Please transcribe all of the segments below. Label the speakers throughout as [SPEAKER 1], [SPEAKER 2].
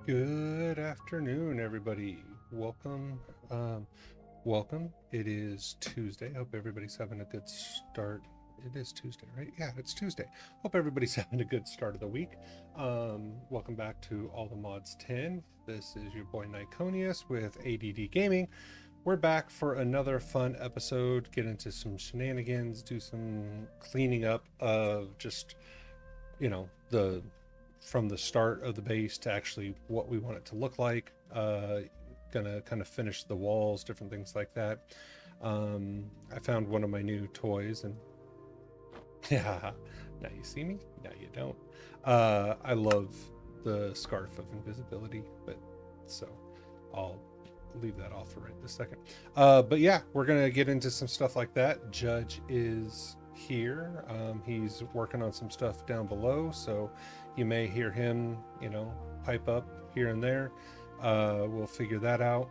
[SPEAKER 1] Good afternoon, everybody. Welcome. Welcome. It is Tuesday. Hope everybody's having a good start. It is Tuesday, right? Yeah, it's Tuesday. Hope everybody's having a good start of the week. Welcome back to All the Mods 10. This is your boy Nikoneus with ADD Gaming. We're back for another fun episode. Get into some shenanigans, do some cleaning up of just, the from the start of the base to actually what we want it to look like. Gonna kind of finish the walls, different things like that. I found one of my new toys, and yeah, now you see me, now you don't. I love the scarf of invisibility, but so I'll leave that off for right this second. But yeah, we're gonna get into some stuff like that. Judge is here. He's working on some stuff down below, so you may hear him, pipe up here and there. We'll figure that out.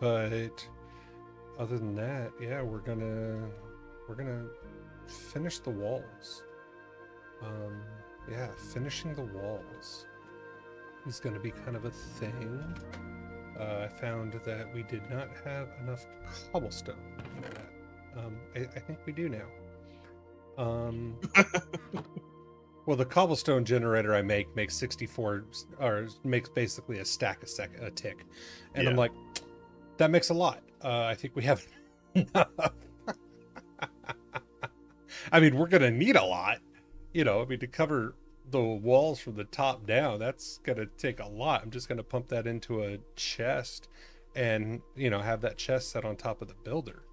[SPEAKER 1] But other than that, yeah, we're gonna finish the walls. Yeah, finishing the walls is gonna be kind of a thing. I found that we did not have enough cobblestone for that. I think we do now. Well, the cobblestone generator I makes 64, or makes basically a stack a tick, and I'm like, that makes a lot. I think we have enough. I mean, we're gonna need a lot, to cover the walls from the top down. That's gonna take a lot. I'm just gonna pump that into a chest, and have that chest set on top of the builder.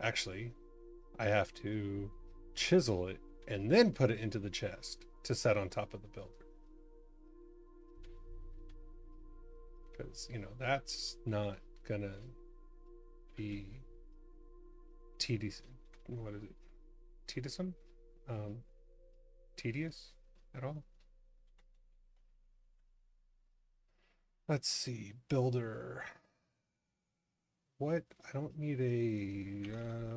[SPEAKER 1] Actually, I have to chisel it and then put it into the chest to set on top of the builder. Because, that's not gonna be tedious. What is it? Tedious? Tedious at all? Let's see. Builder. What? I don't need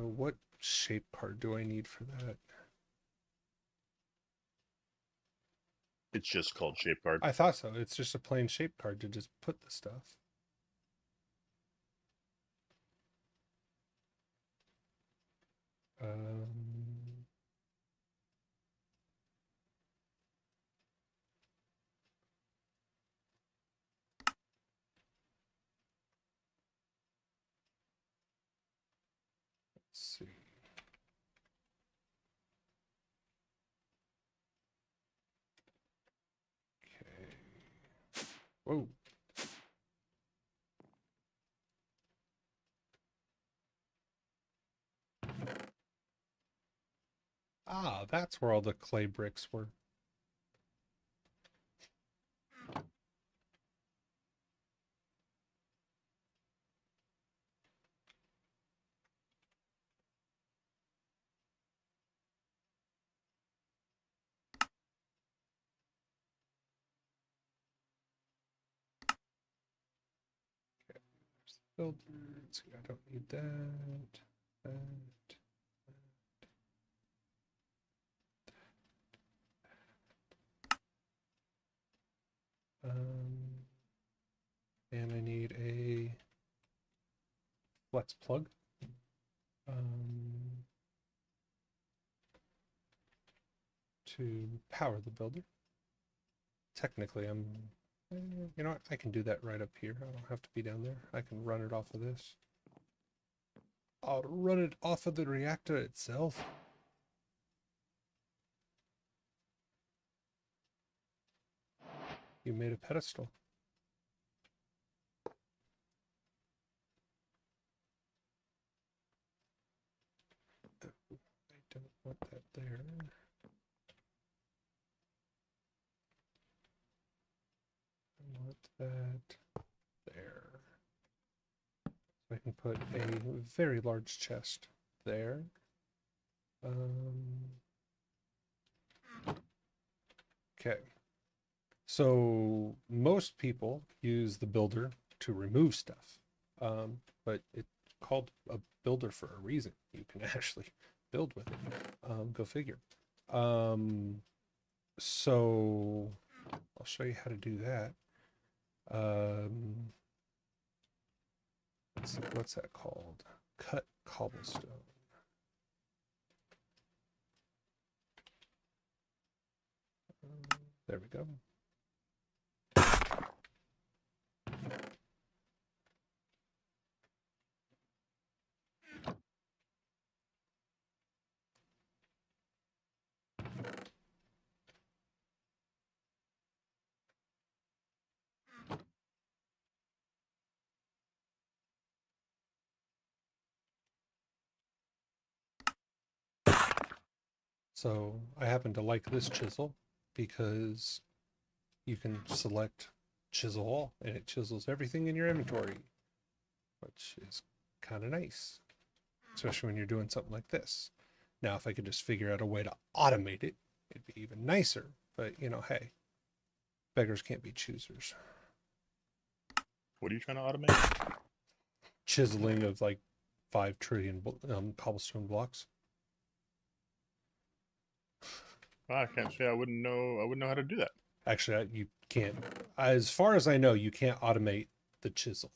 [SPEAKER 1] what shape card do I need for that?
[SPEAKER 2] It's just called shape card.
[SPEAKER 1] I thought so. It's just a plain shape card to just put the stuff. Um, let's see. Okay. Whoa. Ah, that's where all the clay bricks were. Okay, there's the builder. Let's see, I don't need that. That. And I need a flex plug. To power the builder. Technically, I can do that right up here. I don't have to be down there. I can run it off of this. I'll run it off of the reactor itself. You made a pedestal. I don't want that there. I want that there. So I can put a very large chest there. Okay. So most people use the builder to remove stuff, but it's called a builder for a reason. You can actually build with it. Go figure. So I'll show you how to do that. Let's see, what's that called? Cut cobblestone. There we go. So I happen to like this chisel because you can select chisel all and it chisels everything in your inventory, which is kind of nice, especially when you're doing something like this. Now, if I could just figure out a way to automate it, it'd be even nicer. But, you know, hey, beggars can't be choosers.
[SPEAKER 2] What are you trying to automate?
[SPEAKER 1] Chiseling of like 5 trillion cobblestone blocks.
[SPEAKER 2] I can't say I wouldn't know. I wouldn't know how to do that.
[SPEAKER 1] Actually, you can't. As far as I know, you can't automate the chisel.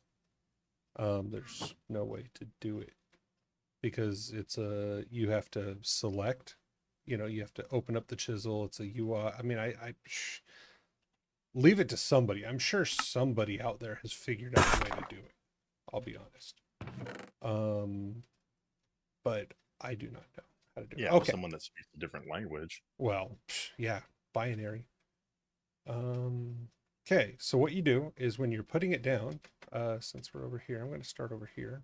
[SPEAKER 1] There's no way to do it because it's a you have to select. You know, you have to open up the chisel. It's a UI. I mean, leave it to somebody. I'm sure somebody out there has figured out a way to do it. I'll be honest. But I do not know how to do it.
[SPEAKER 2] Yeah,
[SPEAKER 1] Okay.
[SPEAKER 2] someone that speaks a different language.
[SPEAKER 1] Well, yeah, binary. Okay, so what you do is when you're putting it down, since we're over here, I'm going to start over here.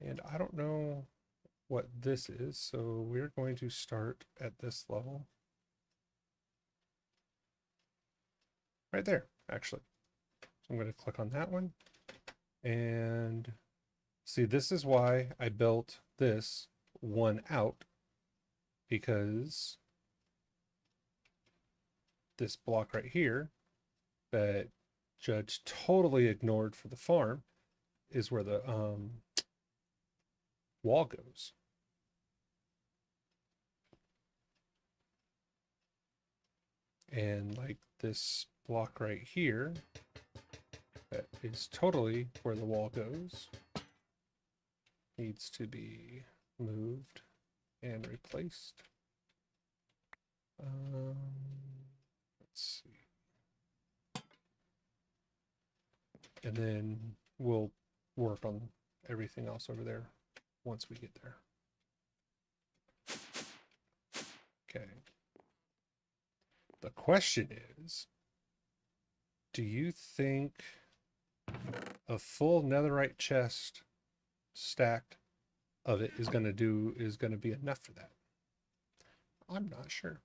[SPEAKER 1] And I don't know what this is, so we're going to start at this level. Right there, actually. So I'm going to click on that one. And see, this is why I built this one out, because this block right here that Judge totally ignored for the farm is where the wall goes. And like this block right here, that is totally where the wall goes, needs to be moved and replaced. Let's see. And then we'll work on everything else over there once we get there. Okay. The question is, do you think a full netherite chest stacked of it is going to be enough for that? I'm not sure.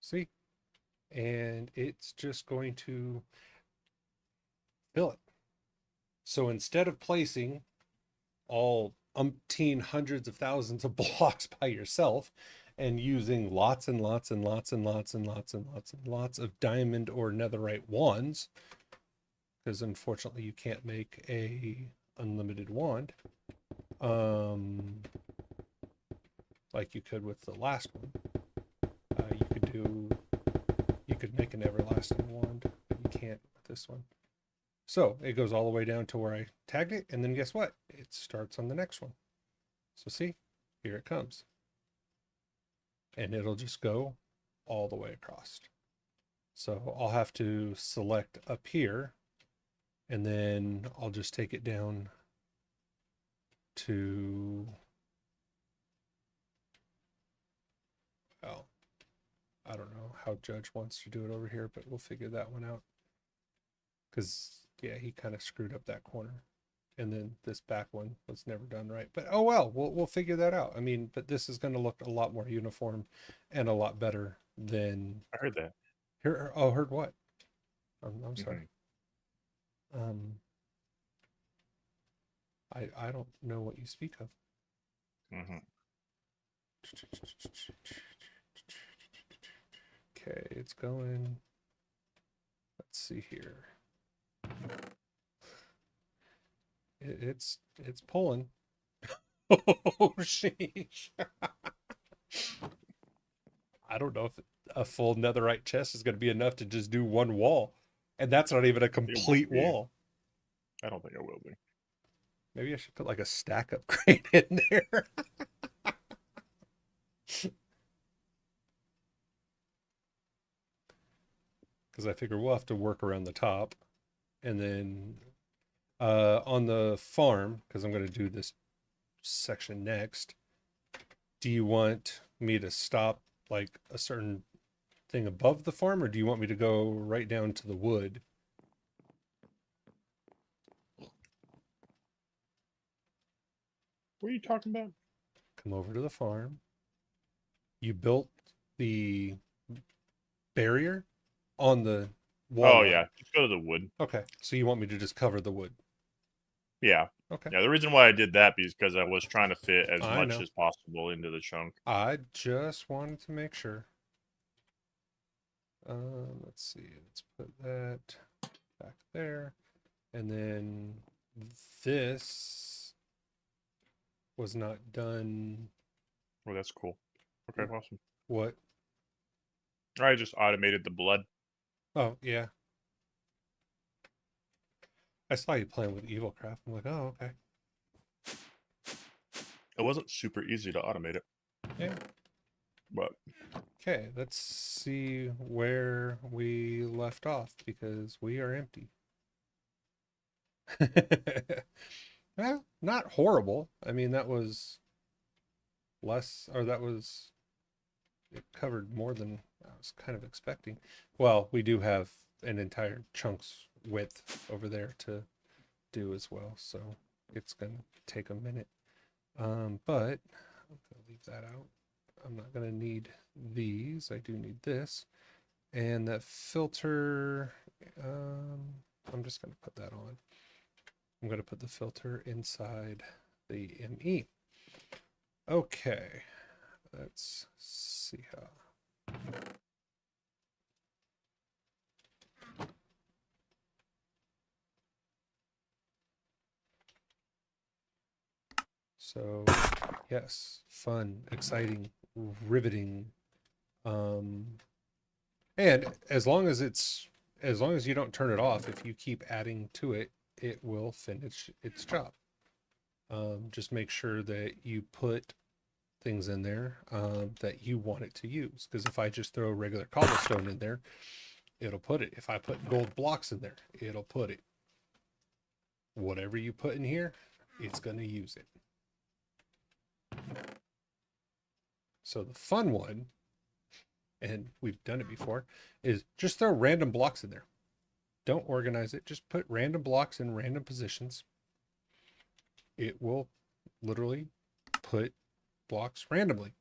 [SPEAKER 1] See? And it's just going to fill it. So instead of placing all umpteen hundreds of thousands of blocks by yourself and using lots and lots and lots and lots and lots and lots and lots of diamond or netherite wands, because unfortunately you can't make a unlimited wand, like you could with the last one. You could make an everlasting wand, but you can't with this one. So it goes all the way down to where I tagged it, and then guess what? It starts on the next one. So see, here it comes. And it'll just go all the way across. So I'll have to select up here, and then I'll just take it down to, well, I don't know how Judge wants to do it over here, but we'll figure that one out. Because, yeah, he kind of screwed up that corner. And then this back one was never done right. But oh well, we'll figure that out. I mean, but this is going to look a lot more uniform and a lot better than.
[SPEAKER 2] I heard that.
[SPEAKER 1] Heard what? I'm sorry. I don't know what you speak of. Okay, it's going. Let's see here. It's pulling. Oh, sheesh. I don't know if a full netherite chest is going to be enough to just do one wall. And that's not even a
[SPEAKER 2] It won't
[SPEAKER 1] complete
[SPEAKER 2] be.
[SPEAKER 1] wall.
[SPEAKER 2] I don't think it will be.
[SPEAKER 1] Maybe I should put like a stack upgrade in there. Because I figure we'll have to work around the top. And then on the farm, because I'm going to do this section next, do you want me to stop like a certain thing above the farm, or do you want me to go right down to the wood?
[SPEAKER 2] What are you talking about?
[SPEAKER 1] Come over to the farm. You built the barrier on the wall
[SPEAKER 2] Oh
[SPEAKER 1] line.
[SPEAKER 2] yeah, just go to the wood.
[SPEAKER 1] Okay, so you want me to just cover the wood?
[SPEAKER 2] Yeah.
[SPEAKER 1] Okay,
[SPEAKER 2] Yeah, the reason why I did that is because I was trying to fit as
[SPEAKER 1] I
[SPEAKER 2] much
[SPEAKER 1] know.
[SPEAKER 2] as possible into the chunk.
[SPEAKER 1] I just wanted to make sure. Let's see. Let's put that back there, and then this was not done.
[SPEAKER 2] Oh, that's cool. Okay, awesome.
[SPEAKER 1] What?
[SPEAKER 2] I just automated the blood.
[SPEAKER 1] Oh yeah, I saw you playing with Evil Craft. I'm like, oh okay.
[SPEAKER 2] It wasn't super easy to automate it,
[SPEAKER 1] Yeah.
[SPEAKER 2] but
[SPEAKER 1] Okay, let's see where we left off because we are empty. Well, not horrible. I mean, that was less, or that was, it covered more than I was kind of expecting. Well, we do have an entire chunk's width over there to do as well, so it's going to take a minute. But I'm going to leave that out. I'm not going to need these. I do need this. And that filter, I'm just going to put that on. I'm going to put the filter inside the ME. Okay, let's see how. So, yes, fun, exciting, riveting. And as long as you don't turn it off, if you keep adding to it, it will finish its job. Just make sure that you put things in there that you want it to use. Because if I just throw regular cobblestone in there, it'll put it. If I put gold blocks in there, it'll put it. Whatever you put in here, it's going to use it. So the fun one, and we've done it before, is just throw random blocks in there. Don't organize it. Just put random blocks in random positions. It will literally put blocks randomly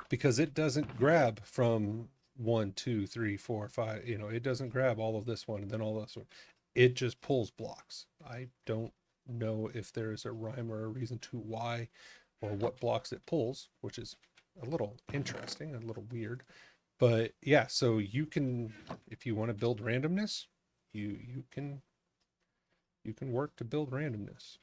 [SPEAKER 1] because it doesn't grab from 1, 2, 3, 4, 5. It doesn't grab all of this one and then all this one. It just pulls blocks. I don't know if there is a rhyme or a reason to why or what blocks it pulls, which is a little interesting, a little weird. But yeah, so you can, if you want to build randomness, you can work to build randomness.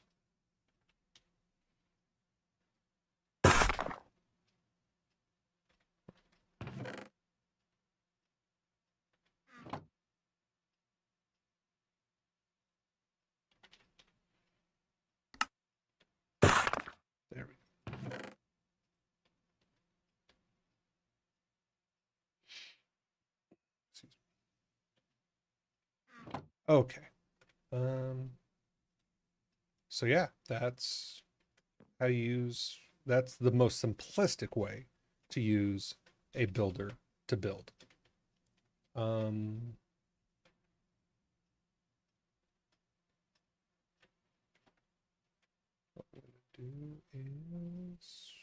[SPEAKER 1] There we go. Excuse me. Okay. So yeah, that's how you use, that's the most simplistic way to use a builder to build. Um, what I'm gonna do is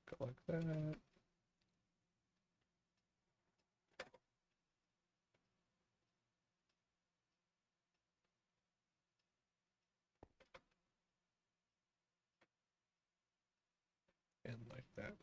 [SPEAKER 1] go like that. And like that.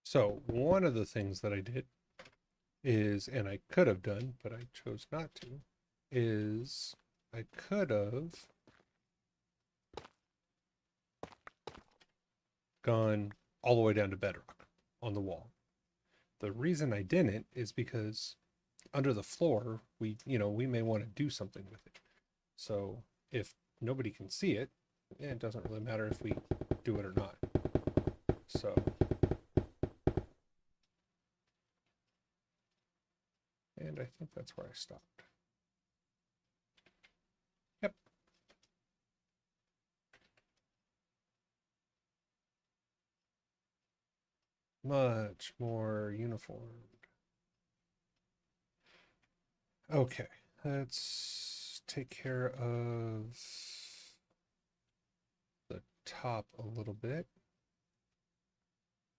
[SPEAKER 1] So one of the things that I did is, and I could have done, but I chose not to, is I could have gone all the way down to bedrock on the wall. The reason I didn't is because under the floor, we may want to do something with it. So if nobody can see it, it doesn't really matter if we do it or not. So and I think that's where I stopped. Yep. Much more uniform. Okay, let's take care of the top a little bit.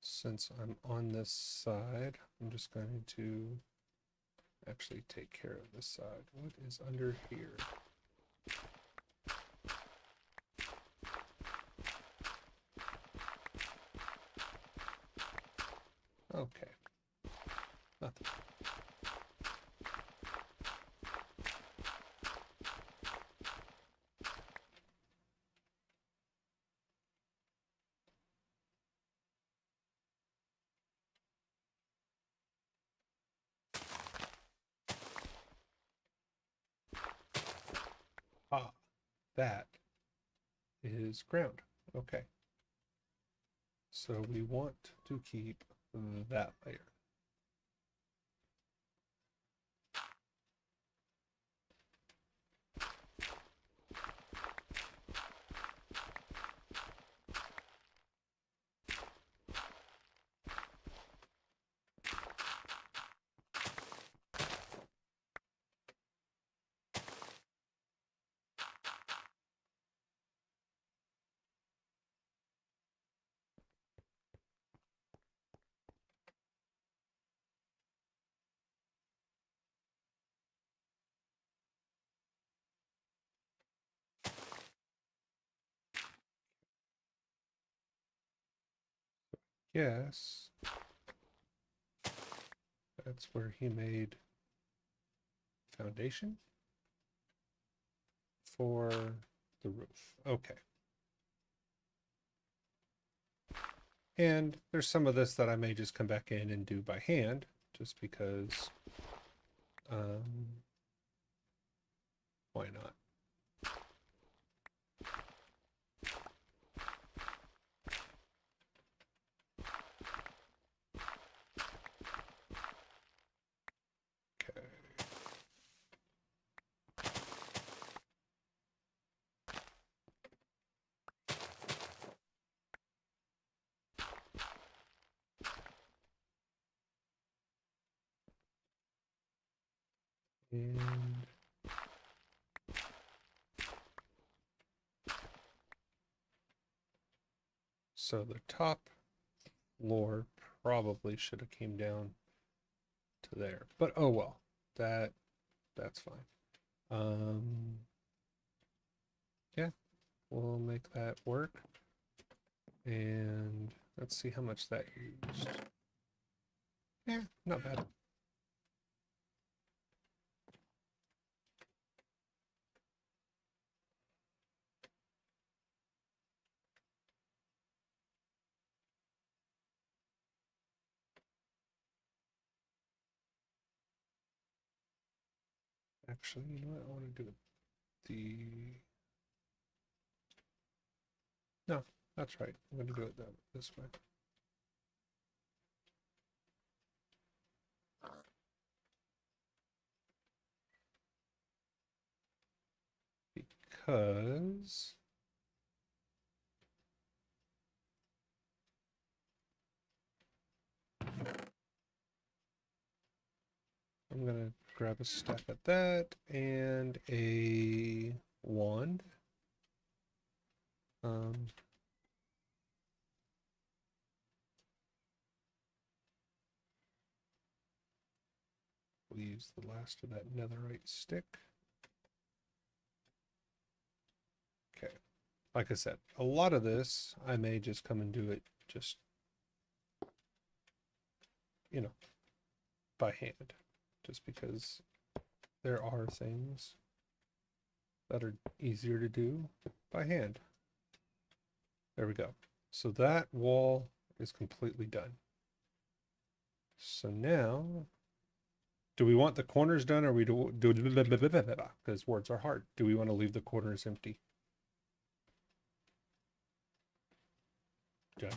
[SPEAKER 1] Since I'm on this side, I'm just going to actually take care of this side. What is under here? Okay, nothing. Ah, that is ground. Okay. So we want to keep that layer. Yes, that's where he made foundation for the roof. Okay. And there's some of this that I may just come back in and do by hand, just because, why not? Okay. And so the top floor probably should have came down to there, but oh well, that's fine. Yeah, we'll make that work. And let's see how much that used. Yeah, not bad. Actually, you know what? I want to do it no, that's right. I'm going to do it this way. Because I'm going to grab a stack of that and a wand. We'll use the last of that netherite stick. Okay. Like I said, a lot of this, I may just come and do it just you know, by hand, just because there are things that are easier to do by hand. There we go. So that wall is completely done. So now, do we want the corners done, or we do because words are hard? Do we want to leave the corners empty? Judge.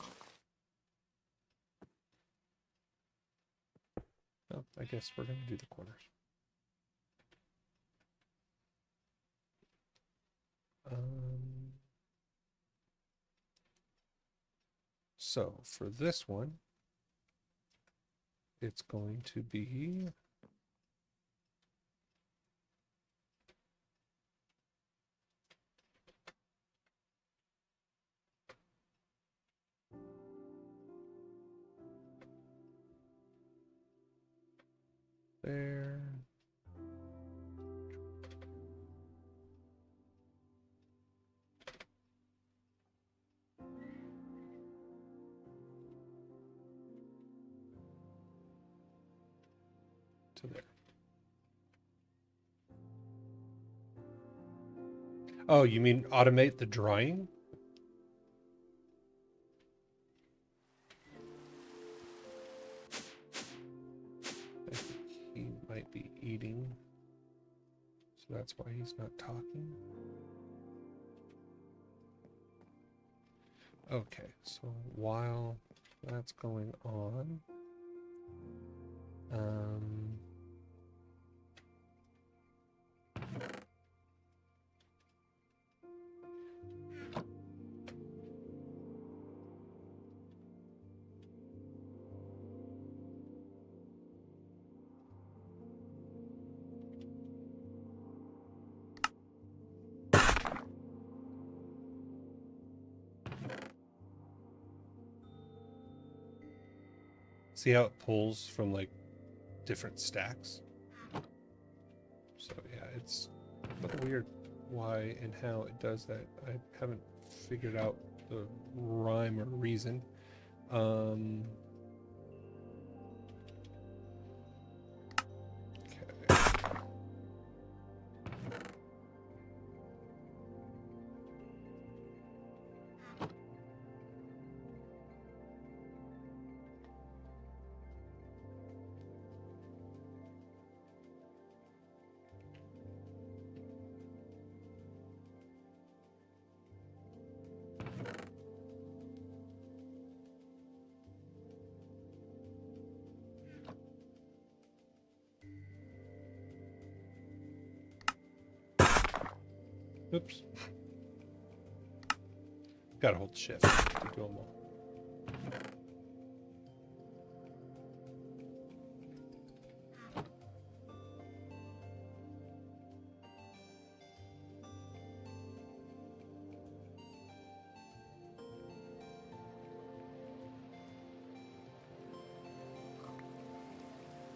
[SPEAKER 1] Oh, I guess we're going to do the corners. So for this one, it's going to be there. To there. Oh, you mean automate the drawing? I think he might be eating, so that's why he's not talking. Okay, so while that's going on, see how it pulls from like different stacks? So yeah, it's a little weird why and how it does that. I haven't figured out the rhyme or reason. Okay. Oops. Gotta hold shift to do them all.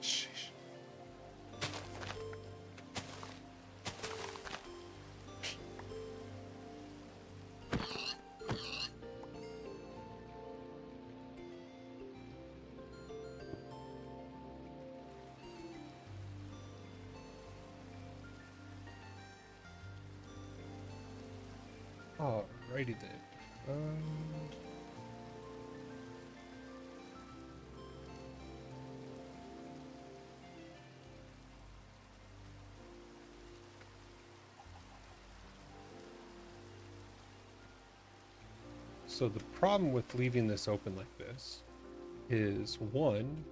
[SPEAKER 1] Sheesh. Alrighty then. So the problem with leaving this open like this is, one,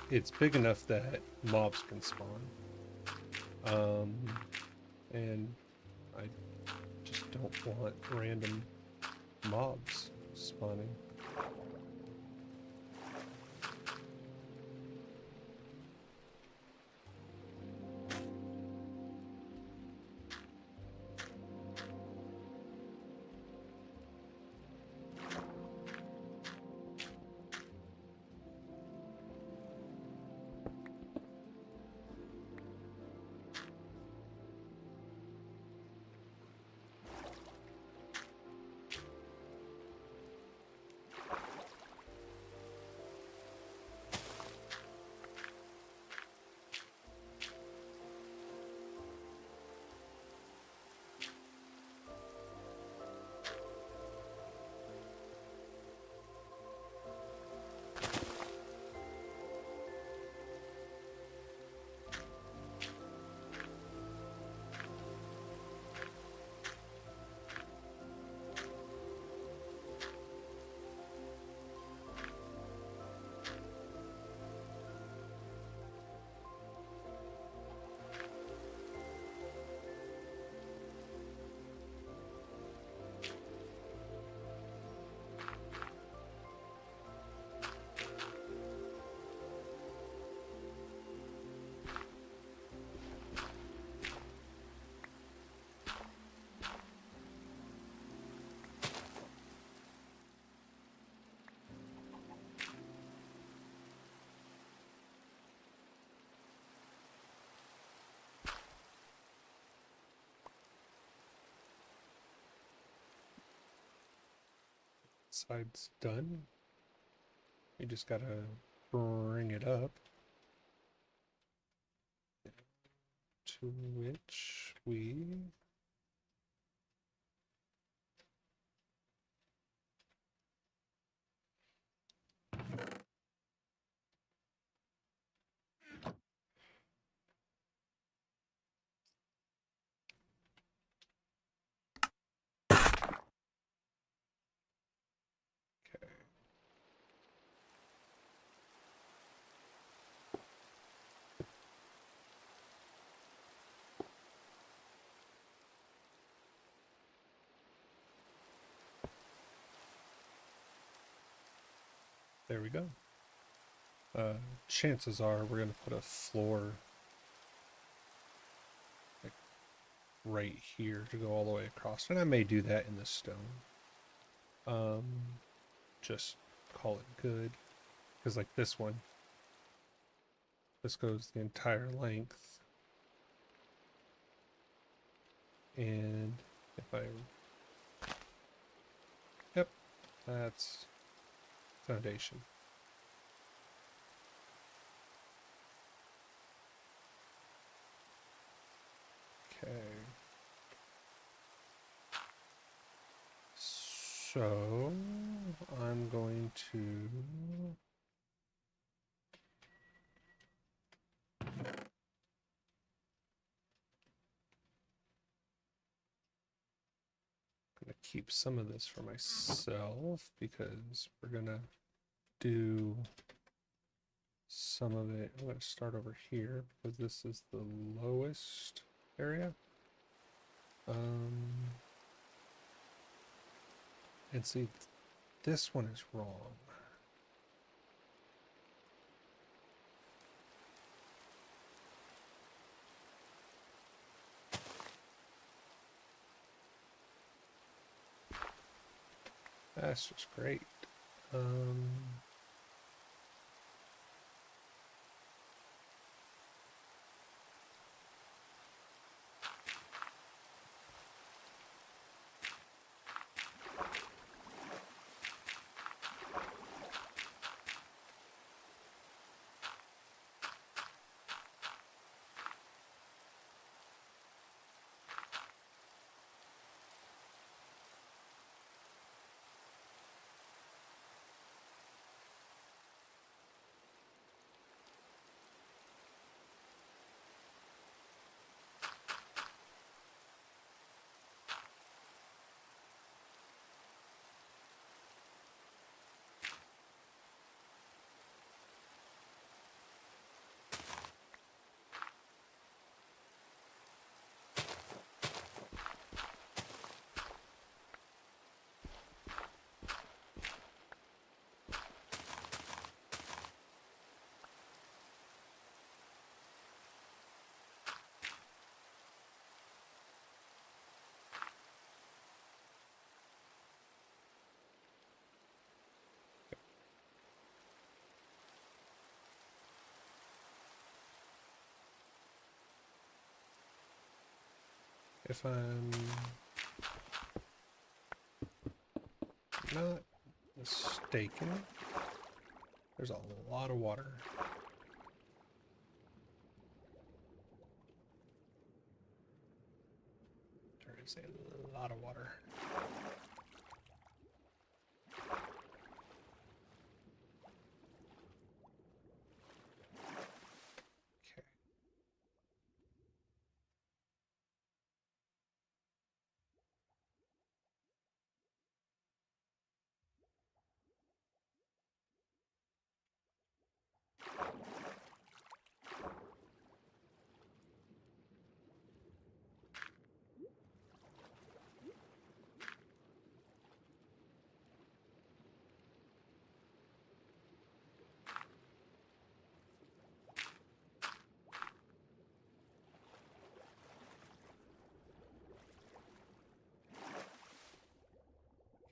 [SPEAKER 1] it's big enough that mobs can spawn. And I just don't want random mobs spawning. side's done. We just gotta bring it up. To which we there we go. Chances are we're gonna put a floor like right here to go all the way across, and I may do that in the stone. Just call it good, because like this one, this goes the entire length, and if I, yep, that's foundation. Okay. So I'm going to keep some of this for myself because we're gonna do some of it. I'm gonna start over here because this is the lowest area. And see, this one is wrong. That's just great. If I'm not mistaken, there's a lot of water. There is a lot of water. Okay.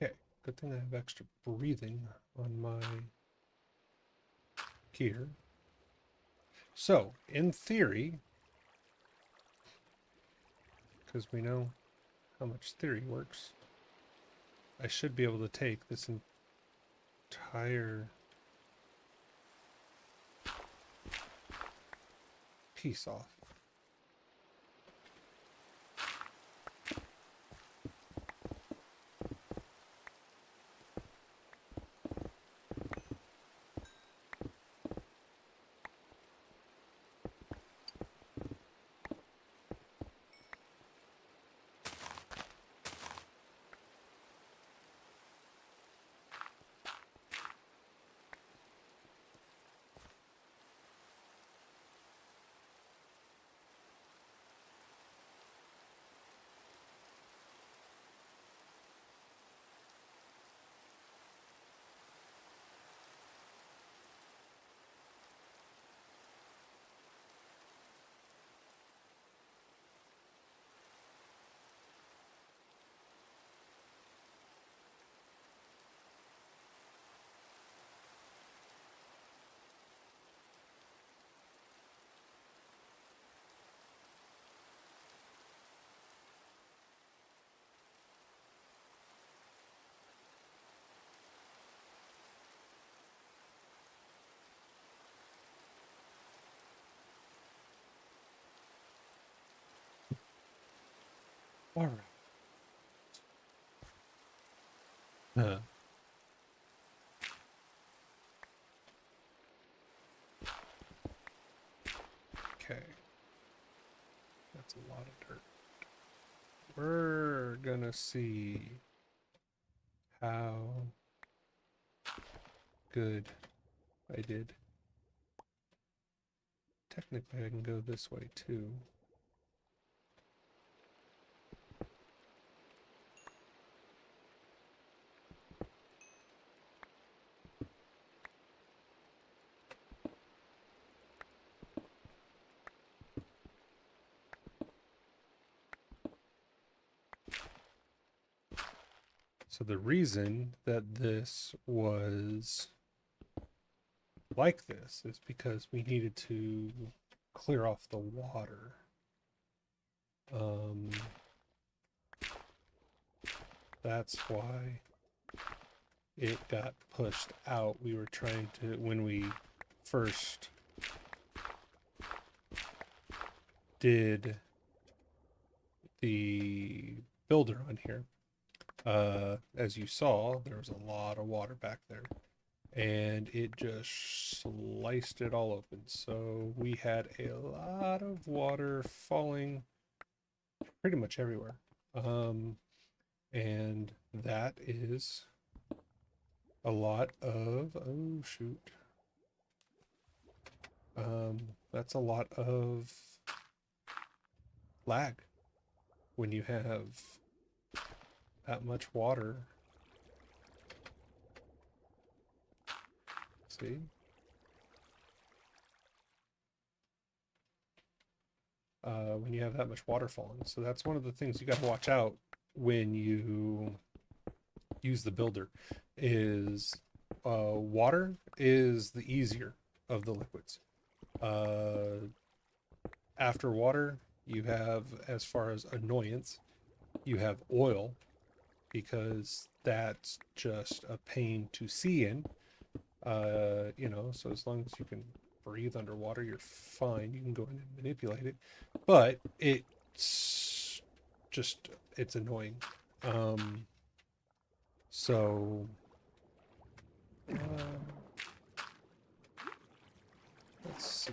[SPEAKER 1] Okay, good thing I have extra breathing on my gear. So, in theory, because we know how much theory works, I should be able to take this entire piece off. All right. Okay. That's a lot of dirt. We're gonna see how good I did. Technically, I can go this way too. So the reason that this was like this is because we needed to clear off the water. That's why it got pushed out. We were trying to, when we first did the builder on here, as you saw, there was a lot of water back there. And it just sliced it all open. So we had a lot of water falling pretty much everywhere. And that is a lot of, oh shoot. That's a lot of lag when you have that much water. See? When you have that much water falling. So that's one of the things you got to watch out when you use the builder is water is the easier of the liquids. After water, you have, as far as annoyance, you have oil, because that's just a pain to see in. You know, so as long as you can breathe underwater, you're fine. You can go in and manipulate it, but it's just, it's annoying. So let's see.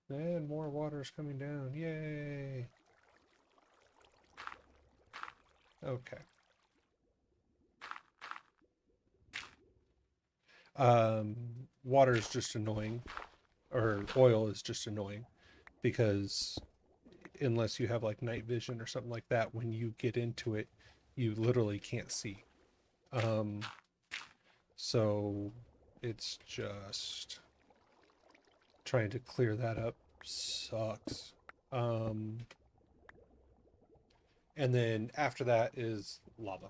[SPEAKER 1] And more water is coming down. Yay. Okay. Water is just annoying, or oil is just annoying, because unless you have like night vision or something like that, when you get into it, you literally can't see. So it's just trying to clear that up sucks. And then after that is lava.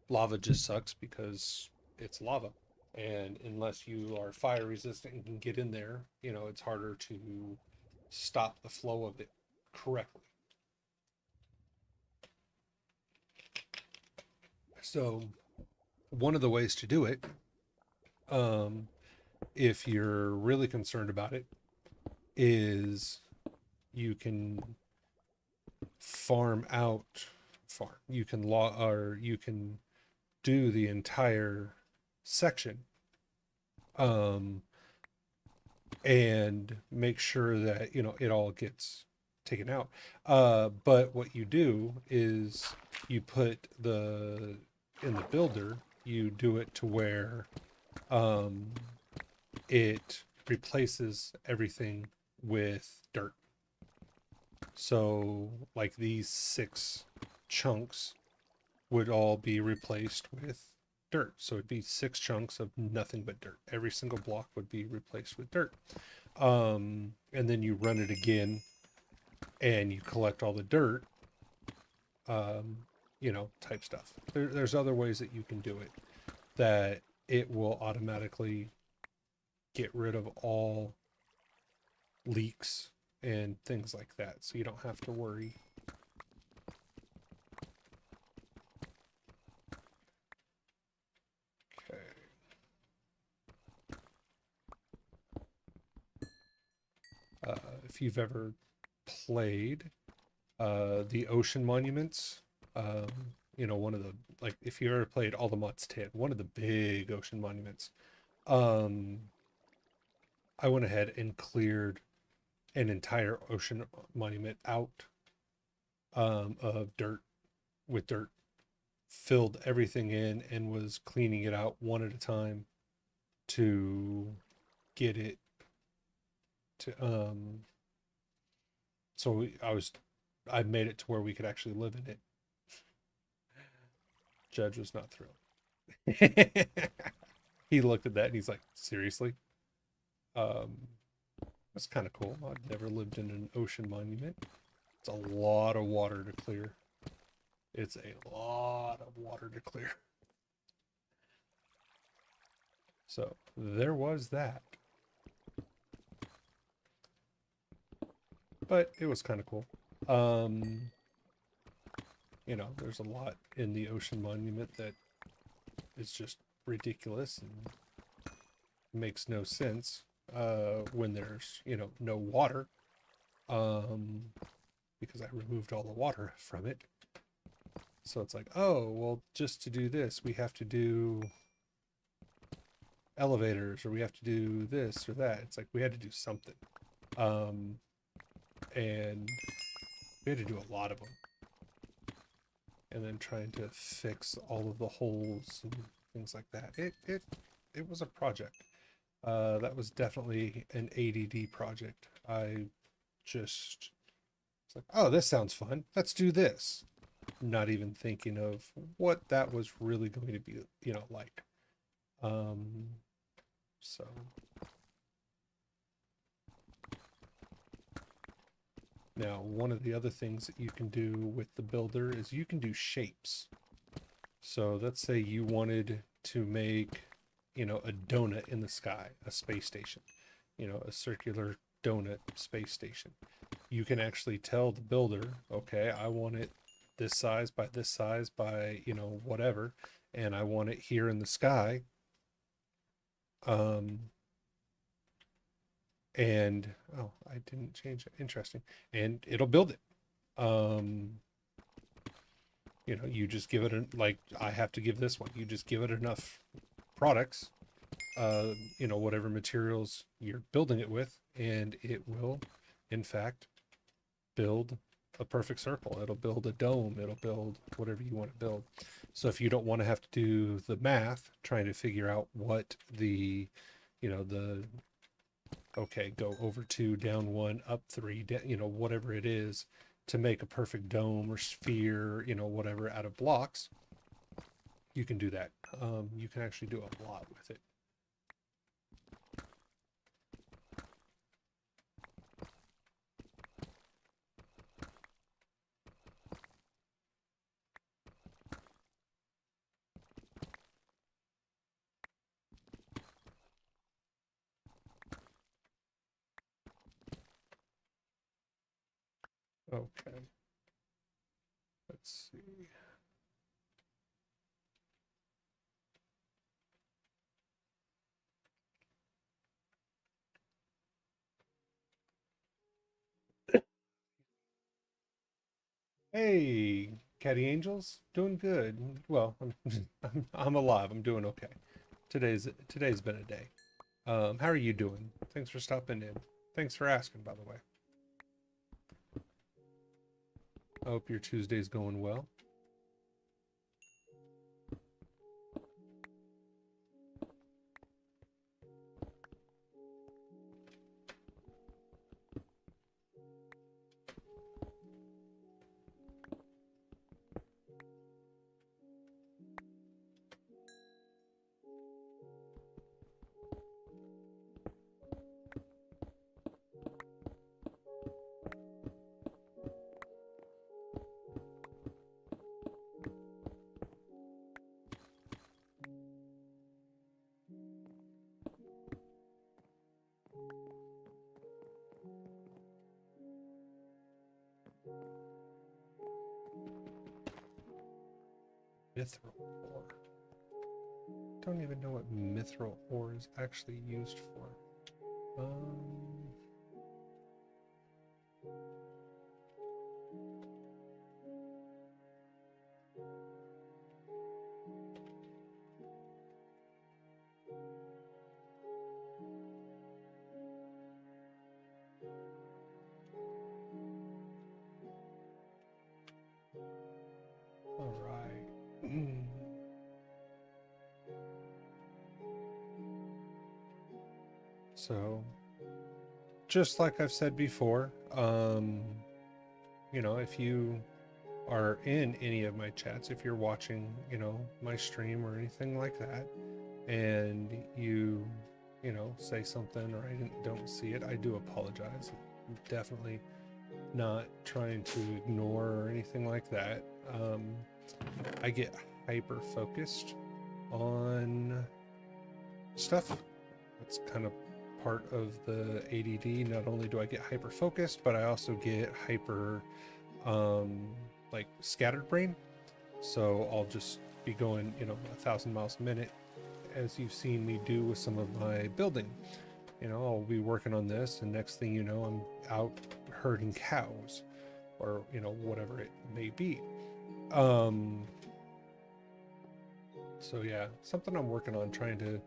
[SPEAKER 1] Lava just sucks because it's lava. And unless you are fire resistant and can get in there, you know, it's harder to stop the flow of it. correctly. So one of the ways to do it, um, if you're really concerned about it, is you can farm out farm. You can or you can do the entire section, um, and make sure that it all gets taken out. But what you do is you put in the builder, you do it to where um, it replaces everything with dirt. So like these 6 chunks would all be replaced with dirt. So it'd be 6 chunks of nothing but dirt. Every single block would be replaced with dirt. And then you run it again and you collect all the dirt, type stuff. There's other ways that you can do it that it will automatically get rid of all leaks and things like that. So you don't have to worry. Okay. If you've ever played the ocean monuments, one of the, like, if you ever played All the Mods 10, one of the big ocean monuments, I went ahead and cleared an entire ocean monument out of dirt, with dirt, filled everything in, and was cleaning it out one at a time to get it to so I made it to where we could actually live in it. Judge was not thrilled. He looked at that and he's like, seriously? That's kind of cool. I've never lived in an ocean monument. It's a lot of water to clear. It's a lot of water to clear. So there was that. But it was kind of cool. There's a lot in the ocean monument that is just ridiculous and makes no sense when there's, no water. Because I removed all the water from it. So it's like, oh, well, just to do this, we have to do elevators, or we have to do this or that. It's like we had to do something. And we had to do a lot of them. And then trying to fix all of the holes and things like that. It was a project. That was definitely an ADD project. I just, it's like, oh, this sounds fun. Let's do this. Not even thinking of what that was really going to be, like. So. Now, one of the other things that you can do with the builder is you can do shapes. So let's say you wanted to make, a donut in the sky, a space station, a circular donut space station. You can actually tell the builder, okay, I want it this size by whatever, and I want it here in the sky. And oh, I didn't change it. Interesting. And it'll build it. You just give it like I have to give this one. You just give it enough products, whatever materials you're building it with, and it will, in fact, build a perfect circle. It'll build a dome. It'll build whatever you want to build. So if you don't want to have to do the math trying to figure out what the, okay, go over 2, down 1, up 3, whatever it is, to make a perfect dome or sphere, whatever, out of blocks, you can do that. You can actually do a lot with it. Okay. Let's see. Hey, Catty Angels, doing good. Well, I'm alive. I'm doing okay. Today's been a day. How are you doing? Thanks for stopping in. Thanks for asking, by the way. I hope your Tuesday's going well. Mithril ore. Don't even know what mithril ore is actually used for. All right. So, just like I've said before, if you are in any of my chats, if you're watching, my stream or anything like that, and you say something or I don't see it, I do apologize. I'm definitely not trying to ignore or anything like that. I get hyper focused on stuff. That's kind of part of the ADD. Not only do I get hyper focused, but I also get hyper like scattered brain. So I'll just be going 1,000 miles a minute, as you've seen me do with some of my building. I'll be working on this, and next thing you know, I'm out herding cows, or whatever it may be. So yeah, something I'm working on, trying to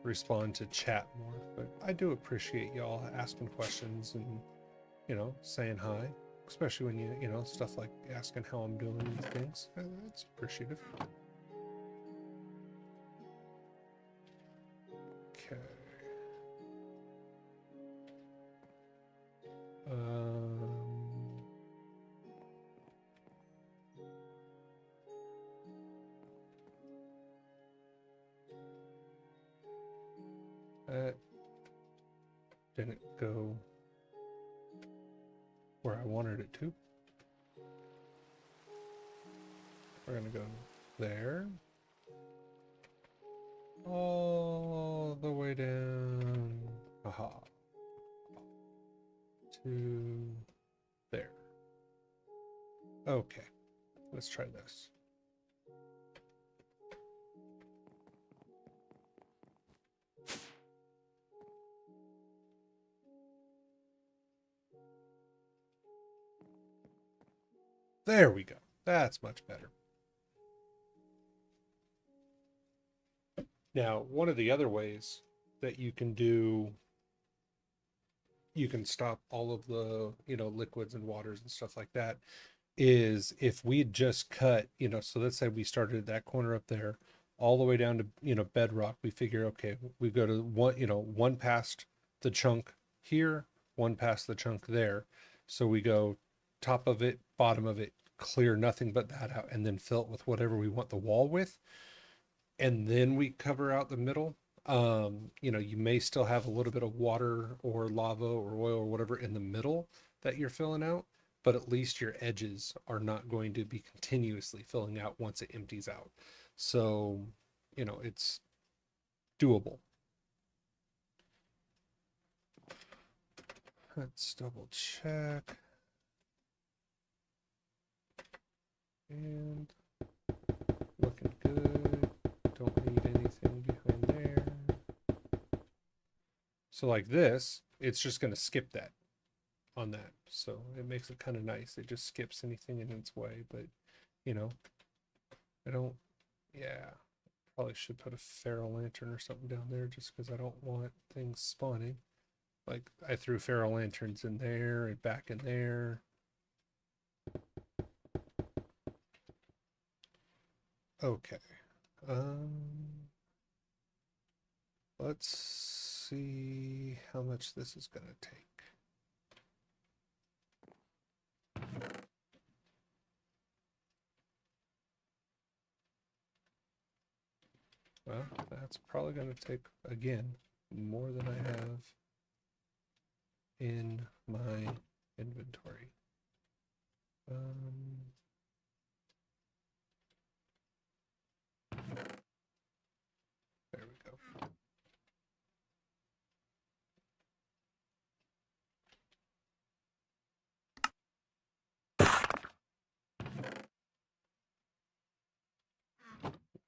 [SPEAKER 1] respond to chat more. But I do appreciate y'all asking questions and saying hi, especially when you stuff like asking how I'm doing and things. It's appreciative. Okay. That didn't go where I wanted it to. We're gonna go there. All the way down. Aha. To there. Okay. Let's try this. There we go. That's much better. Now, one of the other ways that you can stop all of the, liquids and waters and stuff like that, is if we just cut, so let's say we started at that corner up there, all the way down to, bedrock, we figure, okay, we go to one past the chunk here, one past the chunk there. So we go top of it, bottom of it, clear nothing but that out, and then fill it with whatever we want the wall with. And then we cover out the middle. You may still have a little bit of water or lava or oil or whatever in the middle that you're filling out, but at least your edges are not going to be continuously filling out once it empties out. So, it's doable. Let's double check. And looking good. Don't need anything behind there. So like this, it's just going to skip that on that. So it makes it kind of nice. It just skips anything in its way. But, you know, I don't, yeah, probably should put a ferro lantern or something down there just because I don't want things spawning. Like I threw ferro lanterns in there and back in there. Okay. Let's see how much this is going to take. Well, that's probably going to take, again, more than I have in my inventory. There we go.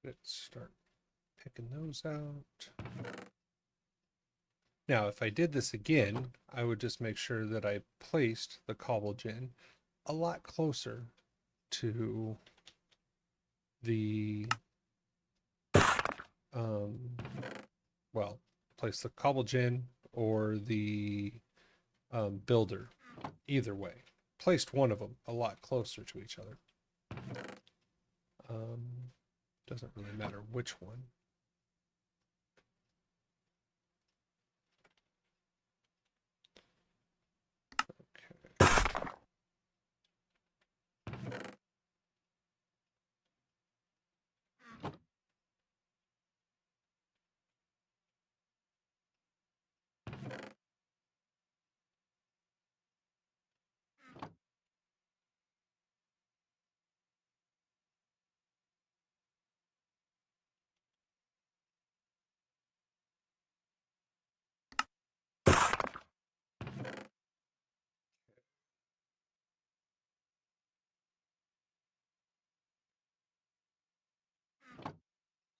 [SPEAKER 1] Let's start picking those out. Now, if I did this again, I would just make sure that I placed the cobble gen a lot closer to the, well, place the cobble gen or the builder. Either way, placed one of them a lot closer to each other. Doesn't really matter which one. Okay.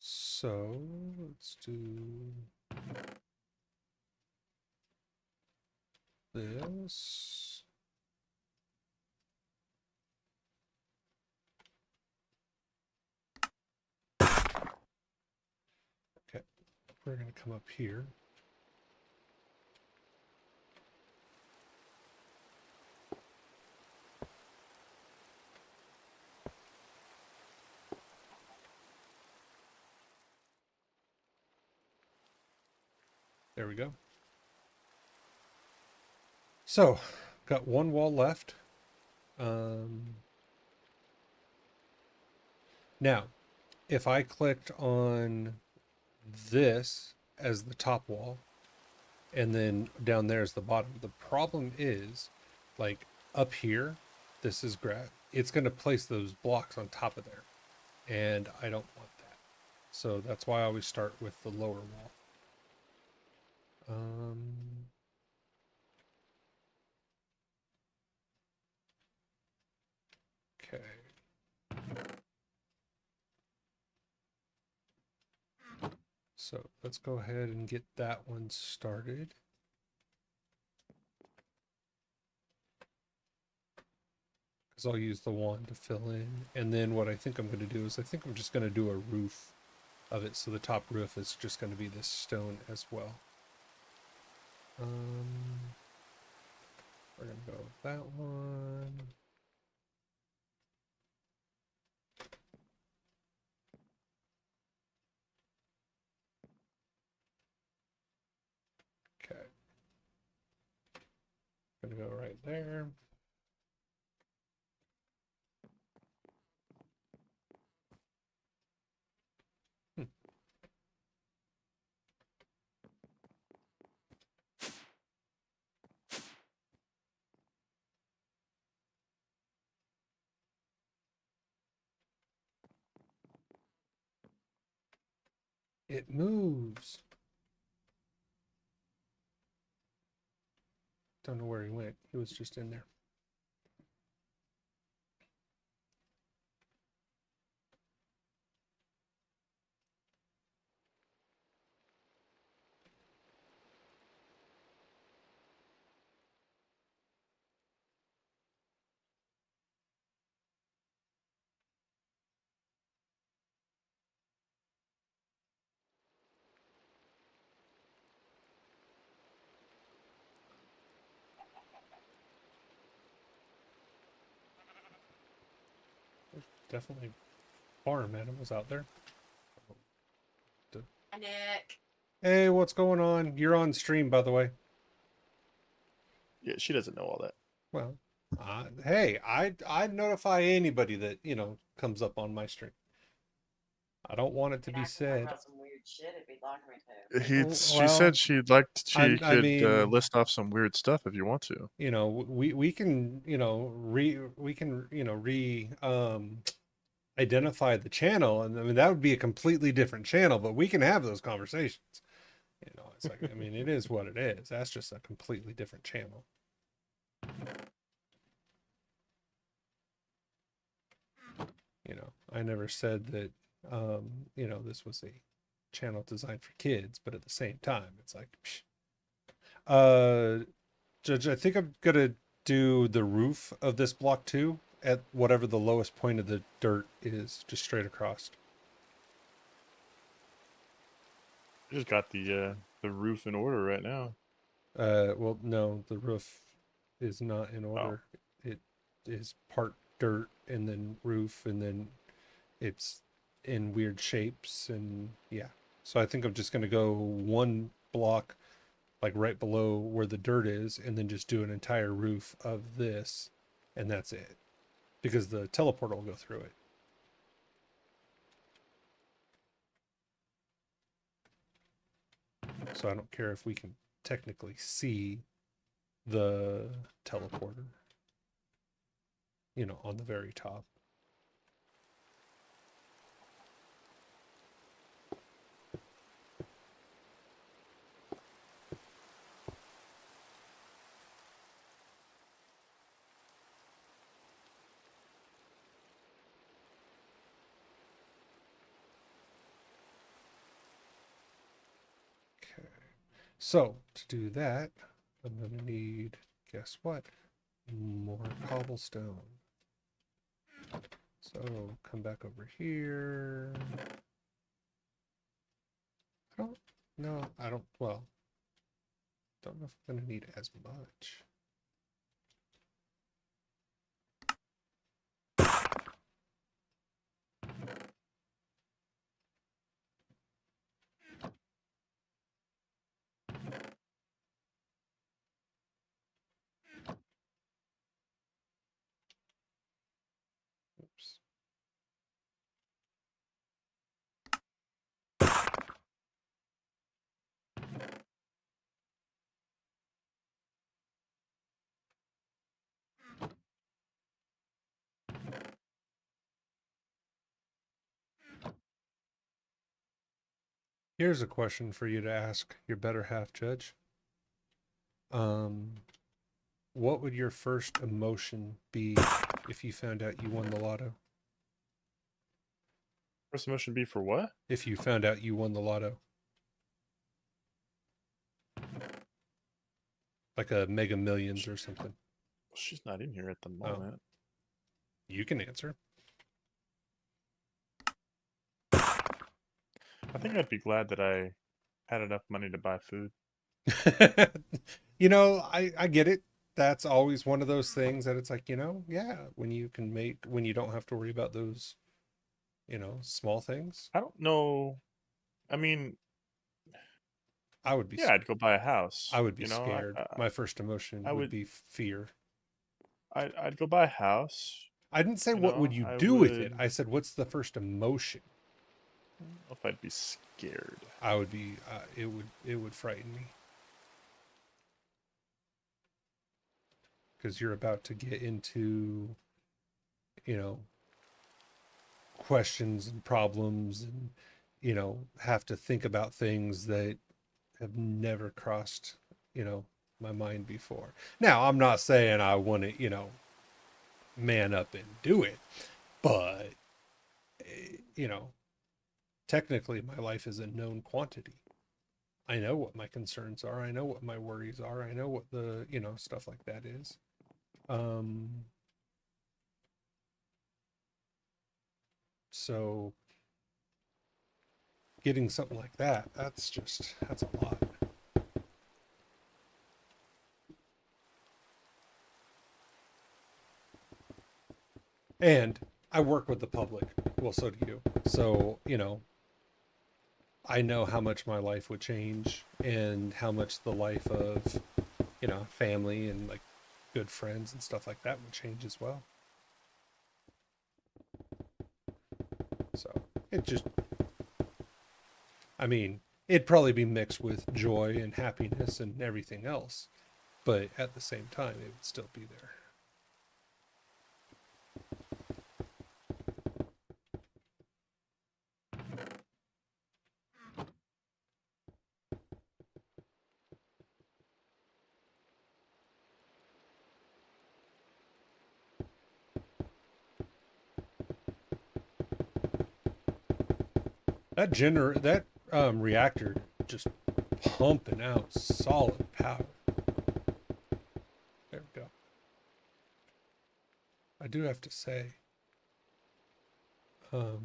[SPEAKER 1] So let's do this. Okay, we're going to come up here. There we go. So, got one wall left. Now, if I clicked on this as the top wall, and then down there is the bottom, the problem is, like up here, this is grass. It's going to place those blocks on top of there, and I don't want that. So that's why I always start with the lower wall. Okay. So let's go ahead and get that one started. Because I'll use the wand to fill in. And then what I think I'm going to do is I think I'm just going to do a roof of it. So the top roof is just going to be this stone as well. We're going to go with that one. Okay. Going to go right there. It moves. Don't know where he went. He was just in there. definitely farm animals out there.
[SPEAKER 3] Hi, Nick.
[SPEAKER 1] Hey, what's going on? You're on stream, by the way.
[SPEAKER 2] Yeah, she doesn't know all that.
[SPEAKER 1] Well, hey, I'd notify anybody that comes up on my stream. I don't want it to
[SPEAKER 3] And
[SPEAKER 1] be
[SPEAKER 3] I can talk
[SPEAKER 1] said.
[SPEAKER 3] about some weird shit if you'd like me to.
[SPEAKER 2] She
[SPEAKER 1] Well,
[SPEAKER 2] said she
[SPEAKER 1] I
[SPEAKER 2] could
[SPEAKER 1] mean,
[SPEAKER 2] list off some weird stuff if you want to.
[SPEAKER 1] we can identify the channel, and I mean that would be a completely different channel, but we can have those conversations. It's like, I mean, it is what it is. That's just a completely different channel. I never said that this was a channel designed for kids, but at the same time it's like Judge, I think I'm gonna do the roof of this block too at whatever the lowest point of the dirt is, just straight across.
[SPEAKER 2] I just got the roof in order right now.
[SPEAKER 1] Well, no, the roof is not in order. It is part dirt and then roof, and then it's in weird shapes, and yeah. So I think I'm just gonna go one block, like right below where the dirt is, and then just do an entire roof of this, and that's it. Because the teleporter will go through it. So I don't care if we can technically see the teleporter, on the very top. Okay. So to do that, I'm going to need, guess what? More cobblestone. So come back over here. I don't, well, don't know if I'm going to need as much. Oops. Here's a question for you to ask your better half, Judge. What would your first emotion be if you found out you won the lotto?
[SPEAKER 2] First emotion be for what?
[SPEAKER 1] If you found out you won the lotto. Like a Mega Millions or something.
[SPEAKER 2] She's not in here at the moment.
[SPEAKER 1] You can answer.
[SPEAKER 2] I think I'd be glad that I had enough money to buy food.
[SPEAKER 1] I get it. That's always one of those things that it's like, yeah, when you don't have to worry about those, small things.
[SPEAKER 2] I don't know. I mean,
[SPEAKER 1] I would be
[SPEAKER 2] yeah, I'd go buy a house.
[SPEAKER 1] I would be scared. My first emotion would be fear.
[SPEAKER 2] I'd go buy a house.
[SPEAKER 1] I didn't say what would you do with it. I said, what's the first emotion?
[SPEAKER 2] I don't know if I'd be scared.
[SPEAKER 1] I would be. It would frighten me. Because you're about to get into, questions and problems, and have to think about things that have never crossed my mind before. Now, I'm not saying I want to man up and do it, but technically my life is a known quantity. I know what my concerns are. I know what my worries are. I know what the stuff like that is. So getting something like that's a lot. And I work with the public. Well, so do you. So, you know, I know how much my life would change and how much the life of, you know, family and like good friends and stuff like that would change as well. So it just, I mean, it'd probably be mixed with joy and happiness and everything else, but at the same time, it would still be there. That reactor just pumping out solid power. There we go. I do have to say, it's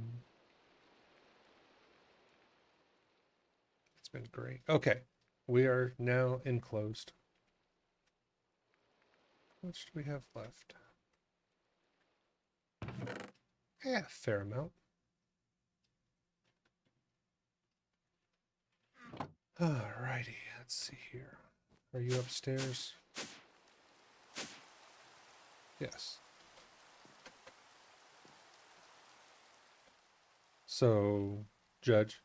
[SPEAKER 1] been great. Okay, we are now enclosed. How much do we have left? Yeah, a fair amount. Alrighty, let's see here. Are you upstairs? Yes. So, Judge,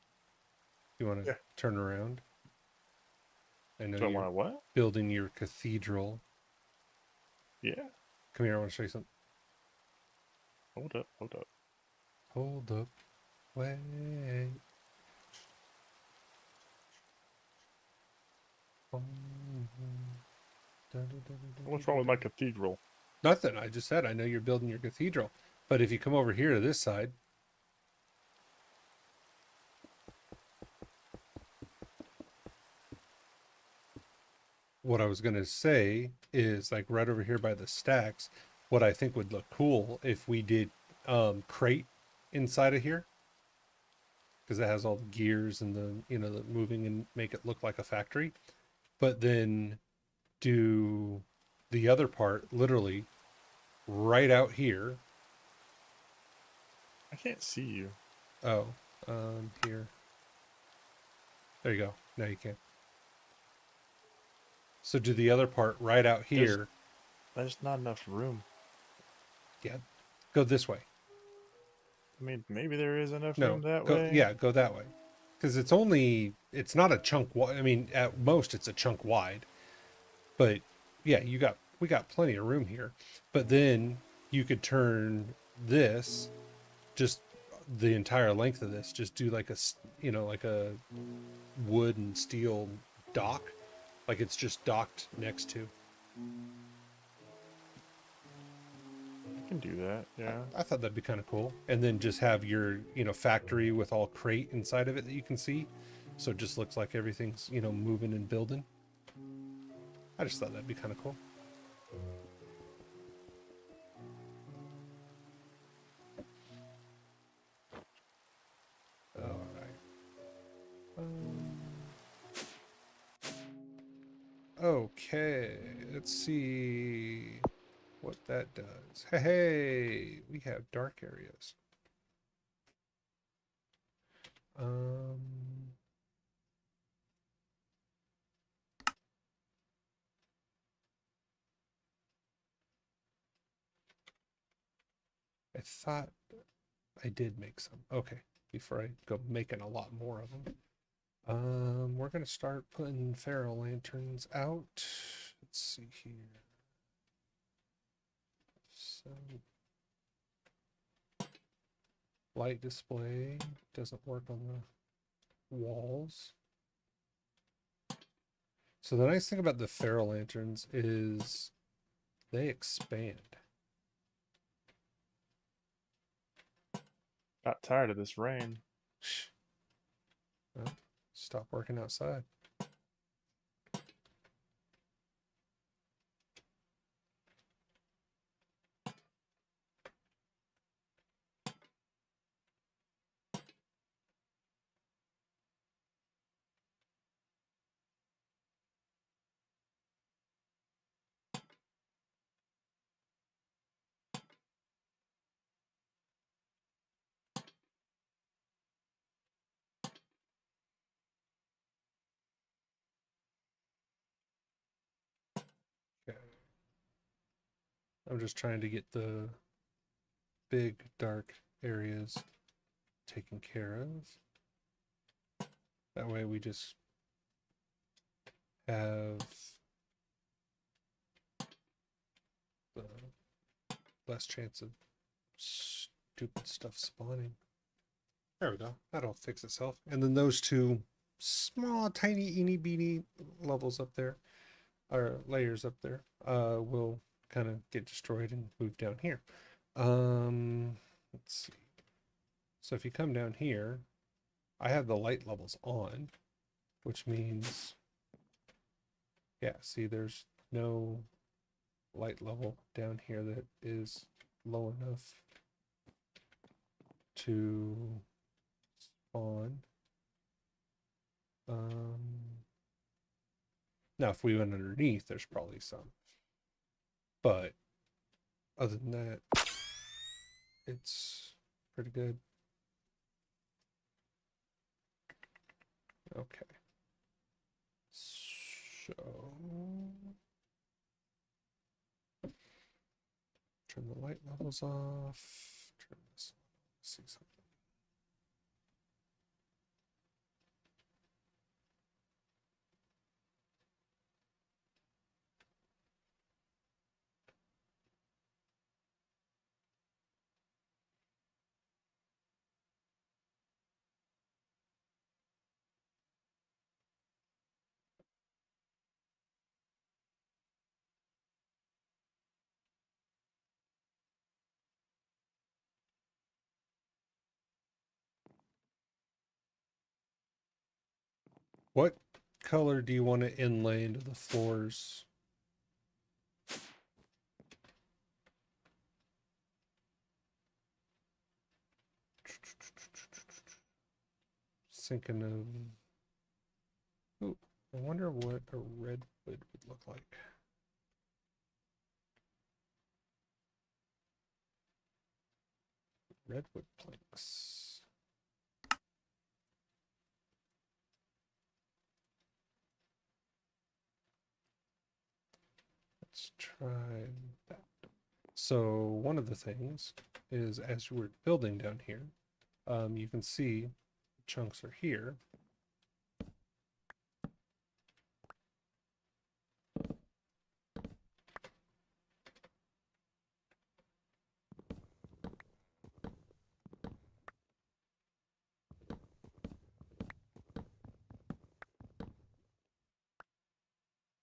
[SPEAKER 1] you want to
[SPEAKER 2] Yeah.
[SPEAKER 1] turn around? I know
[SPEAKER 2] Do I
[SPEAKER 1] you're
[SPEAKER 2] want to what?
[SPEAKER 1] building your cathedral.
[SPEAKER 2] Yeah.
[SPEAKER 1] Come here, I want to show you something.
[SPEAKER 2] Hold up. Hold up.
[SPEAKER 1] Hold up. Wait.
[SPEAKER 2] What's wrong with my cathedral?
[SPEAKER 1] Nothing. I just said I know you're building your cathedral. But if you come over here to this side, what I was going to say is like right over here by the stacks, what I think would look cool if we did crate inside of here, because it has all the gears and the, you know, the moving and make it look like a factory. But then do the other part literally right out here.
[SPEAKER 2] I can't see you.
[SPEAKER 1] Oh, here. There you go. Now you can. So do the other part right out here.
[SPEAKER 2] There's not enough room.
[SPEAKER 1] Yeah. Go this way.
[SPEAKER 2] I mean, maybe there is enough
[SPEAKER 1] No,
[SPEAKER 2] room that
[SPEAKER 1] go,
[SPEAKER 2] way.
[SPEAKER 1] yeah, go that way. Because it's not a chunk wide. I mean, at most it's a chunk wide. But yeah, we got plenty of room here. But then you could turn this, just the entire length of this, just do like a, you know, like a wood and steel dock. Like it's just docked next to.
[SPEAKER 2] I can do that. Yeah.
[SPEAKER 1] I thought that'd be kind of cool. And then just have your, you know, factory with all crate inside of it that you can see. So it just looks like everything's, you know, moving and building. I just thought that'd be kind of cool. All right. Okay, let's see what that does. Hey, we have dark areas. I thought I did make some. Okay, before I go making a lot more of them. We're gonna start putting ferro lanterns out. Let's see here. So, light display doesn't work on the walls. So the nice thing about the ferro lanterns is they expand.
[SPEAKER 2] Got tired of this rain.
[SPEAKER 1] Well, stop working outside. I'm just trying to get the big dark areas taken care of. That way we just have the less chance of stupid stuff spawning. There we go. That'll fix itself. And then those two small, tiny, eeny beeny levels up there, or layers up there, will kind of get destroyed and move down here. Let's see. So if you come down here, I have the light levels on, which means, yeah, see, there's no light level down here that is low enough to spawn. Now if we went underneath, there's probably some, but other than that, it's pretty good. Okay, so turn the light levels off, turn this on. Let's see something. What color do you want to inlay into the floors? Thinking of, ooh, I wonder what a redwood would look like. Redwood planks. Let's try that. So one of the things is, as we're building down here, you can see chunks are here.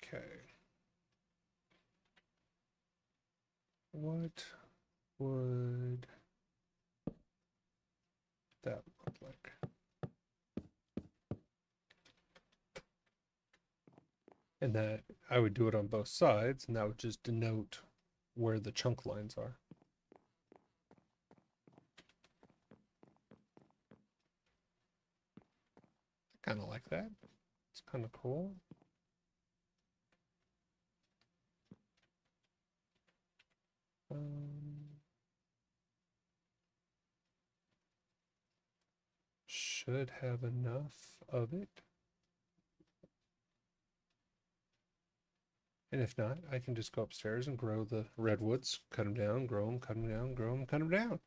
[SPEAKER 1] Okay. What would that look like? And that I would do it on both sides, and that would just denote where the chunk lines are. Kind of like that. It's kind of cool. Should have enough of it. And if not, I can just go upstairs and grow the redwoods, cut them down, grow them, cut them down, grow them, cut them down.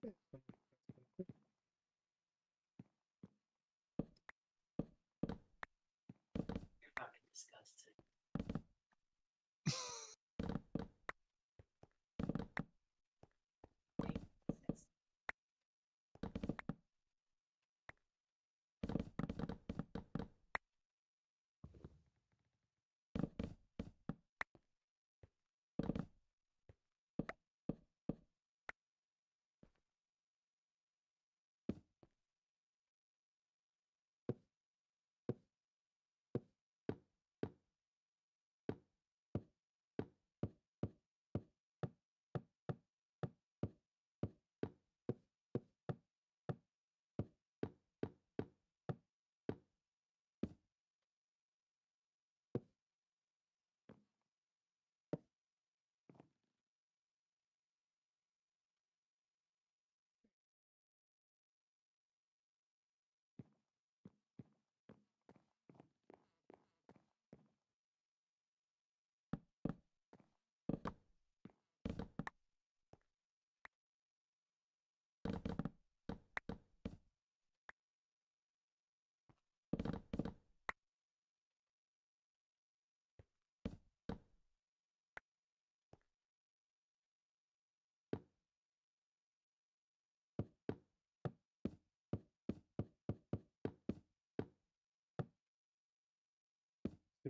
[SPEAKER 3] You're fucking disgusting.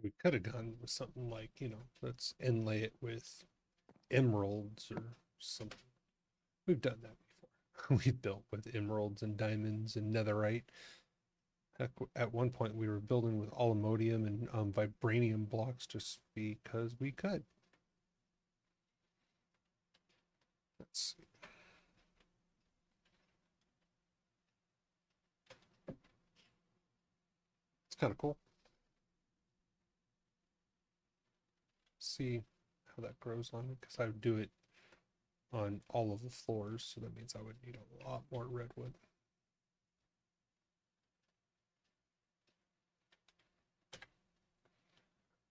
[SPEAKER 1] We could have gone with something like, let's inlay it with emeralds or something. We've done that before. We built with emeralds and diamonds and netherite. Heck, at one point we were building with aluminium and vibranium blocks just because we could. Let's see. It's kind of cool. See how that grows on me, because I would do it on all of the floors, so that means I would need a lot more redwood.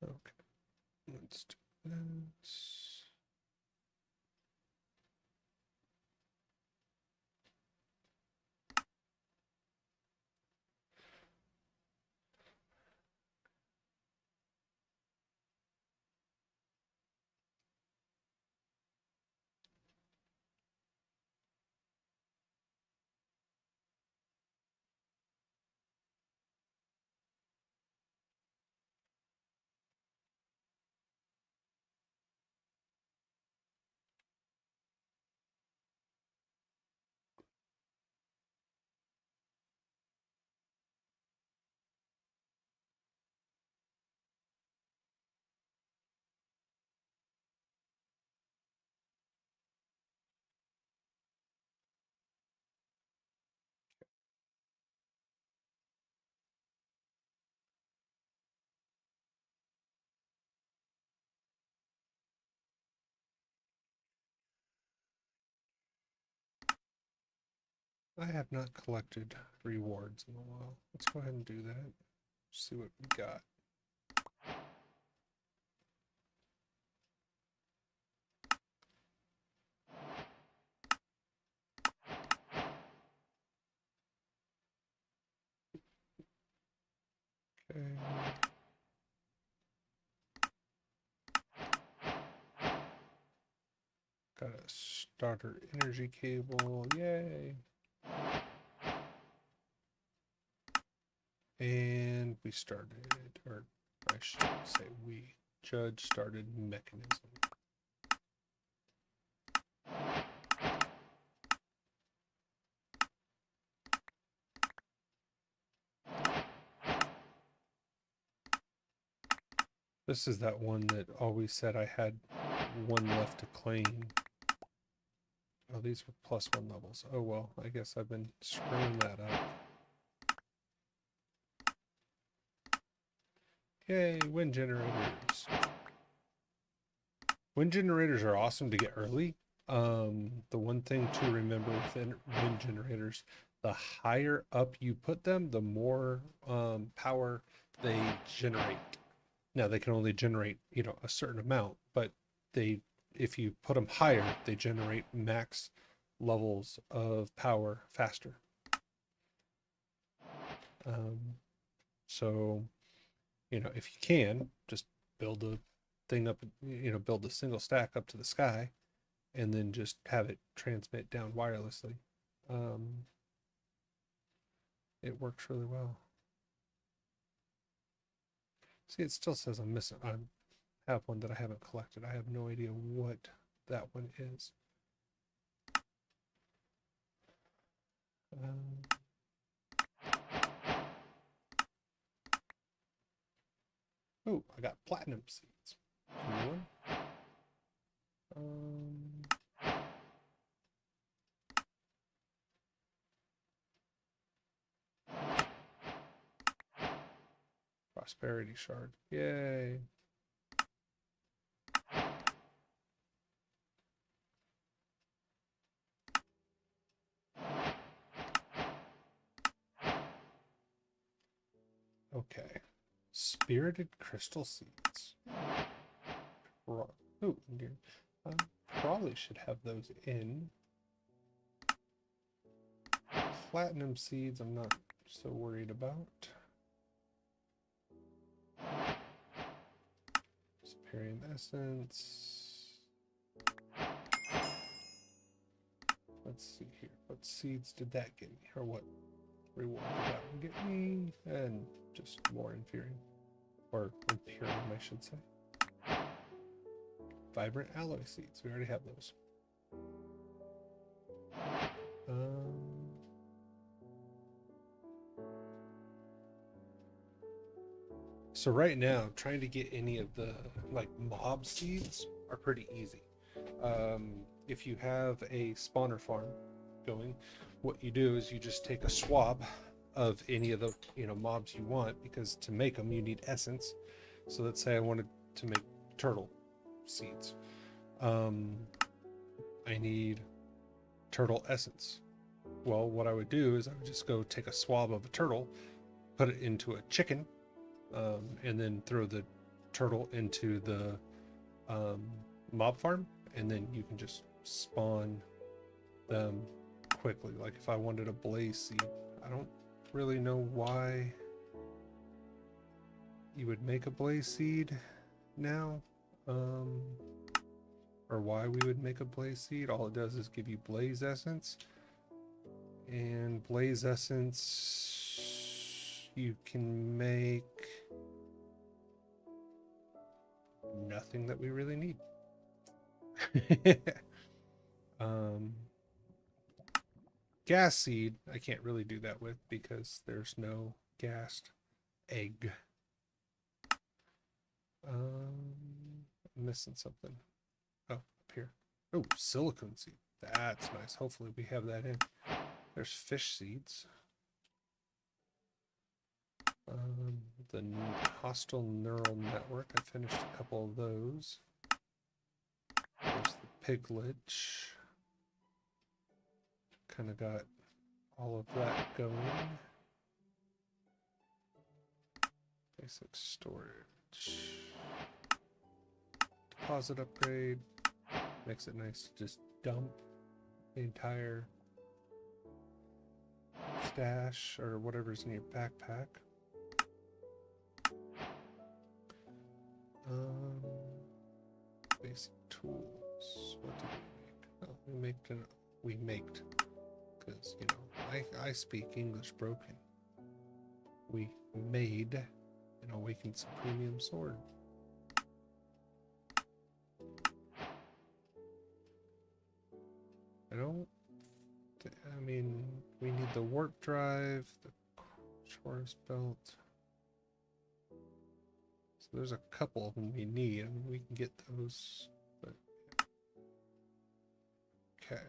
[SPEAKER 1] Okay, let's do this. I have not collected rewards in a while. Let's go ahead and do that. See what we got. Okay. Got a starter energy cable. Yay. And we started, or I should say we, Judge started mechanism. This is that one that always said I had one left to claim. Oh, these were +1 levels. Oh well, I guess I've been screwing that up. Yay, wind generators. Wind generators are awesome to get early. The one thing to remember with wind generators, the higher up you put them, the more power they generate. Now they can only generate, a certain amount, but if you put them higher, they generate max levels of power faster. So, if you can, just build a thing up, build a single stack up to the sky and then just have it transmit down wirelessly. It works really well. See, it still says I'm missing. I have one that I haven't collected. I have no idea what that one is. Oh, I got platinum seeds. One. Prosperity shard. Yay. Okay. Spirited crystal seeds. Oh, probably should have those in. Platinum seeds, I'm not so worried about. Superium essence. Let's see here. What seeds did that get me? Or what reward did that one get me? And just more Inferium. Or Imperium, I should say. Vibrant alloy seeds. We already have those. So right now, trying to get any of the mob seeds are pretty easy. If you have a spawner farm going, what you do is you just take a swab of any of the mobs you want, because to make them you need essence. So let's say I wanted to make turtle seeds. I need turtle essence. Well, what I would do is I would just go take a swab of a turtle, put it into a chicken, and then throw the turtle into the mob farm, and then you can just spawn them quickly. Like if I wanted a blaze seed, I don't really know why you would make a blaze seed now, or why we would make a blaze seed. All it does is give you blaze essence, and blaze essence you can make nothing that we really need. Gas seed I can't really do that with because there's no gassed egg. I'm missing something. Oh, up here. Oh, silicone seed. That's nice. Hopefully we have that in. There's fish seeds. The hostile neural network. I finished a couple of those. There's the piglet. Kind of got all of that going. Basic storage. Deposit upgrade. Makes it nice to just dump the entire stash or whatever's in your backpack. Basic tools. What did we make? Oh, we maked, because I speak English broken. We made an awakened supremium sword. I mean, we need the warp drive, the Chorus belt. So there's a couple of them we need. I mean, we can get those, but okay.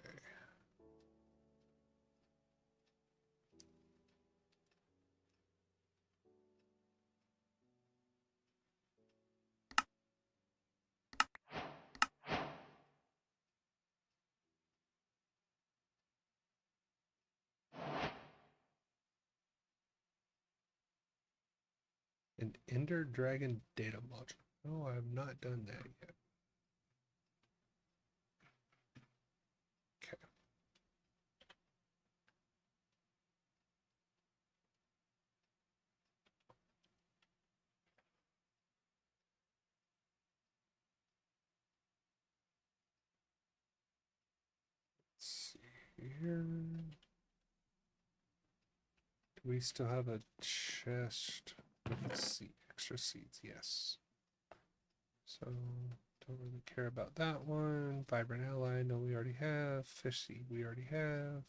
[SPEAKER 1] An Ender Dragon data module. No, I have not done that yet. Okay. here. Do we still have a chest with extra seeds? Yes. So don't really care about that one. Vibrant ally, no, we already have. Fish seed, we already have.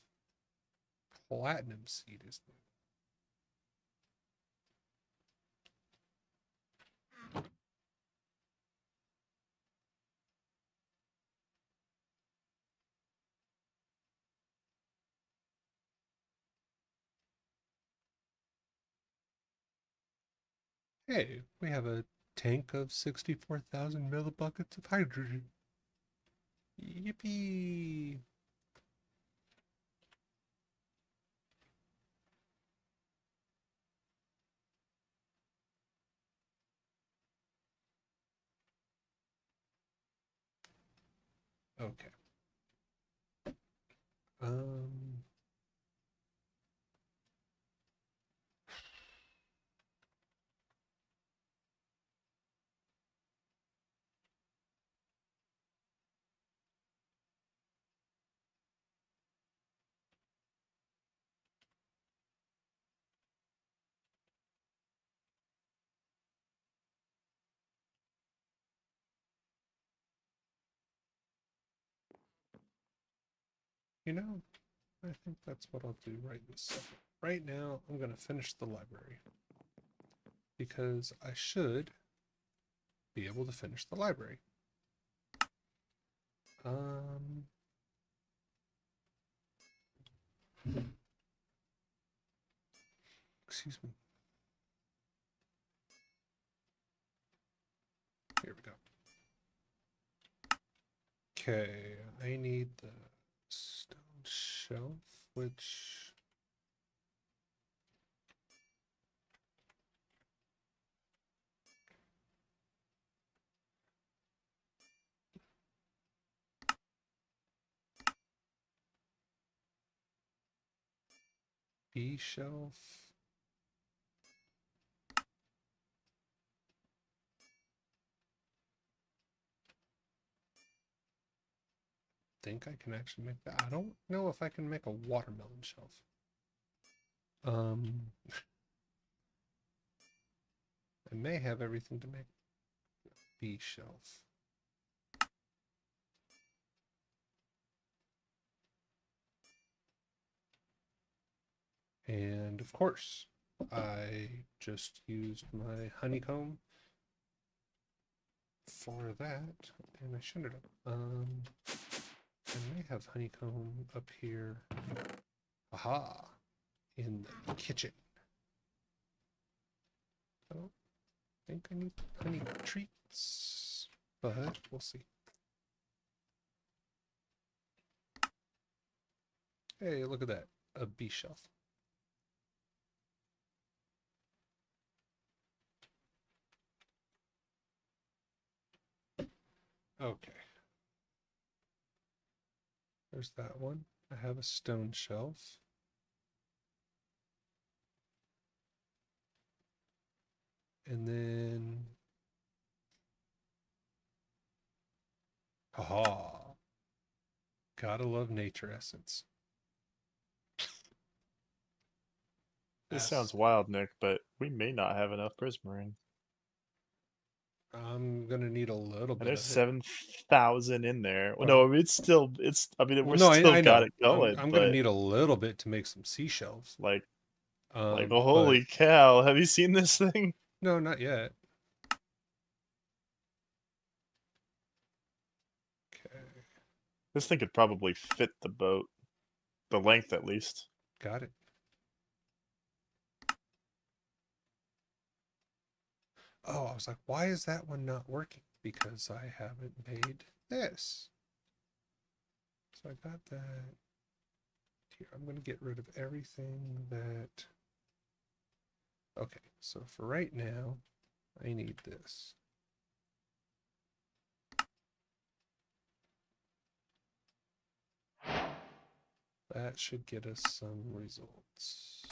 [SPEAKER 1] Platinum seed is new. Hey, we have a tank of 64,000 millibuckets of hydrogen. Yippee! Okay. Um, you know, I think that's what I'll do right this second. Right now, I'm going to finish the library because I should be able to finish the library. Excuse me. Here we go. Okay, I need the stone shelf, which B shelf. Think I can actually make that. I don't know if I can make a watermelon shelf. I may have everything to make B shelf. And of course, I just used my honeycomb for that, and I shouldn't have. I may have honeycomb up here. Aha! In the kitchen. I don't think I need honey treats, but we'll see. Hey, look at that. A bee shelf. Okay. There's that one. I have a stone shelf. And then... Haha. Gotta love nature essence.
[SPEAKER 2] This sounds wild, Nick, but we may not have enough prismarine.
[SPEAKER 1] I'm gonna need a little
[SPEAKER 2] And
[SPEAKER 1] bit
[SPEAKER 2] there's
[SPEAKER 1] of it.
[SPEAKER 2] 7,000 in there. Well,
[SPEAKER 1] Well,
[SPEAKER 2] no, I mean, it's still, I mean,
[SPEAKER 1] well,
[SPEAKER 2] we're
[SPEAKER 1] no,
[SPEAKER 2] still
[SPEAKER 1] I
[SPEAKER 2] got
[SPEAKER 1] know.
[SPEAKER 2] it going,
[SPEAKER 1] I'm
[SPEAKER 2] but
[SPEAKER 1] gonna need a little bit to make some seashells.
[SPEAKER 2] like, oh,
[SPEAKER 1] But
[SPEAKER 2] holy cow, have you seen this thing?
[SPEAKER 1] no, not yet. Okay,
[SPEAKER 2] This thing could probably fit the boat. The length, at least.
[SPEAKER 1] got it. Oh, I was like, why is that one not working? Because I haven't made this. So I got that. Here, I'm going to get rid of everything that... Okay, so for right now, I need this. That should get us some results.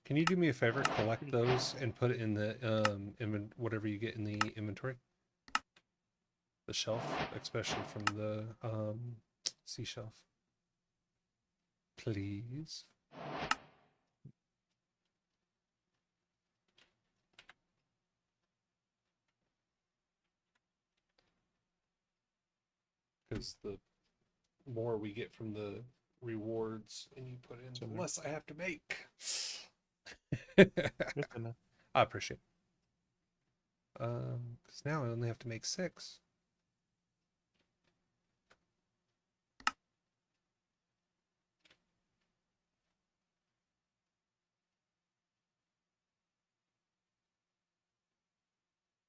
[SPEAKER 1] Can you do me a favor? Collect those and put it in the whatever you get in the inventory. The shelf, especially from the sea shelf. please. Because the more we get from the rewards and you put in, the
[SPEAKER 2] Similar.
[SPEAKER 1] less I have to make.
[SPEAKER 2] Good to know.
[SPEAKER 1] I appreciate it. Because now I only have to make 6.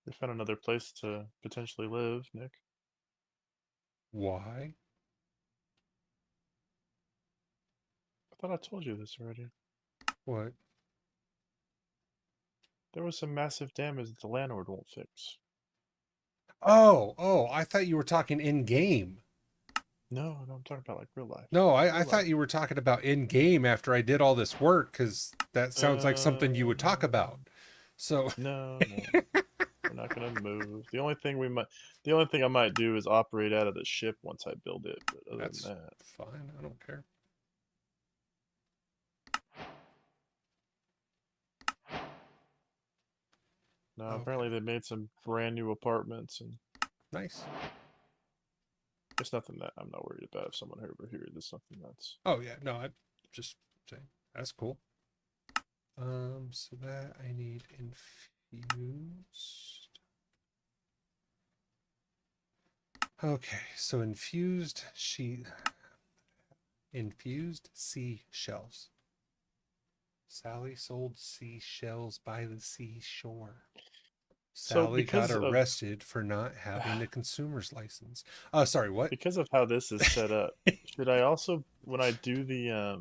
[SPEAKER 2] We found another place to potentially live, Nick.
[SPEAKER 1] Why?
[SPEAKER 2] I thought I told you this already.
[SPEAKER 1] What?
[SPEAKER 2] There was some massive damage that the landlord won't fix.
[SPEAKER 1] Oh, I thought you were talking in game.
[SPEAKER 2] No, I'm talking about like real life.
[SPEAKER 1] No, I
[SPEAKER 2] Real
[SPEAKER 1] thought
[SPEAKER 2] life.
[SPEAKER 1] you were talking about in game after I did all this work, because that sounds like something you would talk about. So
[SPEAKER 2] No, we're not gonna move. The only thing I might do is operate out of the ship once I build it. But other
[SPEAKER 1] that's
[SPEAKER 2] than that,
[SPEAKER 1] fine. I don't care.
[SPEAKER 2] no.
[SPEAKER 1] Okay.
[SPEAKER 2] Apparently they made some brand new apartments, and
[SPEAKER 1] Nice.
[SPEAKER 2] it's nothing that I'm not worried about. If someone over here, there's something that's
[SPEAKER 1] Oh yeah, no, I just saying that's cool. So that I need infused. Okay, so infused seashells. Sally sold seashells by the seashore.
[SPEAKER 2] so
[SPEAKER 1] Sally got arrested for not having a consumer's license. Sorry, what?
[SPEAKER 2] because of how this is set up. Should I also, when I do the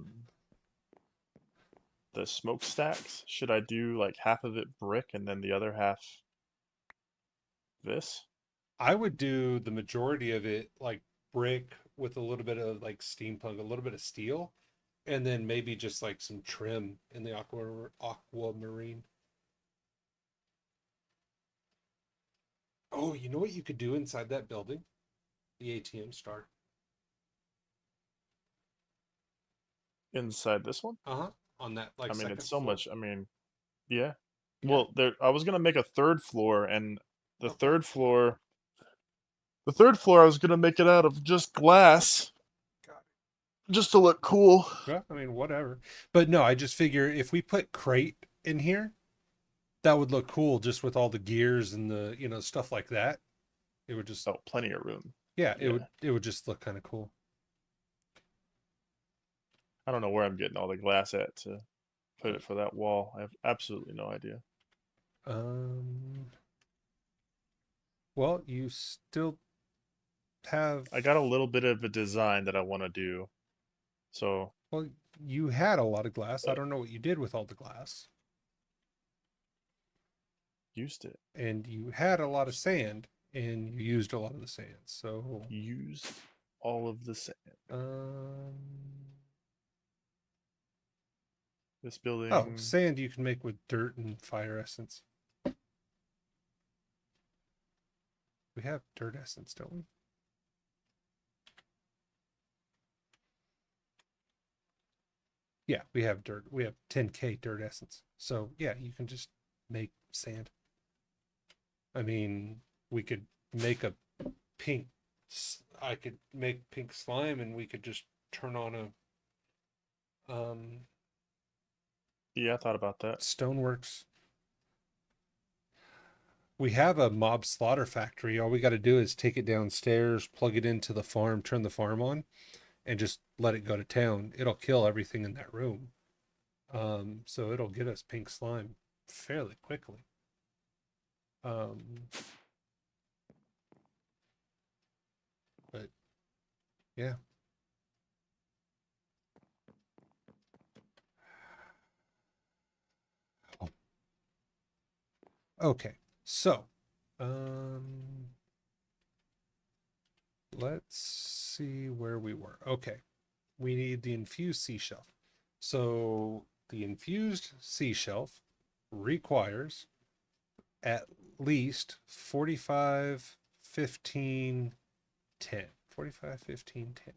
[SPEAKER 2] smokestacks, should I do like half of it brick and then the other half this?
[SPEAKER 1] I would do the majority of it like brick with a little bit of like steampunk, a little bit of steel, and then maybe just like some trim in the aquamarine. Oh, you know what you could do inside that building? The ATM star.
[SPEAKER 2] Inside this one?
[SPEAKER 1] Uh-huh. On that like
[SPEAKER 2] I mean,
[SPEAKER 1] second
[SPEAKER 2] it's so
[SPEAKER 1] floor.
[SPEAKER 2] much. I mean, yeah.
[SPEAKER 1] Yeah.
[SPEAKER 2] Well, there. I was gonna make a third floor, and the
[SPEAKER 1] Okay.
[SPEAKER 2] third floor, the third floor, I was gonna make it out of just glass,
[SPEAKER 1] Got
[SPEAKER 2] just to look cool.
[SPEAKER 1] it. Yeah, I mean, whatever. But no, I just figure if we put crate in here, that would look cool just with all the gears and the, stuff like that. It would just,
[SPEAKER 2] Oh, plenty of room.
[SPEAKER 1] yeah,
[SPEAKER 2] Yeah.
[SPEAKER 1] it would just look kind of cool.
[SPEAKER 2] I don't know where I'm getting all the glass at to put it for that wall. I have absolutely no idea.
[SPEAKER 1] Um, well, you still have,
[SPEAKER 2] I got a little bit of a design that I want to do. So,
[SPEAKER 1] well, you had a lot of glass. I
[SPEAKER 2] but
[SPEAKER 1] don't know what you did with all the glass.
[SPEAKER 2] used it.
[SPEAKER 1] And you had a lot of sand and you used a lot of the sand. So,
[SPEAKER 2] Used all of the sand.
[SPEAKER 1] um,
[SPEAKER 2] This building.
[SPEAKER 1] oh, sand you can make with dirt and fire essence. We have dirt essence, don't we? Yeah, we have dirt. We have 10K dirt essence. So yeah, you can just make sand. I mean, we could make a pink. I could make pink slime, and we could just turn on a
[SPEAKER 2] Yeah, I thought about that.
[SPEAKER 1] stoneworks. We have a mob slaughter factory. All we got to do is take it downstairs, plug it into the farm, turn the farm on, and just let it go to town. It'll kill everything in that room. So it'll get us pink slime fairly quickly. But yeah. Okay, so let's see where we were. Okay, we need the infused sea shelf. So the infused sea shelf requires at least 45, 15, 10. 45, 15, 10.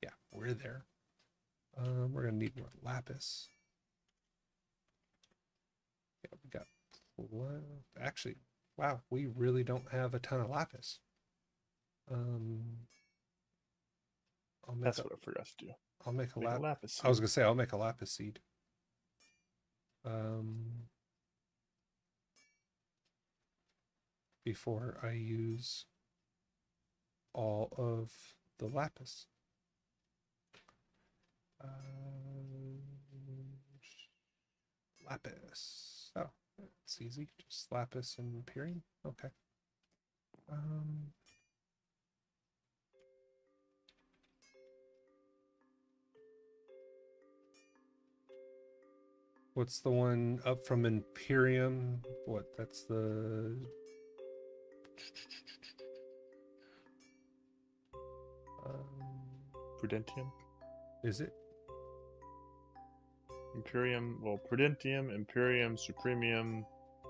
[SPEAKER 1] Yeah, we're there. We're gonna need more lapis. Yeah, we got. Actually, wow, we really don't have a ton of lapis. I'll make
[SPEAKER 2] That's
[SPEAKER 1] a,
[SPEAKER 2] what I forgot to do.
[SPEAKER 1] I'll make a
[SPEAKER 2] Make a
[SPEAKER 1] lapis.
[SPEAKER 2] lapis
[SPEAKER 1] I was
[SPEAKER 2] seed.
[SPEAKER 1] gonna say I'll make a lapis seed. Before I use all of the lapis. Lapis. Oh, it's easy. Just lapis and Imperium. Okay. What's the one up from Imperium? What? That's the.
[SPEAKER 2] Prudentium.
[SPEAKER 1] Is it?
[SPEAKER 2] Imperium. Well, Prudentium, Imperium, Supremium,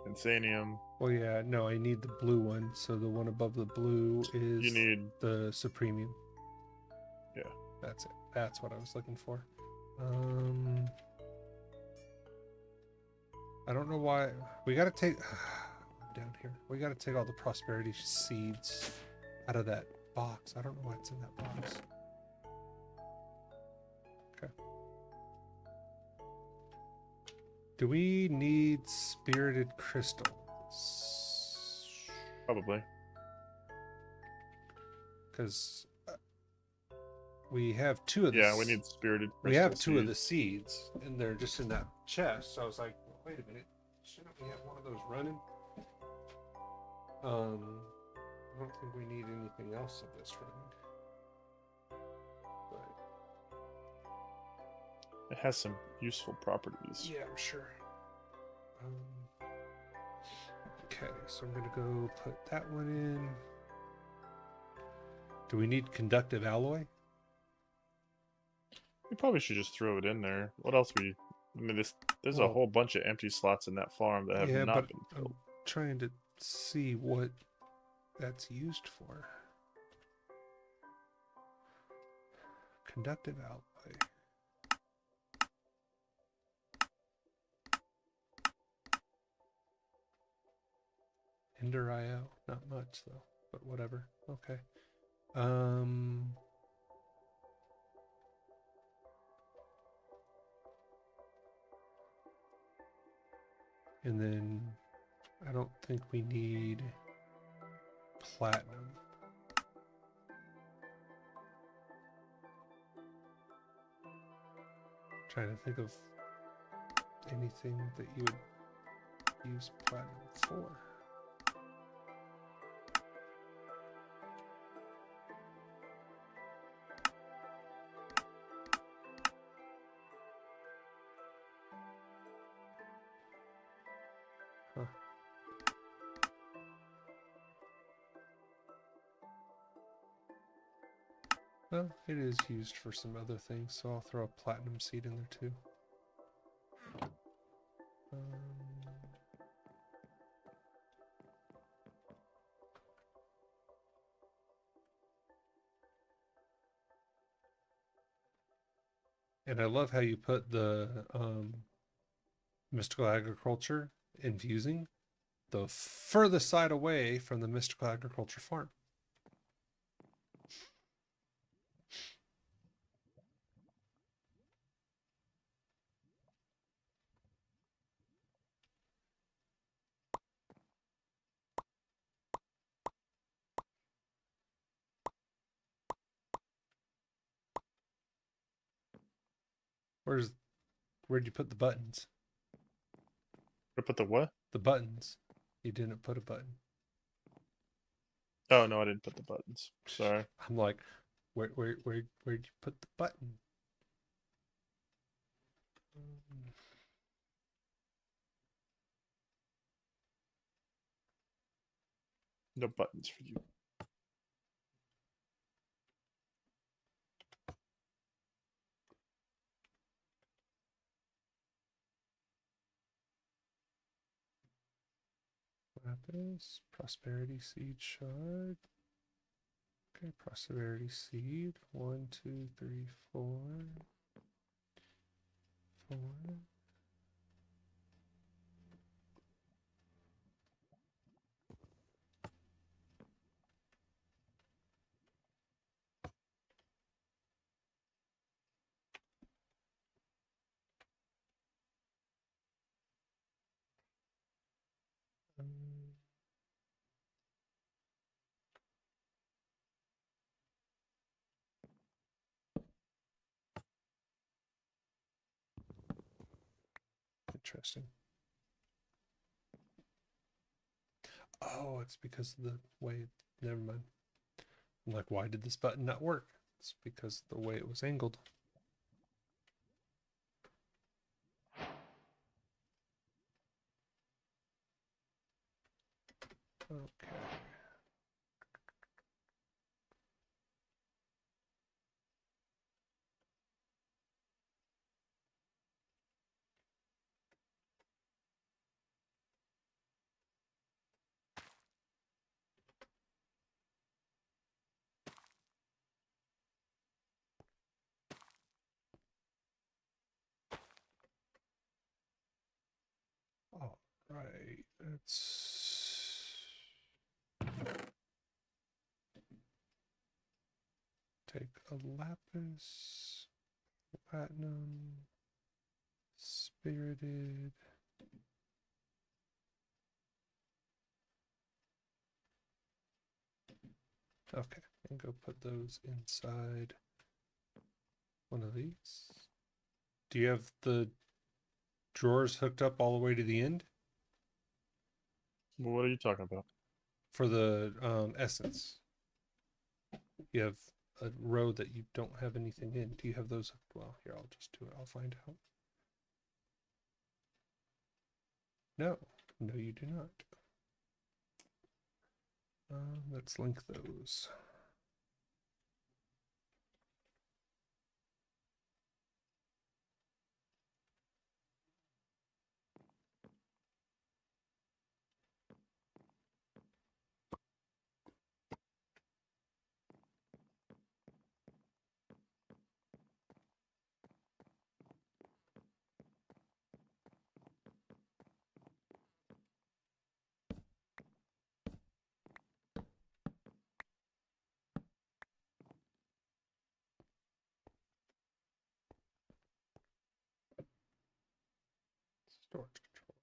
[SPEAKER 2] Insanium.
[SPEAKER 1] Well, yeah. No, I need the blue one. So the one above the blue is
[SPEAKER 2] You need.
[SPEAKER 1] the Supremium.
[SPEAKER 2] Yeah.
[SPEAKER 1] That's it. That's what I was looking for. I don't know why we got to take down here. We got to take all the prosperity seeds out of that box. I don't know why it's in that box. Okay. Do we need spirited crystals?
[SPEAKER 2] Probably.
[SPEAKER 1] Because we have two of the.
[SPEAKER 2] Yeah, we need spirited.
[SPEAKER 1] We have
[SPEAKER 2] crystal
[SPEAKER 1] two of the
[SPEAKER 2] seeds.
[SPEAKER 1] seeds, and they're just in that chest. So I was like, well, wait a minute, shouldn't we have one of those running? I don't think we need anything else of this running. But
[SPEAKER 2] It has some useful properties.
[SPEAKER 1] yeah, I'm sure. Okay, so I'm gonna go put that one in. Do we need conductive alloy?
[SPEAKER 2] We probably should just throw it in there. What else I mean, there's a
[SPEAKER 1] Well,
[SPEAKER 2] whole bunch of empty slots in that farm that have
[SPEAKER 1] yeah,
[SPEAKER 2] not
[SPEAKER 1] but
[SPEAKER 2] been
[SPEAKER 1] I'm
[SPEAKER 2] filled.
[SPEAKER 1] trying to see what that's used for. Conductive alloy. Ender IO, not much though, but whatever. Okay. And then I don't think we need platinum. Trying to think of anything that you would use platinum for. Huh. Well, it is used for some other things, so I'll throw a platinum seed in there too. And I love how you put the mystical agriculture infusing the furthest side away from the mystical agriculture farm. Where'd you put the buttons?
[SPEAKER 2] I put the what?
[SPEAKER 1] The buttons. You didn't put a button.
[SPEAKER 2] Oh no, I didn't put the buttons. Sorry.
[SPEAKER 1] I'm like, where'd you put the button?
[SPEAKER 2] No buttons for you.
[SPEAKER 1] Lapis, prosperity seed shard. Okay, prosperity seed. 1, 2, 3, 4. 4. Interesting. Oh, it's because of the way. Never mind. I'm like, why did this button not work? It's because of the way it was angled. Okay. All right. Let's take a lapis, platinum, spirited. Okay, and go put those inside one of these. Do you have the drawers hooked up all the way to the end
[SPEAKER 2] What are you talking about?
[SPEAKER 1] for the essence? You have a row that you don't have anything in. Do you have those? Well, here, I'll just do it. I'll find out. No, no, you do not. Let's link those. Storage control.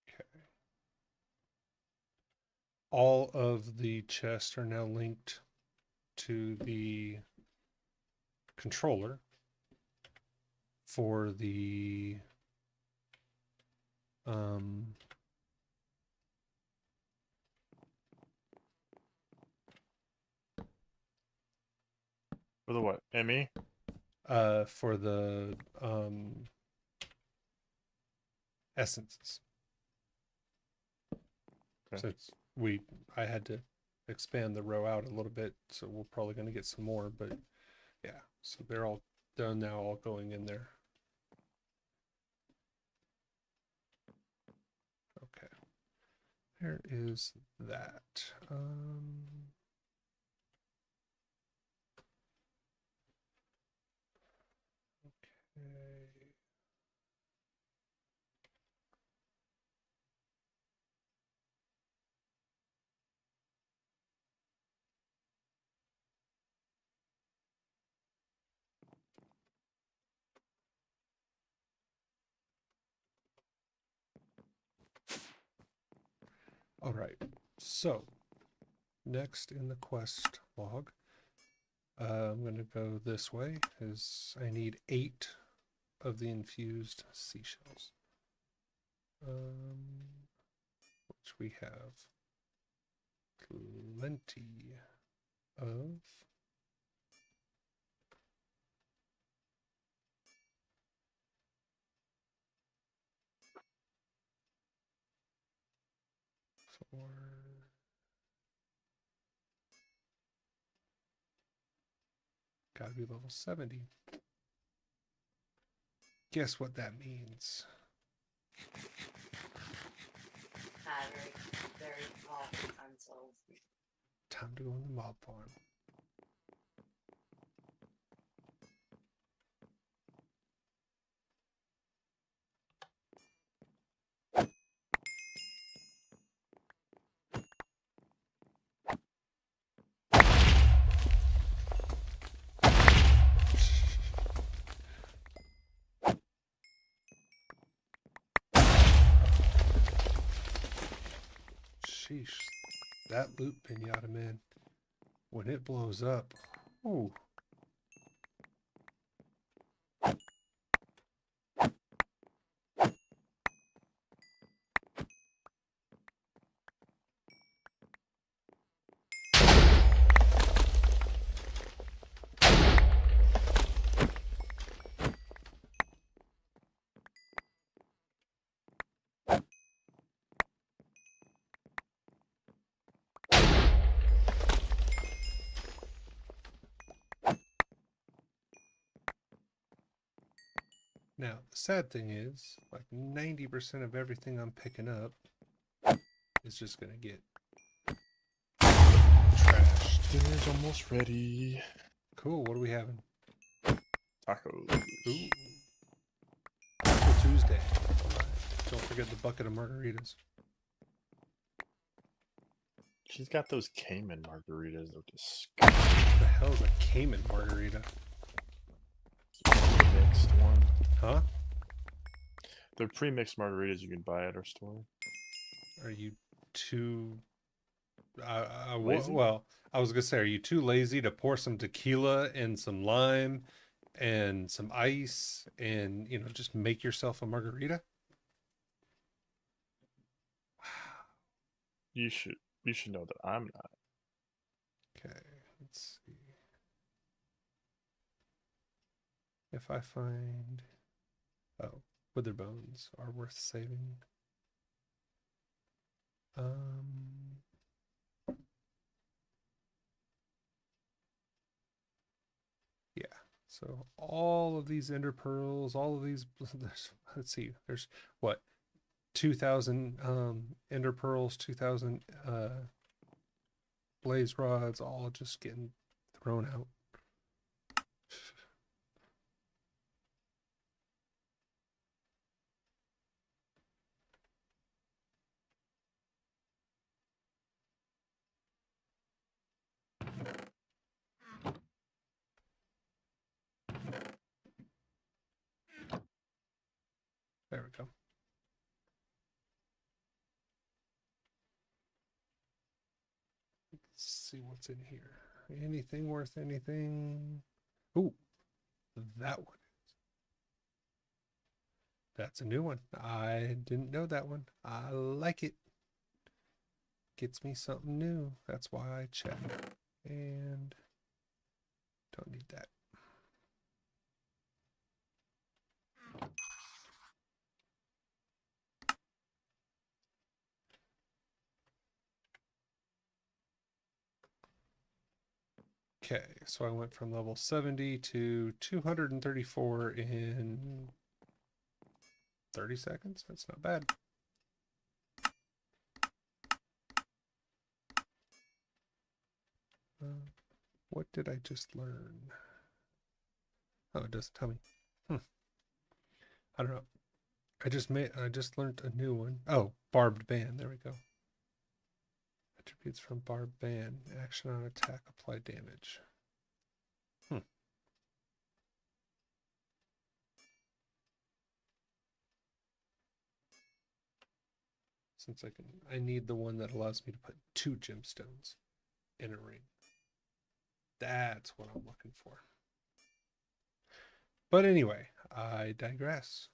[SPEAKER 1] Okay. All of the chests are now linked to the controller for the
[SPEAKER 2] For the what? ME?
[SPEAKER 1] for the essences.
[SPEAKER 2] Okay.
[SPEAKER 1] Since I had to expand the row out a little bit, so we're probably going to get some more, but yeah, so they're now all going in there. Okay, there is that. Okay. All right, so next in the quest log, I'm going to go this way as I need 8 of the infused seashells. Which we have plenty of. For gotta be level 70. Guess what that means?
[SPEAKER 3] Very, very hot until
[SPEAKER 1] Time to go on the mob farm. Sheesh. That loot pinata, man. When it blows up, ooh. Now, the sad thing is, like 90% of everything I'm picking up is just going to get trashed.
[SPEAKER 2] Dinner's almost ready.
[SPEAKER 1] Cool, what are we having?
[SPEAKER 2] Tacos.
[SPEAKER 1] Ooh. Taco Tuesday. Don't forget the bucket of margaritas.
[SPEAKER 2] She's got those Cayman margaritas. They're disgusting.
[SPEAKER 1] What the hell is a Cayman margarita?
[SPEAKER 2] Mixed one.
[SPEAKER 1] Huh?
[SPEAKER 2] They're pre-mixed margaritas you can buy at our store.
[SPEAKER 1] Are you too...
[SPEAKER 2] Lazy?
[SPEAKER 1] well, I was going to say, are you too lazy to pour some tequila and some lime and some ice and, you know, just make yourself a margarita?
[SPEAKER 2] You should know that I'm not.
[SPEAKER 1] Okay, let's see. If I find... Oh, wither bones are worth saving. Yeah, so all of these ender pearls, all of these, let's see, there's what, 2,000 ender pearls, 2,000 blaze rods, all just getting thrown out. There we go. Let's see what's in here. Anything worth anything? Ooh, that one. That's a new one. I didn't know that one. I like it. Gets me something new. That's why I check. And don't need that. Okay, so I went from level 70 to 234 in 30 seconds. That's not bad. What did I just learn? Oh, it doesn't tell me. I don't know. I just learned a new one. Oh, barbed band. There we go. Attributes from barbed band. Action on attack, apply damage. Since I need the one that allows me to put 2 gemstones in a ring. That's what I'm looking for. But anyway, I digress.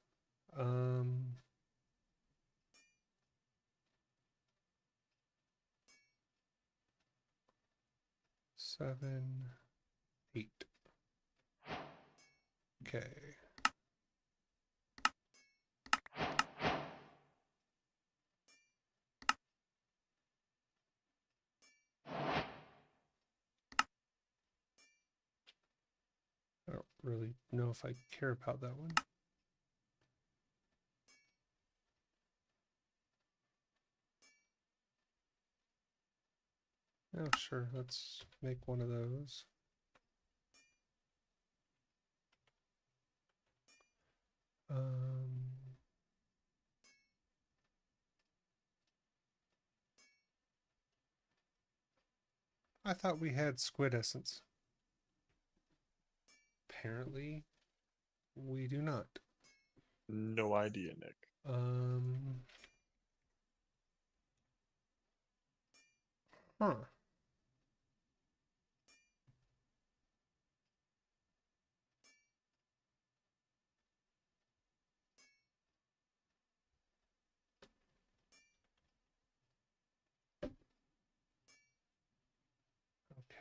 [SPEAKER 1] Seven, 8. Okay. I don't really know if I care about that one. Oh, sure. Let's make one of those. I thought we had squid essence. Apparently, we do not.
[SPEAKER 2] No idea, Nick.
[SPEAKER 1] Huh.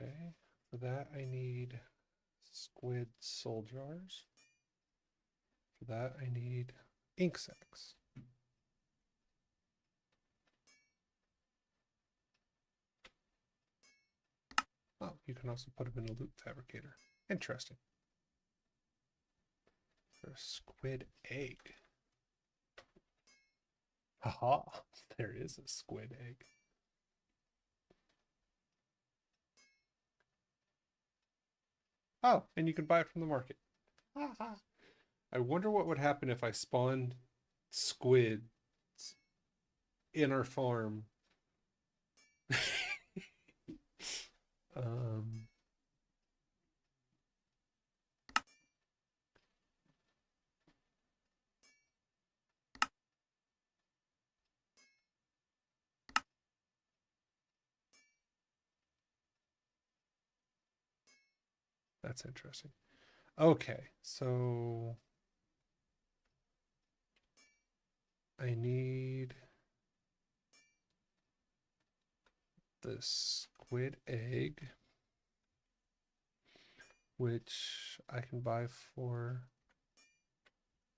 [SPEAKER 1] Okay. For that, I need squid soul jars. For that, I need ink sacs. Oh, you can also put them in a loop fabricator. Interesting. For a squid egg. Haha, there is a squid egg. Oh, and you can buy it from the market. I wonder what would happen if I spawned squid in our farm. um, that's interesting. Okay, so I need the squid egg, which I can buy for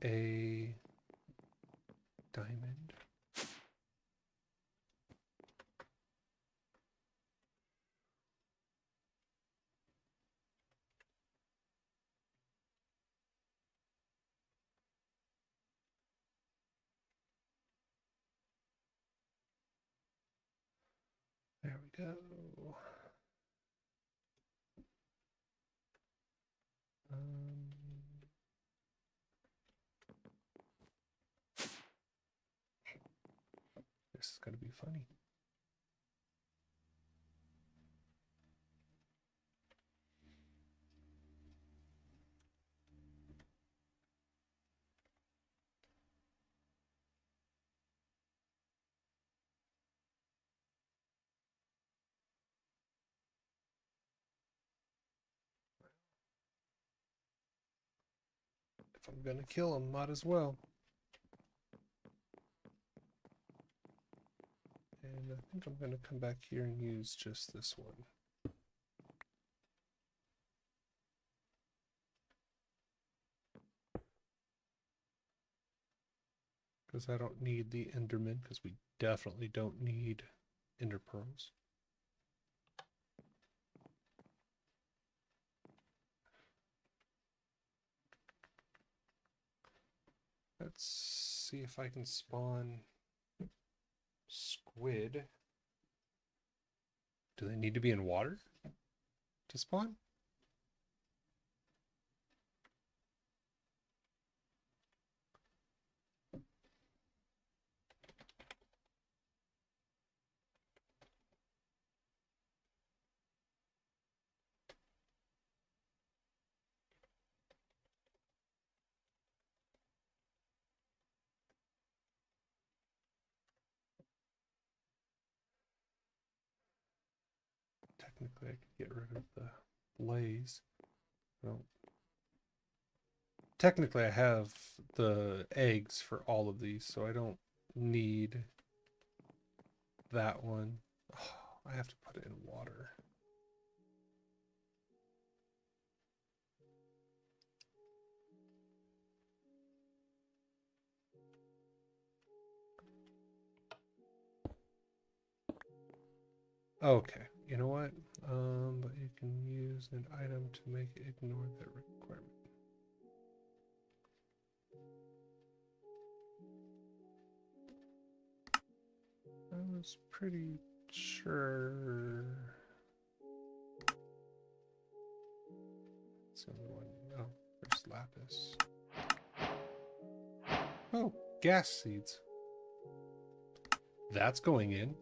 [SPEAKER 1] a diamond. There we go. This is going to be funny. If I'm going to kill him, might as well. And I think I'm going to come back here and use just this one. Because I don't need the Enderman, because we definitely don't need Ender Pearls. Let's see if I can spawn squid. Do they need to be in water to spawn? Technically, I could get rid of the blaze. No. Technically, I have the eggs for all of these, so I don't need that one. Oh, I have to put it in water. Okay, you know what? But you can use an item to make it ignore that requirement. I was pretty sure. It's the only one. Oh, there's lapis. Oh, gas seeds. That's going in.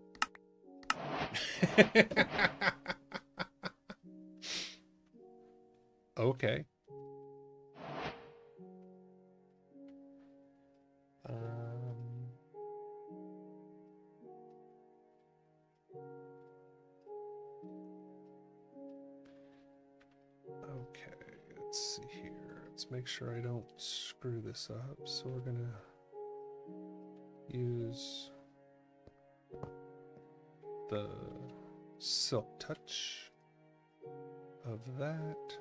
[SPEAKER 1] Okay. Okay, let's see here. Let's make sure I don't screw this up. So we're gonna use the silk touch of that.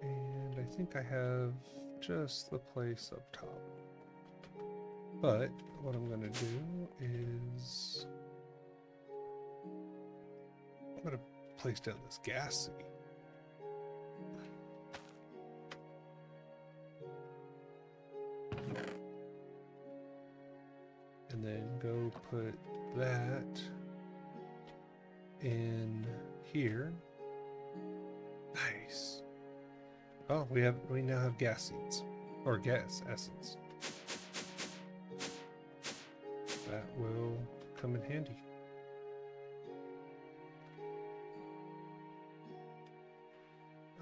[SPEAKER 1] And I think I have just the place up top. But what I'm going to do is I'm going to place down this gas seed. And then go put that in here. Nice. Oh, we now have gas seeds or gas essence. That will come in handy.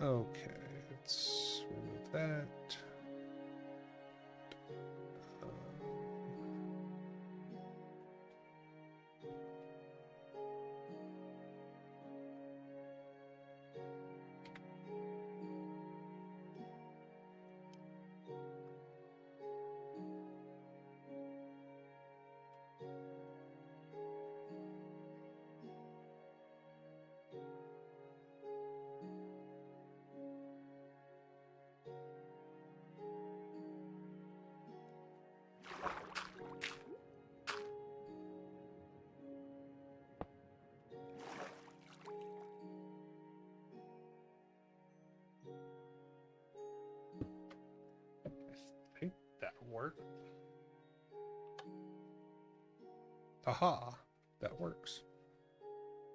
[SPEAKER 1] Okay, let's remove that. I think that worked. Aha, that works.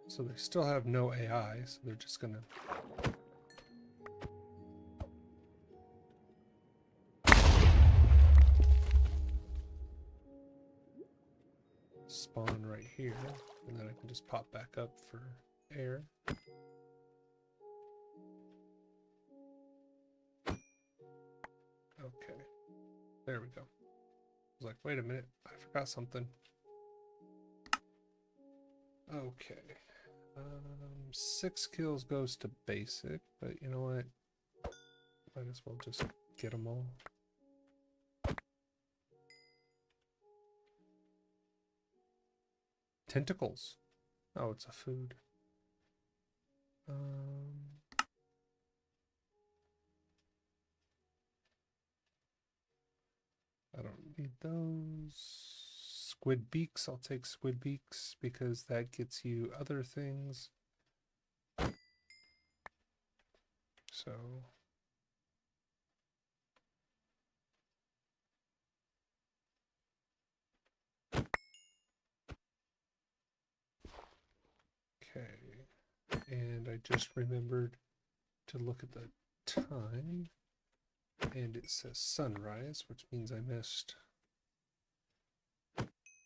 [SPEAKER 1] So they still have no AI, so they're just gonna spawn right here, and then I can just pop back up for air. Okay, there we go. I was like, wait a minute, I forgot something. Okay, 6 kills goes to basic, but you know what? Might as well just get them all. Tentacles. Oh, it's a food. I don't need those. Squid beaks. I'll take squid beaks because that gets you other things. So okay. And I just remembered to look at the time. And it says sunrise, which means I missed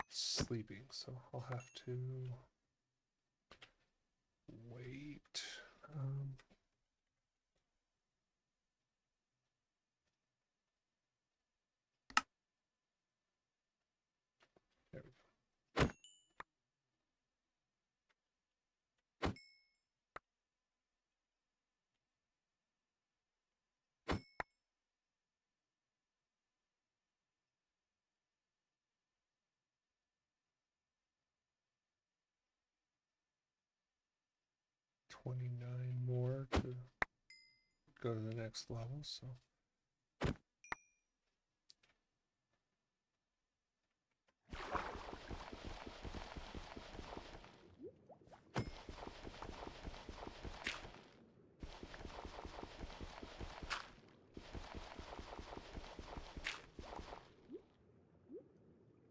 [SPEAKER 1] sleeping. So I'll have to wait. 29 more to go to the next level, so.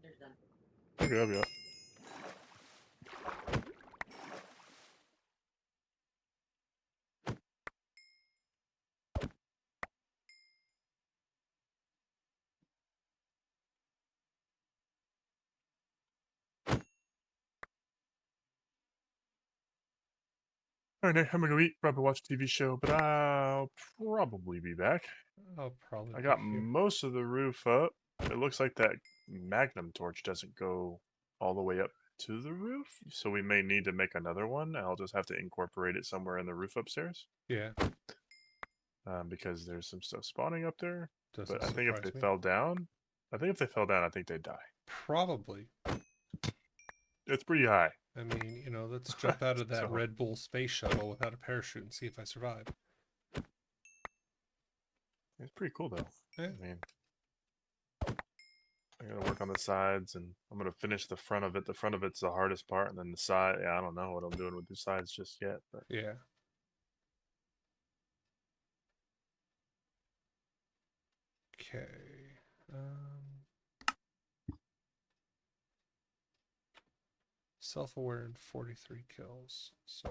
[SPEAKER 3] They're done.
[SPEAKER 2] Okay, I'll be up. All right, I'm gonna go eat, probably watch a TV show, but I'll probably be back.
[SPEAKER 1] I'll probably
[SPEAKER 2] I got
[SPEAKER 1] be here.
[SPEAKER 2] most of the roof up. It looks like that magnum torch doesn't go all the way up to the roof, so we may need to make another one. I'll just have to incorporate it somewhere in the roof upstairs,
[SPEAKER 1] Yeah,
[SPEAKER 2] because there's some stuff spawning up there.
[SPEAKER 1] doesn't
[SPEAKER 2] But I think if they
[SPEAKER 1] surprise me.
[SPEAKER 2] fell down, I think they'd die.
[SPEAKER 1] Probably.
[SPEAKER 2] It's pretty high.
[SPEAKER 1] I mean, you know, let's jump out of that
[SPEAKER 2] So-
[SPEAKER 1] Red Bull space shuttle without a parachute and see if I survive.
[SPEAKER 2] It's pretty cool though.
[SPEAKER 1] Yeah.
[SPEAKER 2] I mean, I gotta work on the sides, and I'm gonna finish the front of it. The front of it's the hardest part, and then the side. Yeah, I don't know what I'm doing with the sides just yet, but
[SPEAKER 1] Yeah. Okay. Self-aware and 43 kills. So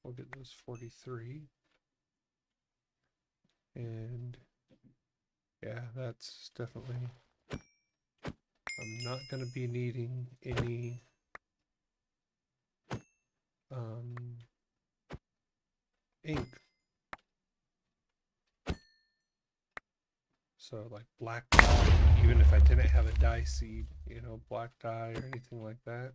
[SPEAKER 1] we'll get those 43. And yeah, that's definitely. I'm not going to be needing any ink. So like black dye, even if I didn't have a dye seed, you know, black dye or anything like that.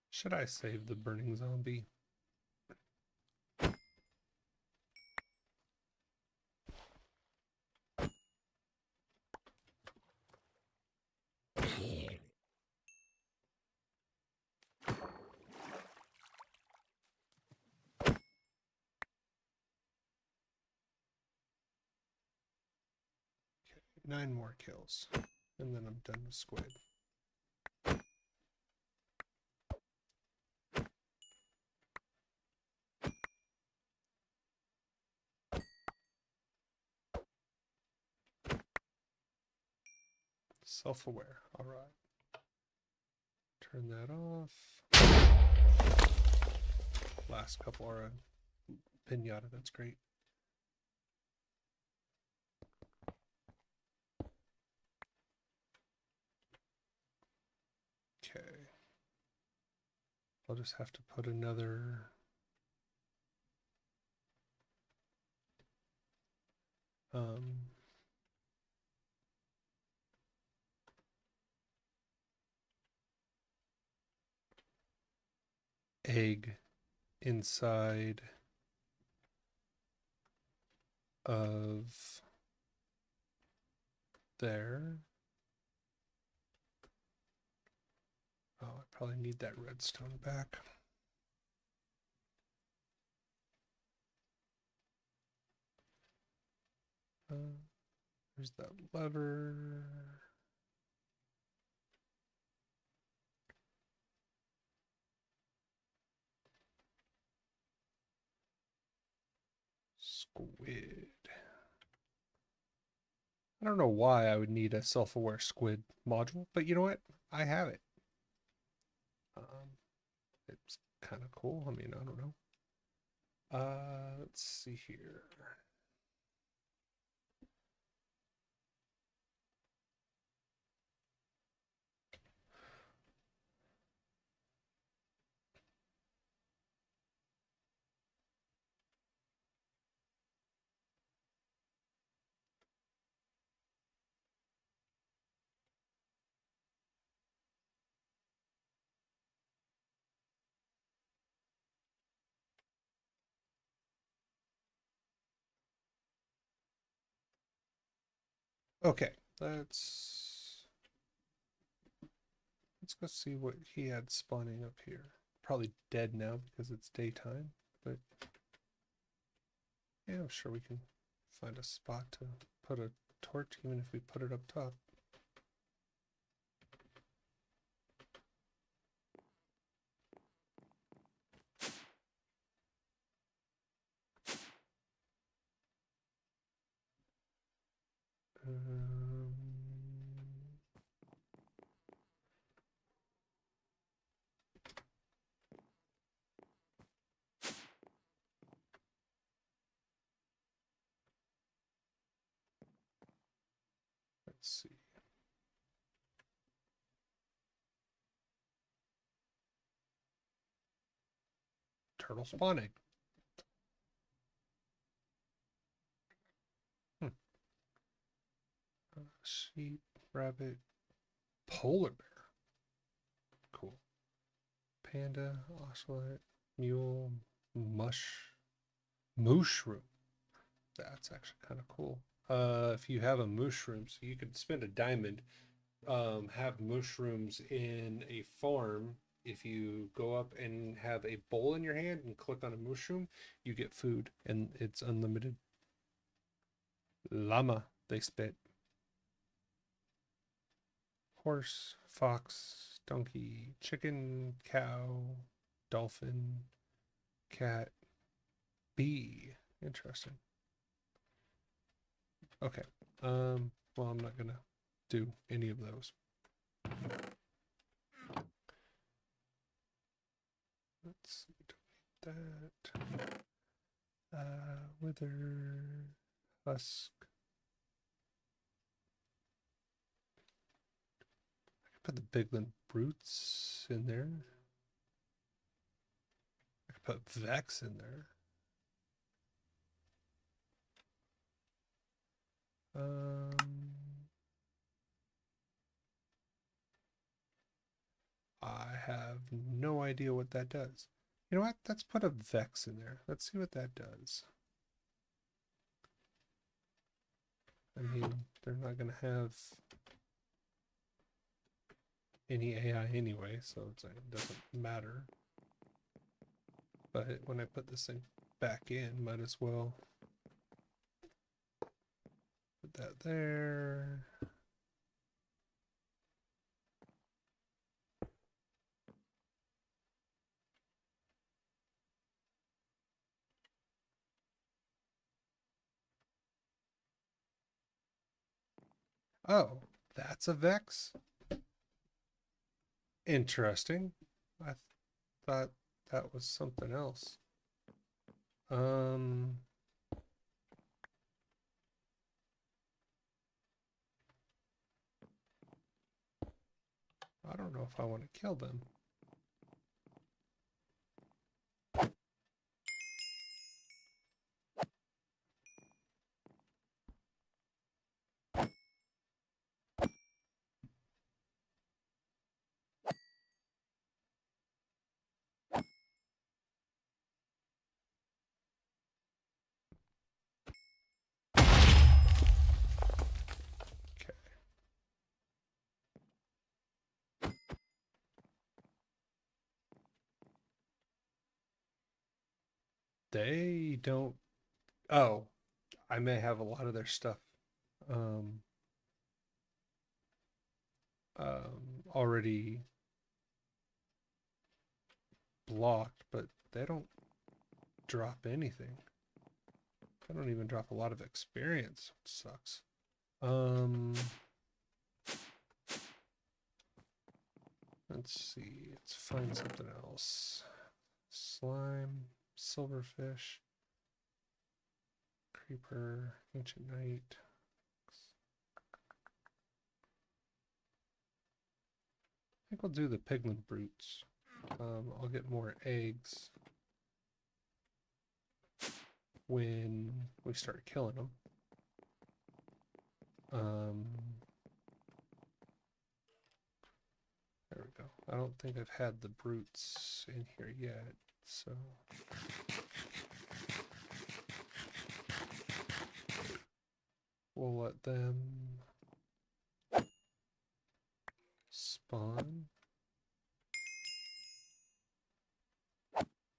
[SPEAKER 1] Should I save the burning zombie? Okay, 9 more kills. And then I'm done with squid. Self-aware. All right. Turn that off. Last couple are a pinata. That's great. Okay. I'll just have to put another egg inside of there. Oh, I probably need that redstone back. There's that lever. Squid. I don't know why I would need a self-aware squid module, but you know what? I have it. It's kind of cool. I mean, I don't know. Let's see here. Okay, let's go see what he had spawning up here. Probably dead now because it's daytime, but yeah, I'm sure we can find a spot to put a torch even if we put it up top. Um, let's see. Turtle spawning. Sheep, rabbit, polar bear. Cool. Panda, ocelot, mule, mushroom. That's actually kind of cool. If you have a mushroom, so you could spend a diamond, have mushrooms in a farm. If you go up and have a bowl in your hand and click on a mushroom, you get food and it's unlimited. Llama, they spit. Horse, fox, donkey, chicken, cow, dolphin, cat, bee. Interesting. Okay. Well, I'm not gonna do any of those. Let's delete that. Wither, husk. I could put the bigland brutes in there. I could put Vex in there. I have no idea what that does. You know what? Let's put a Vex in there. Let's see what that does. I mean, they're not going to have any AI anyway, so it doesn't matter. But when I put this thing back in, might as well put that there. Oh, that's a Vex? Interesting. I thought that was something else. I don't know if I want to kill them. Okay. They don't. Oh, I may have a lot of their stuff um, already blocked, but they don't drop anything. They don't even drop a lot of experience. It sucks. Let's see. Let's find something else. Slime, silverfish, creeper, ancient knight. I think I'll do the piglin brutes. I'll get more eggs when we start killing them. There we go. I don't think I've had the brutes in here yet, so we'll let them spawn.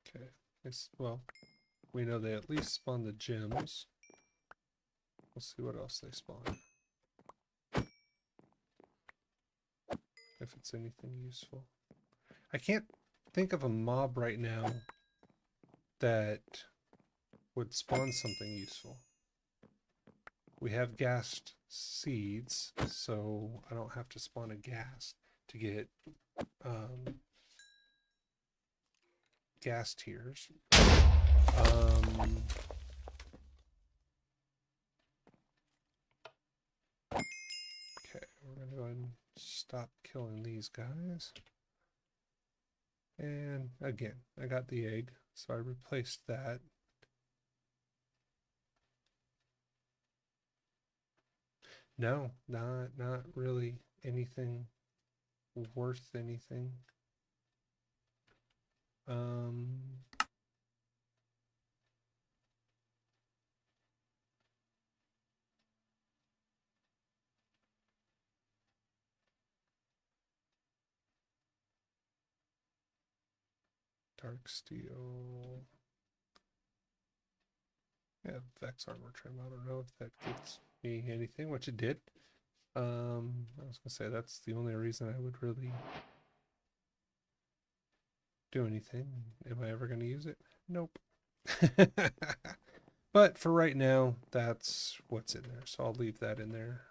[SPEAKER 1] Okay. Well, we know they at least spawn the gems. We'll see what else they spawn. If it's anything useful. I can't think of a mob right now that would spawn something useful. We have ghast seeds, so I don't have to spawn a ghast to get ghast tears. Okay, we're going to go ahead and stop killing these guys. And again, I got the egg, so I replaced that. No, not really anything worth anything. Dark steel. Yeah, Vex armor trim. I don't know if that gets me anything, which it did. I was gonna say that's the only reason I would really do anything. Am I ever gonna use it? Nope. But for right now, that's what's in there. So I'll leave that in there.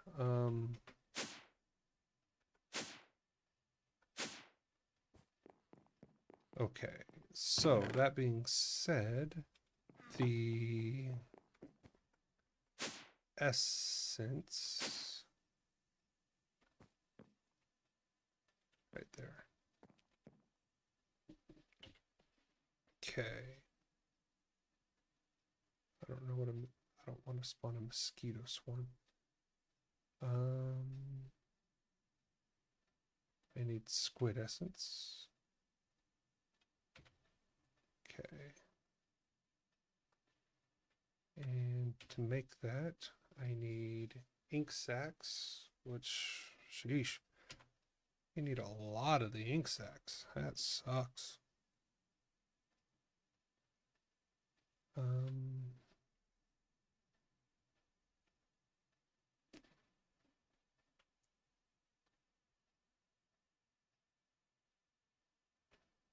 [SPEAKER 1] Okay, so that being said, the essence right there. Okay. I don't know what I don't want to spawn a mosquito swarm. I need squid essence. Okay. And to make that, I need ink sacs, which, sheesh, you need a lot of the ink sacs. That sucks.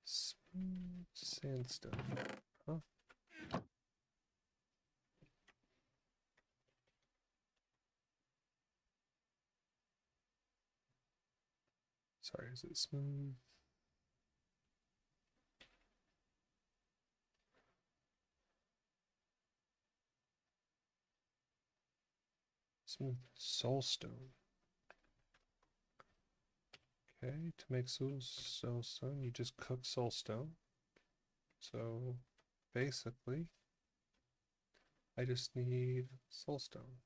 [SPEAKER 1] Smooth sandstone, huh? Sorry, is it smooth? Smooth soulstone. Okay, to make soulstone, you just cook soulstone. So basically, I just need soulstone.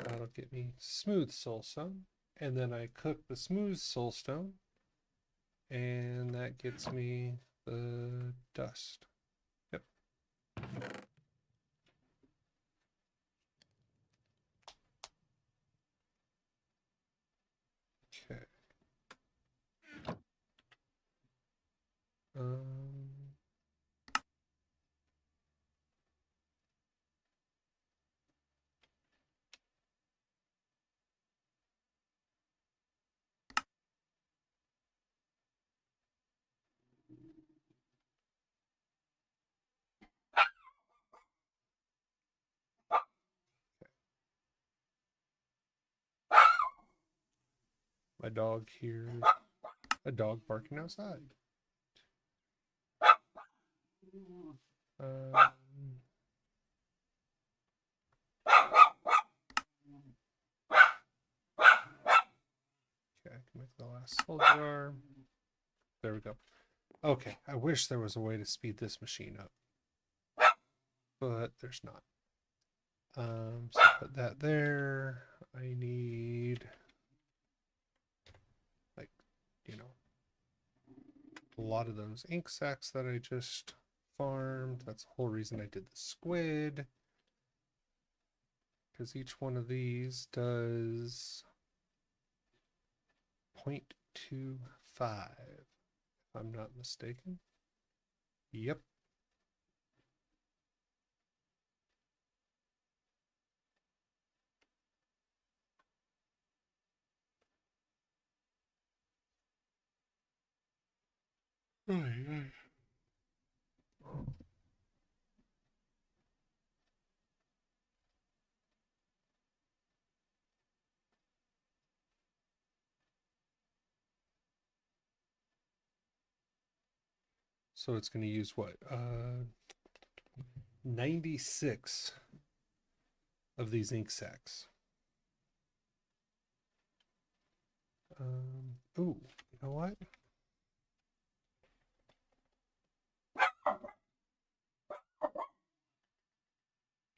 [SPEAKER 1] That'll get me smooth soulstone, and then I cook the smooth soulstone, and that gets me the dust. Yep. Okay. My dog hears a dog barking outside. Okay, I can make the last soul jar. There we go. Okay, I wish there was a way to speed this machine up, but there's not. So put that there. I need you know, a lot of those ink sacs that I just farmed. That's the whole reason I did the squid. Because each one of these does 0.25, if I'm not mistaken. Yep. So it's going to use what? 96 of these ink sacs. Ooh, you know what?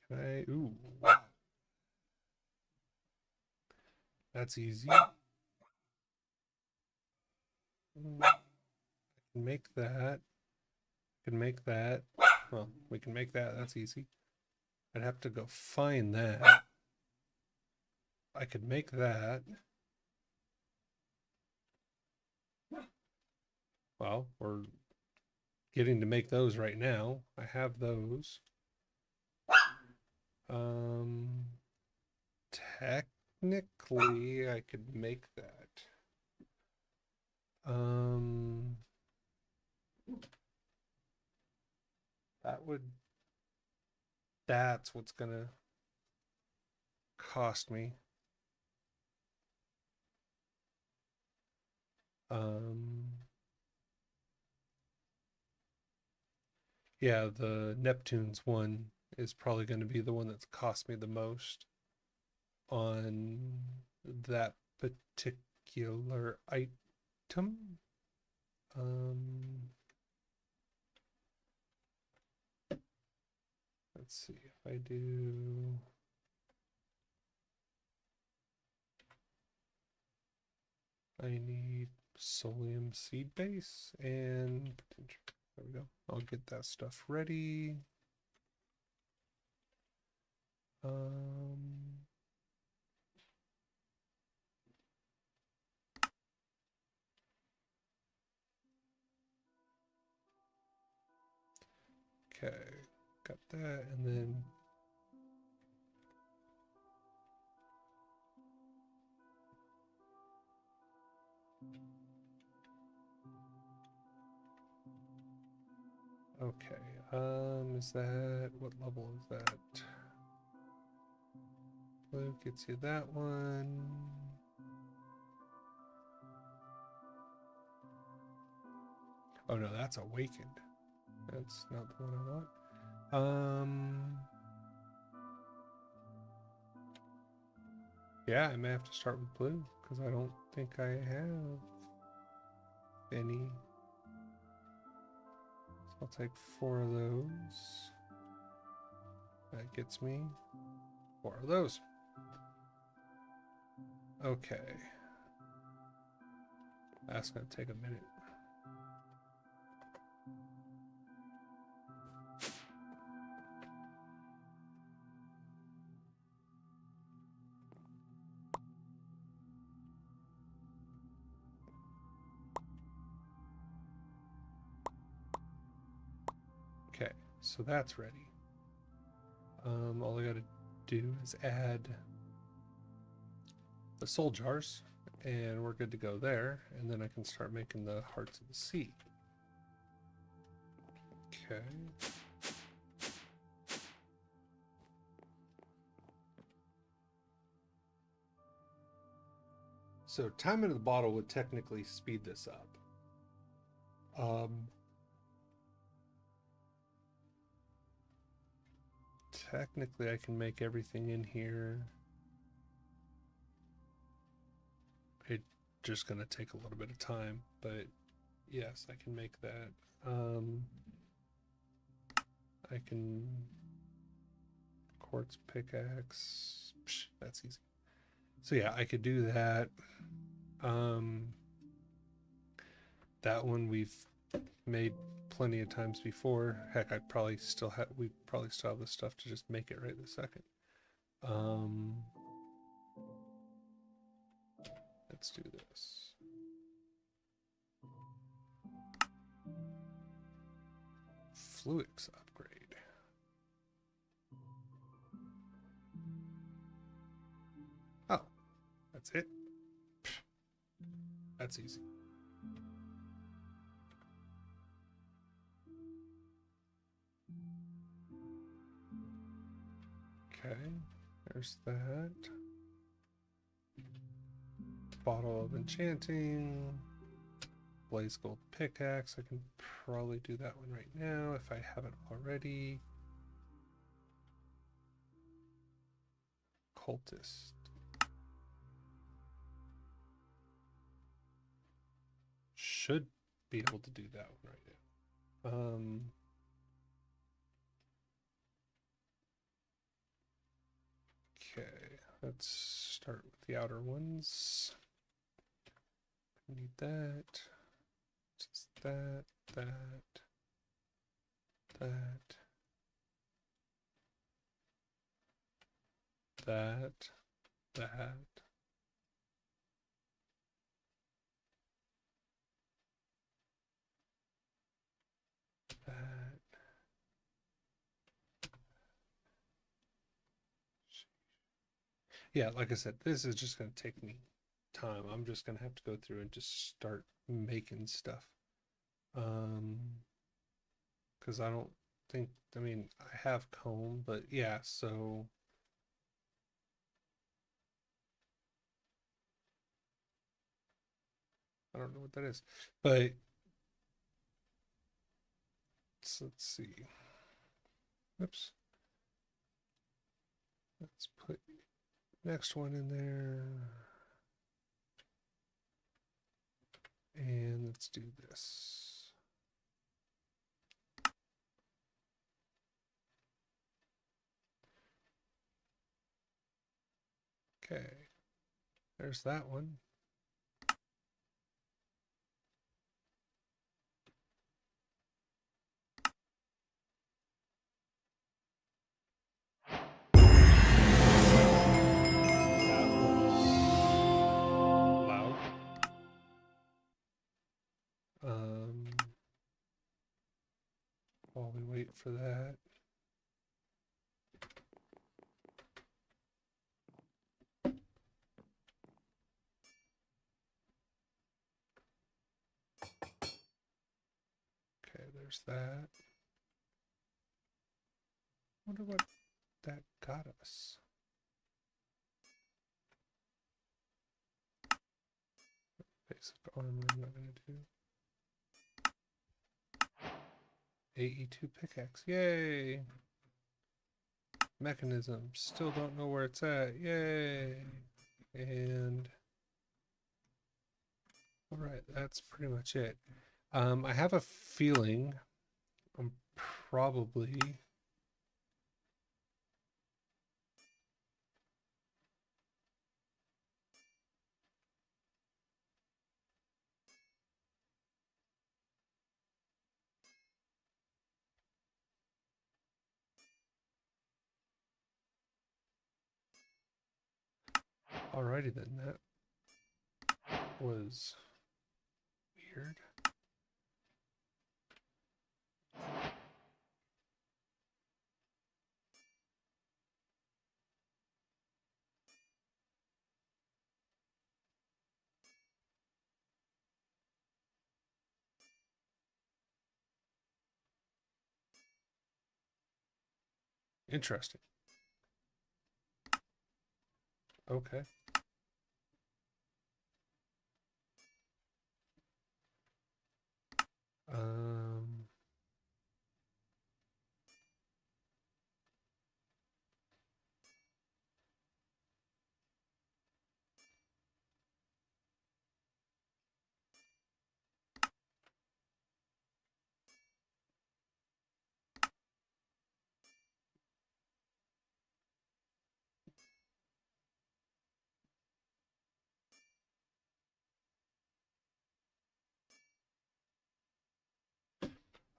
[SPEAKER 1] Can I? Ooh, wow. That's easy. I can make that. I can make that. Well, we can make that. That's easy. I'd have to go find that. I could make that. Well, we're getting to make those right now. I have those. Technically, I could make that. That's what's gonna cost me. Yeah, the Neptune's one is probably going to be the one that's cost me the most on that particular item. Let's see if I do. I need Solium seed base and potential. There we go. I'll get that stuff ready. Okay, got that, and then okay. Is that what level is that? Blue gets you that one. Oh no, that's awakened. That's not the one I want. Yeah, I may have to start with blue because I don't think I have any. So I'll take 4 of those. That gets me 4 of those. Okay. That's gonna take a minute. Okay, so that's ready. All I gotta do is add the soul jars, and we're good to go there. And then I can start making the hearts of the sea. Okay. So time into the bottle would technically speed this up. Technically, I can make everything in here. It's just going to take a little bit of time, but yes, I can make that. I can quartz pickaxe. Psh, that's easy. So yeah, I could do that. That one we've made plenty of times before. Heck, we probably still have the stuff to just make it right this second. Let's do this. Fluix upgrade. Oh, that's it. That's easy. Okay, there's that. Bottle of Enchanting. Blaze Gold Pickaxe. I can probably do that one right now if I haven't already. Cultist. Should be able to do that one right now. Okay, let's start with the outer ones. Need that. Just that, that, that, that. Yeah, like I said, this is just going to take me time. I'm just going to have to go through and just start making stuff. Because I don't think, I mean, I have comb, but yeah, so. I don't know what that is, but let's see. Oops. Let's put next one in there. And let's do this. Okay. There's that one. While we wait for that. Okay, there's that. Wonder what that got us. Basic armor, I'm not gonna do. AE2 pickaxe, yay! Mechanism, still don't know where it's at, yay! And all right, that's pretty much it. I have a feeling I'm probably alrighty then. That was weird. Interesting. Okay. Um,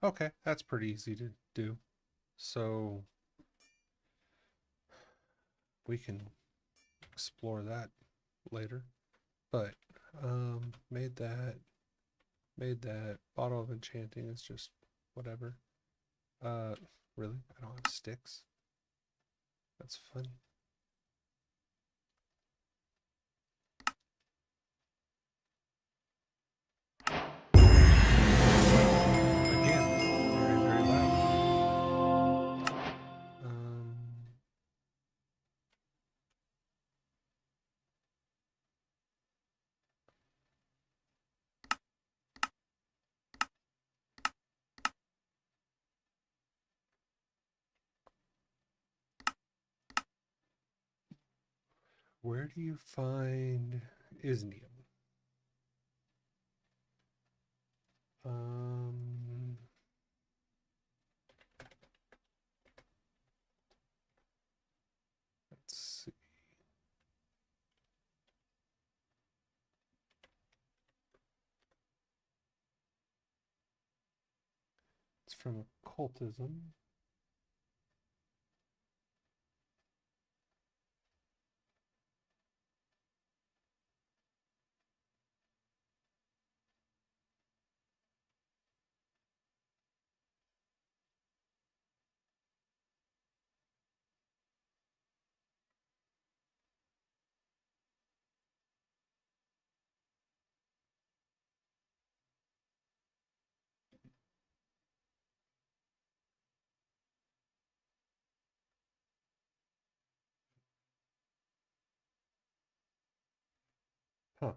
[SPEAKER 1] Okay, that's pretty easy to do. So we can explore that later. But made that bottle of enchanting is just whatever. Really? I don't have sticks. That's funny. Again, very, very loud. Where do you find isnium? Let's see. It's from occultism. Huh.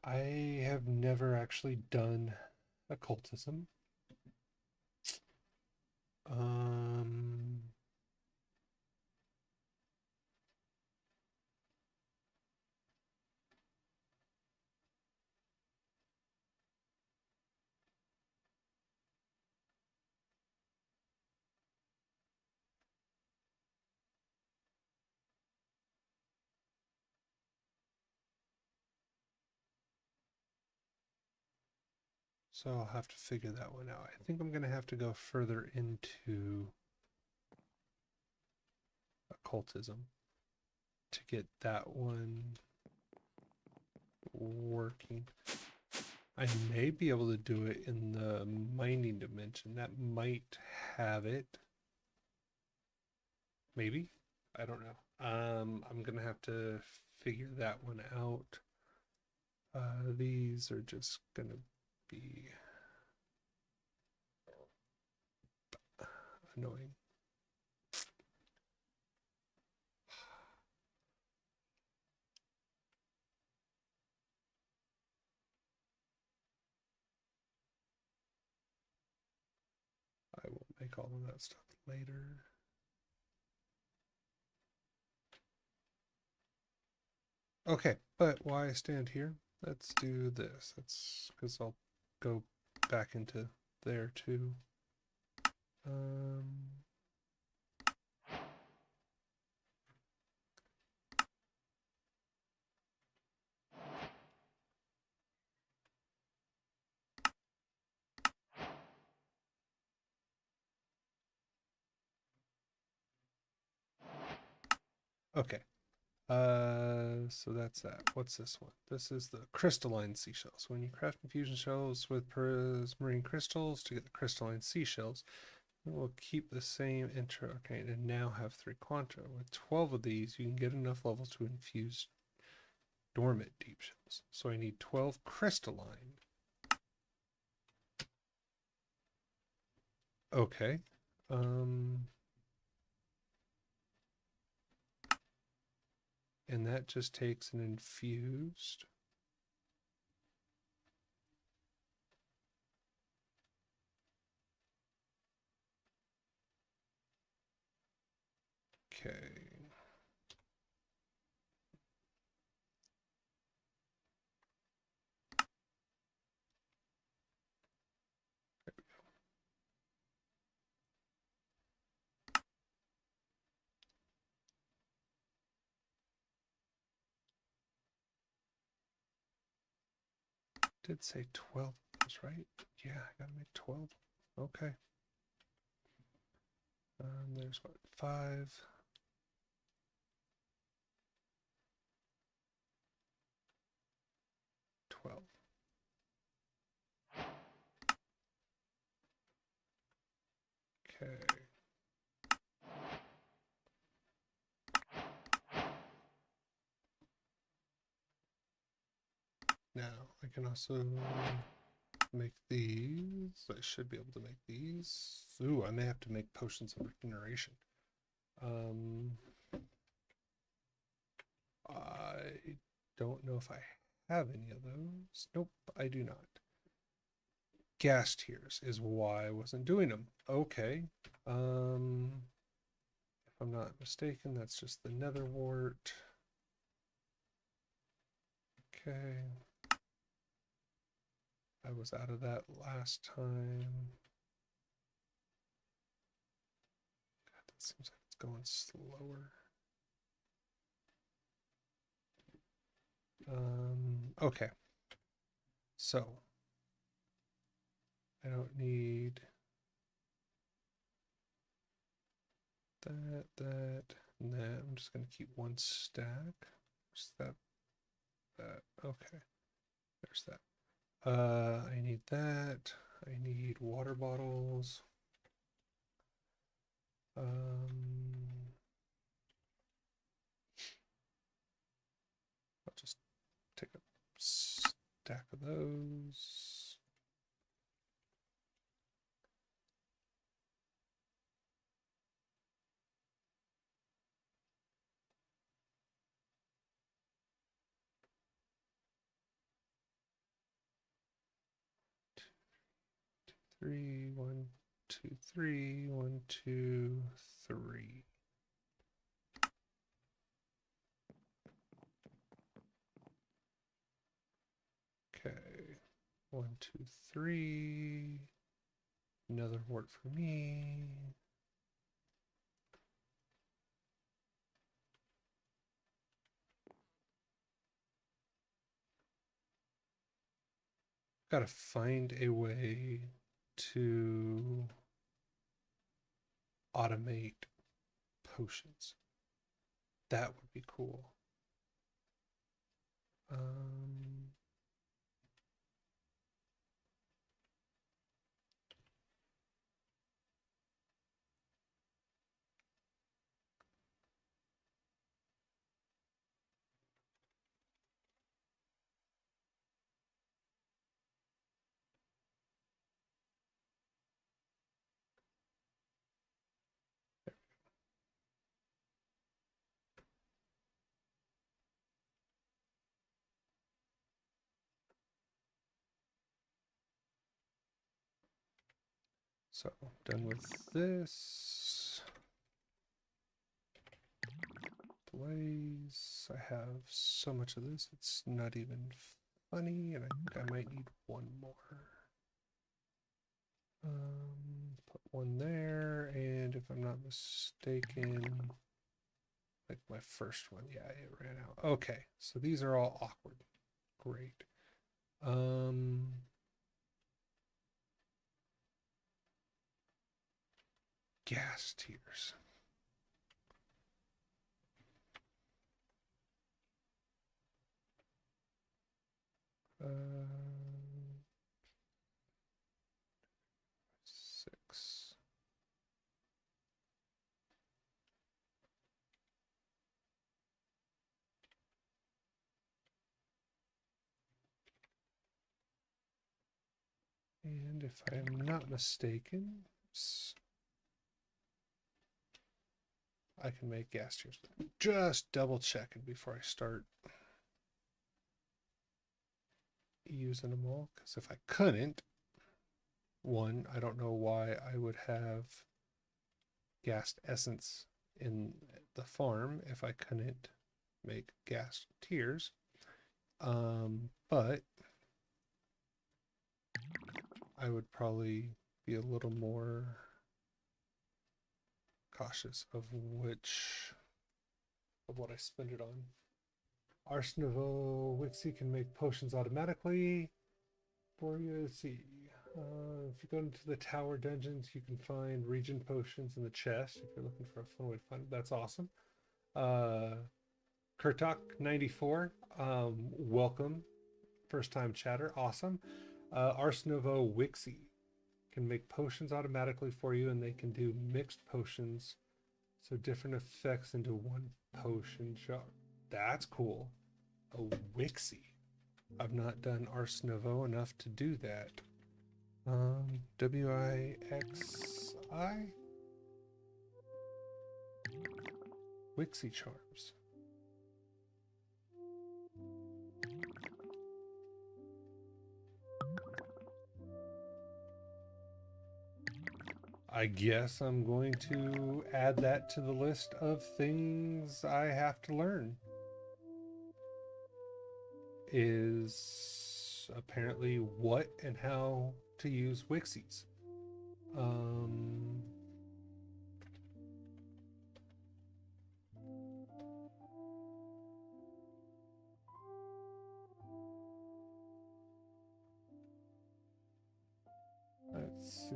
[SPEAKER 1] I have never actually done occultism. Um, so I'll have to figure that one out. I think I'm going to have to go further into occultism to get that one working. I may be able to do it in the mining dimension. That might have it. Maybe. I don't know. I'm gonna have to figure that one out. These are just gonna be annoying. I will make all of that stuff later. Okay, but while I stand here, let's do this. That's because I'll go back into there too. Okay. So that's that. What's this one? This is the crystalline seashells. When you craft infusion shells with prismarine crystals to get the crystalline seashells, it will keep the same intra-arcane and now have 3 quanta. With 12 of these, you can get enough levels to infuse dormant deep shells. So I need 12 crystalline. Okay. And that just takes an infused. Okay. Did say 12, right? Yeah, I gotta make 12. Okay. There's what, 5. 12. Okay. Now I can also make these. I should be able to make these. Ooh, I may have to make potions of regeneration. I don't know if I have any of those. Nope, I do not. Gas tears is why I wasn't doing them. Okay. If I'm not mistaken, that's just the nether wart. Okay. I was out of that last time. God, that seems like it's going slower. Okay. So I don't need that, and that. I'm just going to keep one stack. Where's that? Okay. There's that. I need that. I need water bottles. I'll just take a stack of those. Three, 1, 2, 3, 1, 2, 3. Okay, 1, 2, 3. Another wart for me. Gotta find a way to automate potions. That would be cool. So, done with this. Blaze. I have so much of this, it's not even funny, and I think I might need one more. Put one there, and if I'm not mistaken, like my first one, yeah, it ran out. Okay, so these are all awkward. Great. Gas tears. Six. And if I am not mistaken, I can make gas tears. Just double checking before I start using them all, because if I couldn't, one, I don't know why I would have gassed essence in the farm if I couldn't make gas tiers. But I would probably be a little more cautious of what I spend it on. Arsenivo Wixie can make potions automatically for you. Let's see. If you go into the tower dungeons, you can find region potions in the chest if you're looking for a fun way to find it. That's awesome. Kurtok94, welcome. First time chatter. Awesome. Arsenovo Wixie can make potions automatically for you, and they can do mixed potions. So different effects into one potion jar. That's cool. A Wixie. I've not done Arsenovo enough to do that. W-I-X-I? Wixie charms. I guess I'm going to add that to the list of things I have to learn. Is apparently what and how to use Wixies. Let's see.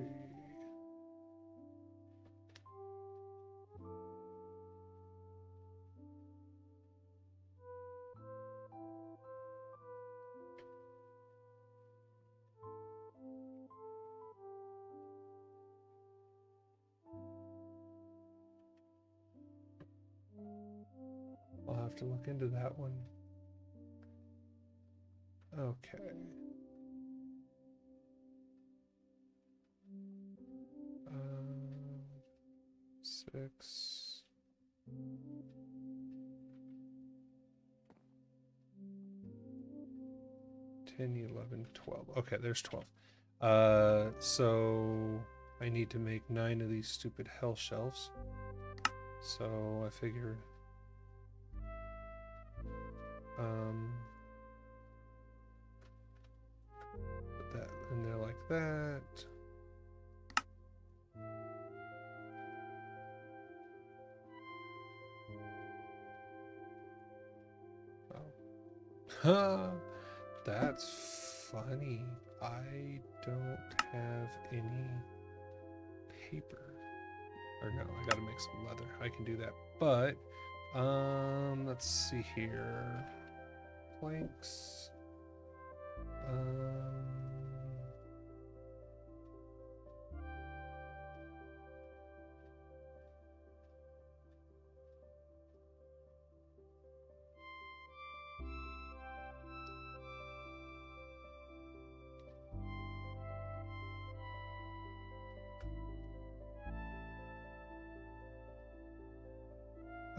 [SPEAKER 1] I'll have to look into that one. Okay. 6. $10, $11, $12. Okay, there's 12. So I need to make 9 of these stupid hell shelves. So I figure put that in there like that. Oh. That's funny. I don't have any paper. Or no, I gotta make some leather. I can do that. But let's see here. Planks.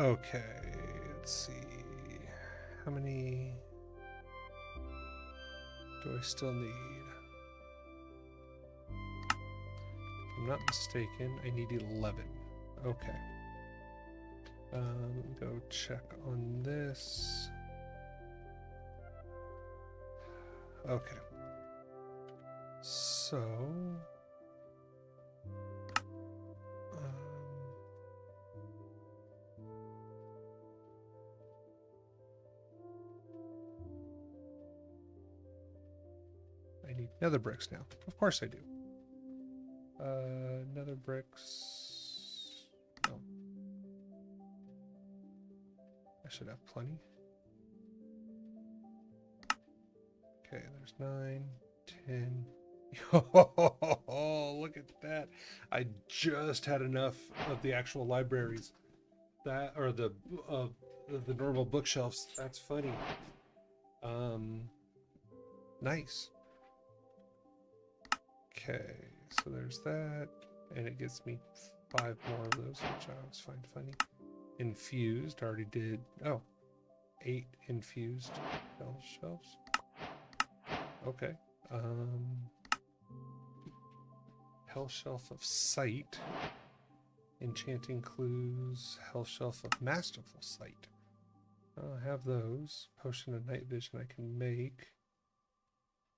[SPEAKER 1] Okay, let's see. How many do I still need? If I'm not mistaken, I need 11. Okay. Let me go check on this. Okay. So I need nether bricks now. Of course I do. Nether bricks. Oh. I should have plenty. Okay, there's 9, 10. Oh, look at that. I just had enough of the actual libraries. That, or the normal bookshelves. That's funny. Nice. Okay, so there's that, and it gets me 5 more of those, which I always find funny. Infused, already did. Oh, 8 infused shelves. Okay. Hell shelf of sight. Enchanting clues, health shelf of masterful sight. I'll have those. Potion of night vision I can make.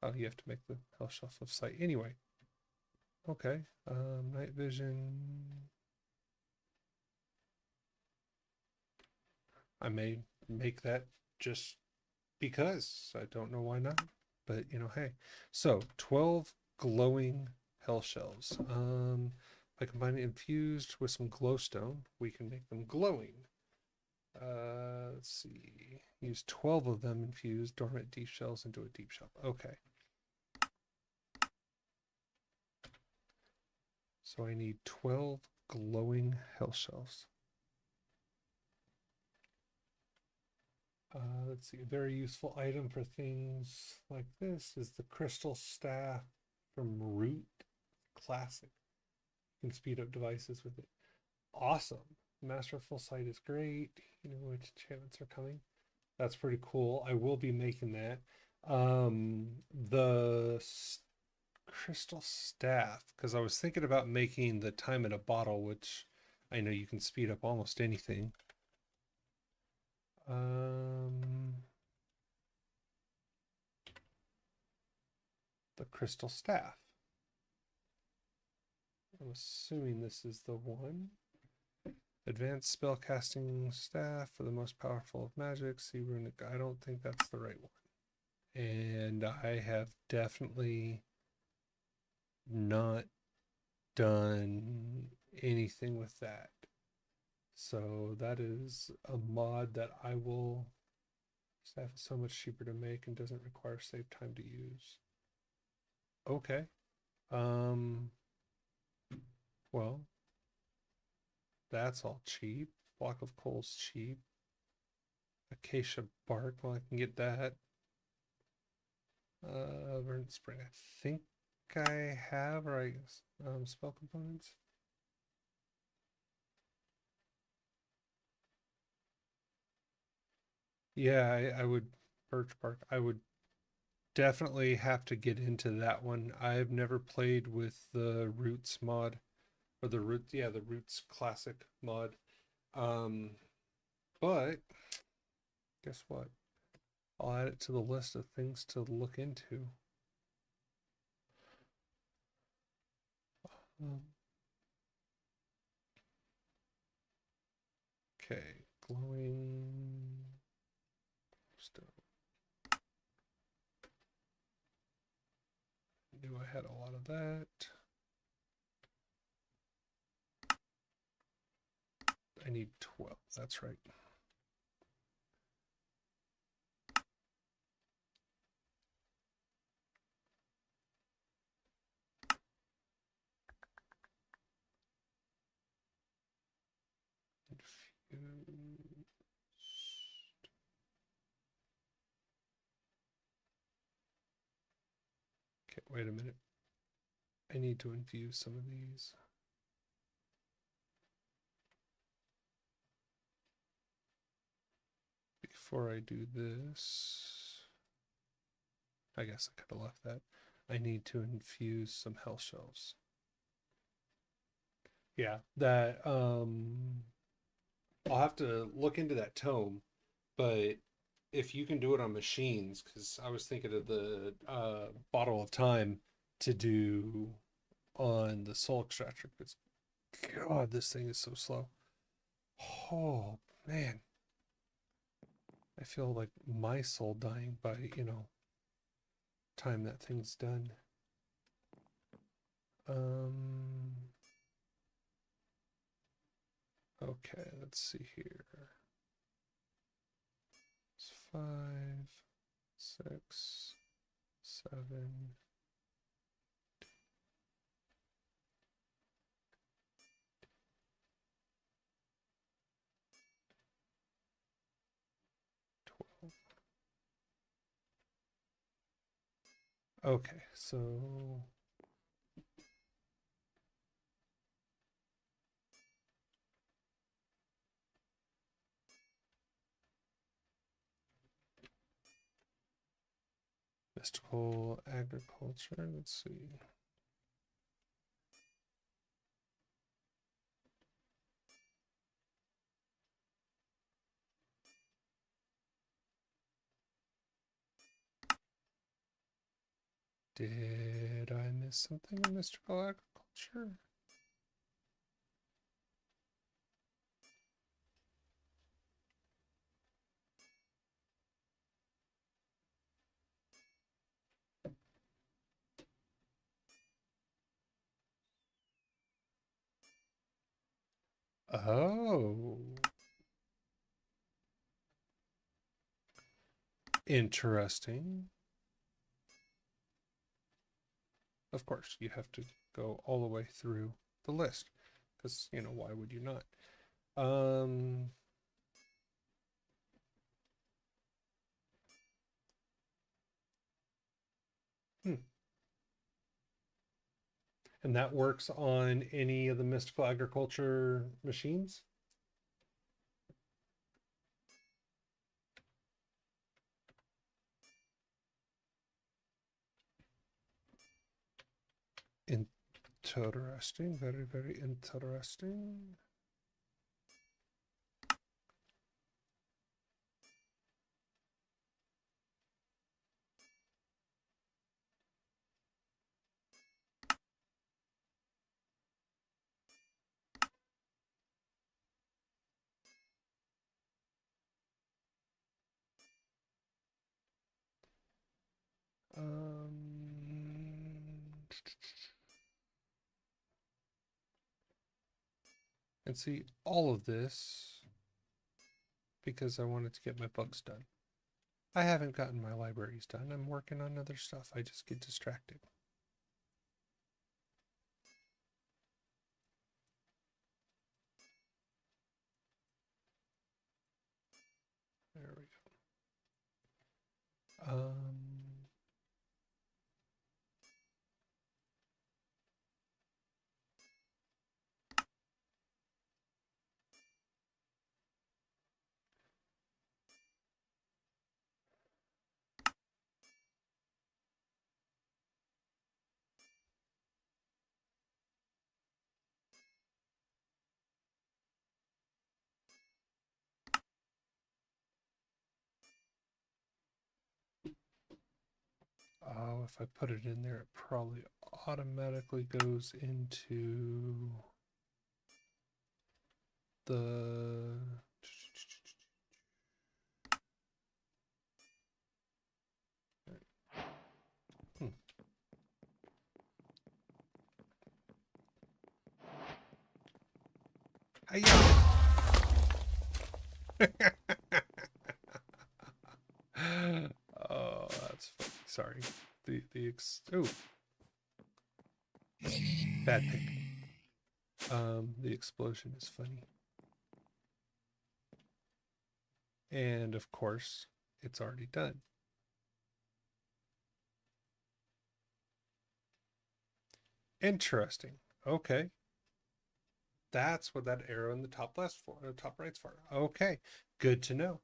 [SPEAKER 1] Oh, you have to make the health shelf of sight anyway. Okay. Night vision. I may make that just because. I don't know why not. But, you know, hey. So, 12 glowing hell shells. By combining infused with some glowstone, we can make them glowing. Let's see. Use 12 of them infused dormant deep shells into a deep shell. Okay. So I need 12 glowing hell shells. Let's see. A very useful item for things like this is the crystal staff from Root Classic. You can speed up devices with it. Awesome. Masterful Sight is great. You know which enchantments are coming. That's pretty cool. I will be making that. The crystal staff, because I was thinking about making the time in a bottle, which I know you can speed up almost anything. The crystal staff. I'm assuming this is the one. Advanced spellcasting staff for the most powerful of magic. See runic. I don't think that's the right one. And I have definitely not done anything with that. So that is a mod that I will. Staff is so much cheaper to make and doesn't require save time to use. Okay. Well, that's all cheap. Block of coal's cheap. Acacia bark, well, I can get that. Verdant spring, I think I have, or spell components. Yeah, I would birch bark. I would definitely have to get into that one. I've never played with the Roots mod, or the Roots Classic mod. But guess what? I'll add it to the list of things to look into. Okay, glowing stone. Knew I had a lot of that. I need 12, that's right. Infused. Okay, wait a minute. I need to infuse some of these. Before I do this, I guess I could have left that. I need to infuse some health shells. Yeah, that I'll have to look into that tome, but if you can do it on machines, because I was thinking of the bottle of time to do on the soul extractor, because God, this thing is so slow. Oh man, I feel like my soul dying by, time that thing's done. Okay, let's see here. It's 5, 6, 7. Okay, so mystical agriculture, let's see. Did I miss something in mystical agriculture? Oh. Interesting. Of course, you have to go all the way through the list because, why would you not? And that works on any of the mystical agriculture machines? Interesting. Very, very interesting. And see, all of this because I wanted to get my books done. I haven't gotten my libraries done. I'm working on other stuff. I just get distracted. There we go. Oh, if I put it in there, it probably automatically goes into the... Hiya! Oh, that's funny. Sorry. Oh, bad pick. The explosion is funny. And of course, it's already done. Interesting. Okay. That's what that arrow in the top left for, top right's for. Okay. Good to know.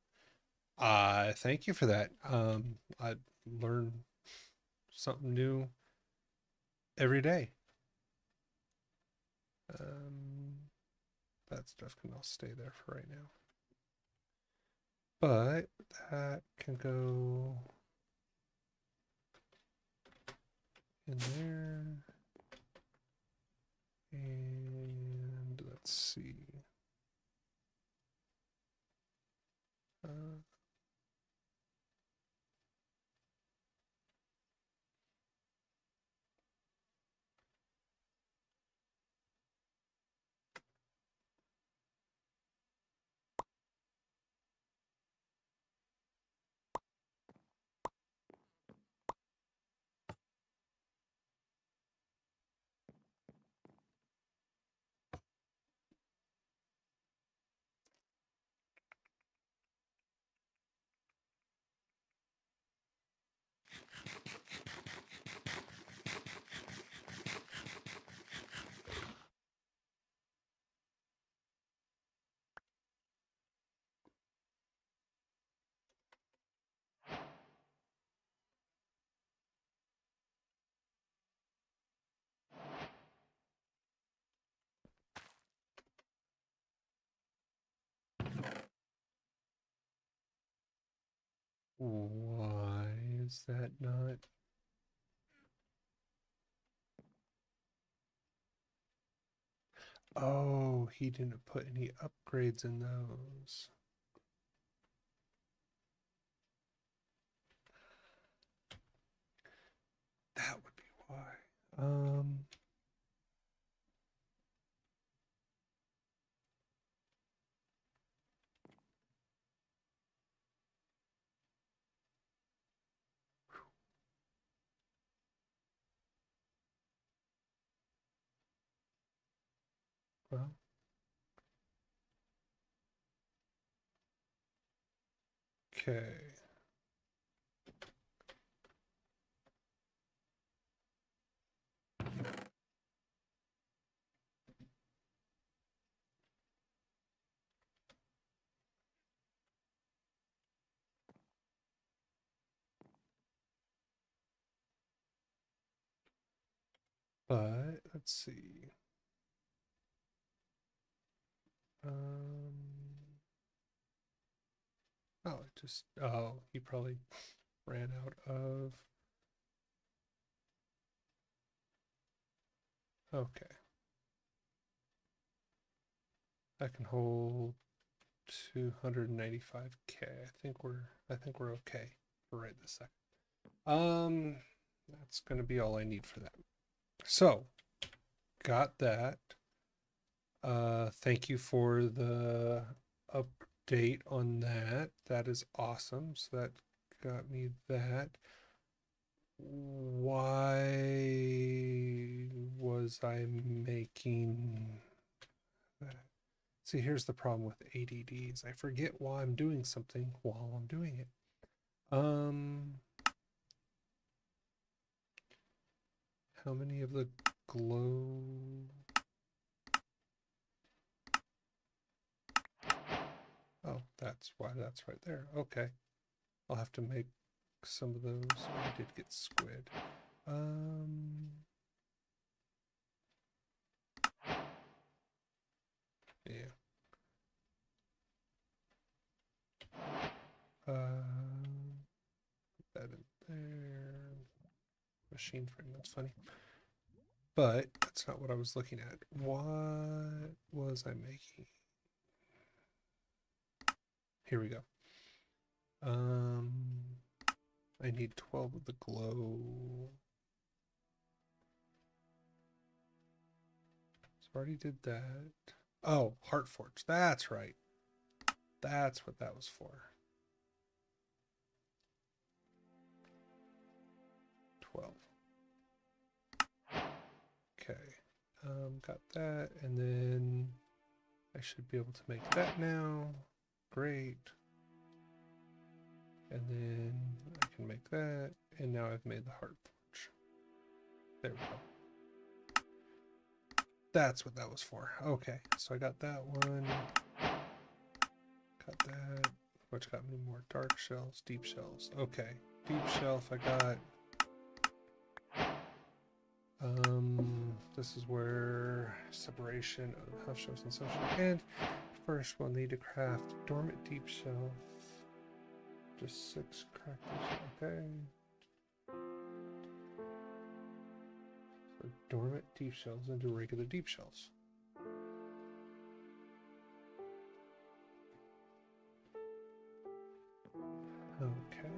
[SPEAKER 1] Thank you for that. I learn something new every day. That stuff can all stay there for right now. But that can go in there. And let's see. Why is that not? Oh, he didn't put any upgrades in those. That would be why. Well. Okay. But let's see. Oh, it just, oh, he probably ran out of, okay. I can hold 295K. I think we're okay for right this second. That's gonna be all I need for that. So, got that. Thank you for the update on that. That is awesome. So that got me that. Why was I making that? See, here's the problem with ADDs. I forget why I'm doing something while I'm doing it. How many of the glow? Oh, that's why that's right there. Okay. I'll have to make some of those. I did get squid. Yeah. Put that in there. Machine frame, that's funny. But that's not what I was looking at. What was I making? Here we go. I need 12 of the glow. So I already did that. Oh, Heartforge. That's right. That's what that was for. 12. Okay. Got that. And then I should be able to make that now. Great. And then I can make that. And now I've made the Heartforge. There we go. That's what that was for. Okay, so I got that one. Got that. Which got me more dark shells, deep shells. Okay, deep shelf I got. This is where separation of half shells and social. And first we'll need to craft dormant deep shelf. Just 6 crackers. Okay. So dormant deep shells into regular deep shells. Okay.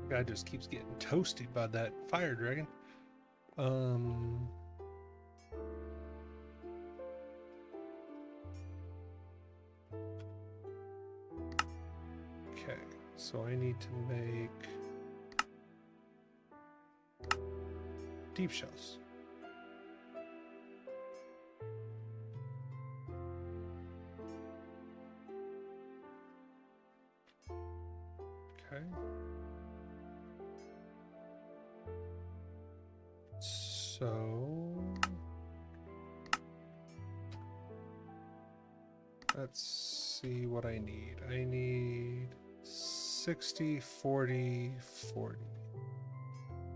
[SPEAKER 1] Guy just keeps getting toasted by that fire dragon. Okay, so I need to make deep shells. Okay. So let's see what I need. I need 60, 40, 40.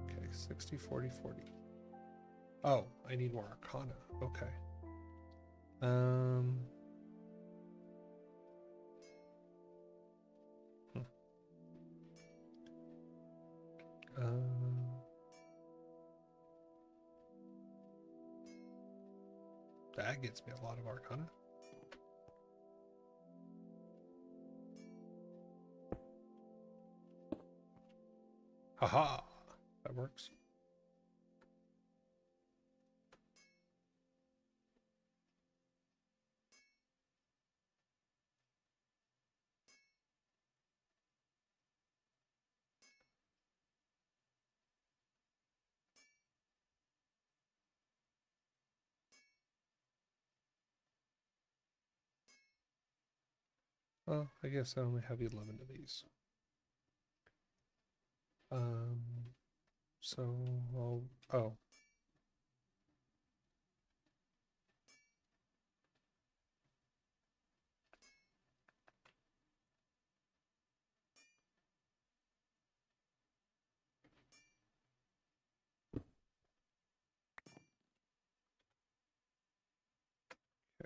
[SPEAKER 1] Okay, 60, 40, 40. Oh, I need more Arcana. Okay. Hmm. That gets me a lot of Arcana. Haha! That works. Well, I guess I only have 11 of these. So oh.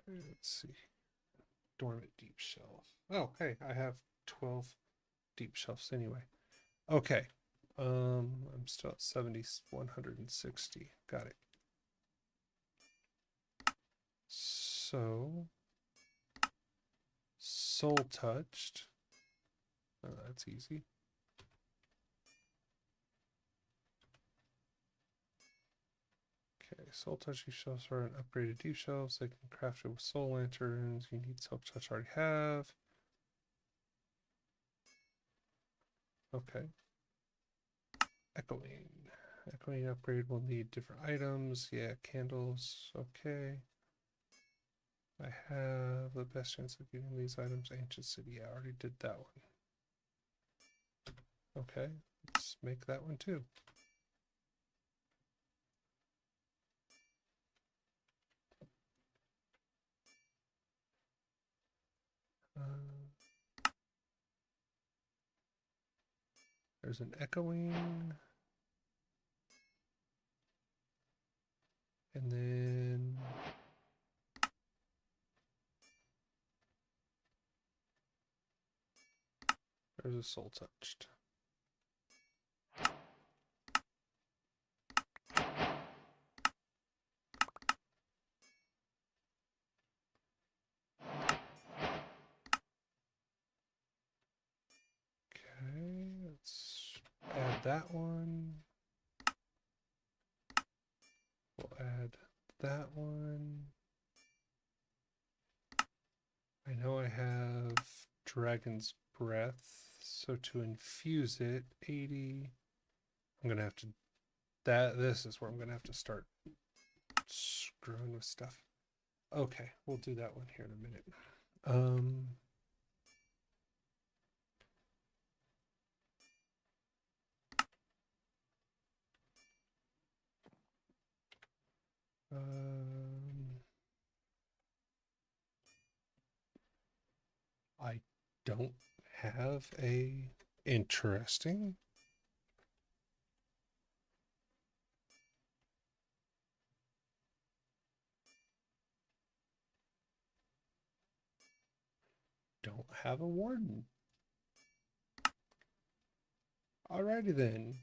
[SPEAKER 1] Okay, let's see. Dormant deep shelf. Oh, hey, I have 12 deep shelves anyway. Okay. I'm still at 70, 160. Got it. So, soul touched. Oh, that's easy. Okay, soul touch deep shelves are an upgraded deep shelves. They can craft it with soul lanterns. You need soul touch, already have. Okay. Echoing. Echoing upgrade will need different items. Yeah, candles. Okay. I have the best chance of getting these items. Ancient City. I already did that one. Okay, let's make that one too. There's an echoing. And then there's a soul touched. Okay, let's add that one. We'll add that one. I know I have Dragon's Breath, so to infuse it, 80. I'm gonna have to this is where I'm gonna have to start screwing with stuff. Okay, we'll do that one here in a minute. I don't have a interesting. Don't have a warden. Alrighty then.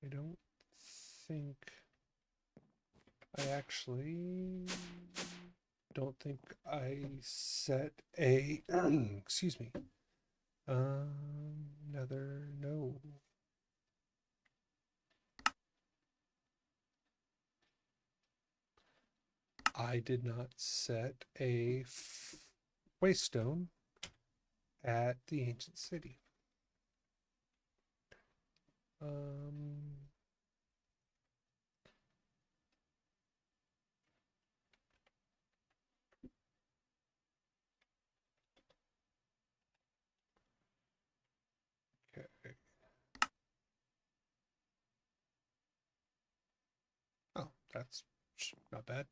[SPEAKER 1] I don't think I actually don't think I set a excuse me. Another no. I did not set a waystone at the ancient city. Okay. Oh, that's not bad.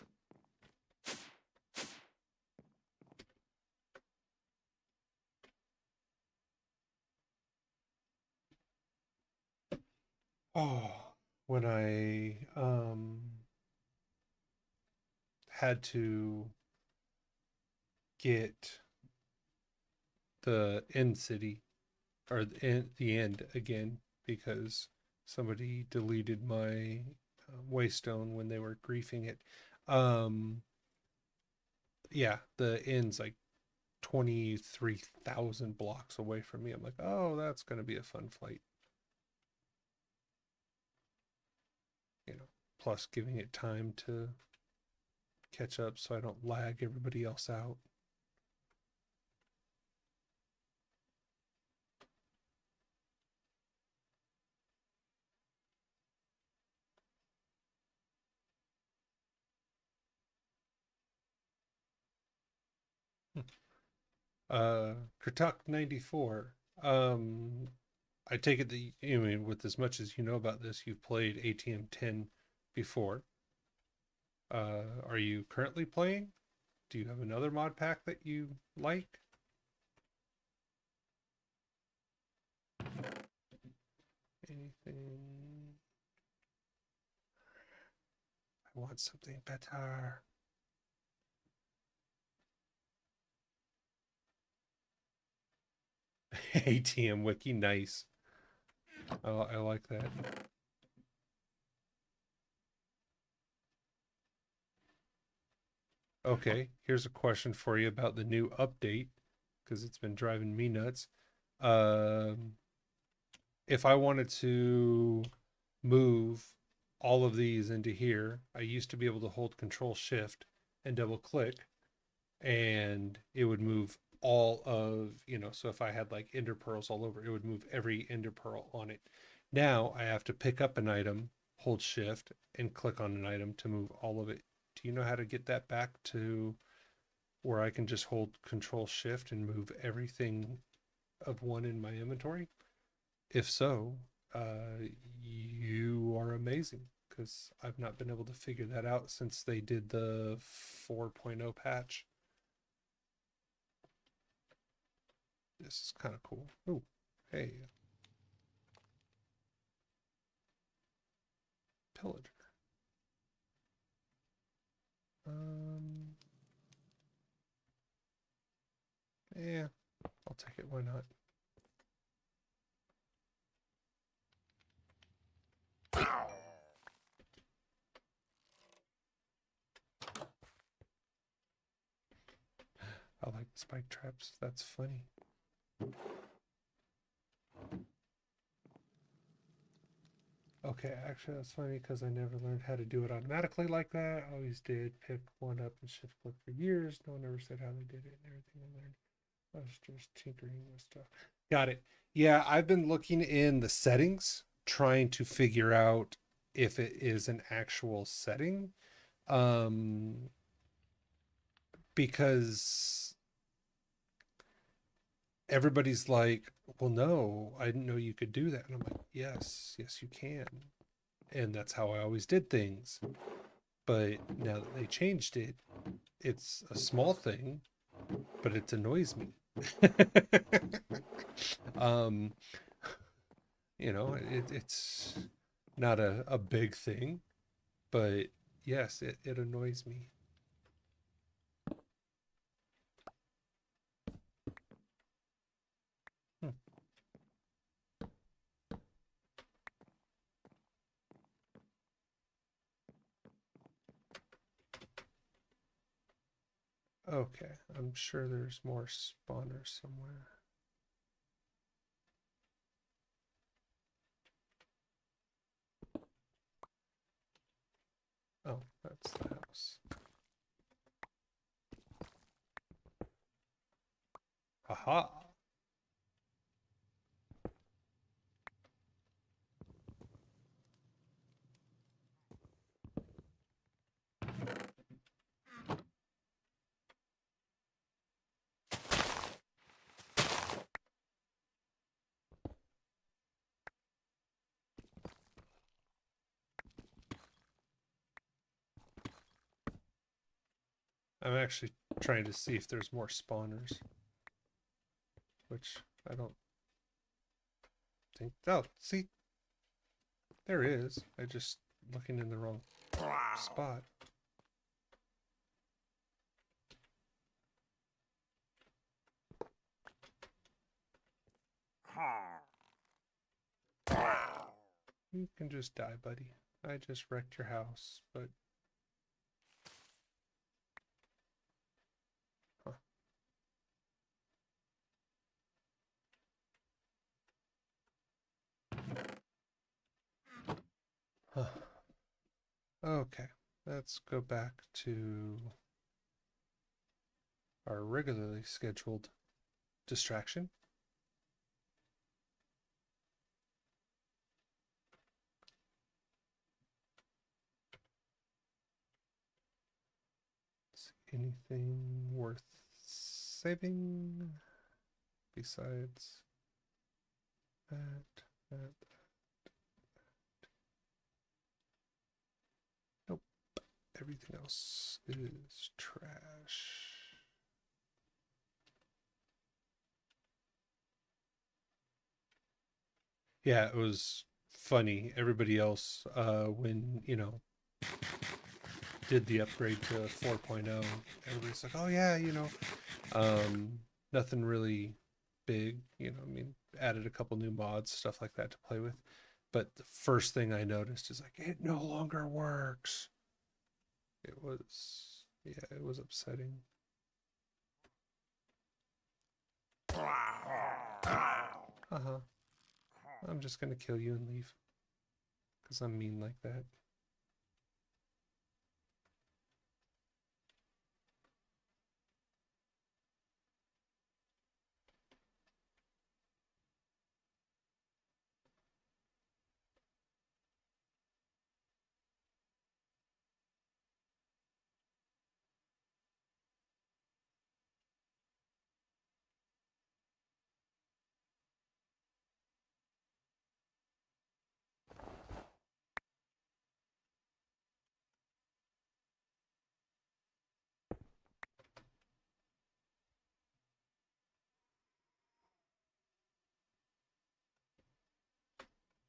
[SPEAKER 1] Oh, when I had to get the end city or the end again because somebody deleted my waystone when they were griefing it. Yeah, the end's like 23,000 blocks away from me. I'm like, oh, that's going to be a fun flight. You know, plus giving it time to catch up so I don't lag everybody else out. Kratuk 94. I take it that you mean with as much as you know about this, you've played ATM 10 before. Are you currently playing? Do you have another mod pack that you like? Anything? I want something better. ATM wiki, nice. I like that. Okay, here's a question for you about the new update because it's been driving me nuts. If I wanted to move all of these into here, I used to be able to hold Control Shift and double click, and it would move all of, so if I had like ender pearls all over, it would move every ender pearl on it. Now I have to pick up an item, hold Shift, and click on an item to move all of it. Do you know how to get that back to where I can just hold Control Shift and move everything of one in my inventory? If so, you are amazing because I've not been able to figure that out since they did the 4.0 patch. This is kind of cool. Oh, hey, pillager. Yeah, I'll take it. Why not? I like spike traps. That's funny. Okay, actually, that's funny because I never learned how to do it automatically like that. I always did pick one up and shift click for years. No one ever said how they did it and everything I learned. I was just tinkering with stuff. Got it. Yeah, I've been looking in the settings, trying to figure out if it is an actual setting. Because everybody's like, well, no, I didn't know you could do that. And I'm like, yes, you can. And that's how I always did things. But now that they changed it, it's a small thing, but it annoys me. um, it's not a big thing, but yes, it annoys me. Hmm. Okay, I'm sure there's more spawners somewhere. Oh, that's the house. Haha. I'm actually trying to see if there's more spawners. Which I don't think. Oh, see? There is. I just looking in the wrong spot. You can just die, buddy. I just wrecked your house, but... Huh. Huh. Okay, let's go back to our regularly scheduled distraction. Anything worth saving besides that? Nope. Everything else is trash. Yeah, it was funny. Everybody else, when, you know, did the upgrade to 4.0, everybody's like, oh yeah, you know, nothing really big, you know, I mean, added a couple new mods, stuff like that to play with. But the first thing I noticed is like, it no longer works. It was, yeah, it was upsetting. Uh-huh. I'm just gonna kill you and leave. Because I'm mean like that.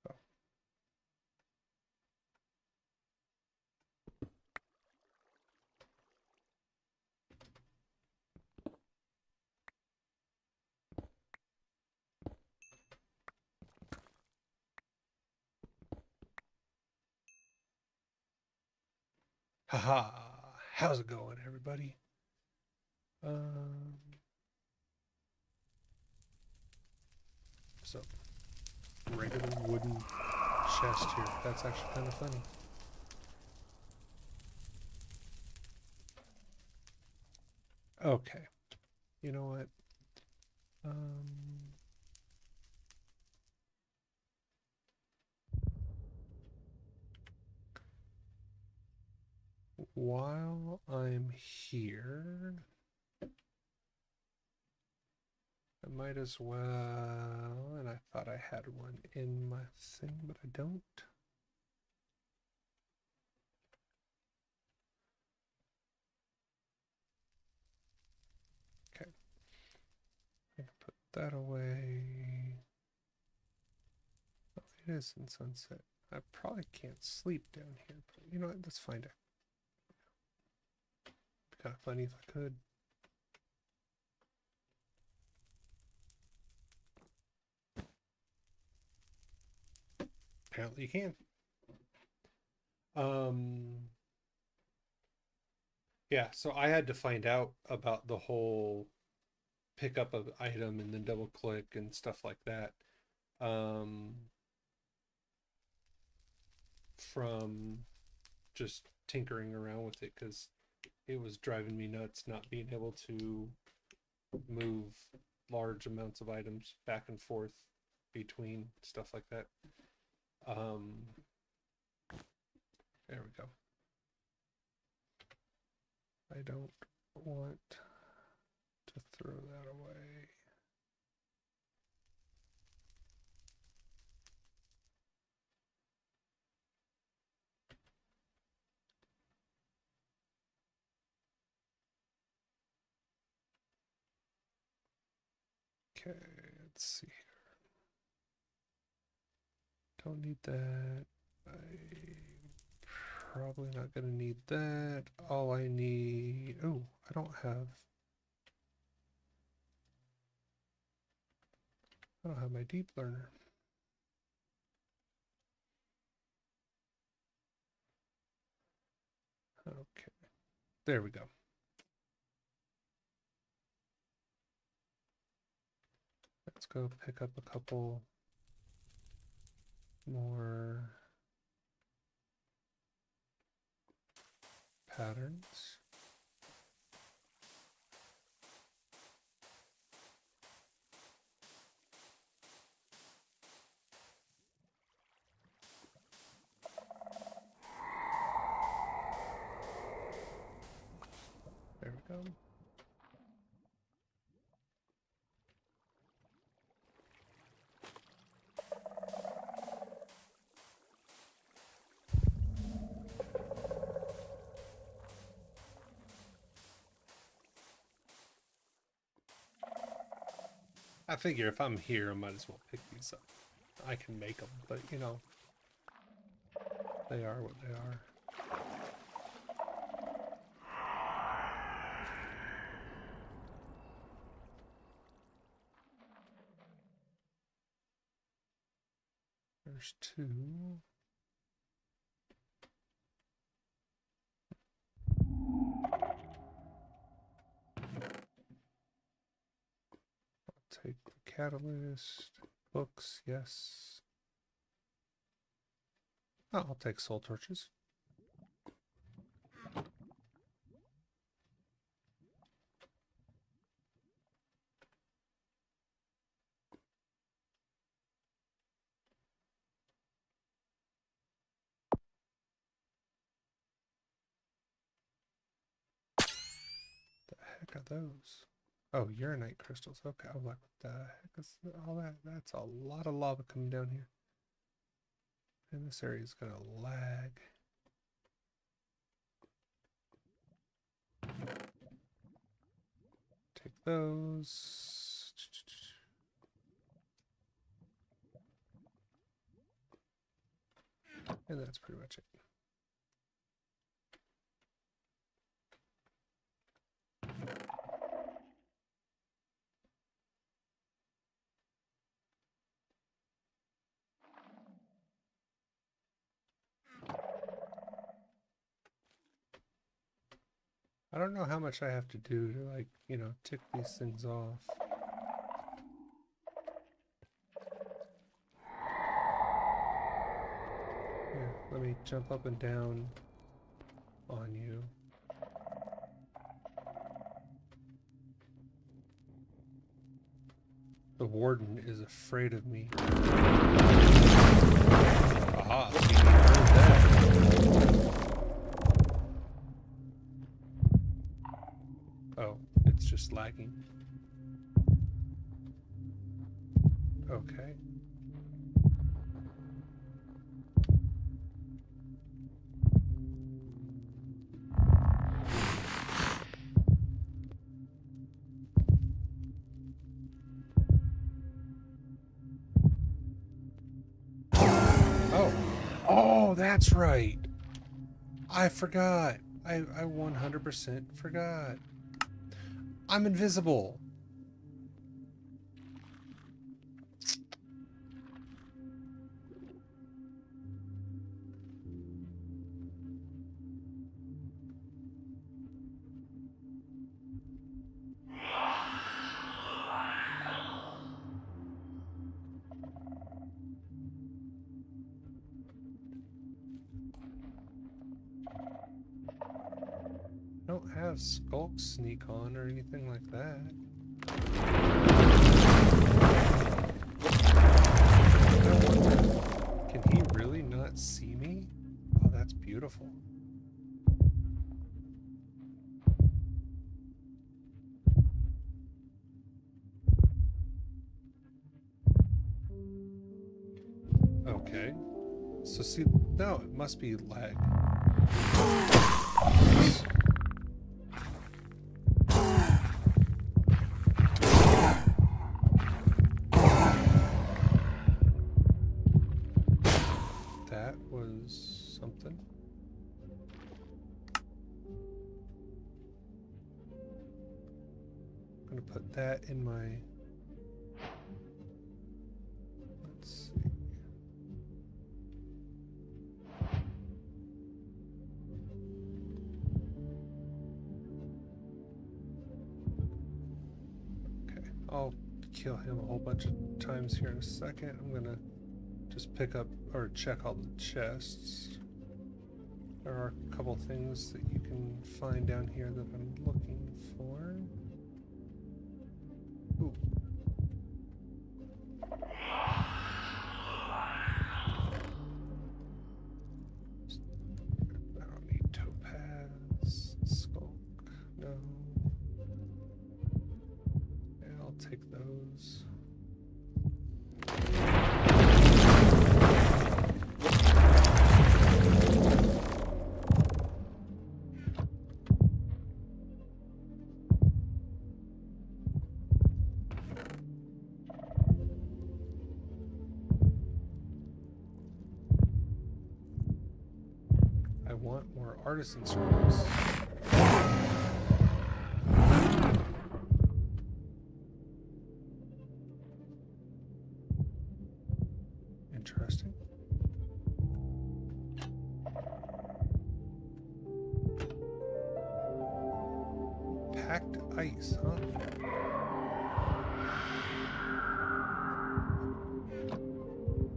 [SPEAKER 1] Oh. Haha. How's it going, everybody? So regular wooden chest here. That's actually kind of funny. Okay. You know what? While I'm here, I might as well, and I thought I had one in my thing, but I don't. Okay. I'm gonna put that away. Oh, it is in sunset. I probably can't sleep down here, but you know what? Let's find it. It'd be kind of funny if I could. Apparently you can. Yeah, so I had to find out about the whole pickup of item and then double click and stuff like that. From just tinkering around with it because it was driving me nuts not being able to move large amounts of items back and forth between stuff like that. There we go. I don't want to throw that away. Okay, let's see here. Don't need that. I'm probably not going to need that. All I need... Oh, I don't have my deep learner. Okay, there we go. Let's go pick up a couple more patterns. There we go. I figure if I'm here, I might as well pick these up. I can make them, but you know, they are what they are. There's two. I'll take the catalyst. Books, yes. Oh, I'll take soul torches. The heck are those? Oh, uranite crystals. Okay, I'm like, what the heck is all that? That's a lot of lava coming down here. And this area is gonna lag. Take those. And that's pretty much it. I don't know how much I have to do to, like, you know, tick these things off. Here, let me jump up and down on you. The warden is afraid of me. Aha, he heard that. Oh, it's just lagging. Okay. Oh, that's right. I forgot. I 100% forgot. I'm invisible. I don't have skulk sneak on or anything like that. beautiful. Okay. So see, no, it must be lag. That was something. I'm gonna put that in my. Let's see. Okay, I'll kill him a whole bunch of times here in a second. I'm gonna just pick up or check all the chests. There are a couple things that you can find down here that I'm looking for. Ooh. I don't need topaz, skulk, no. Yeah, I'll take those. I want more artisan scrolls. Interesting. Packed ice, huh?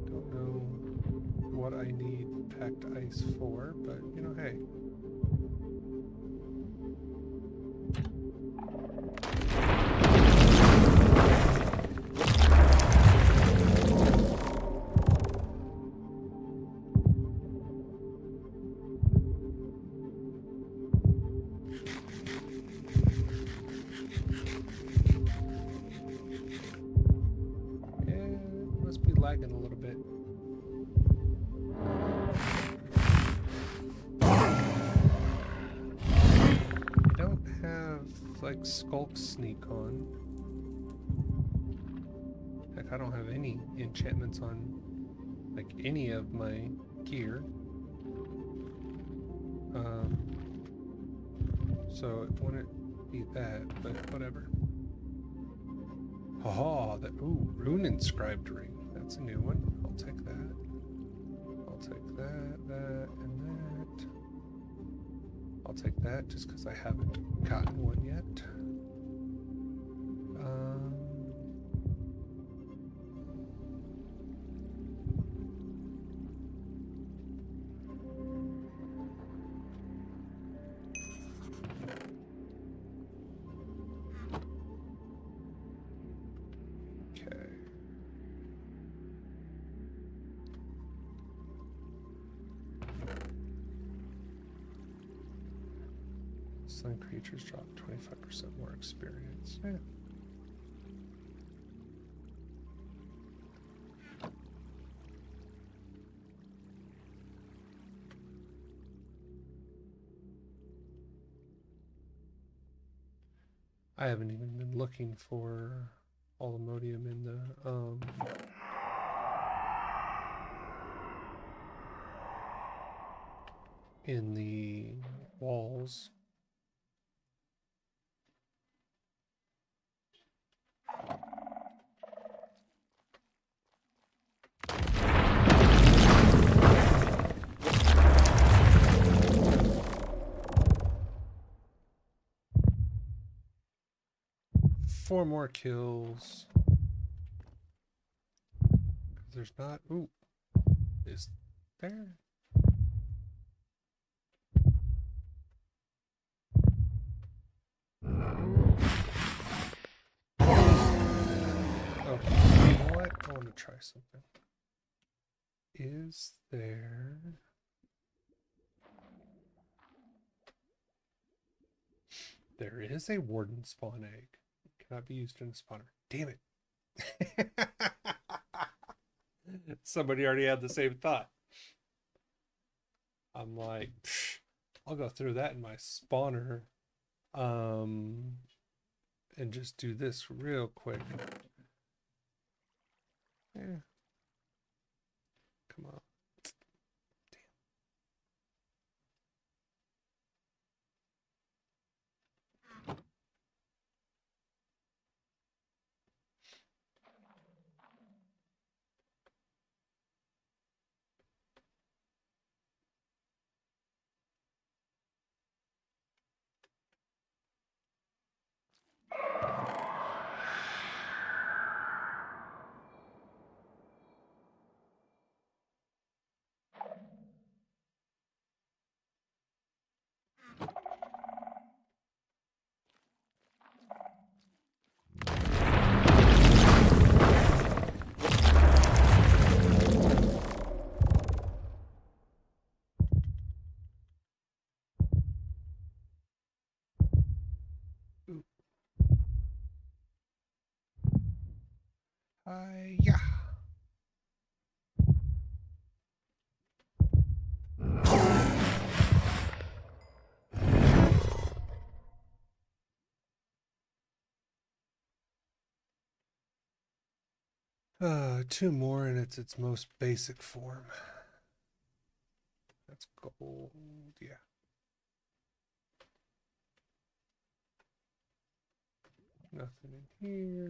[SPEAKER 1] Don't know what I need packed ice for, but you know, hey. It must be lagging a little bit. I don't have like skulk sneak on. Heck, I don't have any enchantments on like any of my gear. So it wouldn't be that, but whatever. Oh, that rune inscribed ring. That's a new one. I'll take that. I'll take that, and that. I'll take that just because I haven't gotten one yet. Slain creatures drop 25% more experience. Yeah. I haven't even been looking for Allomodium in the walls. Four more kills. There's not. Ooh. Is there? Okay, you know what? I want to try something. Is there There is a warden spawn egg. It cannot be used in a spawner. Damn it. Somebody already had the same thought. I'm like, I'll go through that in my spawner. And just do this real quick. Yeah. Come on. Yeah. Two more and it's its most basic form. That's gold, yeah. Nothing in here.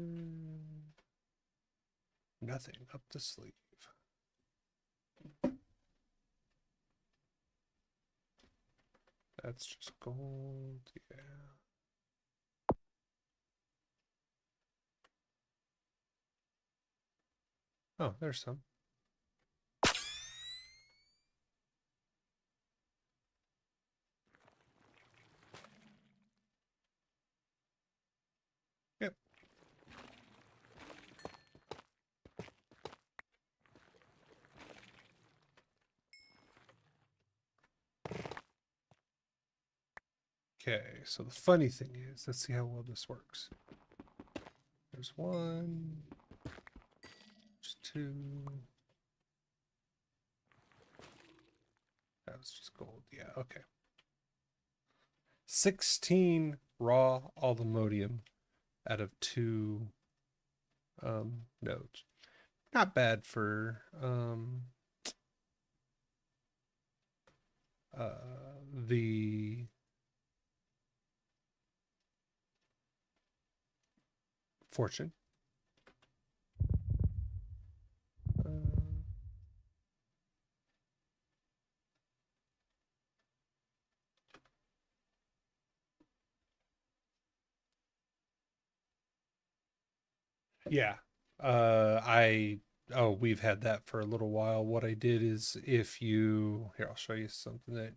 [SPEAKER 1] Nothing up the sleeve. That's just gold, yeah. Oh, there's some. Yep. Okay, so the funny thing is, let's see how well this works. There's one. There's two. That was just gold. Yeah, okay. 16 raw aluminium out of 2 nodes. Not bad for the fortune. Yeah. We've had that for a little while. What I did is here, I'll show you something that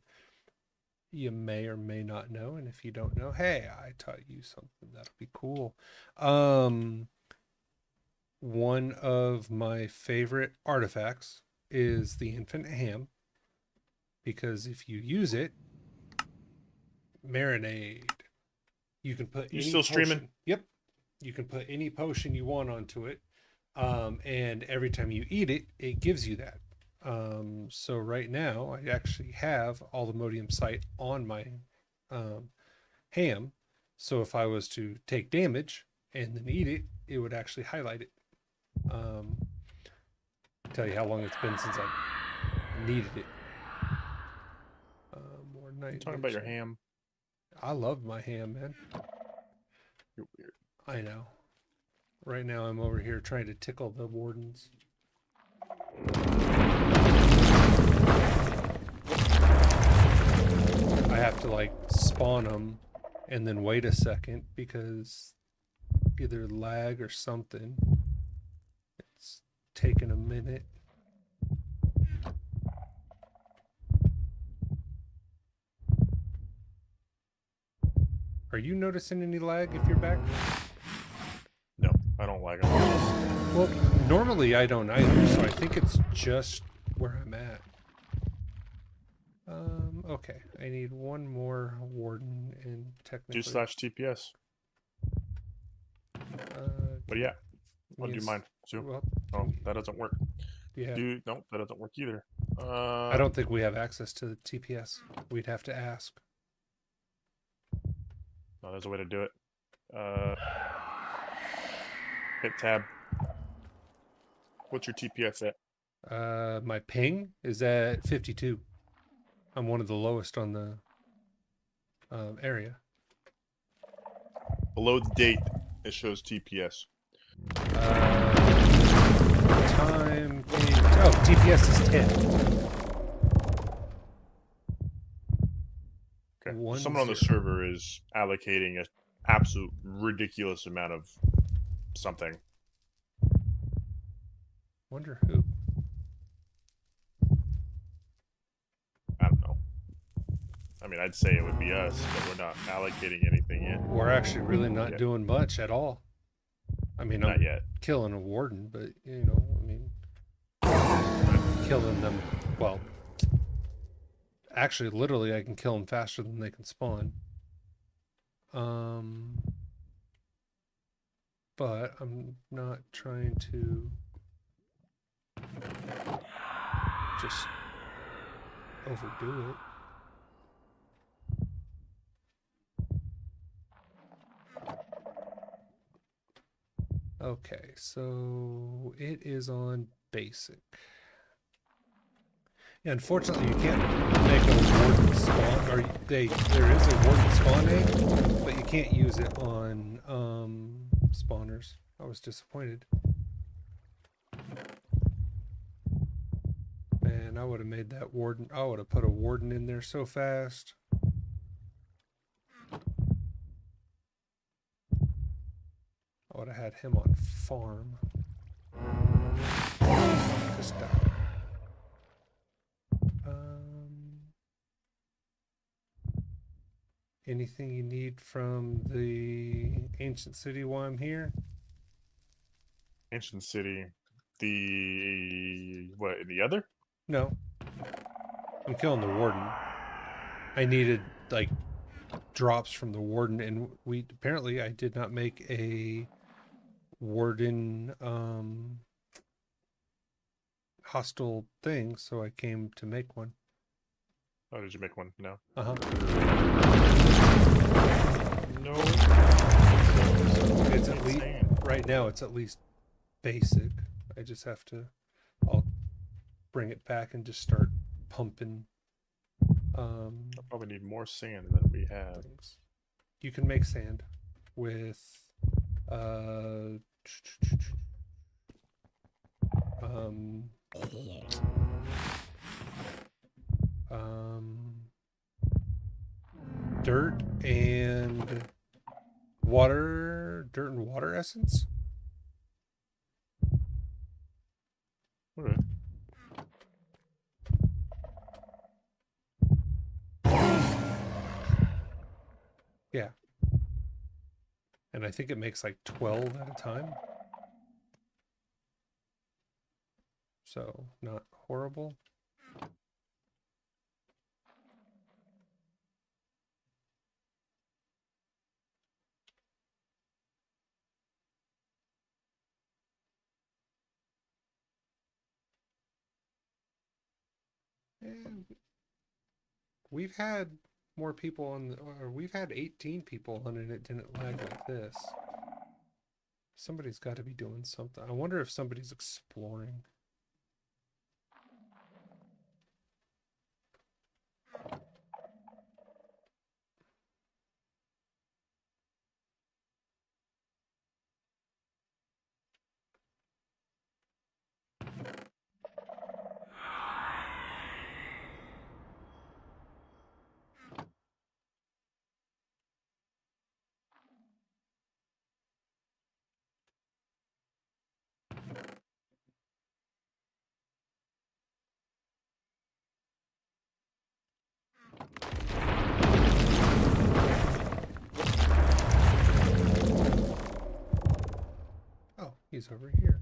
[SPEAKER 1] you may or may not know. And if you don't know, hey, I taught you something. That'll be cool. One of my favorite artifacts is the infinite ham, because if you use it, marinade, you can put
[SPEAKER 2] You
[SPEAKER 1] any
[SPEAKER 2] still
[SPEAKER 1] potion.
[SPEAKER 2] streaming?
[SPEAKER 1] Yep. You can put any potion you want onto it. And every time you eat it, it gives you that. So right now I actually have all the modium sight on my ham. So if I was to take damage and then eat it, it would actually highlight it. Tell you how long it's been since I needed it. More night.
[SPEAKER 2] I'm talking about your ham.
[SPEAKER 1] I love my ham, man.
[SPEAKER 2] You're weird.
[SPEAKER 1] I know. Right now I'm over here trying to tickle the wardens. I have to like spawn them and then wait a second because either lag or something. It's taking a minute. Are you noticing any lag if you're back?
[SPEAKER 2] No, I don't like them.
[SPEAKER 1] Well, normally I don't either, so I think it's just where I'm at. Okay. I need one more warden and technically.
[SPEAKER 2] Do/TPS. But yeah, I'll do mine. So,
[SPEAKER 1] Well,
[SPEAKER 2] oh, that doesn't work.
[SPEAKER 1] yeah.
[SPEAKER 2] No, that doesn't work either.
[SPEAKER 1] I don't think we have access to the TPS. We'd have to ask.
[SPEAKER 2] No, there's a way to do it. Hit tab. What's your TPS at?
[SPEAKER 1] My ping is at 52. I'm one of the lowest on the area.
[SPEAKER 2] Below the date, it shows TPS.
[SPEAKER 1] Time ping. Oh, TPS is 10.
[SPEAKER 2] Okay.
[SPEAKER 1] 1,
[SPEAKER 2] Someone on the
[SPEAKER 1] 0.
[SPEAKER 2] server is allocating an absolute ridiculous amount of something.
[SPEAKER 1] Wonder who.
[SPEAKER 2] I don't know. I mean, I'd say it would be us, but we're not allocating anything yet.
[SPEAKER 1] We're actually really not doing much at all. I mean,
[SPEAKER 2] Not
[SPEAKER 1] I'm
[SPEAKER 2] yet.
[SPEAKER 1] killing a warden, but you know, I mean, I'm killing them. Well, actually, literally, I can kill them faster than they can spawn. But I'm not trying to just overdo it. Okay, so it is on basic. Yeah, unfortunately, you can't make a warden spawn, or there is a warden spawn egg, but you can't use it on spawners. I was disappointed. Man, I would have made that warden. I would have put a warden in there so fast. I would have had him on farm. Just die. Anything you need from the ancient city while I'm here?
[SPEAKER 2] Ancient city. The other?
[SPEAKER 1] No. I'm killing the warden. I needed like drops from the warden, and apparently I did not make a warden hostile thing, so I came to make one.
[SPEAKER 2] Oh, did you make one? No.
[SPEAKER 1] Uh-huh.
[SPEAKER 2] No.
[SPEAKER 1] It's at least right now it's at least basic. I just have to I'll bring it back and just start pumping
[SPEAKER 2] I probably need more sand than we have.
[SPEAKER 1] things. You can make sand with dirt and water essence.
[SPEAKER 2] Okay.
[SPEAKER 1] Yeah. And I think it makes like 12 at a time. So not horrible. And we've had more people on, or we've had 18 people on it. It didn't lag like this. Somebody's got to be doing something. I wonder if somebody's exploring. Oh, he's over here.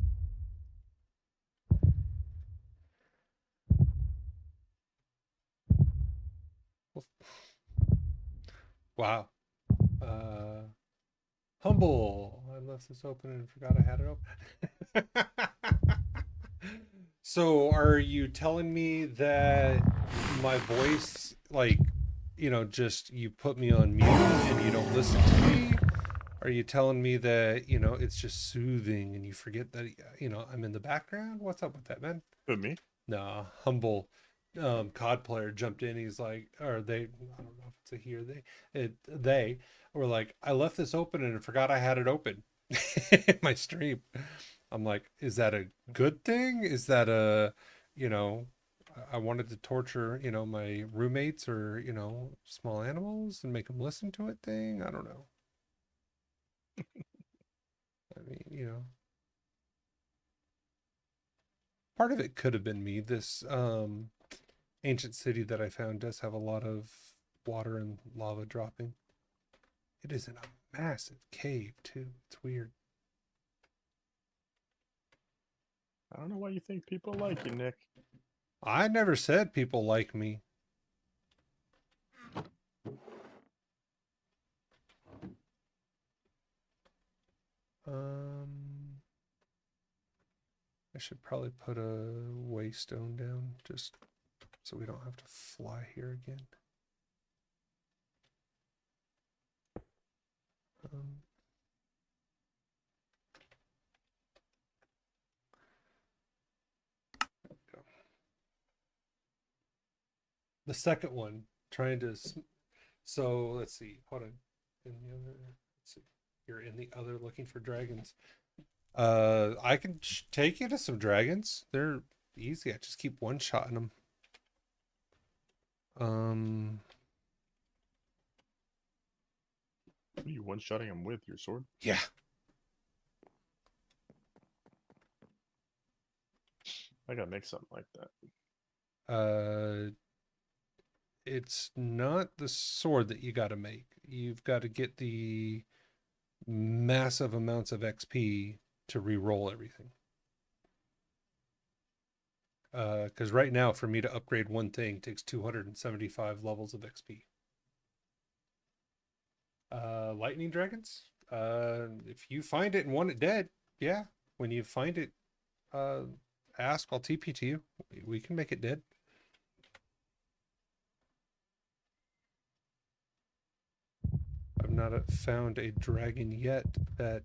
[SPEAKER 1] Wow. Humble. I left this open and forgot I had it open. So are you telling me that my voice, like, just you put me on mute and you don't listen to me? Are you telling me that, it's just soothing and you forget that, I'm in the background? What's up with that, man?
[SPEAKER 2] Who, me?
[SPEAKER 1] Nah, Humble COD player jumped in. He's like, or they, I don't know if it's a he or they, they were like, I left this open and forgot I had it open in my stream. I'm like, is that a good thing? Is that a, you know, I wanted to torture, my roommates or, small animals and make them listen to it thing? I don't know. I mean, part of it could have been me. This ancient city that I found does have a lot of water and lava dropping. It is in a massive cave too. It's weird.
[SPEAKER 2] I don't know why you think people like you, Nick.
[SPEAKER 1] I never said people like me. I should probably put a waystone down just so we don't have to fly here again. Go. The second one, trying to. So let's see. Hold on. In the other, let's see. You're in the other looking for dragons. I can take you to some dragons. They're easy. I just keep one-shotting them.
[SPEAKER 2] What are you one-shotting him with? Your sword?
[SPEAKER 1] Yeah.
[SPEAKER 2] I gotta make something like that.
[SPEAKER 1] It's not the sword that you got to make. You've got to get the massive amounts of XP to re-roll everything. Because right now, for me to upgrade one thing takes 275 levels of XP. Lightning dragons. If you find it and want it dead, yeah. When you find it, ask. I'll TP to you. We can make it dead. I've not found a dragon yet that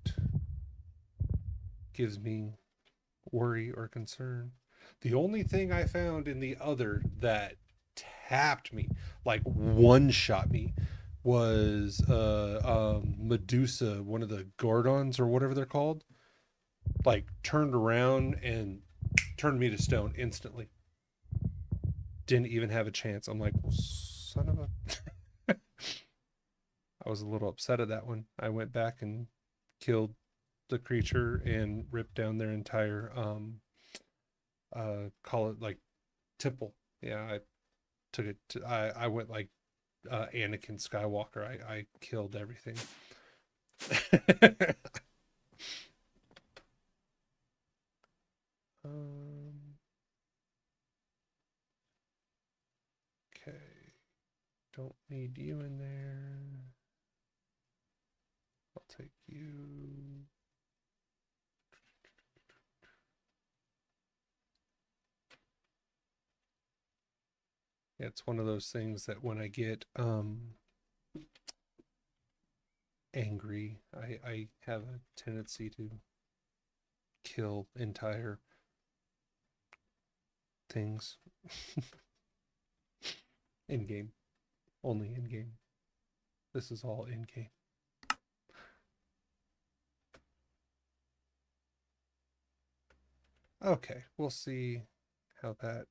[SPEAKER 1] gives me worry or concern. The only thing I found in the other that tapped me, like one shot me, was Medusa, one of the Gordons or whatever they're called, like turned around and turned me to stone instantly. Didn't even have a chance. I'm like, well, son of a. I was a little upset at that one. I went back and killed the creature and ripped down their entire call it like temple. Yeah, I took it to, I went like Anakin Skywalker. I killed everything. Okay. Don't need you in there. I'll take you. Yeah, it's one of those things that when I get angry, I have a tendency to kill entire things. In game. Only in game. This is all in game. Okay, we'll see how that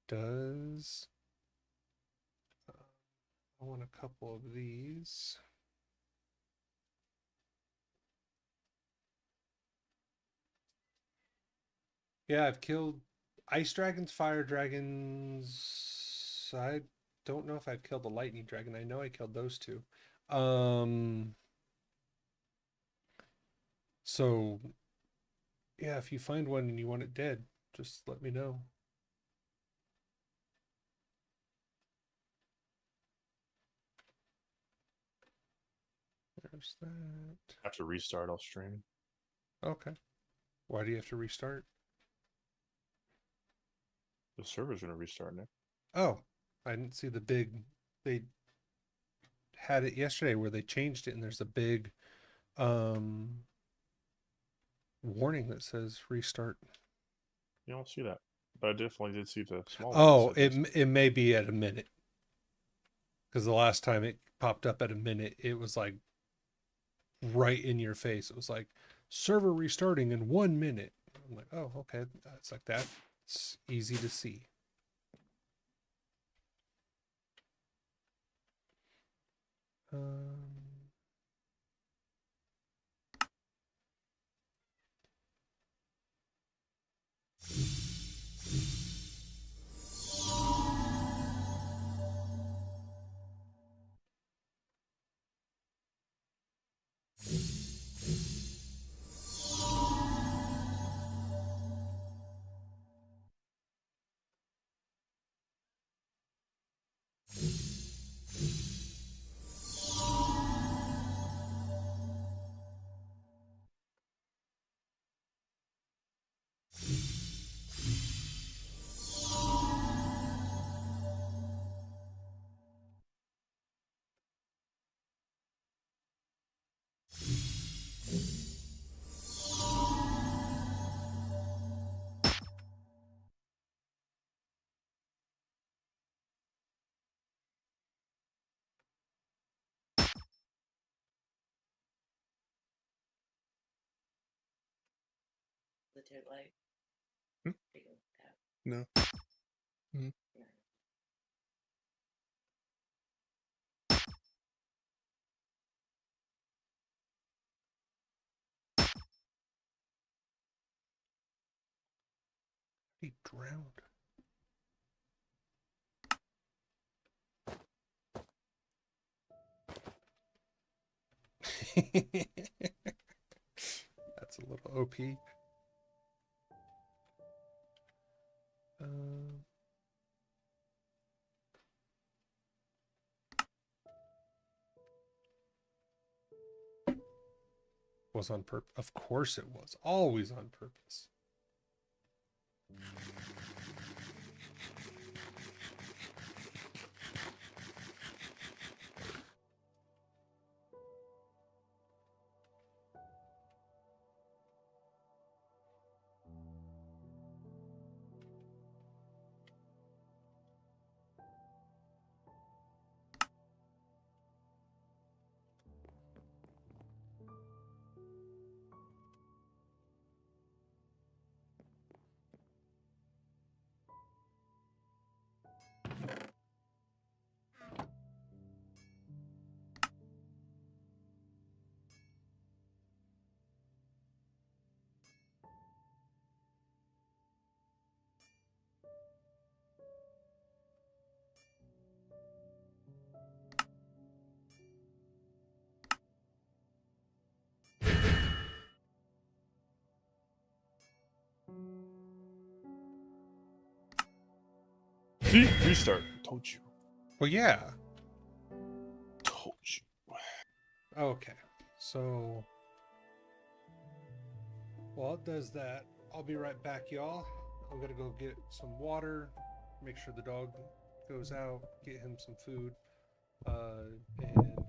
[SPEAKER 1] does. I want a couple of these. Yeah, I've killed ice dragons, fire dragons. I don't know if I've killed a lightning dragon. I know I killed those two. So yeah, if you find one and you want it dead, just let me know. There's that.
[SPEAKER 2] Have to restart off stream.
[SPEAKER 1] Okay. Why do you have to restart?
[SPEAKER 2] The server's gonna restart now.
[SPEAKER 1] Oh, I didn't see the big. They had it yesterday where they changed it, and there's a big warning that says restart.
[SPEAKER 2] You don't see that, but I definitely did see the small one.
[SPEAKER 1] Oh,
[SPEAKER 2] that said
[SPEAKER 1] it may be at a minute. Because the last time it popped up at a minute, it was like right in your face. It was like server restarting in 1 minute. I'm like, oh, okay. It's like that. It's easy to see.
[SPEAKER 3] The tail light.
[SPEAKER 2] Hmm? No. Hmm.
[SPEAKER 1] He drowned. That's a little OP. Was on purpose. Of course it was. Always on purpose.
[SPEAKER 2] See? Restart. Told you.
[SPEAKER 1] Well, yeah.
[SPEAKER 2] Told you.
[SPEAKER 1] Okay. So, while it does that, I'll be right back, y'all. I'm gonna go get some water, make sure the dog goes out, get him some food. And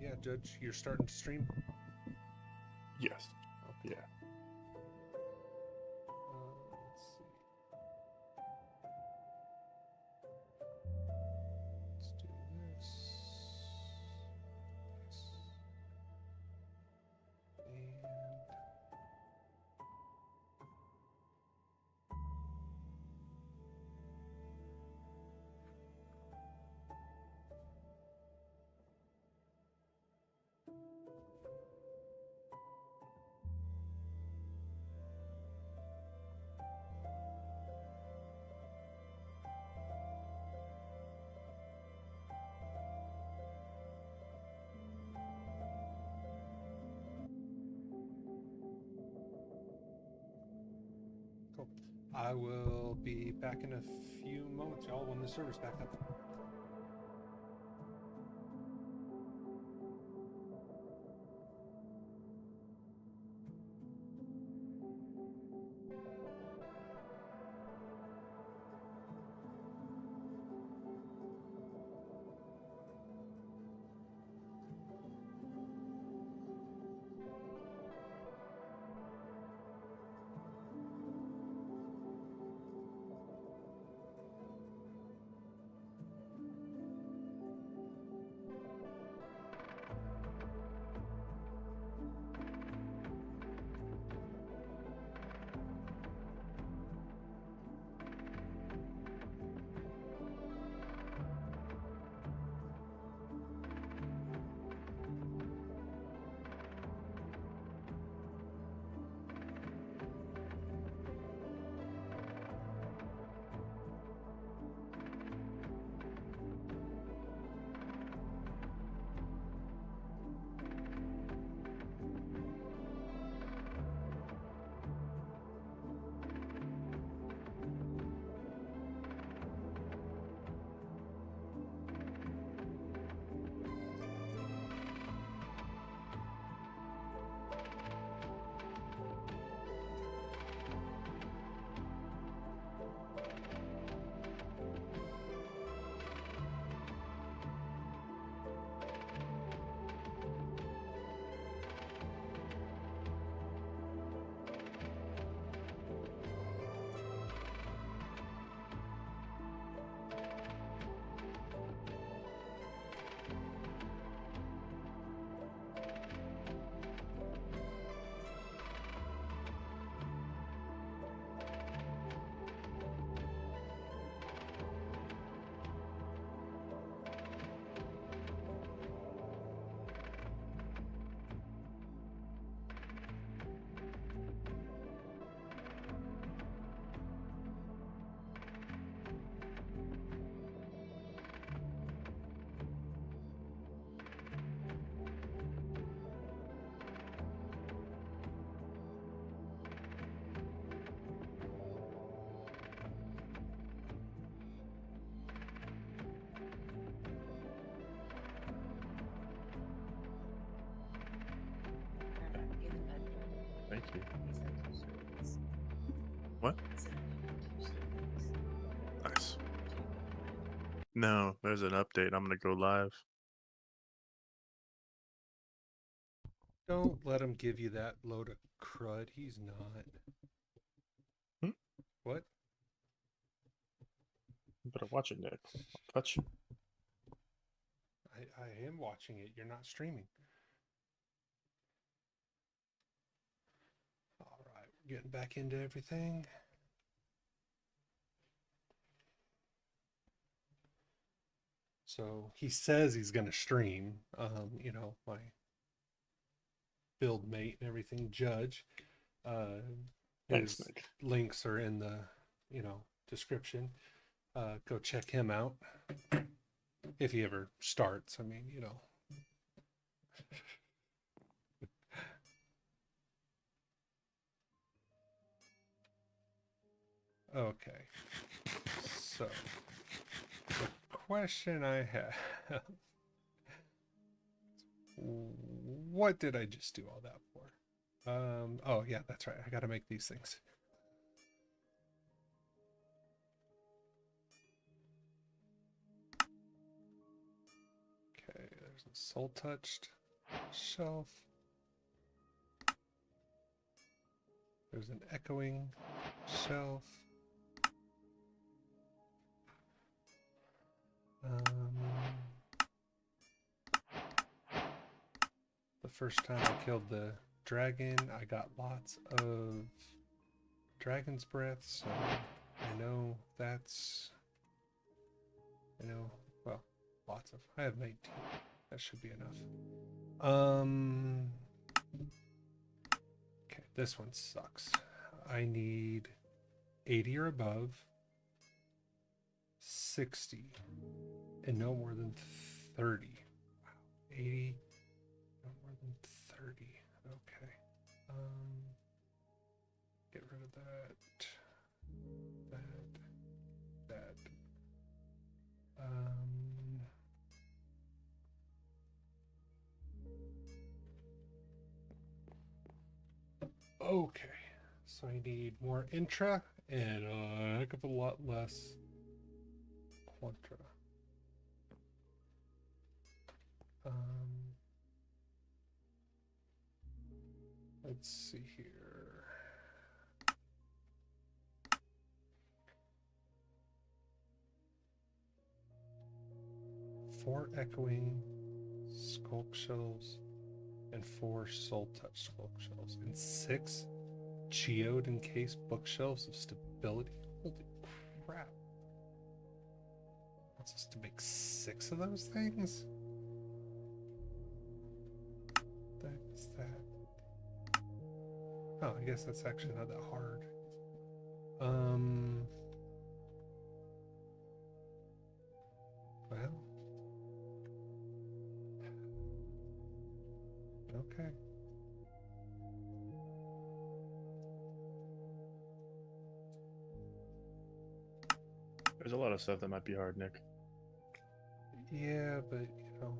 [SPEAKER 1] yeah, Judge, you're starting to stream?
[SPEAKER 2] Yes.
[SPEAKER 1] Okay.
[SPEAKER 2] Yeah.
[SPEAKER 1] Let's see. Let's do this. And cool. I will be back in a few moments, y'all, when the server's back up.
[SPEAKER 2] Thank you.
[SPEAKER 3] He said 2 days.
[SPEAKER 2] What?
[SPEAKER 3] He said he would 2 days.
[SPEAKER 2] Nice. No, there's an update. I'm gonna go live.
[SPEAKER 1] Don't let him give you that load of crud. He's not.
[SPEAKER 2] Hmm?
[SPEAKER 1] What?
[SPEAKER 2] You better watch it, Nick. I'll touch you.
[SPEAKER 1] I am watching it. You're not streaming. All right, we're getting back into everything. So he says he's going to stream. You know, my build mate and everything, Judge.
[SPEAKER 2] Thanks,
[SPEAKER 1] His
[SPEAKER 2] Nick.
[SPEAKER 1] links are in the, description. Go check him out if he ever starts. I mean, Okay. So, the question I have, what did I just do all that for? Oh yeah, that's right. I got to make these things. Okay, there's a soul touched shelf. There's an echoing shelf. The first time I killed the dragon, I got lots of dragon's breath, so I know that's, well, lots of. I have 19. That should be enough. Okay, this one sucks. I need 80 or above, 60, and no more than 30. Wow, 80, no more than 30. Okay. Get rid of that. Okay. So I need more intra and a heck of a lot less quantra. Let's see here. 4 echoing sculk shells and 4 soul touch sculk shells and 6 geode encased bookshelves of stability. Holy crap. Wants us to make 6 of those things? What the heck is that? Oh, I guess that's actually not that hard. Well. Okay.
[SPEAKER 2] There's a lot of stuff that might be hard, Nick.
[SPEAKER 1] Yeah, but you know.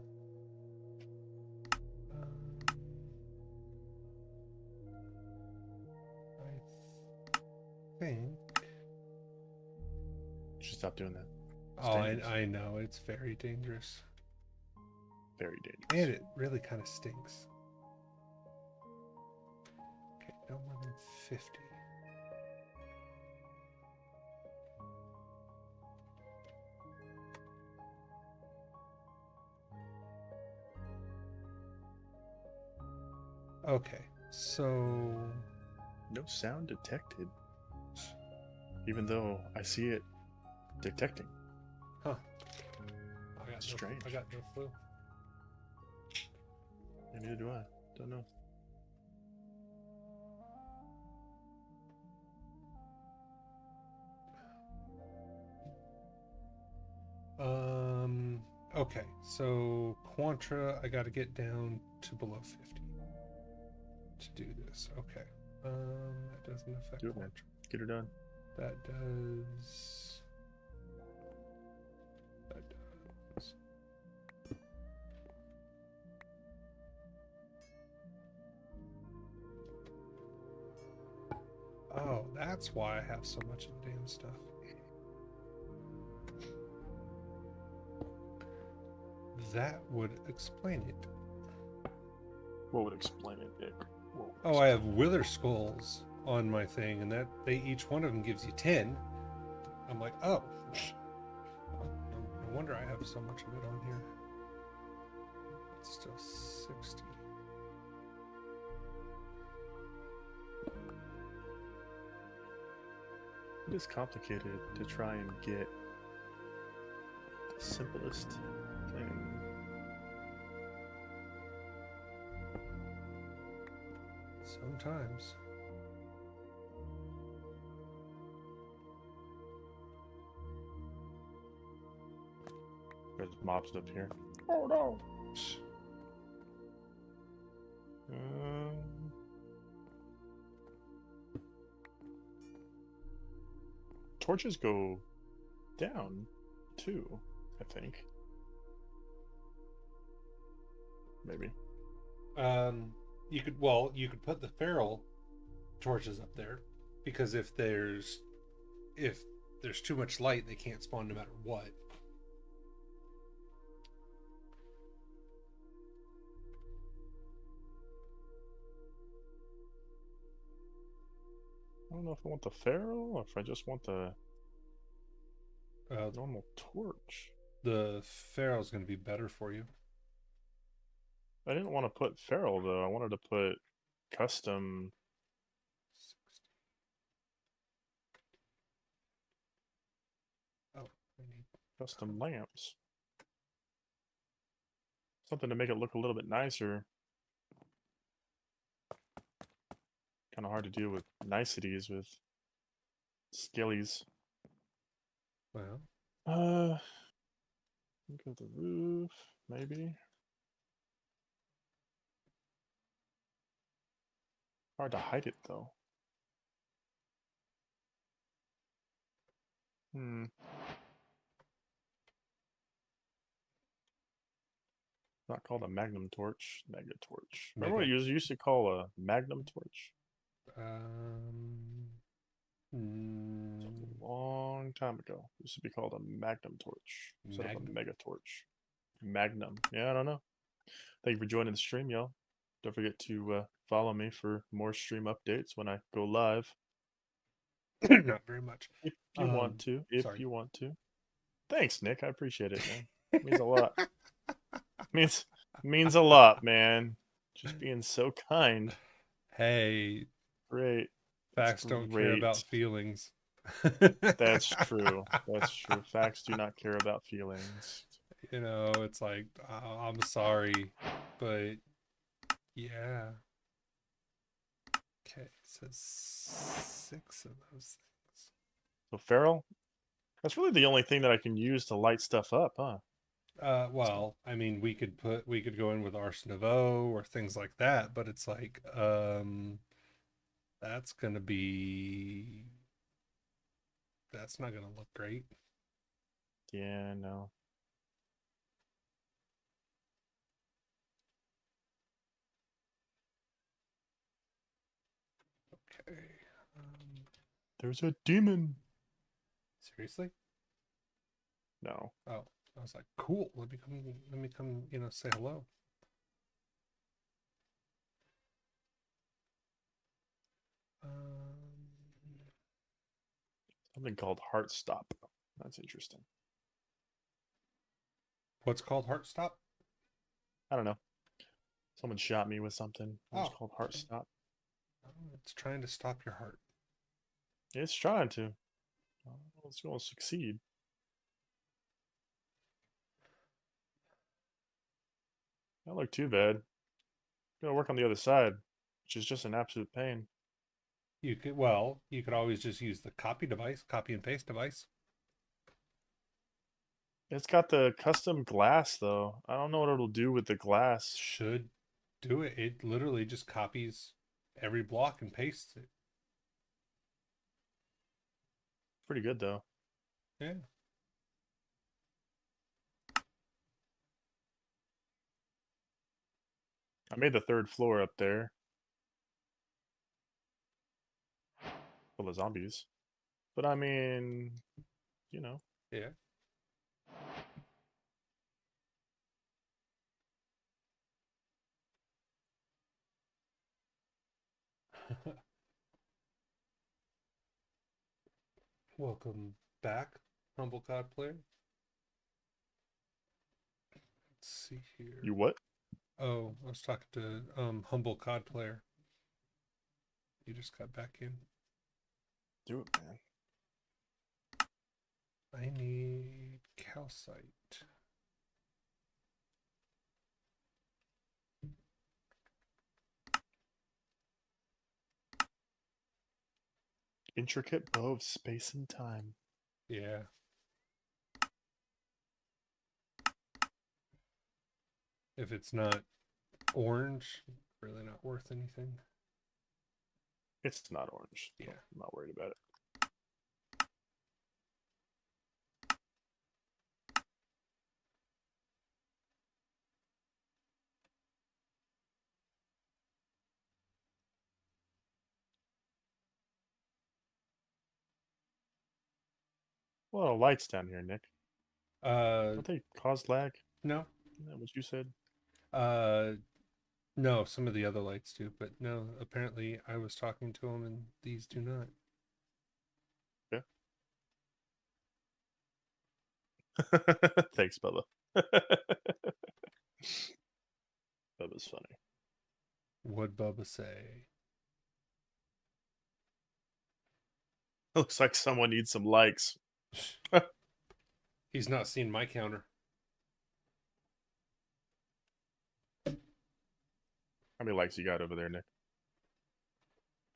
[SPEAKER 1] I think.
[SPEAKER 2] You should stop doing that. It's
[SPEAKER 1] Oh,
[SPEAKER 2] dangerous.
[SPEAKER 1] I know. It's very dangerous.
[SPEAKER 2] Very dangerous.
[SPEAKER 1] And it really kind of stinks. Okay, no more than 50. Okay, so
[SPEAKER 2] No sound detected. Even though I see it detecting.
[SPEAKER 1] huh? I got
[SPEAKER 2] Strange.
[SPEAKER 1] I got no clue.
[SPEAKER 2] And neither do I. Don't know.
[SPEAKER 1] Okay, so Quantra, I got to get down to below 50 to do this. Okay. That doesn't affect
[SPEAKER 2] Do it, man.
[SPEAKER 1] Quantra.
[SPEAKER 2] Get her done.
[SPEAKER 1] That does. That does. Oh, that's why I have so much of the damn stuff. That would explain it.
[SPEAKER 2] What would explain it, Nick?
[SPEAKER 1] Oh, I have wither skulls on my thing, and that each one of them gives you 10. I'm like, oh, no wonder I have so much of it on here. It's still 60.
[SPEAKER 2] It is complicated to try and get the simplest thing.
[SPEAKER 1] Sometimes.
[SPEAKER 2] There's mobs up here. Oh no! Torches go down too, I think. Maybe.
[SPEAKER 1] You could put the feral torches up there, because if there's too much light, they can't spawn no matter what.
[SPEAKER 2] I don't know if I want the feral or if I just want the
[SPEAKER 1] Uh,
[SPEAKER 2] normal torch.
[SPEAKER 1] the feral's going to be better for you.
[SPEAKER 2] I didn't want to put feral though. I wanted to put custom.
[SPEAKER 1] 60. Oh, I need.
[SPEAKER 2] Custom lamps. Something to make it look a little bit nicer. Kind of hard to deal with niceties with skillies.
[SPEAKER 1] Well,
[SPEAKER 2] Look at the roof, maybe. Hard to hide it though. Not called a magnum torch. Mega torch. Remember what you used to call a magnum torch? Something a long time ago. This would be called a magnum torch instead of a
[SPEAKER 1] Magnum?
[SPEAKER 2] mega torch. Magnum. Yeah, I don't know. Thank you for joining the stream, y'all. Don't forget to follow me for more stream updates when I go live.
[SPEAKER 1] Not very much.
[SPEAKER 2] If you want to. If
[SPEAKER 1] sorry.
[SPEAKER 2] you want to. Thanks, Nick. I appreciate it, man. It means a lot. means a lot, man. Just being so kind.
[SPEAKER 1] Hey,
[SPEAKER 2] Great.
[SPEAKER 1] facts don't care
[SPEAKER 2] great.
[SPEAKER 1] about feelings.
[SPEAKER 2] That's true. That's true. Facts do not care about feelings.
[SPEAKER 1] You know, it's like, I'm sorry, but yeah. Okay, it says 6 of those things.
[SPEAKER 2] So feral, that's really the only thing that I can use to light stuff up, huh?
[SPEAKER 1] Well, I mean, we could go in with Ars Nouveau or things like that, but it's like, that's not gonna look great.
[SPEAKER 2] Yeah, no.
[SPEAKER 1] Okay.
[SPEAKER 2] There's a demon.
[SPEAKER 1] Seriously?
[SPEAKER 2] No.
[SPEAKER 1] Oh, I was like, cool. Let me come, say hello.
[SPEAKER 2] Something called Heart Stop. That's interesting.
[SPEAKER 1] What's called Heart Stop?
[SPEAKER 2] I don't know. Someone shot me with something. It's
[SPEAKER 1] Oh,
[SPEAKER 2] called Heart Stop.
[SPEAKER 1] oh, it's trying to stop your heart.
[SPEAKER 2] It's trying to. It's going to succeed. Not look too bad. Gonna work on the other side, which is just an absolute pain.
[SPEAKER 1] You could always just use the copy and paste device.
[SPEAKER 2] It's got the custom glass though. I don't know what it'll do with the glass.
[SPEAKER 1] Should do it. It literally just copies every block and pastes it.
[SPEAKER 2] Pretty good though.
[SPEAKER 1] Yeah.
[SPEAKER 2] I made the 3rd floor up there. Full of zombies. But I mean, you know.
[SPEAKER 1] Yeah. Welcome back, Humble COD player. Let's see here.
[SPEAKER 2] You what?
[SPEAKER 1] Oh, I was talking to Humble COD player. You just got back in.
[SPEAKER 2] Do it, man.
[SPEAKER 1] I need calcite.
[SPEAKER 2] Intricate bow of space and time.
[SPEAKER 1] Yeah. If it's not orange, really not worth anything.
[SPEAKER 2] It's not orange.
[SPEAKER 1] Yeah.
[SPEAKER 2] I'm not worried about it. A lot of lights down here, Nick. Don't they cause lag?
[SPEAKER 1] No.
[SPEAKER 2] Isn't that what you said?
[SPEAKER 1] No, some of the other lights do, but no, apparently I was talking to them and these do not.
[SPEAKER 2] Yeah. Thanks, Bubba. Bubba's funny.
[SPEAKER 1] What'd Bubba say?
[SPEAKER 2] Looks like someone needs some likes.
[SPEAKER 1] He's not seen my counter.
[SPEAKER 2] How many likes you got over there, Nick?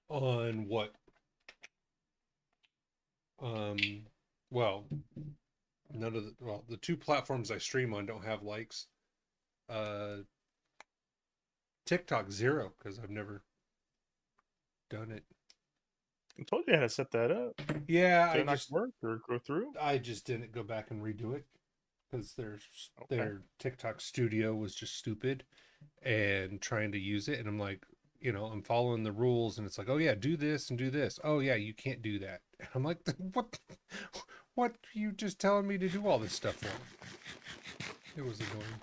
[SPEAKER 1] On what? Well, the 2 platforms I stream on don't have likes. TikTok 0 because I've never done it.
[SPEAKER 2] I told you how to set that up.
[SPEAKER 1] Yeah,
[SPEAKER 2] Did it not work or go through?
[SPEAKER 1] I just didn't go back and redo it because their TikTok studio was just stupid and trying to use it, and I'm like, I'm following the rules, and it's like, oh yeah, do this and do this. Oh yeah, you can't do that, And I'm like, what? What are you just telling me to do all this stuff for? It was annoying.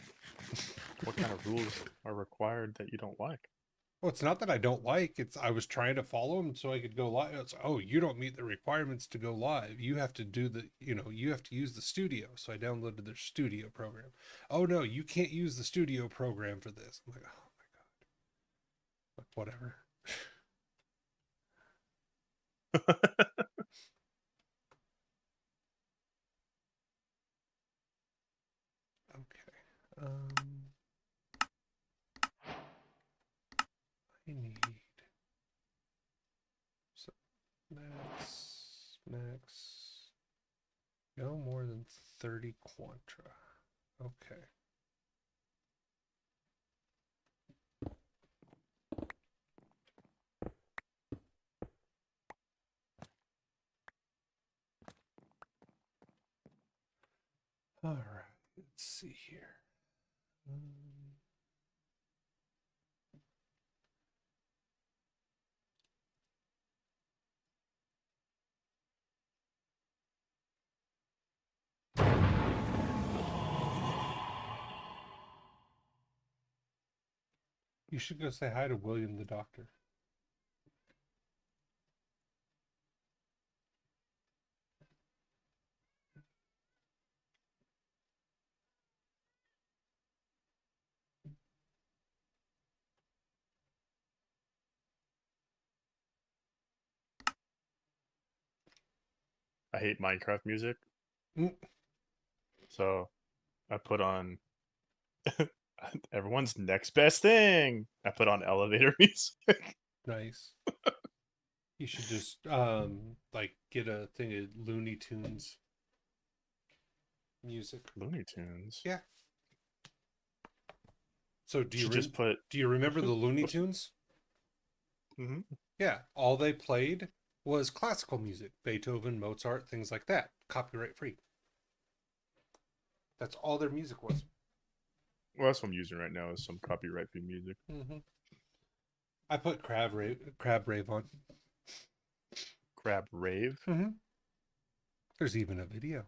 [SPEAKER 2] What kind of rules are required that you don't like?
[SPEAKER 1] Well, it's not that I don't like. It's I was trying to follow them so I could go live. It's, oh, you don't meet the requirements to go live. You have to do the, you have to use the studio. So I downloaded their studio program. Oh no, you can't use the studio program for this. I'm like, oh my god, like whatever. Okay. I need so max, no more than 30 quantra. Okay. All right. Let's see here. You should go say hi to William the doctor.
[SPEAKER 2] I hate Minecraft music,
[SPEAKER 1] Mm,
[SPEAKER 2] so I put on everyone's next best thing. I put on elevator music.
[SPEAKER 1] nice. You should just like get a thing of Looney Tunes music.
[SPEAKER 2] Looney Tunes.
[SPEAKER 1] Yeah. So
[SPEAKER 2] You should just put.
[SPEAKER 1] do you remember the Looney Tunes?
[SPEAKER 2] Hmm.
[SPEAKER 1] Yeah, all they played was classical music, Beethoven, Mozart, things like that, copyright free. That's all their music was.
[SPEAKER 2] Well, that's what I'm using right now is some copyright free music.
[SPEAKER 1] I put Crab Rave on.
[SPEAKER 2] Crab Rave.
[SPEAKER 1] There's even a video.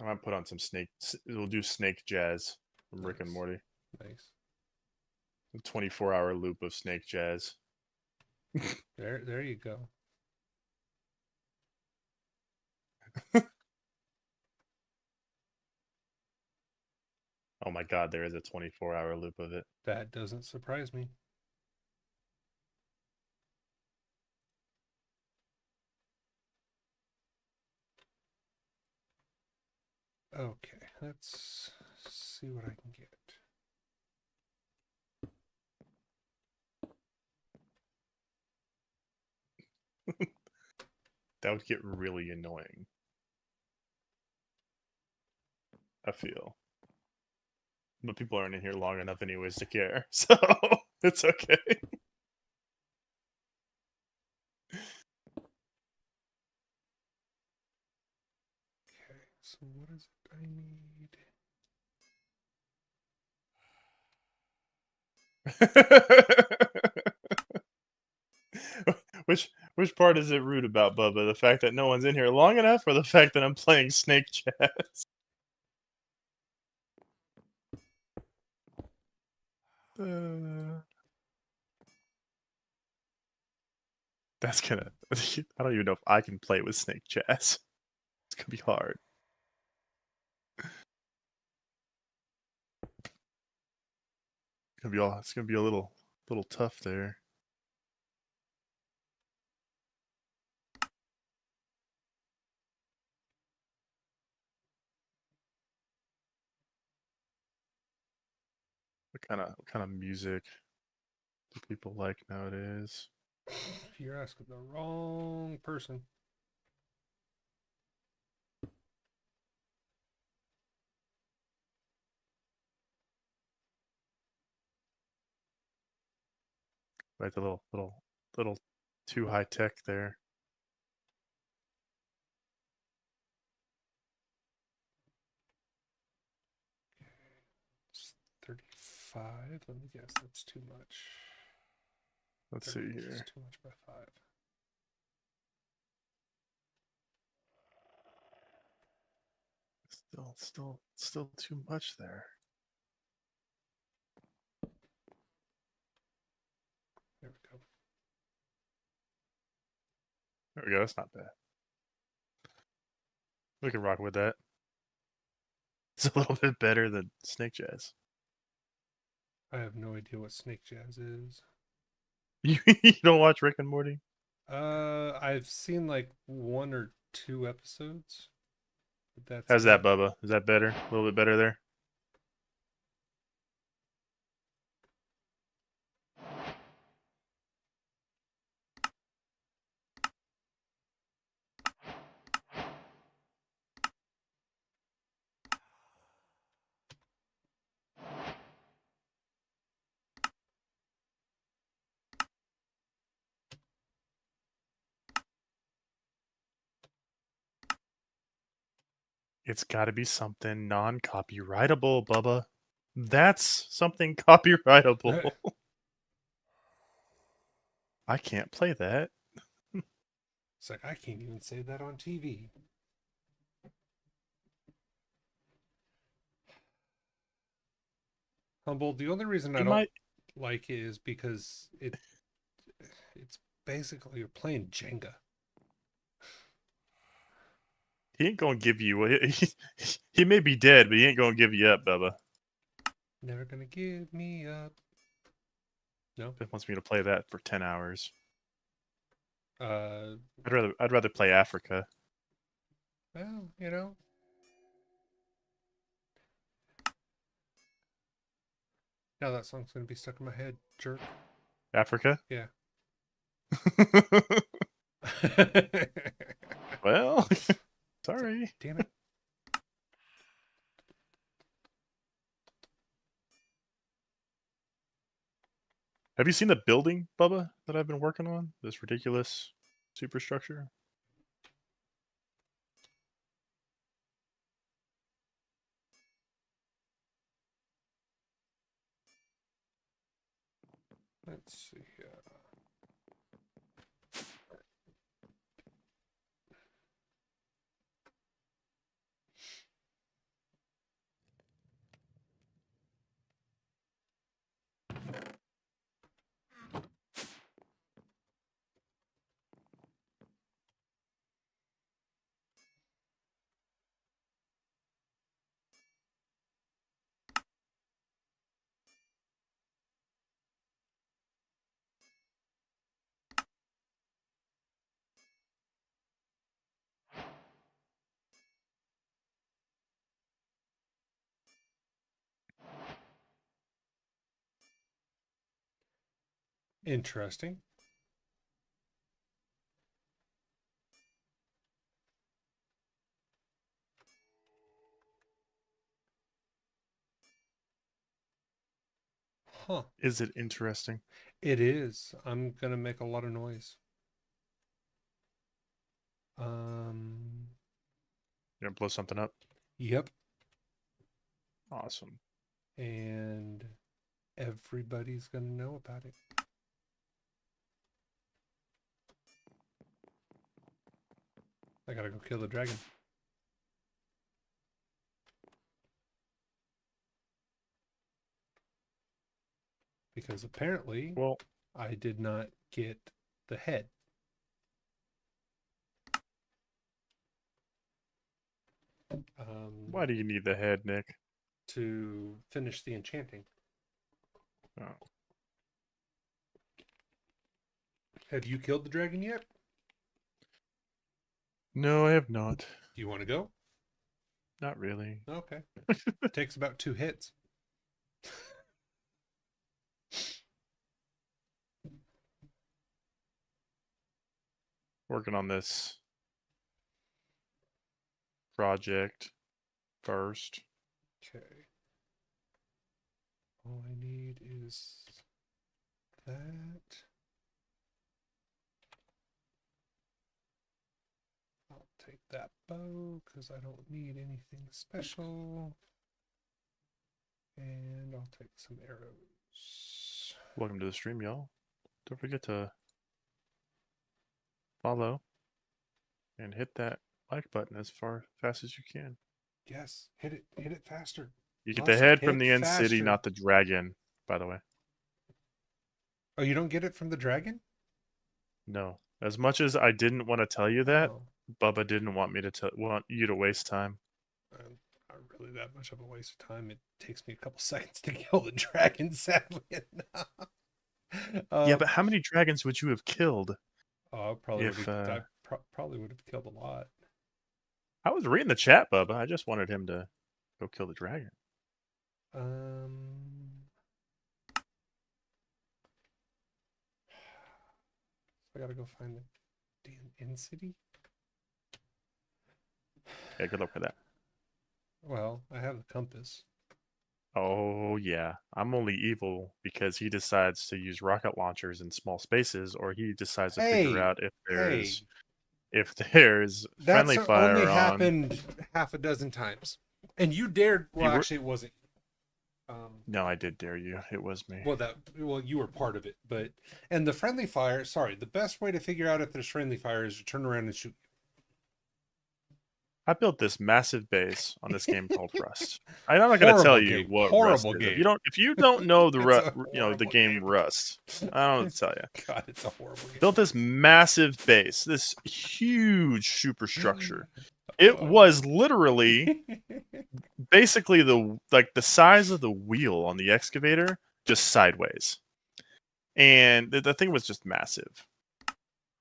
[SPEAKER 2] I might put on some snake. We'll do Snake Jazz from Rick and
[SPEAKER 1] Nice.
[SPEAKER 2] Morty.
[SPEAKER 1] Nice.
[SPEAKER 2] A 24-hour loop of Snake Jazz.
[SPEAKER 1] There you go.
[SPEAKER 2] Oh my god, there is a 24-hour loop of it.
[SPEAKER 1] That doesn't surprise me. Okay, let's see what I can get.
[SPEAKER 2] That would get really annoying. I feel. But people aren't in here long enough anyways to care. So it's okay.
[SPEAKER 1] Okay, so what is it I need?
[SPEAKER 2] which part is it rude about, Bubba? The fact that no one's in here long enough, or the fact that I'm playing Snake Jazz? That's gonna. I don't even know if I can play with Snake Jazz. It's gonna be hard. It's gonna be a little tough there. What kind of music do people like nowadays?
[SPEAKER 1] You're asking the wrong person.
[SPEAKER 2] Right, the little too high tech there.
[SPEAKER 1] It's 35. Let me guess, that's too much.
[SPEAKER 2] Let's see here.
[SPEAKER 1] Too much by 5.
[SPEAKER 2] Still too much there.
[SPEAKER 1] There we go.
[SPEAKER 2] There we go. That's not bad. We can rock with that. It's a little bit better than Snake Jazz.
[SPEAKER 1] I have no idea what Snake Jazz is.
[SPEAKER 2] You don't watch Rick and Morty?
[SPEAKER 1] I've seen like 1 or 2 episodes. But that's
[SPEAKER 2] How's that,
[SPEAKER 1] it.
[SPEAKER 2] Bubba? Is that better? A little bit better there? It's got to be something non-copyrightable, Bubba. That's something copyrightable. I can't play that.
[SPEAKER 1] It's like I can't even say that on TV. Humble. The only reason I
[SPEAKER 2] You
[SPEAKER 1] don't
[SPEAKER 2] might.
[SPEAKER 1] like it is because it's basically you're playing Jenga.
[SPEAKER 2] He ain't gonna give you. He may be dead, but he ain't gonna give you up, Bubba.
[SPEAKER 1] Never gonna give me up. No.
[SPEAKER 2] He wants me to play that for 10 hours.
[SPEAKER 1] Uh.
[SPEAKER 2] I'd rather play Africa.
[SPEAKER 1] Well, you know. Now that song's gonna be stuck in my head, jerk.
[SPEAKER 2] Africa?
[SPEAKER 1] Yeah.
[SPEAKER 2] Well, sorry.
[SPEAKER 1] Damn it.
[SPEAKER 2] Have you seen the building, Bubba, that I've been working on? This ridiculous superstructure?
[SPEAKER 1] Let's see here. Interesting. Huh.
[SPEAKER 2] Is it interesting?
[SPEAKER 1] It is. I'm gonna make a lot of noise.
[SPEAKER 2] You gonna blow something up?
[SPEAKER 1] Yep.
[SPEAKER 2] Awesome.
[SPEAKER 1] And everybody's gonna know about it. I gotta go kill the dragon. Because apparently
[SPEAKER 2] Well,
[SPEAKER 1] I did not get the head.
[SPEAKER 2] why do you need the head, Nick?
[SPEAKER 1] To finish the enchanting.
[SPEAKER 2] Oh.
[SPEAKER 1] Have you killed the dragon yet?
[SPEAKER 2] No, I have not.
[SPEAKER 1] Do you want to go?
[SPEAKER 2] Not really.
[SPEAKER 1] Okay. Takes about 2 hits.
[SPEAKER 2] Working on this project first.
[SPEAKER 1] Okay. All I need is that. I'll take that bow because I don't need anything special. And I'll take some arrows.
[SPEAKER 2] Welcome to the stream, y'all. Don't forget to follow and hit that like button as fast as you can.
[SPEAKER 1] Yes. Hit it. Hit it faster.
[SPEAKER 2] You get the
[SPEAKER 1] Lust,
[SPEAKER 2] head
[SPEAKER 1] hit
[SPEAKER 2] from the end city,
[SPEAKER 1] faster.
[SPEAKER 2] not the dragon, by the way.
[SPEAKER 1] Oh, you don't get it from the dragon?
[SPEAKER 2] No. As much as I didn't want to tell you that,
[SPEAKER 1] Oh,
[SPEAKER 2] Bubba didn't want me to want you to waste time.
[SPEAKER 1] not really that much of a waste of time. It takes me a couple seconds to kill the dragon, sadly enough.
[SPEAKER 2] Yeah,
[SPEAKER 1] Um,
[SPEAKER 2] but how many dragons would you have killed
[SPEAKER 1] oh, I probably would
[SPEAKER 2] if
[SPEAKER 1] have. Probably would have killed a lot.
[SPEAKER 2] I was reading the chat, Bubba? I just wanted him to go kill the dragon.
[SPEAKER 1] I gotta go find the damn in city.
[SPEAKER 2] Yeah, good luck with that.
[SPEAKER 1] Well, I have the compass.
[SPEAKER 2] Oh yeah, I'm only evil because he decides to use rocket launchers in small spaces, or he decides to figure
[SPEAKER 1] Hey,
[SPEAKER 2] out
[SPEAKER 1] hey,
[SPEAKER 2] if there's
[SPEAKER 1] that's
[SPEAKER 2] friendly
[SPEAKER 1] only
[SPEAKER 2] fire on.
[SPEAKER 1] happened half a dozen times, and you dared.
[SPEAKER 2] You
[SPEAKER 1] Well,
[SPEAKER 2] were
[SPEAKER 1] actually, it wasn't.
[SPEAKER 2] no, I did dare you. It was me.
[SPEAKER 1] Well, you were part of it, but and the friendly fire. Sorry, the best way to figure out if there's friendly fire is to turn around and shoot.
[SPEAKER 2] I built this massive base on this game called Rust. I'm not going to tell
[SPEAKER 1] Horrible
[SPEAKER 2] you
[SPEAKER 1] game.
[SPEAKER 2] what Rust
[SPEAKER 1] Horrible
[SPEAKER 2] is.
[SPEAKER 1] game.
[SPEAKER 2] If you don't know
[SPEAKER 1] It's a
[SPEAKER 2] the
[SPEAKER 1] horrible
[SPEAKER 2] game
[SPEAKER 1] game.
[SPEAKER 2] Rust, I don't know what to tell you.
[SPEAKER 1] God, it's a horrible game.
[SPEAKER 2] Built this massive base, this huge superstructure. It was literally basically the size of the wheel on the excavator, just sideways. And the thing was just massive.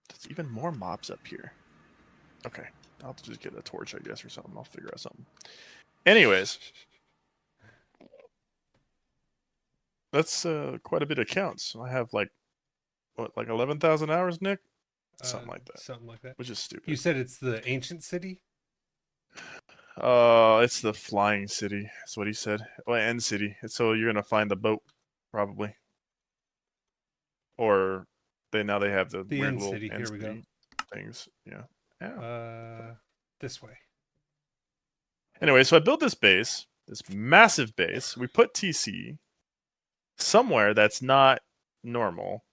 [SPEAKER 2] There's even more mobs up here. Okay, I'll just get a torch, I guess, or something. I'll figure out something. Anyways, that's quite a bit of counts. I have like 11,000 hours, Nick? Something like that.
[SPEAKER 1] Something like that.
[SPEAKER 2] Which is stupid.
[SPEAKER 1] You said it's the ancient city?
[SPEAKER 2] It's the flying city. That's what he said. Well, end city. So you're gonna find the boat, probably. Or now they have the weird
[SPEAKER 1] end
[SPEAKER 2] little
[SPEAKER 1] city.
[SPEAKER 2] end
[SPEAKER 1] Here we go.
[SPEAKER 2] city things. Yeah. Yeah.
[SPEAKER 1] This way.
[SPEAKER 2] Anyway, so I built this base, this massive base. We put TC somewhere that's not normal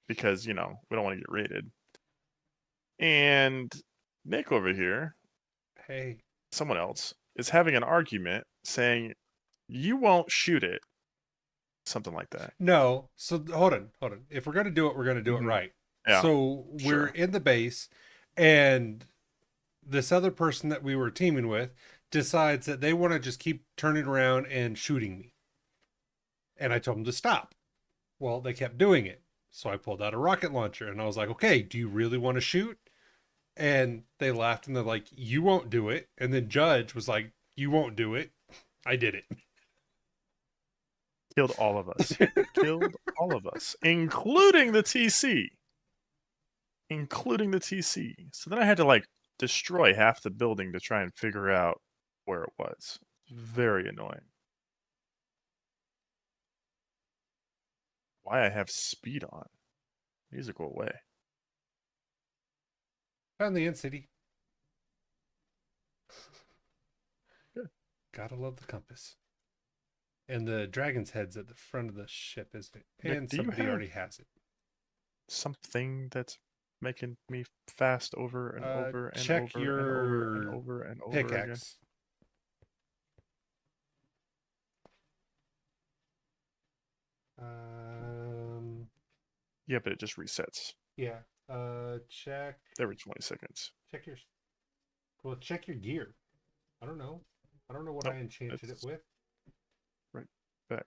[SPEAKER 2] because, we don't want to get raided. And Nick over here,
[SPEAKER 1] Hey.
[SPEAKER 2] someone else, is having an argument saying, you won't shoot it. Something like that.
[SPEAKER 1] No. So hold on. If we're gonna do it, we're gonna do it right.
[SPEAKER 2] Yeah,
[SPEAKER 1] so we're in the base, and this other person that we were teaming with decides that they want to just keep turning around and shooting me. And I told them to stop. Well, they kept doing it. So I pulled out a rocket launcher and I was like, okay, do you really want to shoot? And they laughed and they're like, you won't do it. And then Judge was like, you won't do it. I did it.
[SPEAKER 2] Killed all of us. Killed all of us, including the TC. So then I had to destroy half the building to try and figure out where it was. Very annoying. Why I have speed on? Music go away.
[SPEAKER 1] Found the end city.
[SPEAKER 2] Good.
[SPEAKER 1] Gotta love the compass. And the dragon's head's at the front of the ship, isn't it?
[SPEAKER 2] Nick,
[SPEAKER 1] And
[SPEAKER 2] do you
[SPEAKER 1] somebody
[SPEAKER 2] have
[SPEAKER 1] already has it.
[SPEAKER 2] Something that's making me fast over and over and
[SPEAKER 1] check
[SPEAKER 2] over
[SPEAKER 1] your
[SPEAKER 2] and over and over and over again.
[SPEAKER 1] Pickaxe.
[SPEAKER 2] Yeah, but it just resets
[SPEAKER 1] Yeah. Check
[SPEAKER 2] every 20 seconds.
[SPEAKER 1] your check your gear. I don't know what
[SPEAKER 2] Nope,
[SPEAKER 1] I enchanted it
[SPEAKER 2] it's
[SPEAKER 1] with.
[SPEAKER 2] right back.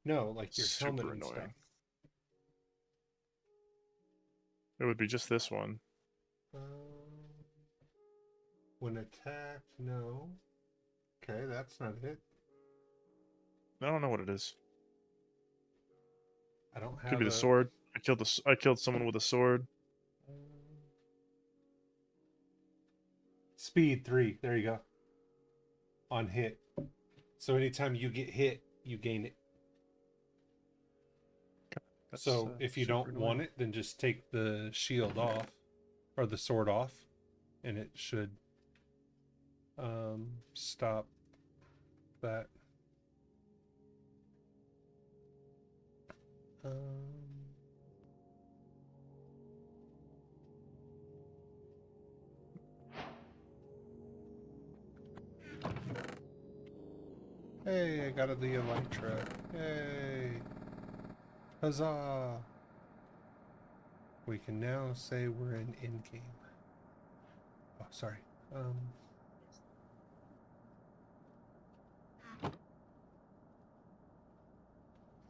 [SPEAKER 1] No, like your
[SPEAKER 2] Super
[SPEAKER 1] helmet and
[SPEAKER 2] annoying.
[SPEAKER 1] stuff.
[SPEAKER 2] It would be just this one.
[SPEAKER 1] When attacked, no. Okay, that's not it.
[SPEAKER 2] I don't know what it is.
[SPEAKER 1] I don't have
[SPEAKER 2] Could be the sword. I killed someone with a sword.
[SPEAKER 1] Speed 3. There you go. On hit. So anytime you get hit, you gain it.
[SPEAKER 2] That's,
[SPEAKER 1] so if you don't want it, then just take the shield off or the sword off, and it should stop that. Hey, I got the elytra. Yay! Huzzah! We can now say we're in in-game. Oh, sorry. It's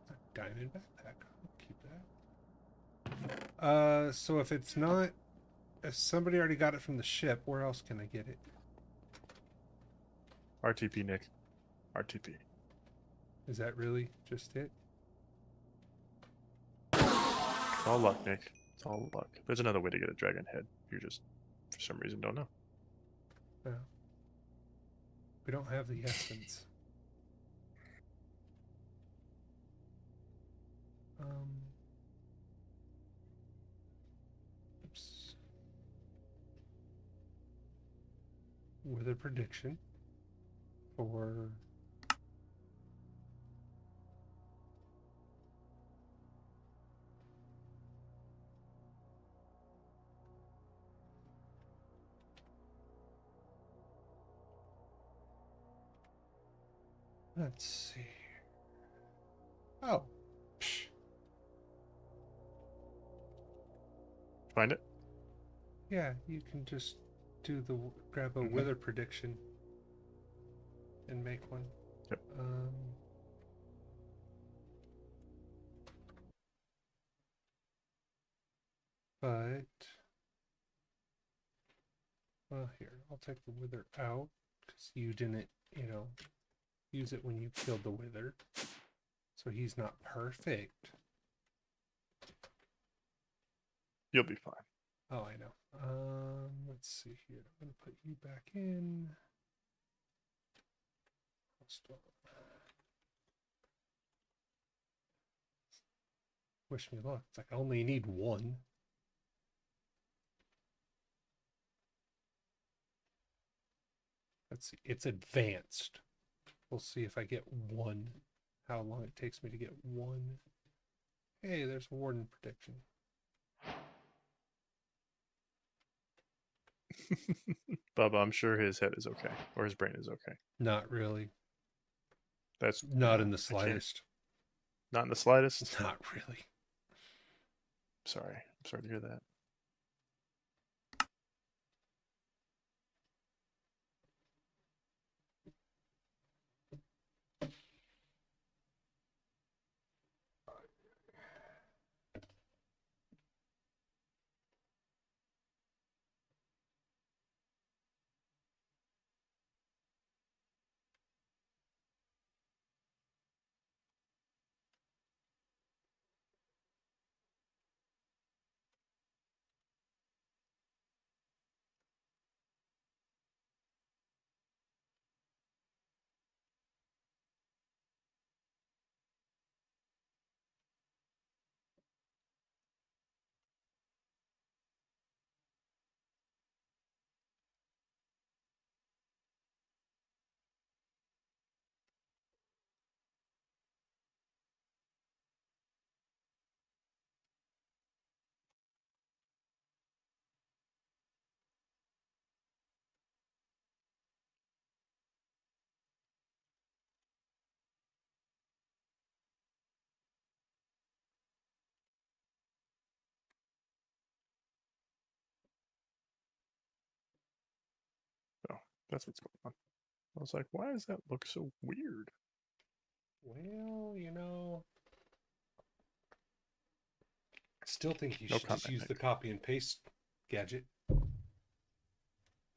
[SPEAKER 1] a diamond backpack. I'll keep that. So if it's not, if somebody already got it from the ship, where else can I get it?
[SPEAKER 2] RTP, Nick. RTP.
[SPEAKER 1] Is that really just it?
[SPEAKER 2] It's all luck, Nick. It's all luck. There's another way to get a dragon head. You just, for some reason, don't know.
[SPEAKER 1] No. We don't have the essence. Oops. With a prediction for let's see. Oh. Psh.
[SPEAKER 2] Find it?
[SPEAKER 1] Yeah, you can just do the grab a wither prediction and make one.
[SPEAKER 2] Yep.
[SPEAKER 1] But well, here, I'll take the wither out because you didn't, use it when you killed the wither. So he's not perfect.
[SPEAKER 2] You'll be fine.
[SPEAKER 1] Oh, I know. Let's see here. I'm gonna put you back in. Wish me luck. It's like I only need one. Let's see. It's advanced. We'll see if I get one. How long it takes me to get one. Hey, there's a warden prediction.
[SPEAKER 2] Bubba, I'm sure his head is okay. Or his brain is okay.
[SPEAKER 1] Not really.
[SPEAKER 2] That's
[SPEAKER 1] Not in the
[SPEAKER 2] I can't-
[SPEAKER 1] slightest.
[SPEAKER 2] Not in the slightest?
[SPEAKER 1] Not really.
[SPEAKER 2] Sorry. I'm sorry to hear that. Oh, that's what's going on. I was like, why does that look so weird?
[SPEAKER 1] Well, I still think you
[SPEAKER 2] No
[SPEAKER 1] should just
[SPEAKER 2] comment,
[SPEAKER 1] use the
[SPEAKER 2] Nick.
[SPEAKER 1] copy and paste gadget.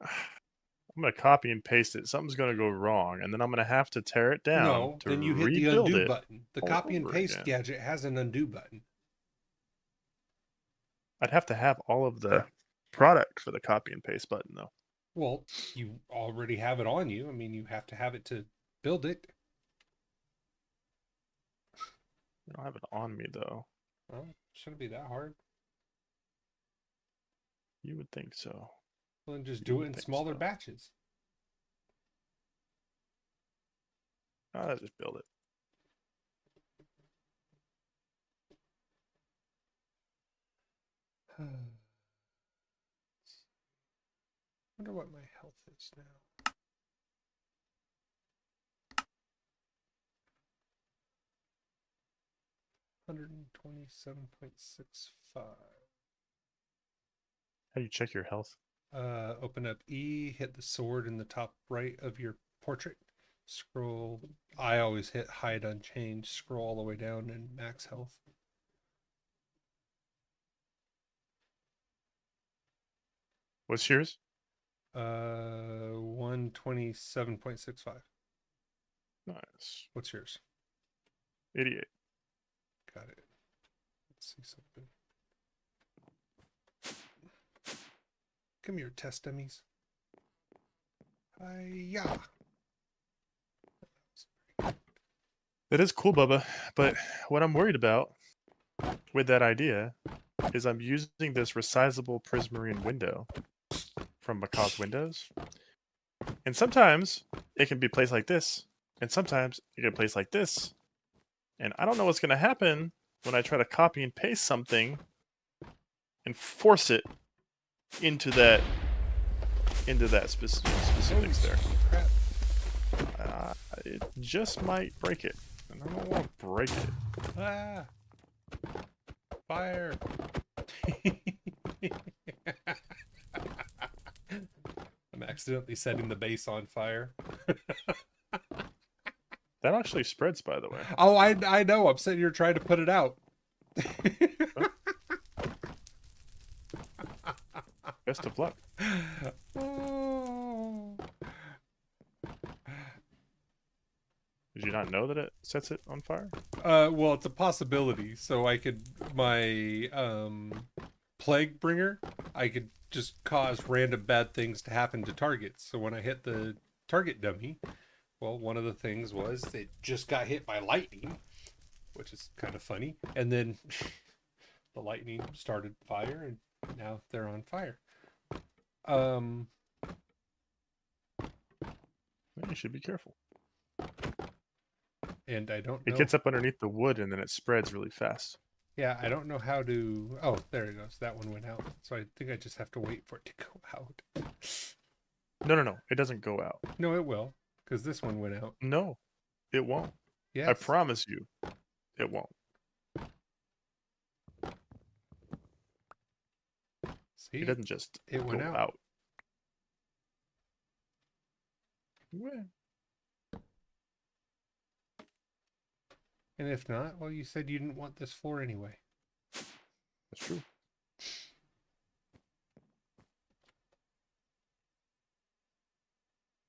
[SPEAKER 2] I'm going to copy and paste it. Something's going to go wrong, and then I'm going to have to tear it down
[SPEAKER 1] No,
[SPEAKER 2] to
[SPEAKER 1] then you hit the
[SPEAKER 2] rebuild
[SPEAKER 1] undo
[SPEAKER 2] it
[SPEAKER 1] button. The
[SPEAKER 2] all
[SPEAKER 1] copy and
[SPEAKER 2] over
[SPEAKER 1] paste
[SPEAKER 2] again.
[SPEAKER 1] gadget has an undo button.
[SPEAKER 2] I'd have to have all of the product for the copy and paste button, though.
[SPEAKER 1] Well, you already have it on you. I mean, you have to have it to build it.
[SPEAKER 2] I don't have it on me, though.
[SPEAKER 1] Well, shouldn't be that hard.
[SPEAKER 2] You would think so.
[SPEAKER 1] Well, then just
[SPEAKER 2] You
[SPEAKER 1] do
[SPEAKER 2] would
[SPEAKER 1] it in
[SPEAKER 2] think
[SPEAKER 1] smaller
[SPEAKER 2] so.
[SPEAKER 1] batches.
[SPEAKER 2] I'll just build it.
[SPEAKER 1] Wonder what my health is now. 127.65.
[SPEAKER 2] How do you check your health?
[SPEAKER 1] Open up E, hit the sword in the top right of your portrait. Scroll. I always hit hide unchanged. Scroll all the way down and max health.
[SPEAKER 2] What's yours?
[SPEAKER 1] 127.65.
[SPEAKER 2] Nice.
[SPEAKER 1] What's yours?
[SPEAKER 2] 88.
[SPEAKER 1] Got it. Let's see something. Come here, test dummies. Hi-ya.
[SPEAKER 2] That is cool, Bubba. But what I'm worried about with that idea is I'm using this resizable prismarine window from Macaw's Windows. And sometimes it can be placed like this. And sometimes it can be placed like this. And I don't know what's going to happen when I try to copy and paste something and force it into that specifics there.
[SPEAKER 1] Crap.
[SPEAKER 2] It just might break it. And I don't want to break it.
[SPEAKER 1] Ah. Fire. I'm accidentally setting the base on fire.
[SPEAKER 2] That actually spreads, by the way.
[SPEAKER 1] Oh, I know. I'm sitting here trying to put it out.
[SPEAKER 2] Best of luck.
[SPEAKER 1] Oh.
[SPEAKER 2] Did you not know that it sets it on fire?
[SPEAKER 1] Well, it's a possibility. So I could my plague bringer, I could just cause random bad things to happen to targets. So when I hit the target dummy, well, one of the things was it just got hit by lightning, which is kind of funny. And then the lightning started fire, and now they're on fire.
[SPEAKER 2] Well, you should be careful.
[SPEAKER 1] And I don't know.
[SPEAKER 2] It gets up underneath the wood and then it spreads really fast.
[SPEAKER 1] Yeah, I don't know how to. Oh, there it goes. That one went out. So I think I just have to wait for it to go out.
[SPEAKER 2] No. It doesn't go out.
[SPEAKER 1] No, it will, because this one went out.
[SPEAKER 2] No, it won't.
[SPEAKER 1] Yes.
[SPEAKER 2] I promise you, it won't.
[SPEAKER 1] See,
[SPEAKER 2] It doesn't just
[SPEAKER 1] it went
[SPEAKER 2] go
[SPEAKER 1] out.
[SPEAKER 2] out. Well,
[SPEAKER 1] And if not, well, you said you didn't want this floor anyway.
[SPEAKER 2] that's true.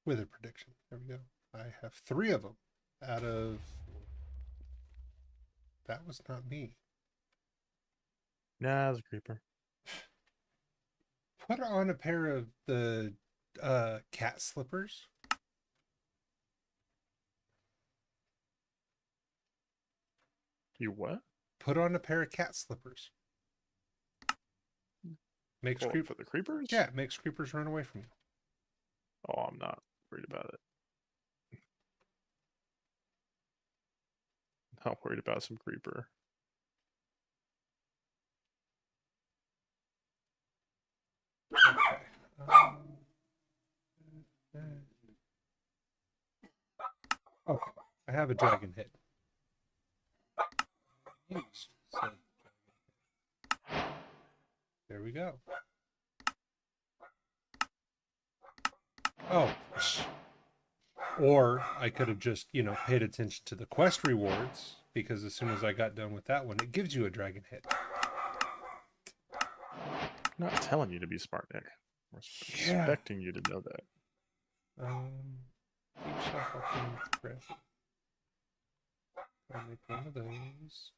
[SPEAKER 1] Weather prediction. There we go. I have 3 of them out of. That was not me.
[SPEAKER 2] Nah, it's a creeper.
[SPEAKER 1] Put on a pair of the cat slippers.
[SPEAKER 2] You what?
[SPEAKER 1] Put on a pair of cat slippers. Makes
[SPEAKER 2] Oh,
[SPEAKER 1] creep.
[SPEAKER 2] for the creepers?
[SPEAKER 1] Yeah, it makes creepers run away from you.
[SPEAKER 2] Oh, I'm not worried about it. Not worried about some creeper.
[SPEAKER 1] Okay. Okay. I have a dragon hit. So, there we go. Oh. Or I could have just, paid attention to the quest rewards, because as soon as I got done with that one, it gives you a dragon hit.
[SPEAKER 2] I'm not telling you to be smart, Nick. We're
[SPEAKER 1] Yeah.
[SPEAKER 2] expecting you to know that.
[SPEAKER 1] Keep shuffling thread. I'll make one of those.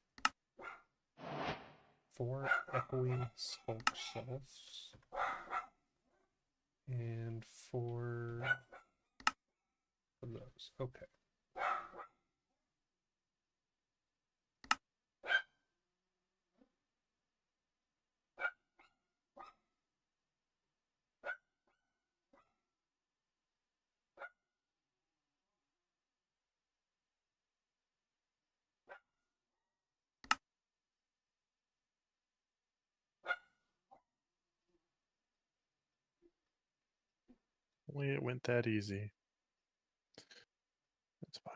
[SPEAKER 1] 4 echoing skulk shells. And 4 of those. Okay.
[SPEAKER 2] Only it went that easy. That's fine.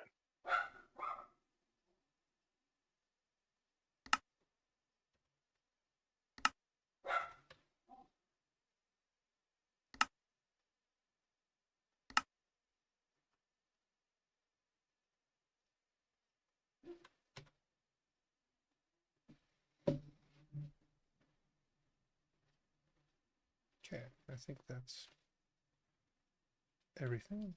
[SPEAKER 1] Okay, I think that's everything.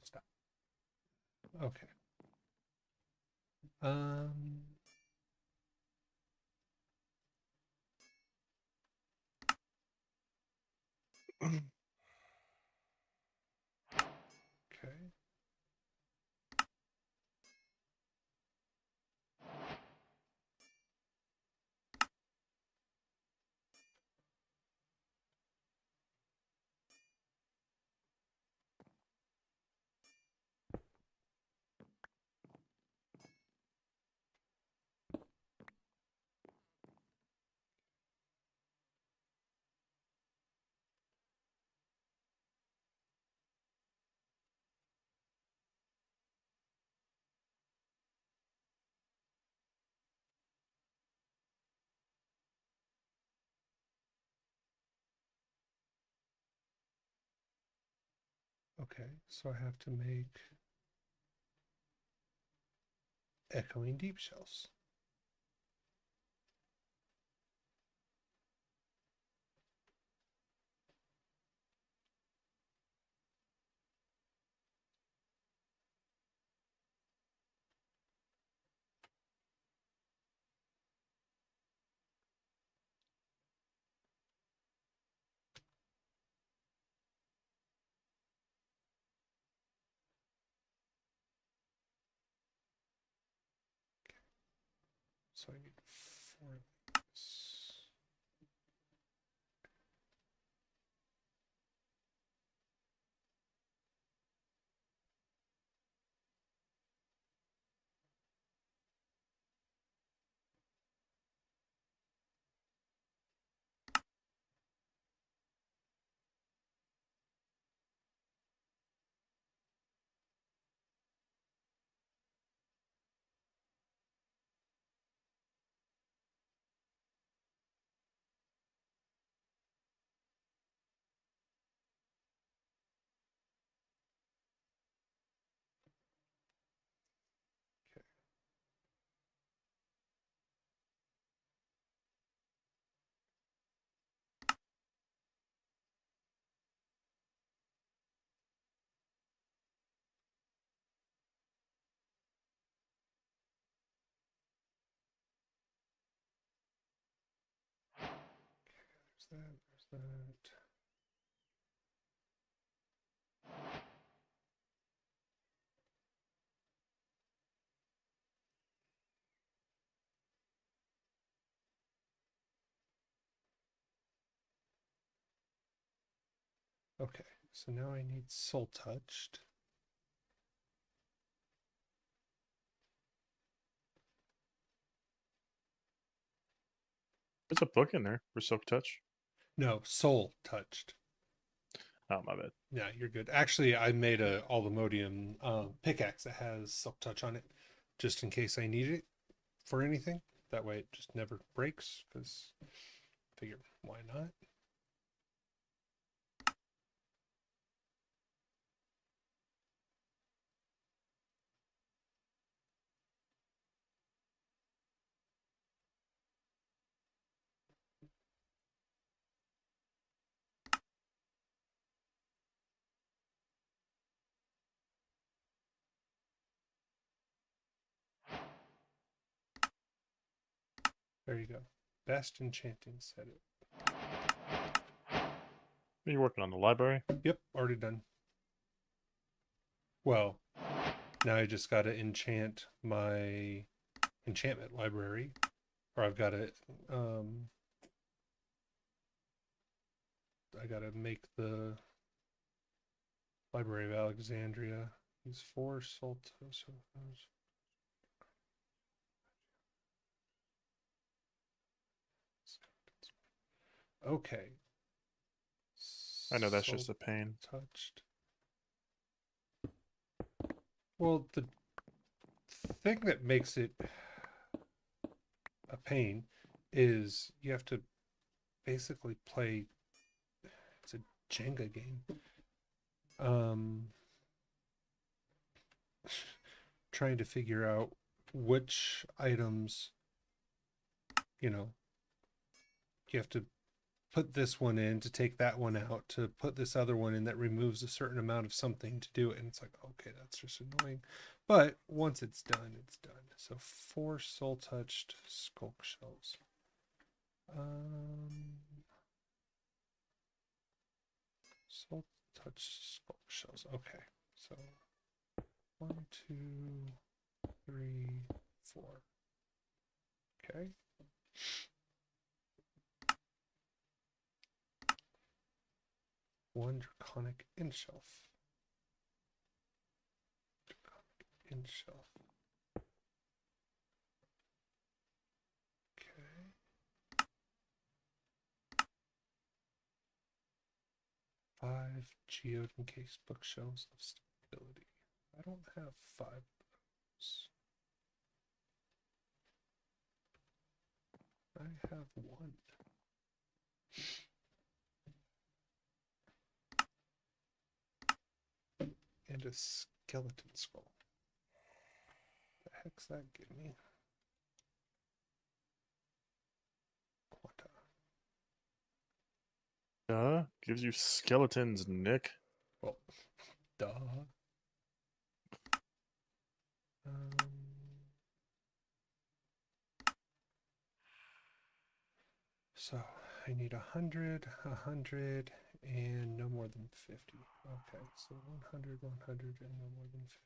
[SPEAKER 1] Stop. Okay. Um. Okay. Okay, so I have to make echoing deep shells. So I need 4 of these. Okay. There's that. Okay, so now I need soul touched.
[SPEAKER 2] There's a book in there for Silk Touch.
[SPEAKER 1] No, soul touched.
[SPEAKER 2] Oh, my bad.
[SPEAKER 1] Yeah, you're good. Actually, I made a Aldomodium pickaxe that has silk touch on it, just in case I need it for anything. That way, it just never breaks. Because figure, why not? There you go. Best enchanting set it.
[SPEAKER 2] Are you working on the library?
[SPEAKER 1] Yep, already done. Well, now I just got to enchant my enchantment library, or I've got to I got to make the Library of Alexandria. Use 4 Soltos. Okay.
[SPEAKER 2] I know that's
[SPEAKER 1] Soul
[SPEAKER 2] just a pain.
[SPEAKER 1] touched. Well, the thing that makes it a pain is you have to basically play. It's a Jenga game. Um, trying to figure out which items, you know, you have to put this one in to take that one out, to put this other one in that removes a certain amount of something to do it. And it's like, okay, that's just annoying. But once it's done, it's done. So 4 soul touched skulk shells. Soul touched skulk shells. Okay. So 1, 2, 3, 4. Okay. One draconic in shelf. Draconic in shelf. Okay. 5 geode encased bookshelves of stability. I don't have 5 of those. I have 1. And a skeleton skull. The heck's that give me? Quanta.
[SPEAKER 2] Gives you skeletons, Nick.
[SPEAKER 1] Well, duh. So I need 100, 100, and no more than 50. Okay, so 100, 100, and no more than 50.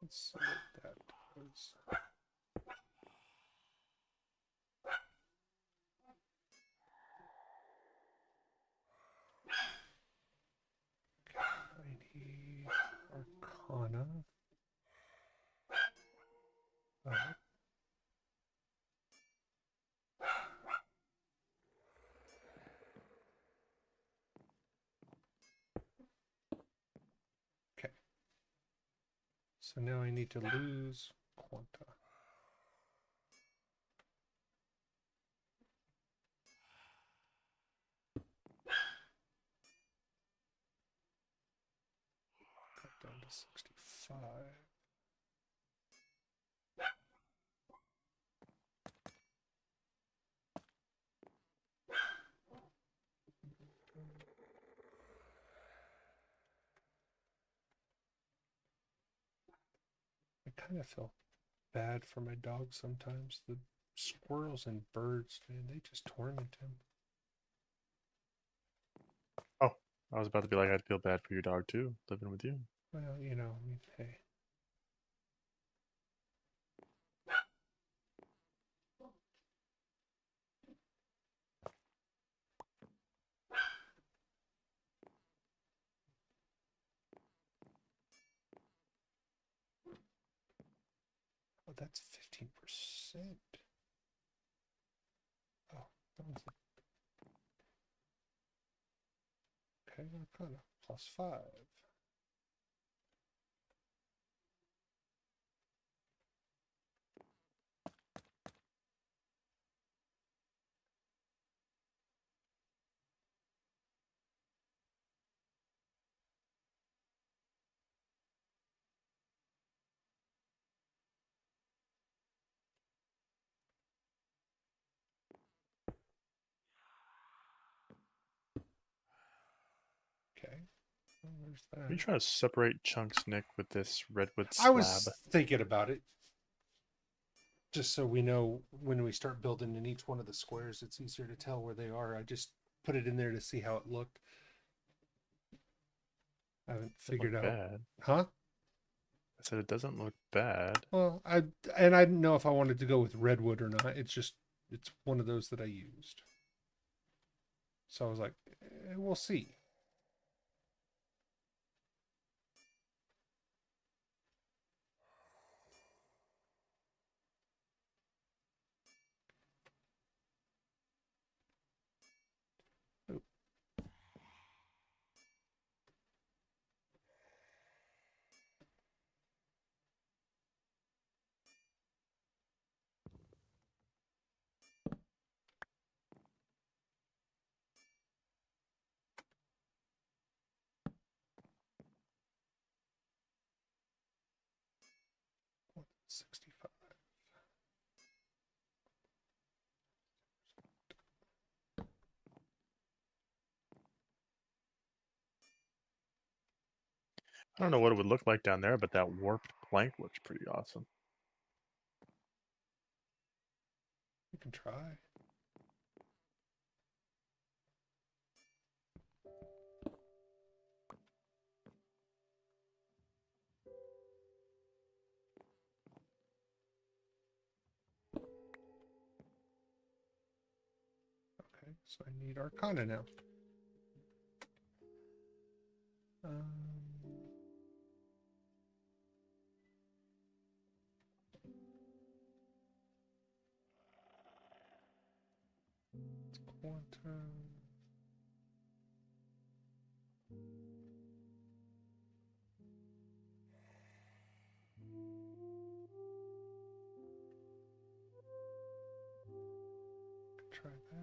[SPEAKER 1] Let's see what that does. I need Arcana. Okay. So now I need to lose Quanta. Got down to 65. I kind of feel bad for my dog sometimes. The squirrels and birds, man, they just torment him.
[SPEAKER 2] Oh, I was about to be like, I'd feel bad for your dog too, living with you.
[SPEAKER 1] Well, you know, I mean, hey. Oh, that's 15%. Oh, that one's okay. Arcana plus 5. Okay. Well, there's
[SPEAKER 2] Are you
[SPEAKER 1] that.
[SPEAKER 2] trying to separate chunks, Nick, with this redwood
[SPEAKER 1] I
[SPEAKER 2] slab?
[SPEAKER 1] was thinking about it. Just so we know when we start building in each one of the squares, it's easier to tell where they are. I just put it in there to see how it looked. I haven't
[SPEAKER 2] Doesn't
[SPEAKER 1] figured
[SPEAKER 2] look
[SPEAKER 1] out.
[SPEAKER 2] bad.
[SPEAKER 1] Huh?
[SPEAKER 2] I said it doesn't look bad.
[SPEAKER 1] Well, I didn't know if I wanted to go with redwood or not. It's one of those that I used. So I was like, we'll see. Oh, $65.
[SPEAKER 2] I don't know what it would look like down there, but that warped plank looks pretty awesome.
[SPEAKER 1] You can try. Okay, so I need Arcana now. It's quantum. Try that.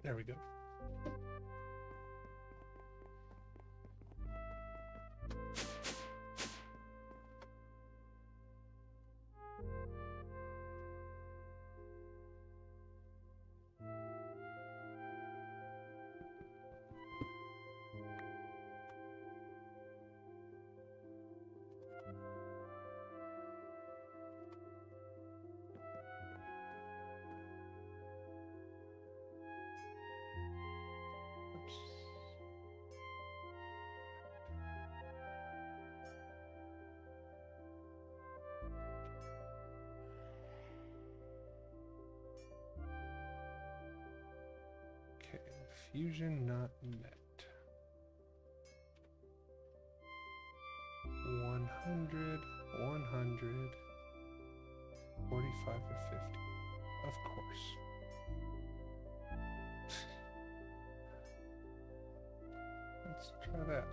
[SPEAKER 1] There we go. Oops. Okay, fusion not met. 100, 100, 45 or 50. Of course. Let's try that.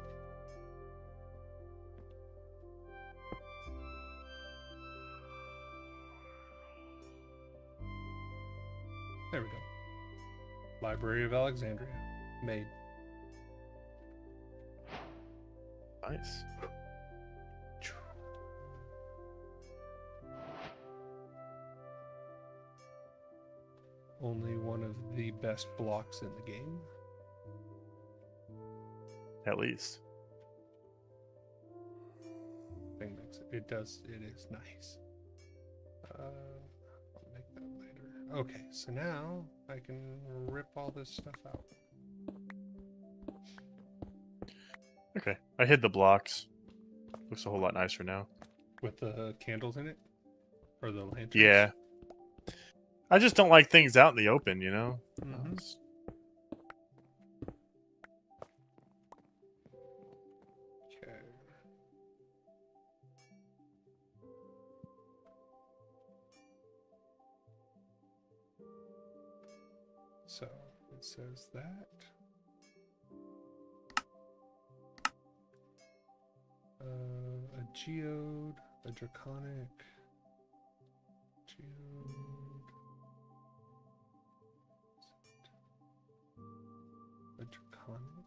[SPEAKER 1] There we go. Library of Alexandria. Made.
[SPEAKER 2] Nice.
[SPEAKER 1] Only one of the best blocks in the game.
[SPEAKER 2] At least.
[SPEAKER 1] Thing makes it. It does. It is nice. I'll make that later. Okay, so now I can rip all this stuff out.
[SPEAKER 2] Okay, I hid the blocks. Looks a whole lot nicer now.
[SPEAKER 1] With the candles in it? Or the lanterns?
[SPEAKER 2] Yeah. I just don't like things out in the open, you know?
[SPEAKER 1] Mhm. Okay. So it says that. A geode, a draconic, geode, a draconic.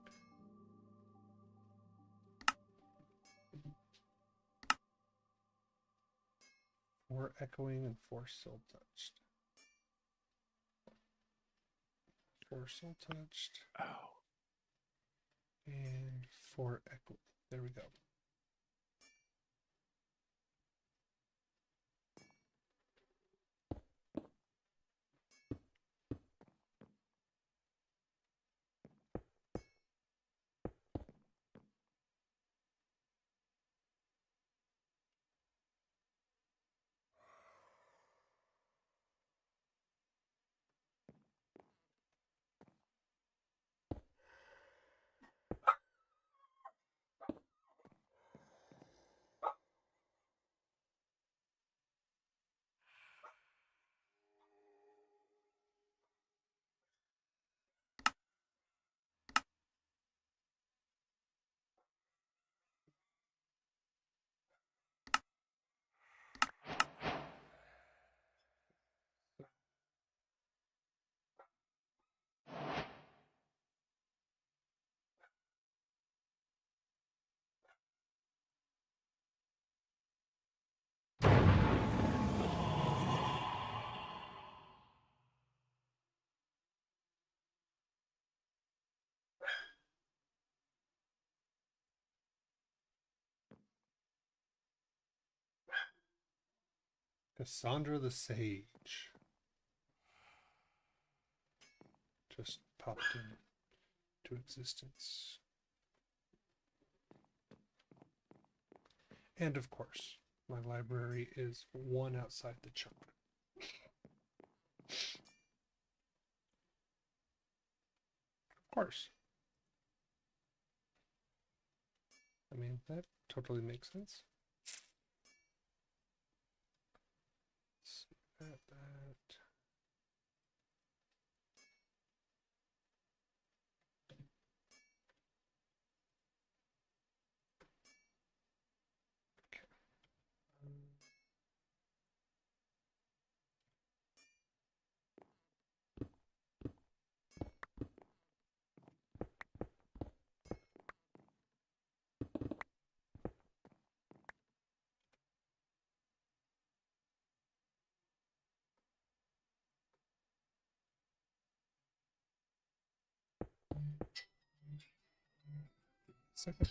[SPEAKER 1] Four echoing and four soul touched. Four soul touched
[SPEAKER 2] Oh.
[SPEAKER 1] and four echo. There we go. Cassandra the Sage just popped into existence. And of course, my library is one outside the chunk. Of course. I mean, that totally makes sense. Let's see that. Okay. Second.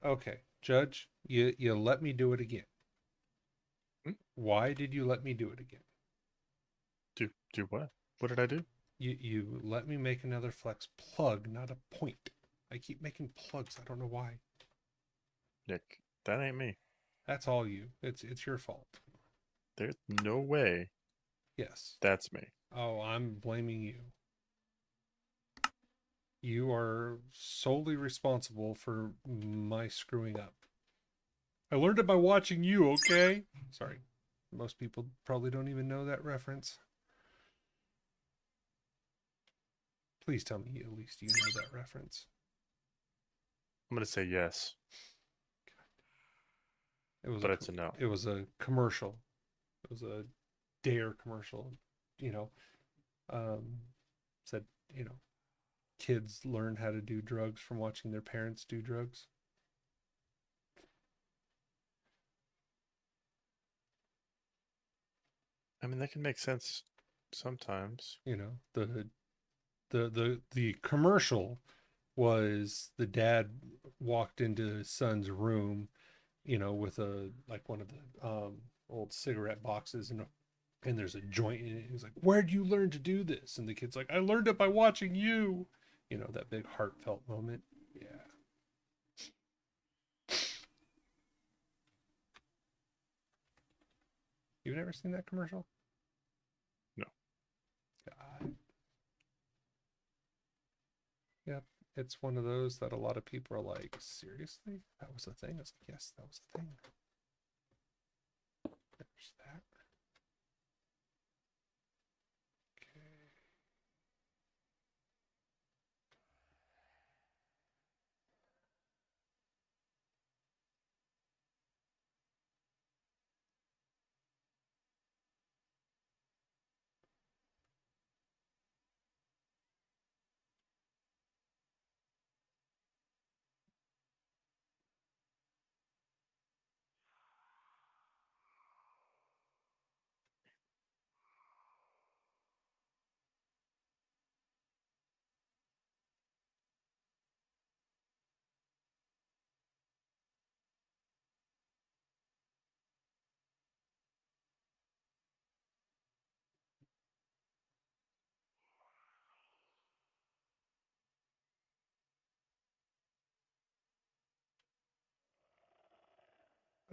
[SPEAKER 1] Okay, Judge, you let me do it again.
[SPEAKER 2] Hmm?
[SPEAKER 1] Why did you let me do it again?
[SPEAKER 2] Do what? What did I do?
[SPEAKER 1] You let me make another flex plug, not a point. I keep making plugs. I don't know why.
[SPEAKER 2] Nick, that ain't me.
[SPEAKER 1] That's all you. It's your fault.
[SPEAKER 2] There's no way
[SPEAKER 1] Yes.
[SPEAKER 2] that's me.
[SPEAKER 1] Oh, I'm blaming you. You are solely responsible for my screwing up. I learned it by watching you, okay? Sorry. Most people probably don't even know that reference. Please tell me at least you know that reference.
[SPEAKER 2] I'm gonna say yes,
[SPEAKER 1] It was
[SPEAKER 2] but it's a no.
[SPEAKER 1] it was a commercial. It was a Dare commercial. You know, um, said kids learn how to do drugs from watching their parents do drugs.
[SPEAKER 2] I mean, that can make sense sometimes.
[SPEAKER 1] You know, the commercial was the dad walked into his son's room, with a like one of the old cigarette boxes, and there's a joint in it. He's like, "Where'd you learn to do this?" And the kid's like, "I learned it by watching you." That big heartfelt moment. Yeah. You've never seen that commercial?
[SPEAKER 2] No.
[SPEAKER 1] God. Yep. It's one of those that a lot of people are like, seriously? That was a thing? I was like, yes, that was a thing. There's that.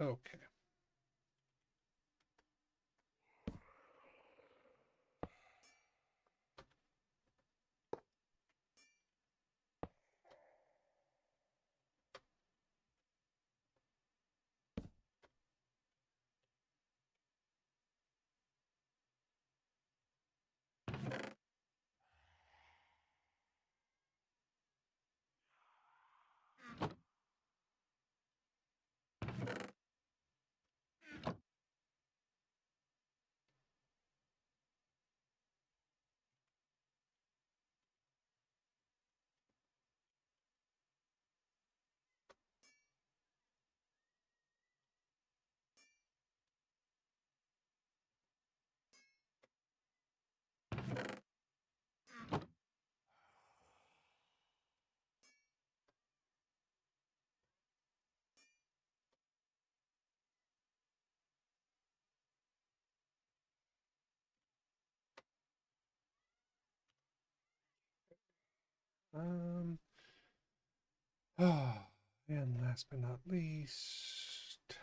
[SPEAKER 1] Okay. Okay. Um. Oh, and last but not least,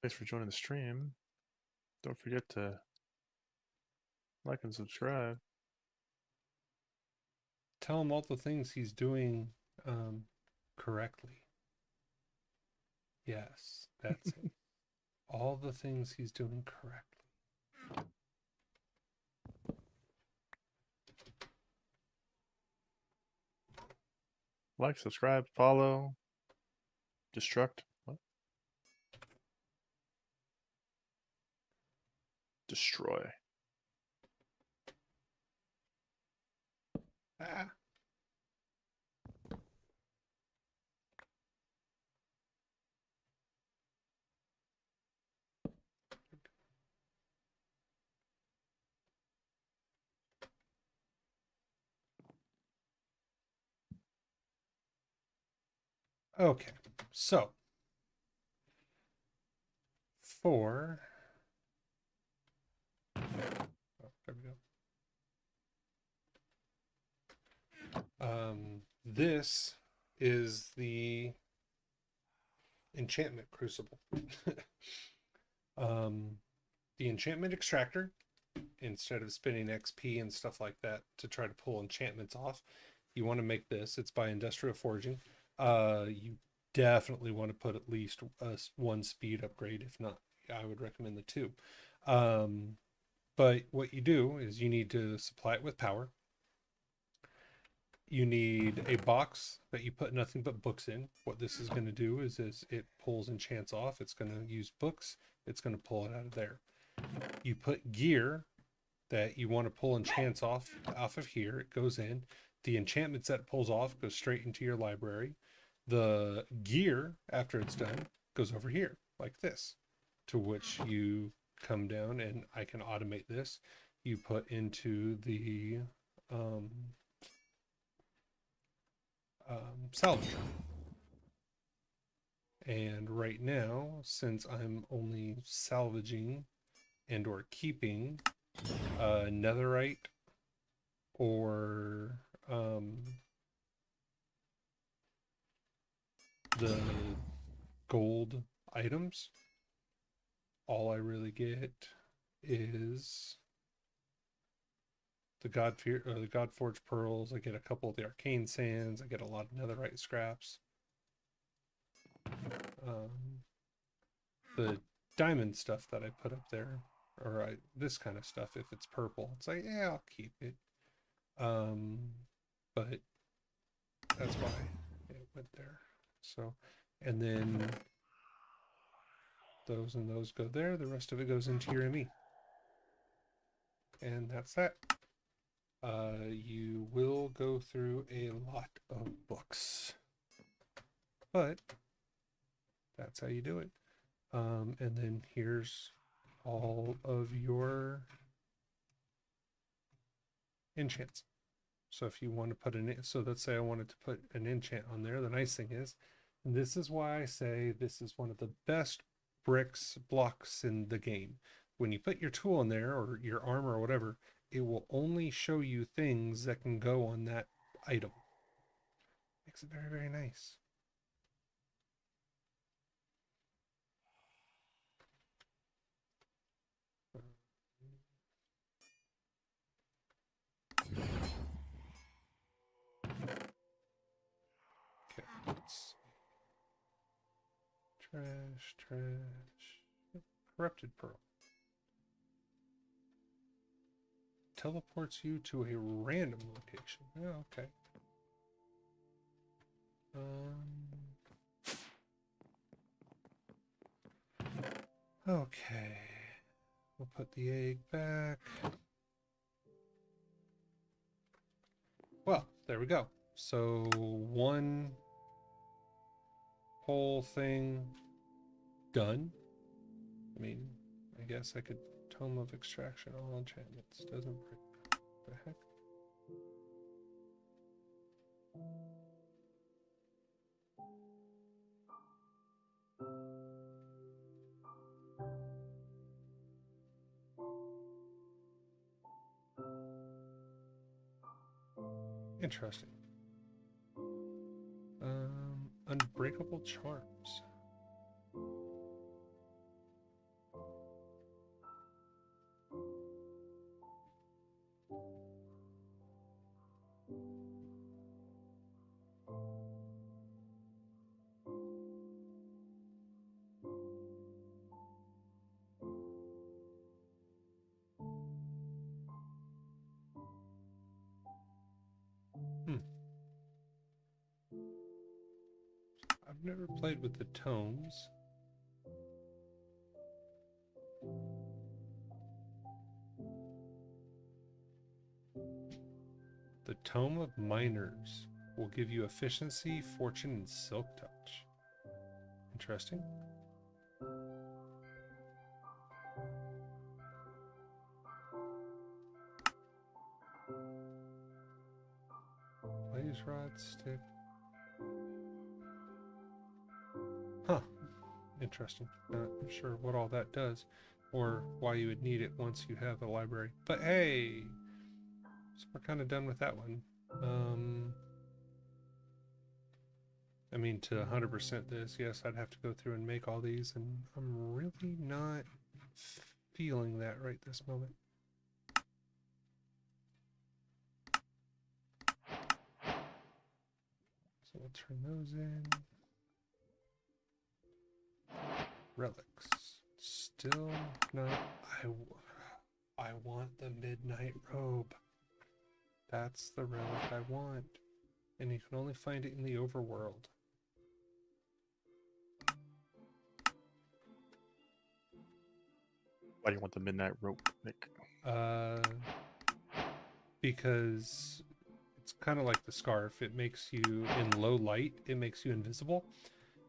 [SPEAKER 2] Thanks for joining the stream. Don't forget to like and subscribe.
[SPEAKER 1] tell him all the things he's doing correctly. Yes, that's it. All the things he's doing correctly.
[SPEAKER 2] Like, subscribe, follow, destruct. What? Destroy.
[SPEAKER 1] Ah. Okay, so for there we go. This is the enchantment crucible. um, the enchantment extractor, instead of spending XP and stuff like that to try to pull enchantments off, you want to make this. It's by Industrial Forging. You definitely want to put at least one speed upgrade. If not, I would recommend the two. But what you do is you need to supply it with power. You need a box that you put nothing but books in. What this is going to do is it pulls enchants off. It's going to use books. It's going to pull it out of there. You put gear that you want to pull enchants off of here. It goes in. The enchantments that it pulls off goes straight into your library. The gear, after it's done, goes over here like this, to which you come down, and I can automate this. You put into the salvager. And right now, since I'm only salvaging and or keeping netherite or the gold items, all I really get is the Godforged pearls. I get a couple of the arcane sands. I get a lot of netherite scraps. The diamond stuff that I put up there, or this kind of stuff, if it's purple, it's like, yeah, I'll keep it. But that's why it went there. So, and then those and those go there. The rest of it goes into your ME. And that's that. You will go through a lot of books, but that's how you do it. And then here's all of your enchants. So if you want to put so let's say I wanted to put an enchant on there. The nice thing is, and this is why I say this is one of the best blocks in the game. When you put your tool in there or your armor or whatever, it will only show you things that can go on that item. Makes it very, very nice. Okay, let's trash. Corrupted pearl. Teleports you to a random location. Oh, okay. Okay. We'll put the egg back. Well, there we go. So one whole thing done. I mean, I guess I could Tome of Extraction, all enchantments. Doesn't break. The heck? Interesting. Unbreakable Charms. I've never played with the tomes. The Tome of Miners will give you efficiency, fortune, and silk touch. Interesting. Blaze rod stick. Interesting. Not sure what all that does or why you would need it once you have a library. But hey, so we're kind of done with that one. I mean, to 100% this, yes, I'd have to go through and make all these, and I'm really not feeling that right this moment. So we'll turn those in. Relics. Still not. I want the midnight robe. That's the relic I want. And you can only find it in the overworld.
[SPEAKER 2] Why do you want the midnight rope, Nick?
[SPEAKER 1] Because it's kind of like the scarf. It makes you, in low light, it makes you invisible.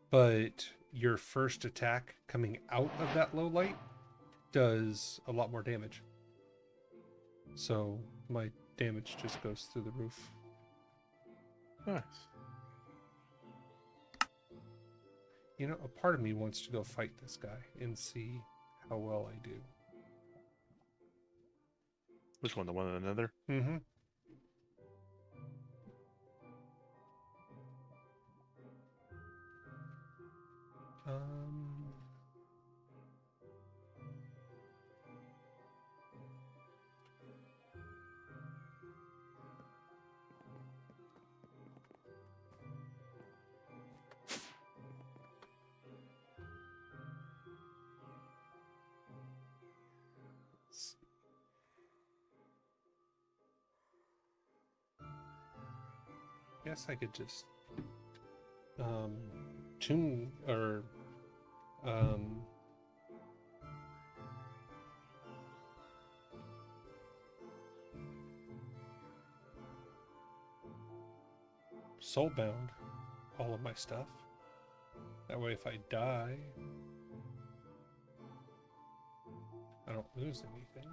[SPEAKER 1] But your first attack coming out of that low light does a lot more damage. So my damage just goes through the roof.
[SPEAKER 2] Nice.
[SPEAKER 1] You know, a part of me wants to go fight this guy and see how well I do.
[SPEAKER 2] Which one? The one and another?
[SPEAKER 1] Mm-hmm. Guess I could just tune or soulbound all of my stuff. That way, if I die, I don't lose anything.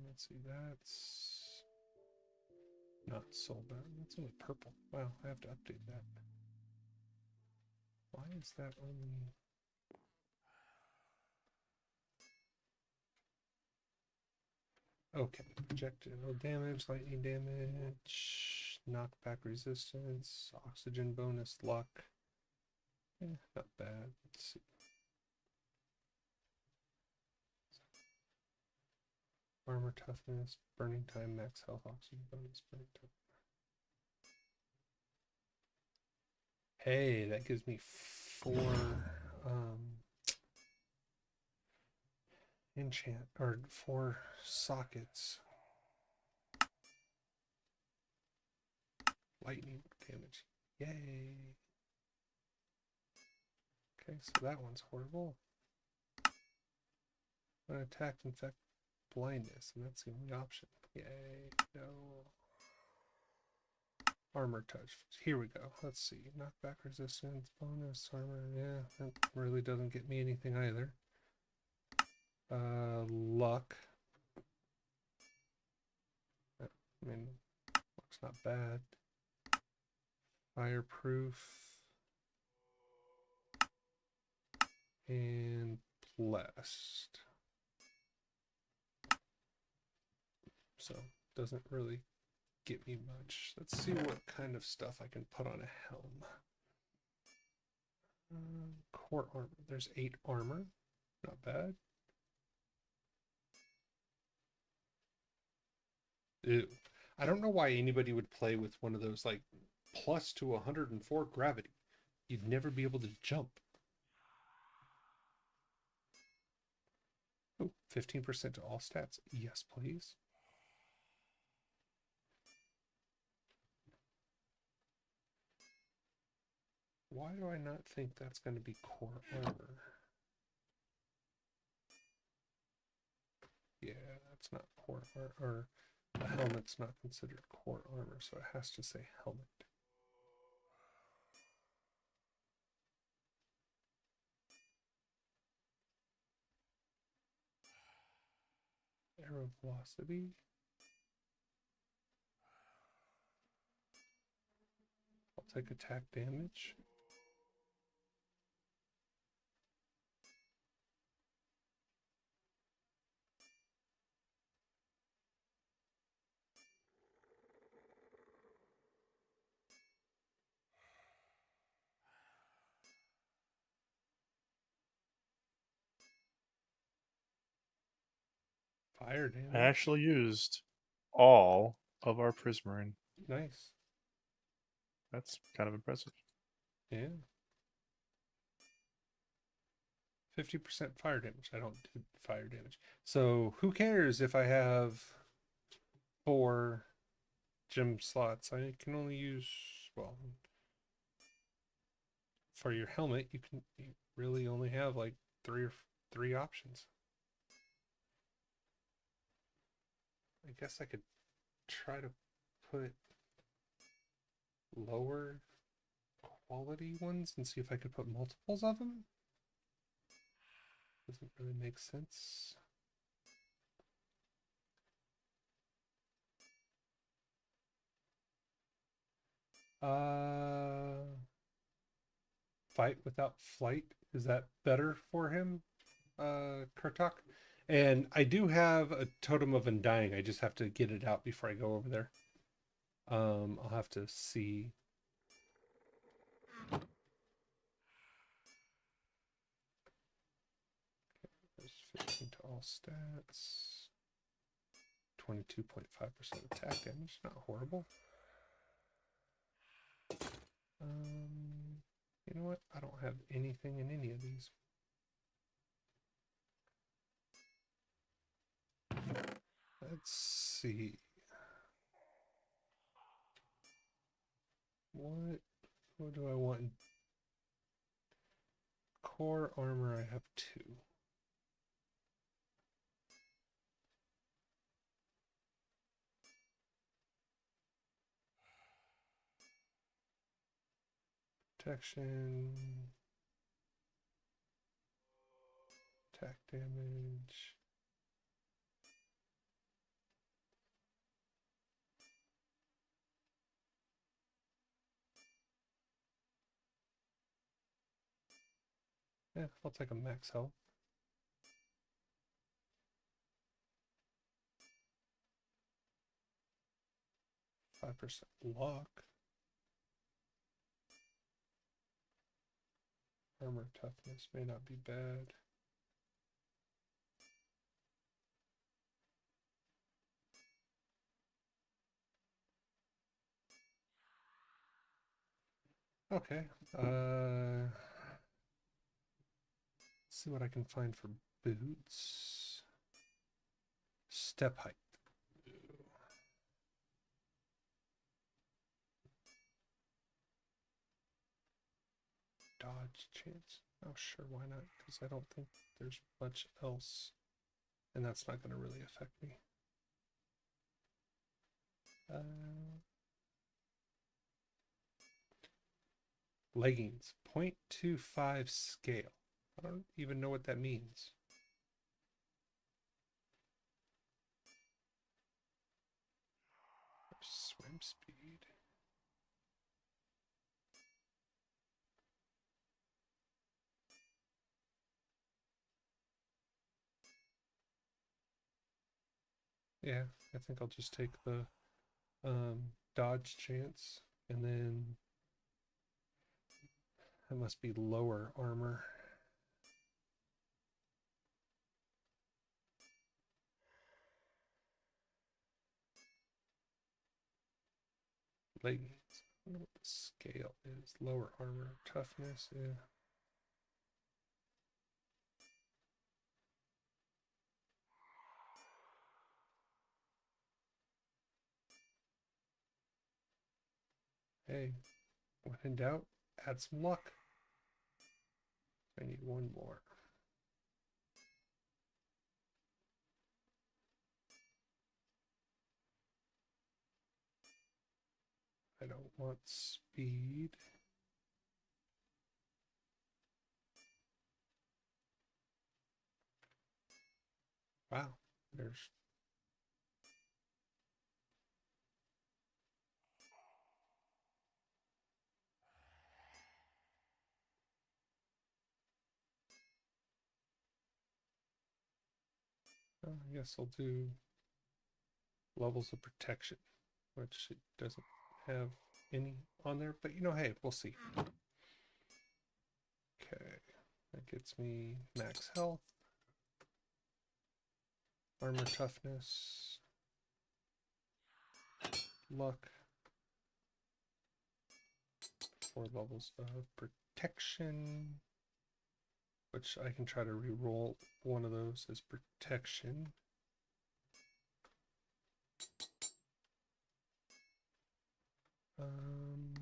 [SPEAKER 1] Let's see, that's not soulbound. That's only purple. Wow, I have to update that. Why is that only... Okay, projectile damage, lightning damage, knockback resistance, oxygen bonus, luck. Not bad. Let's see. Armor toughness, burning time, max health, oxygen bonus, burning time. Hey, that gives me 4 enchant or 4 sockets. Lightning damage. Yay. Okay, so that one's horrible. When attacked, infect blindness, and that's the only option. Yay. No. Armor touch. Here we go. Let's see. Knockback resistance, bonus, armor. Yeah, that really doesn't get me anything either. Luck. I mean, luck's not bad. Fireproof. And blessed. So, doesn't really get me much. Let's see what kind of stuff I can put on a helm. Core armor. There's 8 armor. Not bad. Ew. I don't know why anybody would play with one of those like plus to 104 gravity. You'd never be able to jump. Oh, 15% to all stats. Yes, please. Why do I not think that's going to be core armor? Yeah, that's not core armor. Or the helmet's not considered core armor, so it has to say helmet. Arrow velocity. take attack damage. Fire damage.
[SPEAKER 2] I actually used all of our Prismarine.
[SPEAKER 1] Nice.
[SPEAKER 2] That's kind of impressive.
[SPEAKER 1] Yeah. 50% fire damage. I don't do fire damage. So who cares if I have 4 gem slots? I can only use, well, for your helmet, you really only have like 3 options. I guess I could try to put lower quality ones and see if I could put multiples of them. Doesn't really make sense. Fight without flight. Is that better for him, Kurtok? And I do have a Totem of Undying. I just have to get it out before I go over there. I'll have to see. There's 15 to all stats. 22.5% attack damage. Not horrible. You know what? I don't have anything in any of these. Let's see. What do I want? Core armor, I have 2. Protection. Attack damage. Yeah, I'll take a max health. %5 luck. Armor toughness may not be bad. Okay. Let's see what I can find for boots. Step height. Dodge chance. Oh, sure, why not? Because I don't think there's much else. And that's not going to really affect me. Leggings. 0.25 scale. I don't even know what that means. Swim speed. Yeah, I think I'll just take the dodge chance, and then that must be lower armor. Leggings. I don't know what the scale is. Lower armor, toughness, yeah. Hey, when in doubt, add some luck. I need 1 more. I don't want speed. Wow, there's I guess I'll do levels of protection, which it doesn't have any on there, but you know, hey, we'll see. Okay, that gets me max health, armor toughness, luck, 4 levels of protection, which I can try to re-roll one of those as protection. Um,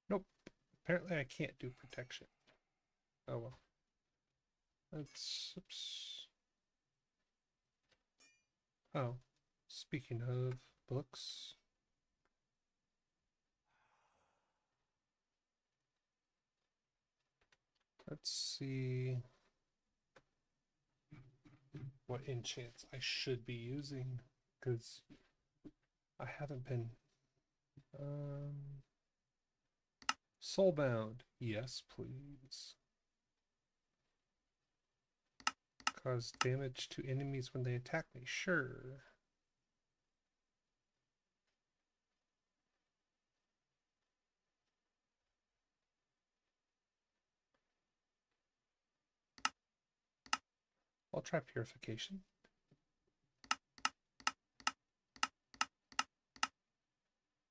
[SPEAKER 1] nope. Apparently I can't do protection. Oh well. That's oops. Oh, speaking of books, let's see what enchants I should be using, because I haven't been. Soulbound, yes, please. Cause damage to enemies when they attack me, sure. I'll try purification.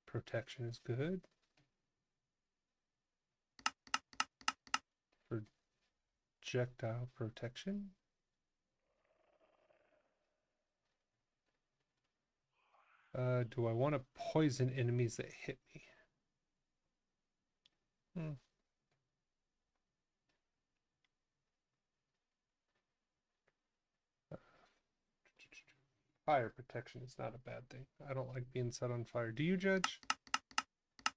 [SPEAKER 1] Protection is good. Projectile protection. Do I want to poison enemies that hit me? Fire protection is not a bad thing. I don't like being set on fire. Do you, Judge?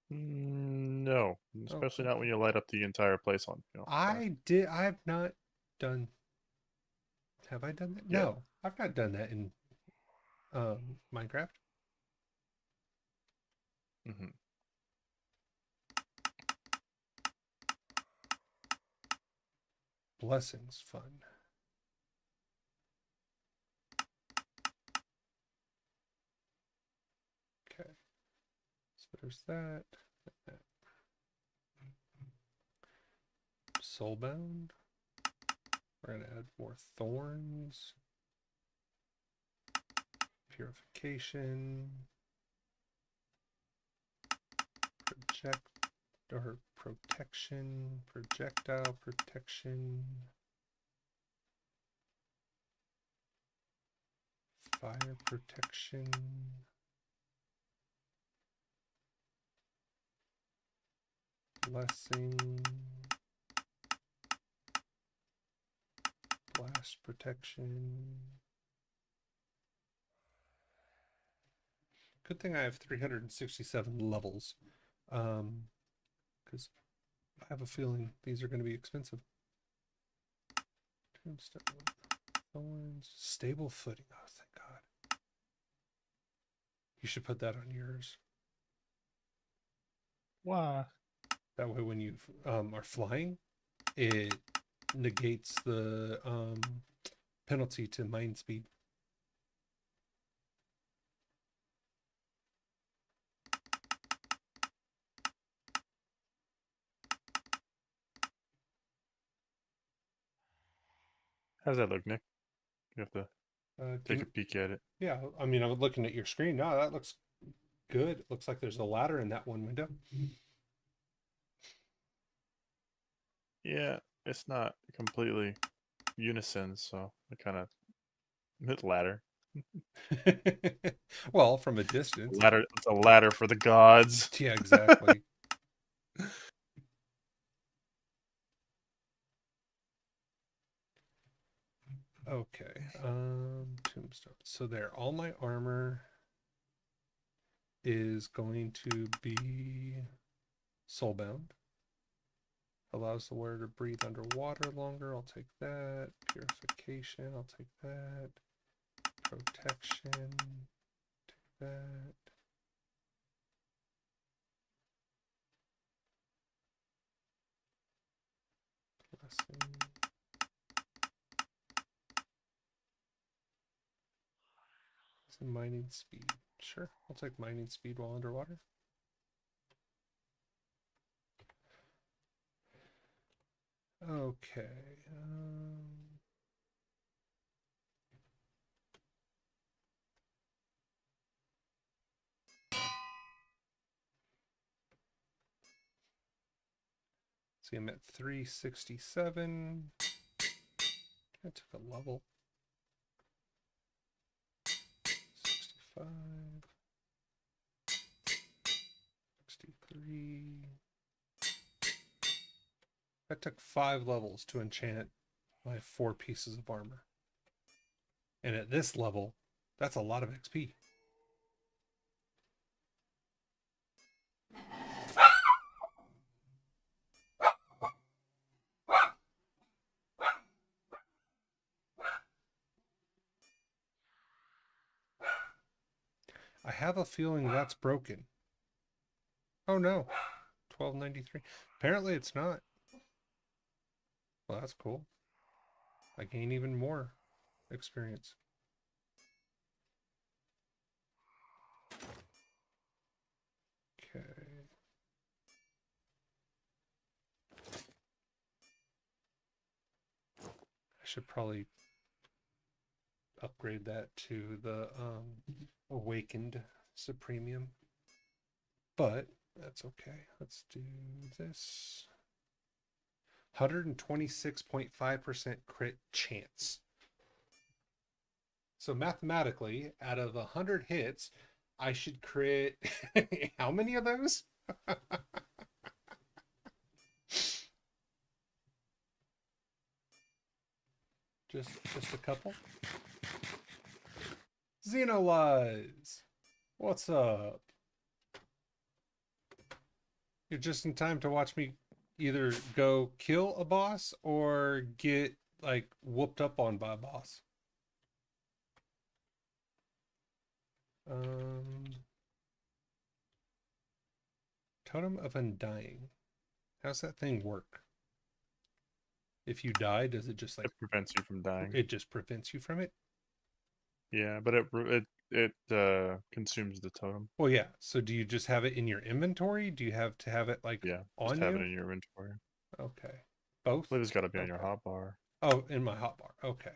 [SPEAKER 2] No, especially not
[SPEAKER 1] okay.
[SPEAKER 2] when you light up the entire place on.
[SPEAKER 1] I did. I've not done. Have I done that?
[SPEAKER 2] Yeah.
[SPEAKER 1] No, I've not done that in Minecraft.
[SPEAKER 2] Mm-hmm.
[SPEAKER 1] Blessings, fun. Okay, so there's that. Soulbound. We're gonna add more thorns. Purification. Protection. Projectile protection. Fire protection. Blessing. Blast protection. Good thing I have 367 levels. Because I have a feeling these are going to be expensive. Tombstone. Thorns. Stable footing. Oh, thank God. You should put that on yours.
[SPEAKER 2] Why?
[SPEAKER 1] That way when you are flying, it negates the penalty to mind speed.
[SPEAKER 2] How's that look, Nick? You have to take a peek at it.
[SPEAKER 1] Yeah, I mean, I'm looking at your screen. No, that looks good. It looks like there's a ladder in that one window.
[SPEAKER 2] Yeah, it's not completely unison, so I kind of hit ladder.
[SPEAKER 1] Well, from a distance.
[SPEAKER 2] Ladder. It's a ladder for the gods.
[SPEAKER 1] Yeah, exactly. Okay. Tombstone. So there, all my armor is going to be soulbound. Allows the wearer to breathe underwater longer. I'll take that. Purification. I'll take that. Protection. Take that. Blessing. Some mining speed. Sure, I'll take mining speed while underwater. Okay. See, I'm at 367. I took a level. 65. 63. I took 5 levels to enchant my 4 pieces of armor. And at this level, that's a lot of XP. I have a feeling that's broken. Oh no. 1293. Apparently it's not. Well, that's cool. I gain even more experience. Okay. I should probably upgrade that to the Awakened Supremium. But that's okay. Let's do this. 126.5% crit chance. So mathematically, out of 100 hits, I should crit how many of those? just a couple. Xenolize, what's up? You're just in time to watch me either go kill a boss or get like whooped up on by a boss. Totem of Undying. How's that thing work? If you die, does it just like
[SPEAKER 2] It prevents you from dying.
[SPEAKER 1] it just prevents you from it?
[SPEAKER 2] Yeah, but it consumes the totem.
[SPEAKER 1] Well, yeah. So do you just have it in your inventory? Do you have to have it like
[SPEAKER 2] Yeah,
[SPEAKER 1] on
[SPEAKER 2] just have
[SPEAKER 1] you?
[SPEAKER 2] it in your inventory.
[SPEAKER 1] Okay. Both?
[SPEAKER 2] I believe it's got to be on your
[SPEAKER 1] Okay.
[SPEAKER 2] hotbar.
[SPEAKER 1] Oh, in my hotbar. Okay.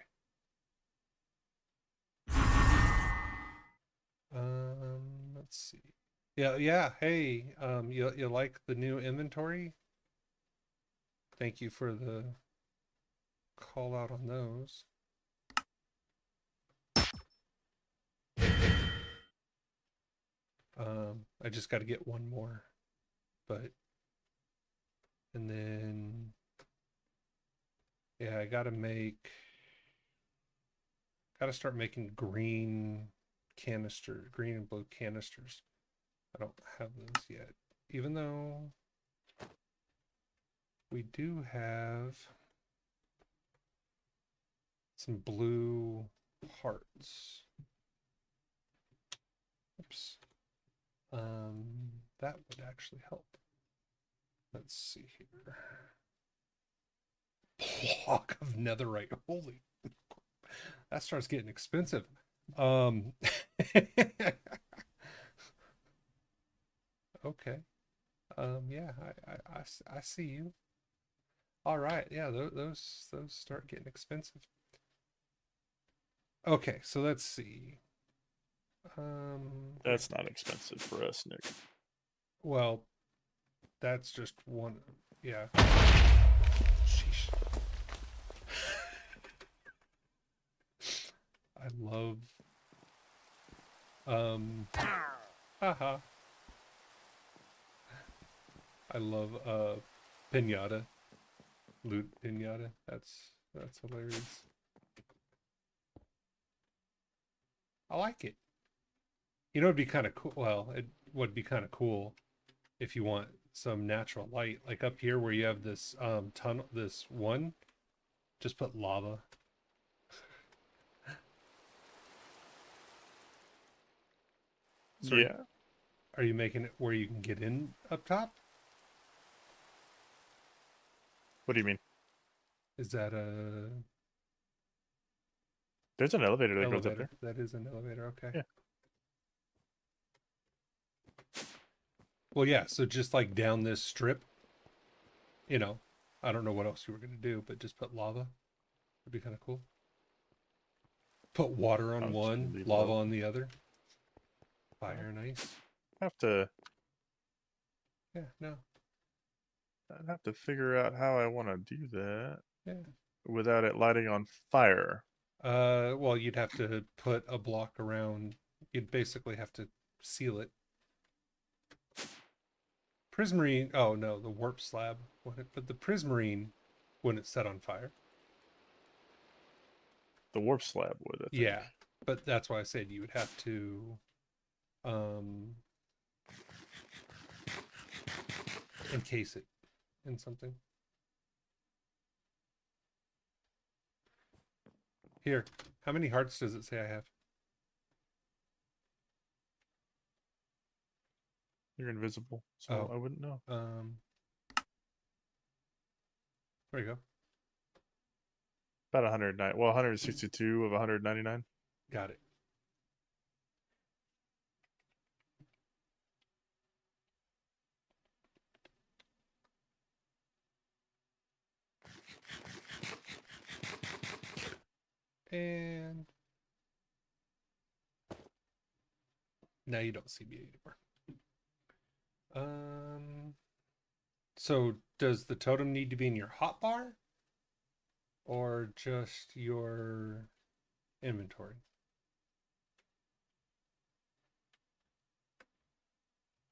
[SPEAKER 1] Let's see. Yeah. Hey, you like the new inventory? Thank you for the call out on those. I just got to get one more, but and then yeah, I got to start making green and blue canisters. I don't have those yet, even though we do have some blue hearts. Oops. That would actually help. Let's see here. Block of netherite. Holy, that starts getting expensive. Okay. Yeah, I see you. All right. Yeah, those start getting expensive. Okay, so let's see.
[SPEAKER 2] That's not expensive for us, Nick.
[SPEAKER 1] Well, that's just one. Yeah. Sheesh. I love. Haha. I love pinata. Loot pinata. That's hilarious. I like it. You know, it'd be kind of cool. Well, it would be kind of cool if you want some natural light. Like up here where you have this tunnel, this one, just put lava. So
[SPEAKER 2] Yeah.
[SPEAKER 1] are you making it where you can get in up top?
[SPEAKER 2] What do you mean?
[SPEAKER 1] Is that a
[SPEAKER 2] There's an elevator that goes up
[SPEAKER 1] elevator?
[SPEAKER 2] there.
[SPEAKER 1] That is an elevator. Okay.
[SPEAKER 2] Yeah.
[SPEAKER 1] Well, yeah. So just like down this strip, you know, I don't know what else you were gonna do, but just put lava. Would be kind of cool. Put water on
[SPEAKER 2] I'll just
[SPEAKER 1] one,
[SPEAKER 2] leave it
[SPEAKER 1] lava
[SPEAKER 2] open.
[SPEAKER 1] on the other. Fire and ice.
[SPEAKER 2] Have to.
[SPEAKER 1] Yeah. No.
[SPEAKER 2] I'd have to figure out how I want to do that
[SPEAKER 1] Yeah.
[SPEAKER 2] without it lighting on fire.
[SPEAKER 1] Well, you'd have to put a block around. You'd basically have to seal it. Prismarine. Oh no, the warp slab. But the prismarine wouldn't set on fire.
[SPEAKER 2] The warp slab would. I think.
[SPEAKER 1] Yeah, but that's why I said you would have to encase it in something. Here, how many hearts does it say I have?
[SPEAKER 2] You're invisible, so
[SPEAKER 1] Oh.
[SPEAKER 2] I wouldn't know.
[SPEAKER 1] There you go.
[SPEAKER 2] About 109. Well, 162 of 199.
[SPEAKER 1] Got it. And now you don't see me anymore. So does the totem need to be in your hotbar or just your inventory?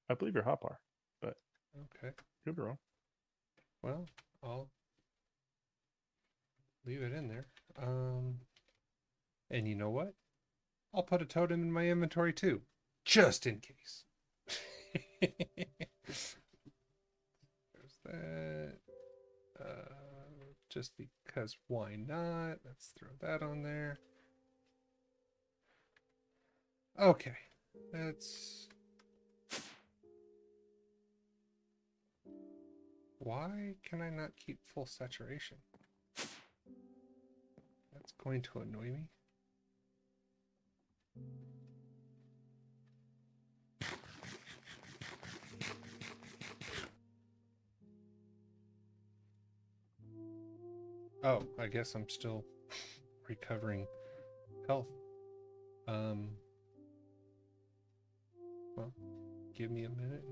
[SPEAKER 2] I believe you're hotbar, but
[SPEAKER 1] Okay.
[SPEAKER 2] could be wrong.
[SPEAKER 1] Well, I'll leave it in there. And you know what? I'll put a totem in my inventory too, just in case. There's that. Just because why not? Let's throw that on there. Okay. That's... Why can I not keep full saturation? That's going to annoy me. Oh, I guess I'm still recovering health. Well, give me a minute.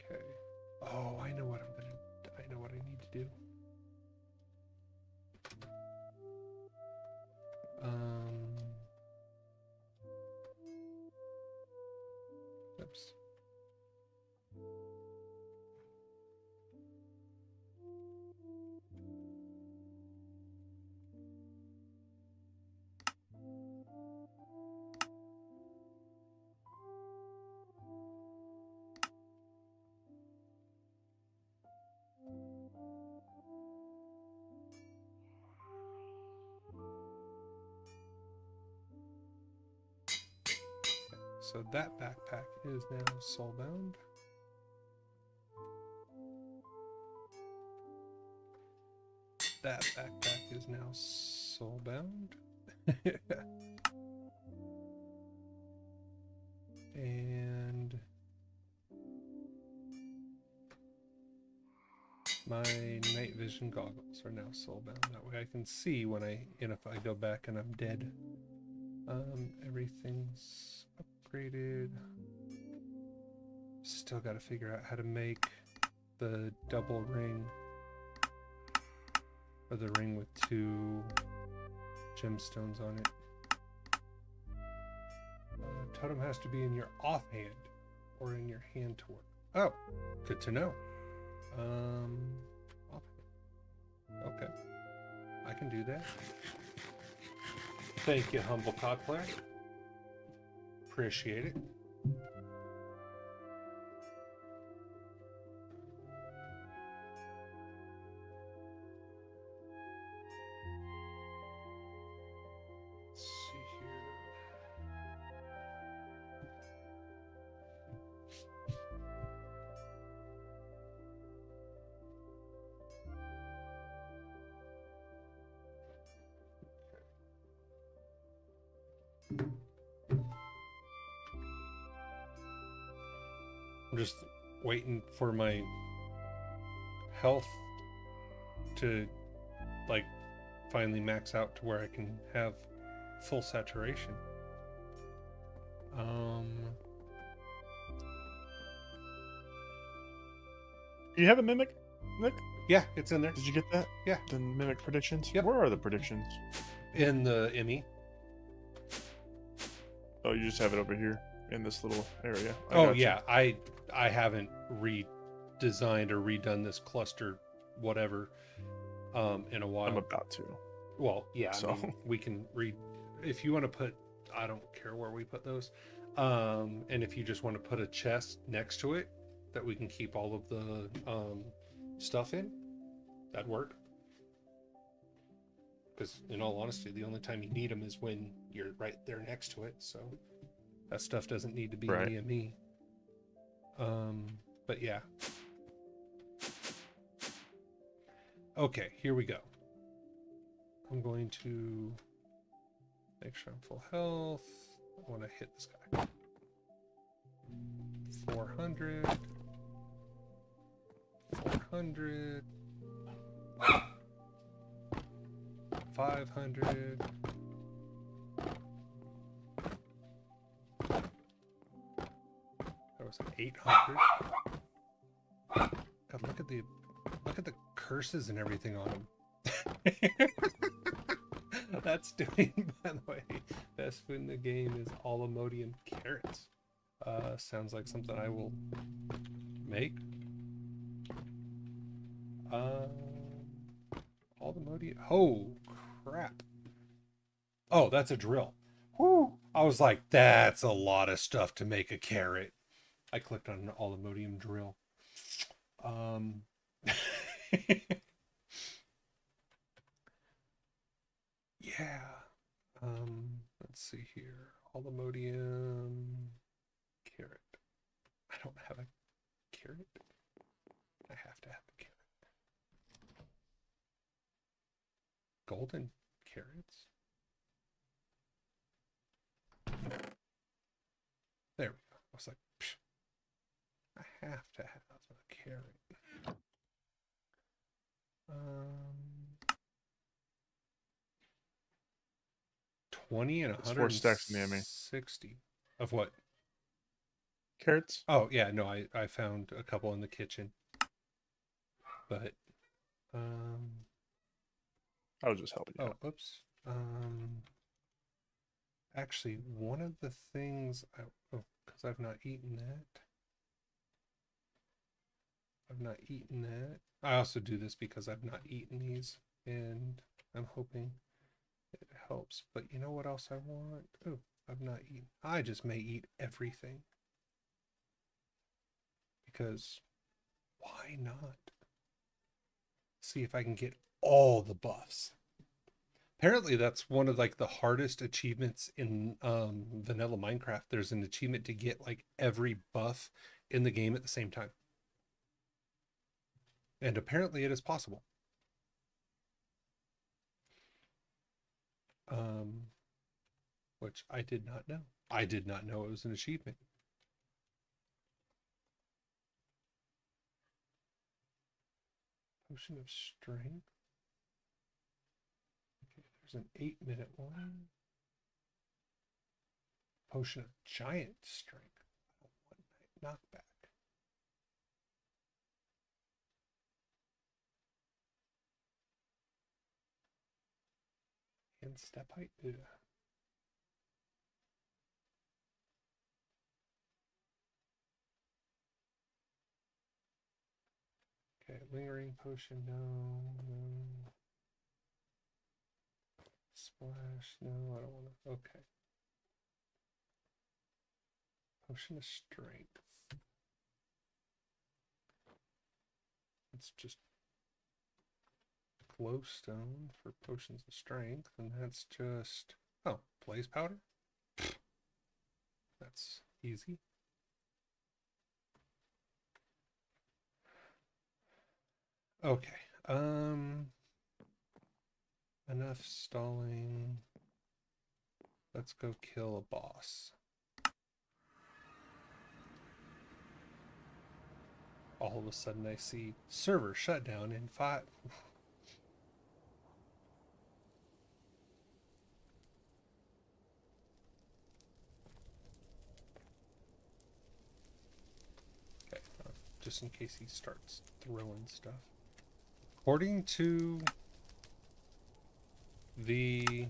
[SPEAKER 1] Okay. Oh, I know what I know what I need to do. Oops. So that backpack is now soulbound. That backpack is now soulbound. And my night vision goggles are now soulbound. That way I can see when if I go back and I'm dead. Everything's upgraded. Still got to figure out how to make the double ring, or the ring with 2 gemstones on it. Totem has to be in your offhand or in your hand to work. Oh, good to know. Offhand. Okay, I can do that. Thank you, humble cod player. Appreciate it. I'm just waiting for my health to like finally max out to where I can have full saturation.
[SPEAKER 2] Do you have a mimic, Nick?
[SPEAKER 1] Yeah, it's in there.
[SPEAKER 2] Did you get that?
[SPEAKER 1] Yeah.
[SPEAKER 2] The mimic predictions?
[SPEAKER 1] Yep.
[SPEAKER 2] Where are the predictions?
[SPEAKER 1] In the ME.
[SPEAKER 2] Oh, you just have it over here in this little area. I
[SPEAKER 1] Oh
[SPEAKER 2] got you.
[SPEAKER 1] yeah, I haven't redesigned or redone this cluster whatever in a while.
[SPEAKER 2] I'm about to.
[SPEAKER 1] Well, yeah,
[SPEAKER 2] So.
[SPEAKER 1] I mean, we can read if you want to put, I don't care where we put those. And if you just want to put a chest next to it that we can keep all of the stuff in, that'd work. Because in all honesty, the only time you need them is when you're right there next to it. So that stuff doesn't need to be
[SPEAKER 2] Right.
[SPEAKER 1] near me. But yeah. Okay, here we go. I'm going to make sure I'm full health. I want to hit this guy. 400. 400. 500. That was 800. God, look at the curses and everything on him. That's doing, by the way, best food in the game is all Imodium carrots. Sounds like something I will make. All the Imodium. Oh crap! Oh, that's a drill. Whoo! I was like, that's a lot of stuff to make a carrot. I clicked on an all Imodium drill. Yeah. Let's see here. All Imodium carrot. I don't have a carrot. I have to have a carrot. Golden carrots. There we go. I was like, psh, I have to have a carrot. 20 and
[SPEAKER 2] It's 4 stacks in the ME.
[SPEAKER 1] 160 of what?
[SPEAKER 2] Carrots?
[SPEAKER 1] Oh yeah, no, I found a couple in the kitchen, but
[SPEAKER 2] I was just helping you
[SPEAKER 1] oh
[SPEAKER 2] out.
[SPEAKER 1] oops, actually one of the things because I've not eaten that. I've not eaten that. I also do this because I've not eaten these, and I'm hoping it helps. But you know what else I want? Oh, I've not eaten. I just may eat everything. Because why not? See if I can get all the buffs. Apparently that's one of like the hardest achievements in vanilla Minecraft. There's an achievement to get like every buff in the game at the same time. And apparently it is possible. Which I did not know. I did not know it was an achievement. Potion of Strength. Okay, there's an 8-minute one. Potion of Giant Strength. 1 night knockback. And step height. Ugh. Okay, lingering potion, no. Splash, no, I don't want to. Okay. Potion of strength. It's just glowstone for potions of strength, and that's just blaze powder. That's easy. Okay. Enough stalling. Let's go kill a boss. All of a sudden I see server shutdown in 5. Okay, just in case he starts throwing stuff. According to the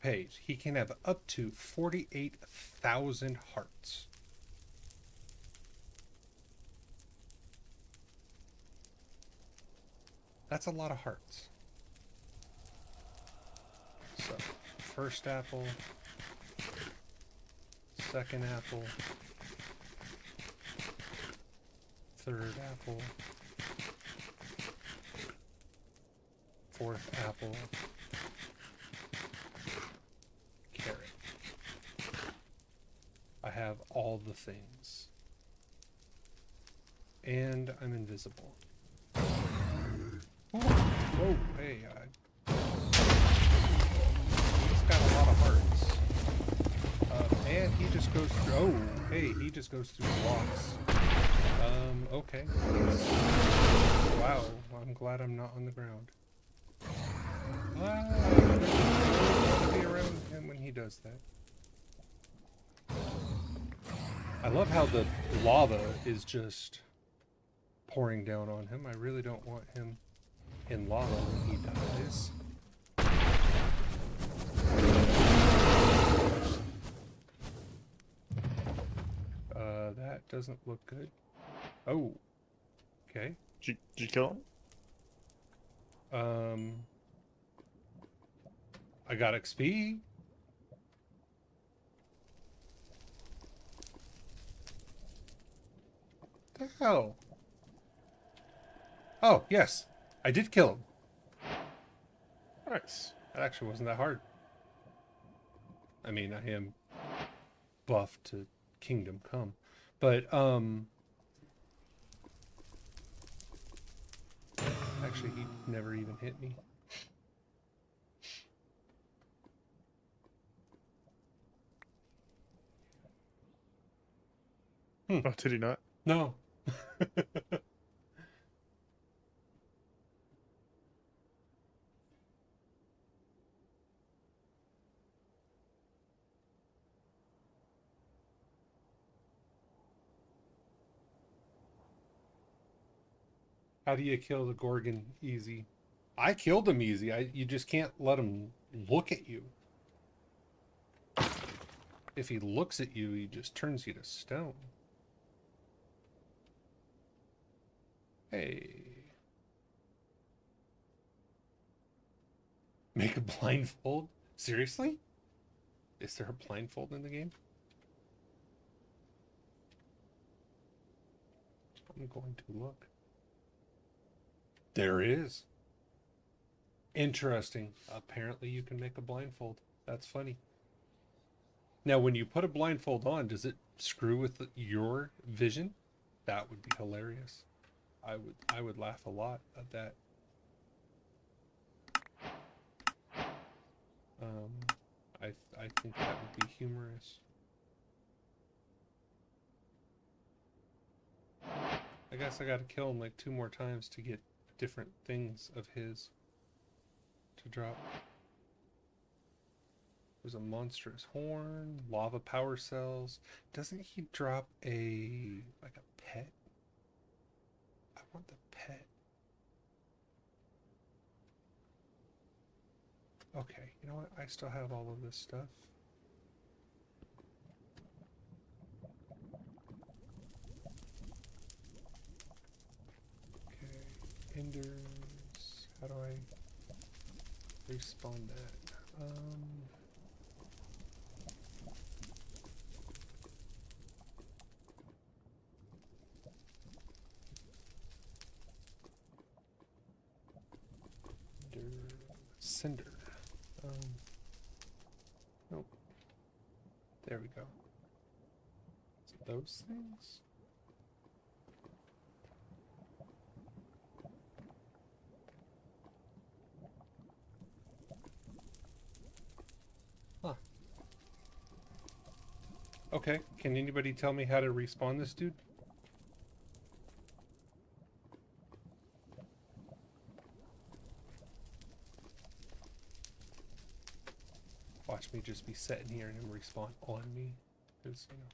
[SPEAKER 1] page, he can have up to 48,000 hearts. That's a lot of hearts. So, first apple, second apple, third apple, fourth apple, carrot. I have all the things. And I'm invisible. Oh, hey, he's got a lot of hearts. And he just goes through, oh, hey, he just goes through blocks. Okay. Wow, I'm glad I'm not on the ground. I want to be around him when he does that. I love how the lava is just pouring down on him. I really don't want him in lava when he dies. That doesn't look good. Oh. Okay.
[SPEAKER 2] Did you kill him?
[SPEAKER 1] I got XP. What the hell? Oh, yes. I did kill him.
[SPEAKER 2] Nice.
[SPEAKER 1] That actually wasn't that hard. I mean, I am buff to Kingdom Come. But, actually, he never even hit me.
[SPEAKER 2] Oh, did he not?
[SPEAKER 1] No. How do you kill the Gorgon easy? I killed him easy. You just can't let him look at you. If he looks at you, he just turns you to stone. Hey. Make a blindfold? Seriously? Is there a blindfold in the game? I'm going to look. There is. Interesting. Apparently you can make a blindfold. That's funny. Now, when you put a blindfold on, does it screw with your vision? That would be hilarious. I would laugh a lot at that. I think that would be humorous. I guess I gotta kill him like 2 more times to get different things of his to drop. There's a monstrous horn, lava power cells. Doesn't he drop like a pet? I want the pet. Okay, you know what? I still have all of this stuff. Okay, Enders. How do I respawn that? Cinder. Nope. There we go. So those things. Huh. Okay, can anybody tell me how to respawn this dude? Watch me just be sitting here and him respawn on me. Because, you know,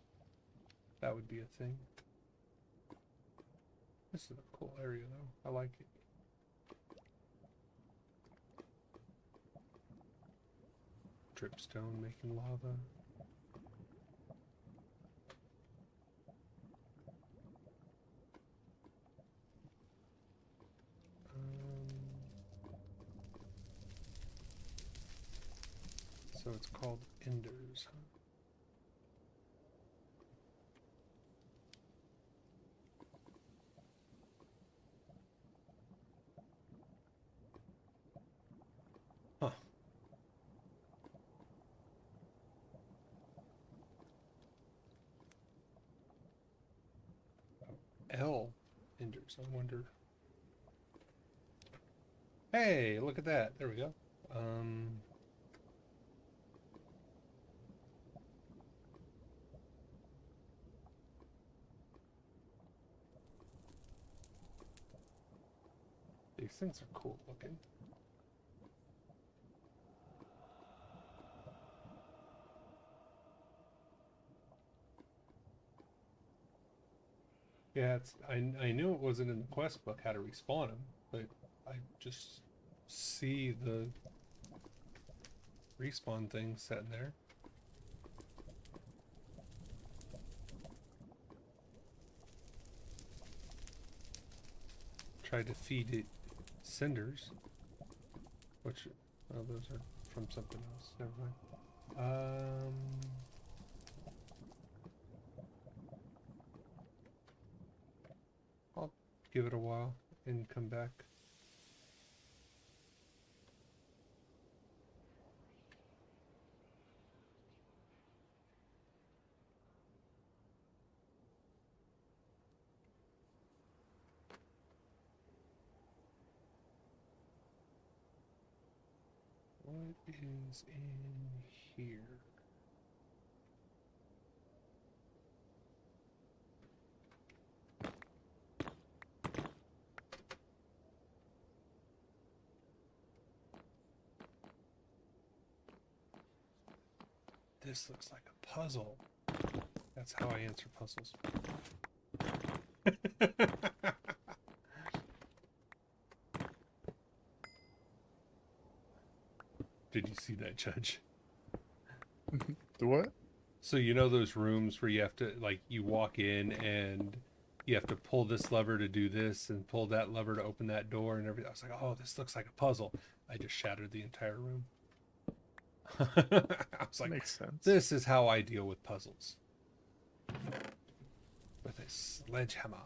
[SPEAKER 1] that would be a thing. This is a cool area, though. I like it. Dripstone making lava. So it's called Enders, huh? Huh. L Enders, I wonder. Hey, look at that. There we go. These things are cool looking. Yeah, it's I knew it wasn't in the quest book how to respawn them, but I just see the respawn thing sitting there. Tried to feed it cinders, which, oh, those are from something else. Never mind. I'll give it a while and come back. What is in here? This looks like a puzzle. That's how I answer puzzles. Did you see that, Judge?
[SPEAKER 2] The what?
[SPEAKER 1] So you know those rooms where you have to, like, you walk in and you have to pull this lever to do this and pull that lever to open that door and everything. I was like, oh, this looks like a puzzle. I just shattered the entire room. I was like,
[SPEAKER 2] Makes sense.
[SPEAKER 1] this is how I deal with puzzles. With a sledgehammer.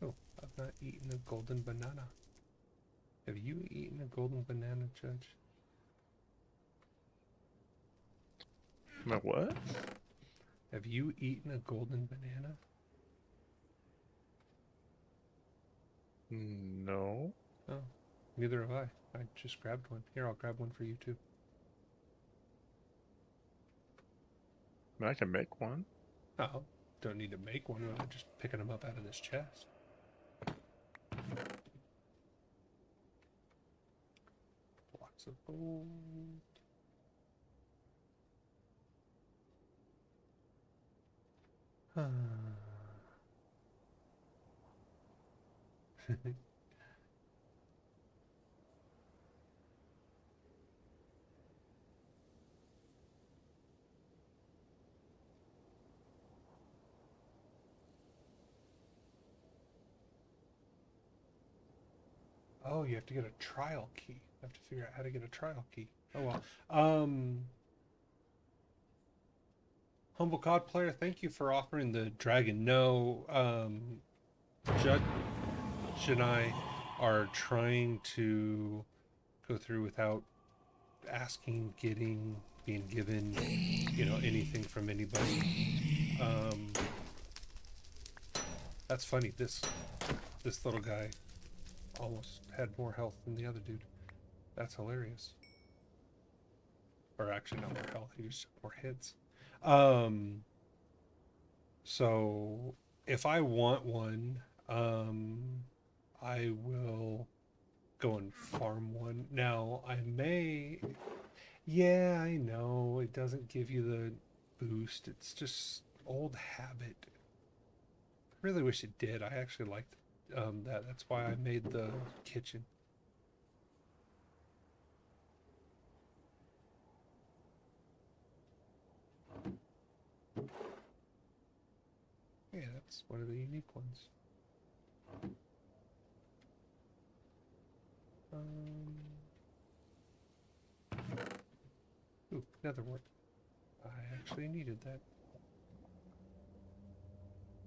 [SPEAKER 1] Oh, I've not eaten a golden banana. Have you eaten a golden banana, Judge?
[SPEAKER 2] My what?
[SPEAKER 1] Have you eaten a golden banana?
[SPEAKER 2] No.
[SPEAKER 1] Oh, neither have I. I just grabbed one. Here, I'll grab one for you too.
[SPEAKER 2] I mean, I can make one.
[SPEAKER 1] Oh, don't need to make one without just picking them up out of this chest. Blocks of gold. Oh, you have to get a trial key. I have to figure out how to get a trial key. Oh well. Humble COD player, thank you for offering the dragon. No, Judge and I are trying to go through without asking, being given, you know, anything from anybody. That's funny. This little guy almost had more health than the other dude. That's hilarious. Or actually, not more health. He just took more hits. Um, so if I want one, I will go and farm one. Now, I may. Yeah, I know. It doesn't give you the boost. It's just old habit. I really wish it did. I actually liked that. That's why I made the kitchen. Yeah, that's one of the unique ones. Ooh, another one. I actually needed that.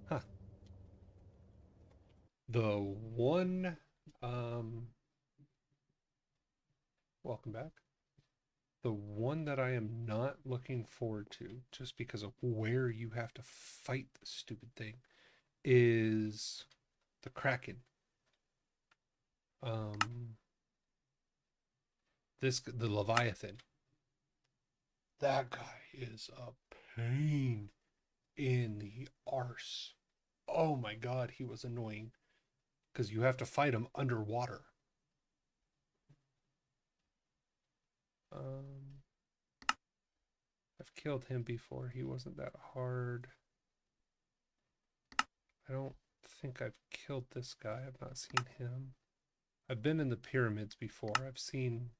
[SPEAKER 1] Huh. The one, um, welcome back. The one that I am not looking forward to, just because of where you have to fight this stupid thing, is the Kraken. The Leviathan. That guy is a pain in the arse. Oh my god, he was annoying. Because you have to fight him underwater. I've killed him before. He wasn't that hard. I don't think I've killed this guy. I've not seen him. I've been in the pyramids before. I've seen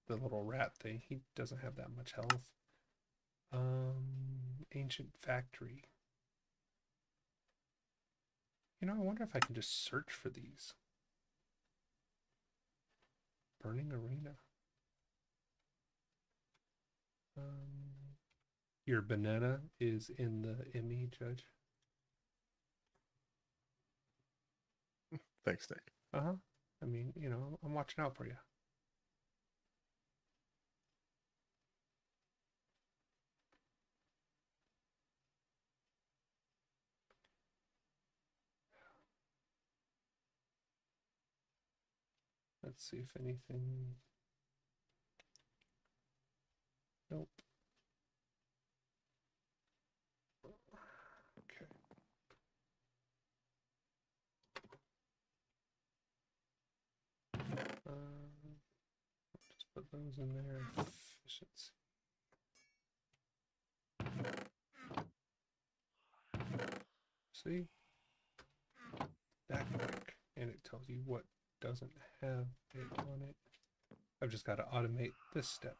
[SPEAKER 1] the little rat thing. He doesn't have that much health. Ancient factory. You know, I wonder if I can just search for these. Burning arena. Your banana is in the ME, Judge.
[SPEAKER 2] Thanks, Nick.
[SPEAKER 1] Uh-huh. I mean, you know, I'm watching out for you. Let's see if anything... Nope. Okay. Just put those in there. Efficiency. See? That quick. And it tells you what doesn't have it on it. I've just got to automate this step.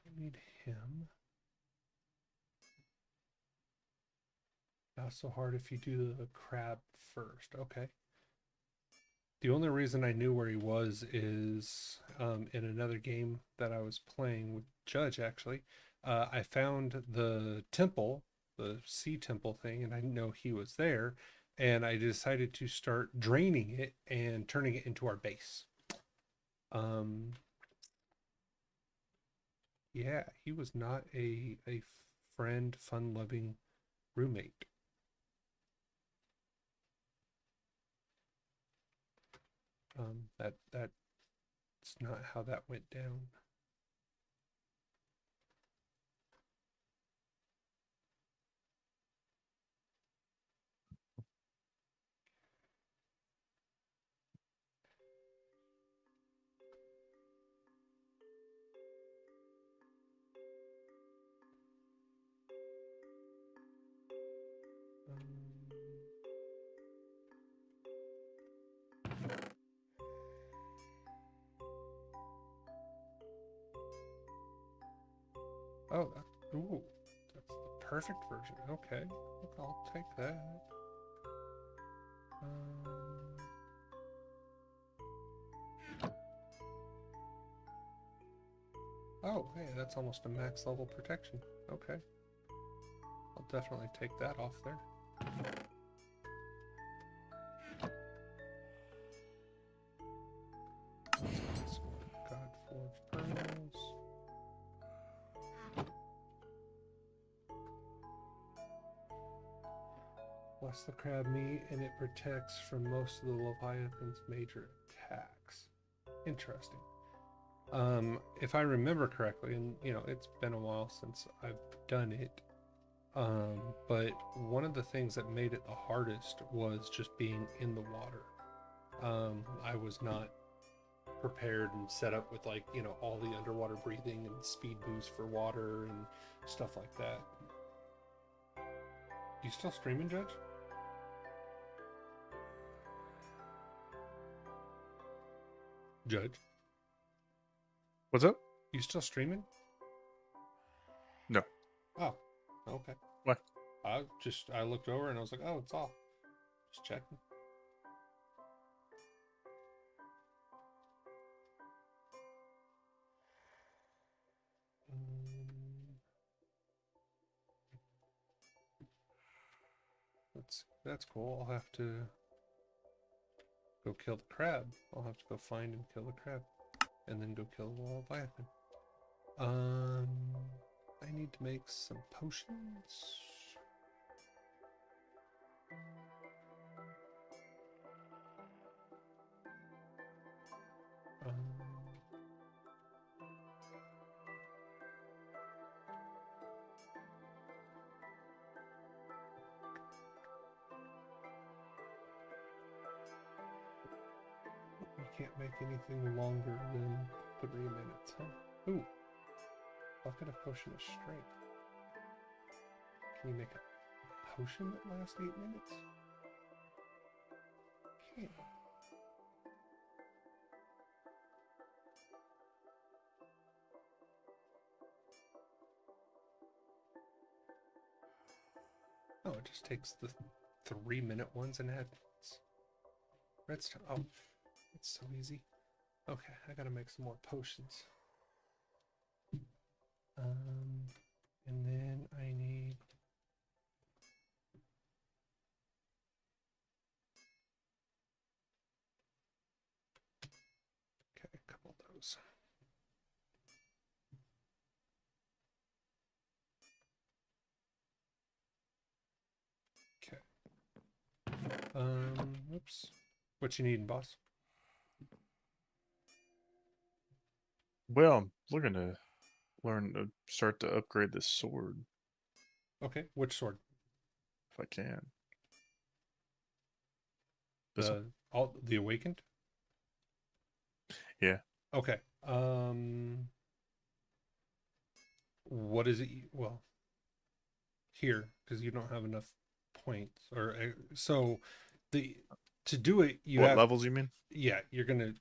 [SPEAKER 1] Don't need him. Not so hard if you do the crab first. Okay. The only reason I knew where he was is in another game that I was playing with Judge, actually. I found the temple, the sea temple thing, and I didn't know he was there. And I decided to start draining it and turning it into our base. Yeah, he was not a friend, fun-loving roommate. That's not how that went down. Oh, ooh, that's the perfect version. Okay, look, I'll take that. Oh, hey, that's almost a max level protection. Okay, I'll definitely take that off there. This one, Godforged pearls. Plus the crab meat, and it protects from most of the Leviathan's major attacks. Interesting. If I remember correctly, and it's been a while since I've done it, but one of the things that made it the hardest was just being in the water. I was not prepared and set up with all the underwater breathing and speed boost for water and stuff like that. You still streaming, Judge? Judge,
[SPEAKER 2] What's up?
[SPEAKER 1] you still streaming?
[SPEAKER 2] No.
[SPEAKER 1] Oh, okay.
[SPEAKER 2] What?
[SPEAKER 1] I looked over and I was like, oh, it's off. Just checking. That's cool. I'll have to go kill the crab. I'll have to go find and kill the crab, and then go kill the Leviathan. I need to make some potions. You can't make anything longer than 3 minutes, huh? Ooh. Bucket of potion of strength. Can you make a potion that lasts 8 minutes? Can't. Oh, it just takes the 3-minute ones and adds redstone. Oh, it's so easy. Okay, I gotta make some more potions. And then I need a couple of those. Okay. Oops. What you needing, boss?
[SPEAKER 2] Well, I'm looking to learn to start to upgrade this sword
[SPEAKER 1] Okay, which sword?
[SPEAKER 2] if I can. This one?
[SPEAKER 1] The Awakened?
[SPEAKER 2] Yeah.
[SPEAKER 1] Okay. What is it? Well, here, because you don't have enough points, or so to do it,
[SPEAKER 2] What levels you mean?
[SPEAKER 1] yeah, you're gonna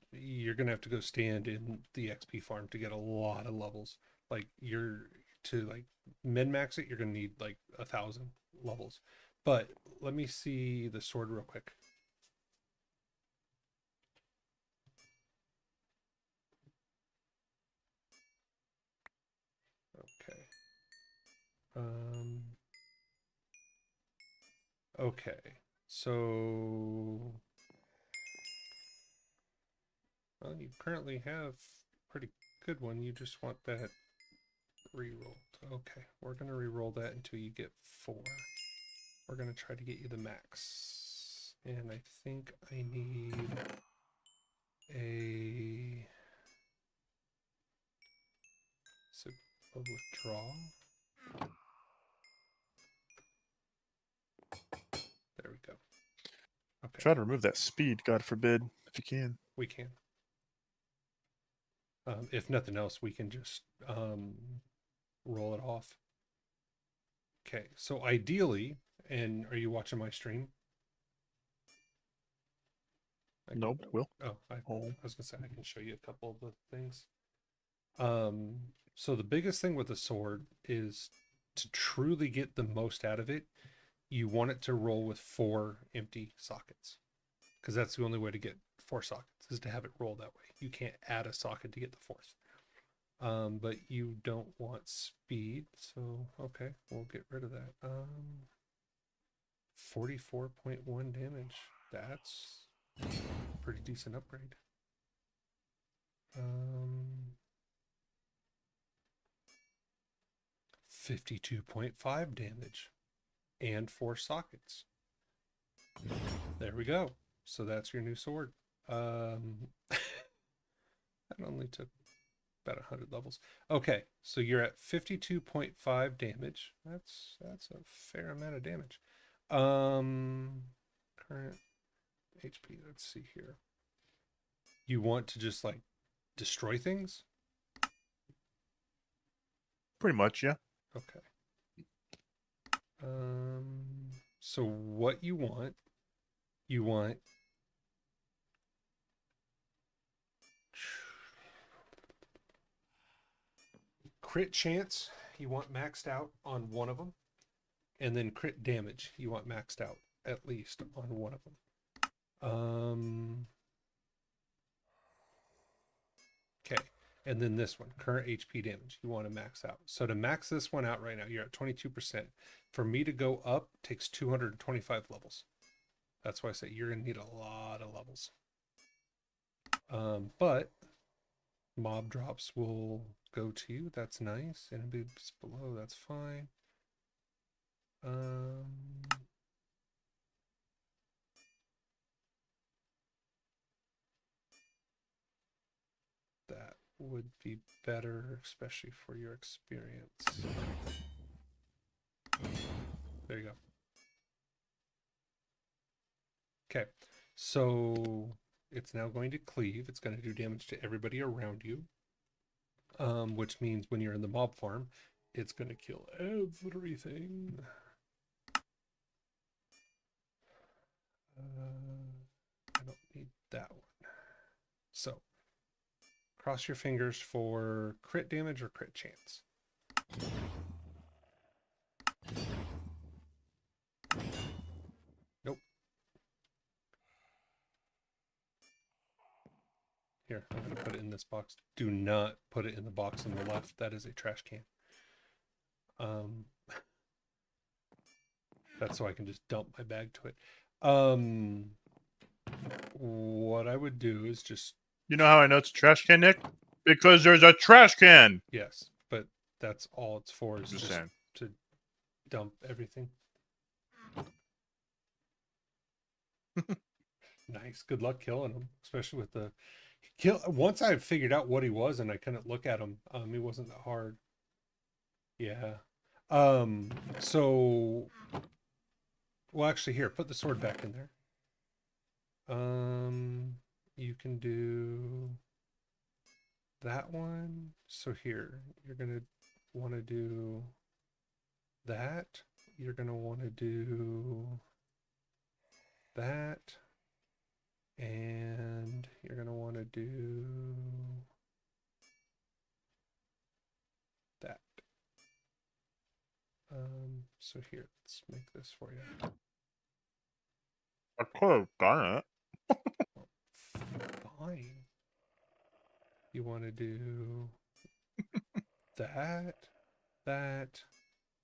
[SPEAKER 1] have to go stand in the XP farm to get a lot of levels. Like to min max it, you're gonna need like 1,000 levels. But let me see the sword real quick. Okay. Okay. So, well, you currently have a pretty good one. You just want that re-rolled. Okay, we're gonna re-roll that until you get 4. We're gonna try to get you the max. And I think I need a withdrawal. There we go. Okay.
[SPEAKER 2] Try to remove that speed, God forbid, if you can.
[SPEAKER 1] We can. If nothing else, we can just roll it off. Okay, so ideally, and are you watching my stream?
[SPEAKER 2] Nope, will.
[SPEAKER 1] Oh, I was gonna say I can show you a couple of the things. So the biggest thing with the sword is to truly get the most out of it, you want it to roll with 4 empty sockets, because that's the only way to get 4 sockets is to have it roll that way. You can't add a socket to get the 4th. But you don't want speed, so okay, we'll get rid of that. 44.1 damage. That's a pretty decent upgrade. 52.5 damage and 4 sockets. There we go. So that's your new sword. That only took about 100 levels. Okay, so you're at 52.5 damage. That's a fair amount of damage. Current HP. Let's see here. You want to just like destroy things?
[SPEAKER 2] Pretty much, yeah.
[SPEAKER 1] Okay. So what you want crit chance, you want maxed out on one of them, and then crit damage, you want maxed out at least on one of them. Okay, and then this one, current HP damage, you want to max out. So to max this one out right now, you're at 22%. For me to go up takes 225 levels. That's why I say you're gonna need a lot of levels. But mob drops will go to you. That's nice. Enemies below, that's fine. That would be better, especially for your experience. There you go. Okay, so it's now going to cleave. It's going to do damage to everybody around you, which means when you're in the mob farm, it's going to kill everything. I don't need that one. So, cross your fingers for crit damage or crit chance. Nope. Here, I'm going to put it in this box. Do not put it in the box on the left. That is a trash can. That's so I can just dump my bag to it. What I would do is just...
[SPEAKER 2] You know how I know it's a trash can, Nick? Because there's a trash can!
[SPEAKER 1] Yes, but that's all it's for, is just to dump everything. Nice. Good luck killing him, especially with the... Once I figured out what he was and I couldn't look at him, he wasn't that hard. Yeah. So... Well, actually, here, put the sword back in there. You can do that one. So here, you're gonna want to do that. You're gonna want to do that, and you're gonna want to do that. So here, let's make this for you.
[SPEAKER 2] I could have done it.
[SPEAKER 1] Fine. You want to do that, that,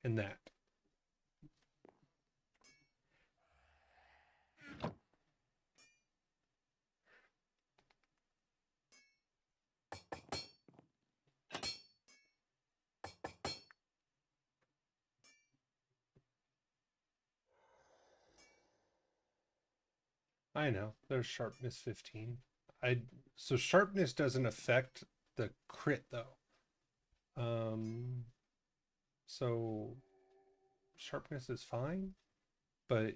[SPEAKER 1] and that. I know, there's sharpness 15. So sharpness doesn't affect the crit though. So sharpness is fine, but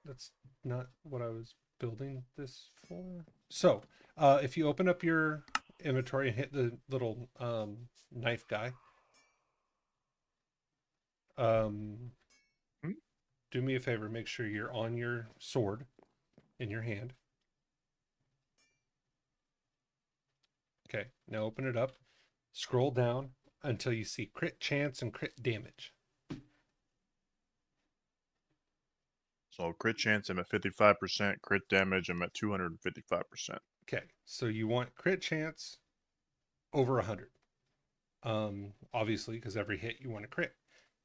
[SPEAKER 1] that's not what I was building this for. So if you open up your inventory and hit the little knife guy, do me a favor, make sure you're on your sword in your hand. Okay, now open it up, scroll down until you see crit chance and crit damage.
[SPEAKER 2] So crit chance, I'm at 55%. Crit damage, I'm at 255%.
[SPEAKER 1] Okay, so you want crit chance over 100. Obviously, because every hit you want to crit.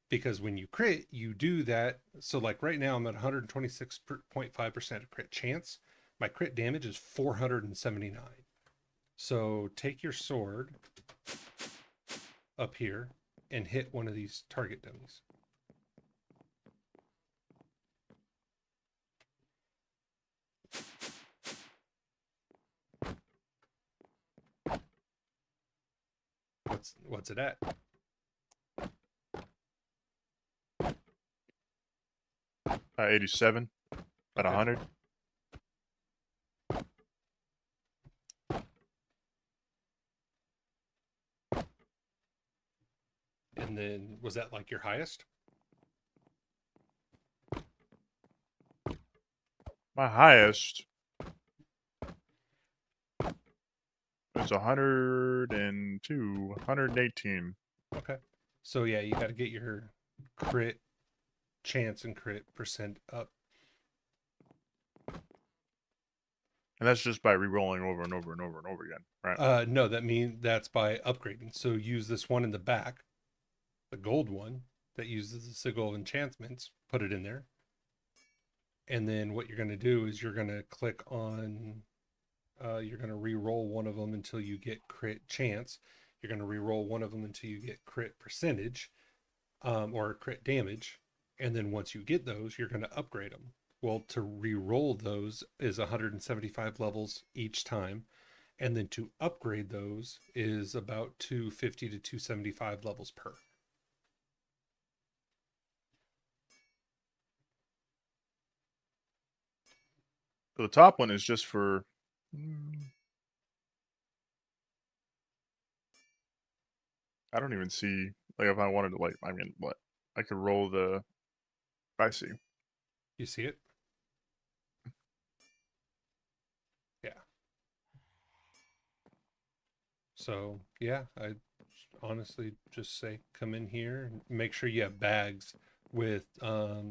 [SPEAKER 1] Because when you crit, you do that. So like right now, I'm at 126.5% of crit chance. My crit damage is 479. So take your sword up here and hit one of these target dummies. What's it at?
[SPEAKER 2] 87. About
[SPEAKER 1] Okay.
[SPEAKER 2] 100.
[SPEAKER 1] And then was that like your highest?
[SPEAKER 2] My highest is 102, 118.
[SPEAKER 1] Okay. So yeah, you got to get your crit chance and crit percent up.
[SPEAKER 2] And that's just by re-rolling over and over and over and over again, right?
[SPEAKER 1] No, that's by upgrading. So use this one in the back, the gold one that uses the Sigil of Enchantments, put it in there. And then what you're going to do is you're going to click on, you're going to re-roll one of them until you get crit chance. You're going to re-roll one of them until you get crit percentage, or crit damage. And then once you get those, you're going to upgrade them. Well, to re-roll those is 175 levels each time. And then to upgrade those is about 250 to 275 levels per.
[SPEAKER 2] So the top one is just for... I don't even see, like, if I wanted to, like, I mean, what? I could roll the... I see.
[SPEAKER 1] You see it? Yeah. So, yeah, I honestly just say come in here and make sure you have bags with, oh,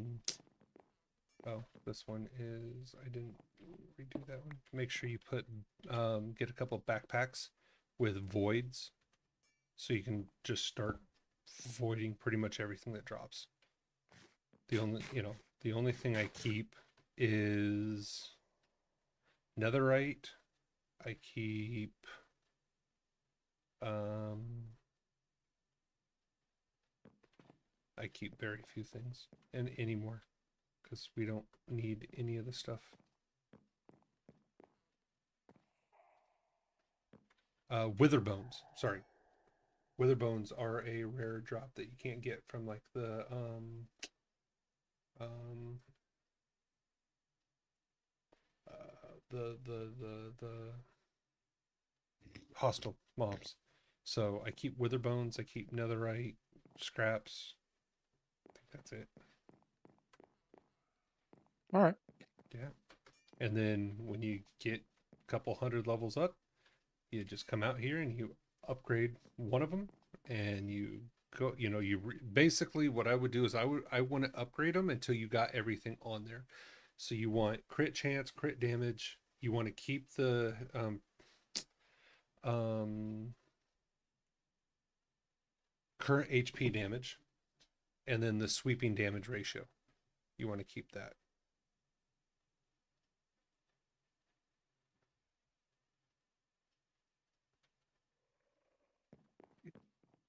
[SPEAKER 1] this one is, I didn't redo that one. Make sure you put, get a couple backpacks with voids so you can just start voiding pretty much everything that drops. The only thing I keep is netherite. I keep I keep very few things and anymore because we don't need any of the stuff. Wither bones, sorry. Wither bones are a rare drop that you can't get from like the the hostile mobs. So I keep wither bones, I keep netherite, scraps. I think that's it.
[SPEAKER 2] All right.
[SPEAKER 1] Yeah. And then when you get a couple hundred levels up, you just come out here and you upgrade one of them, and you go. Basically what I would do is I want to upgrade them until you got everything on there. So you want crit chance, crit damage. You want to keep the current HP damage, and then the sweeping damage ratio. You want to keep that.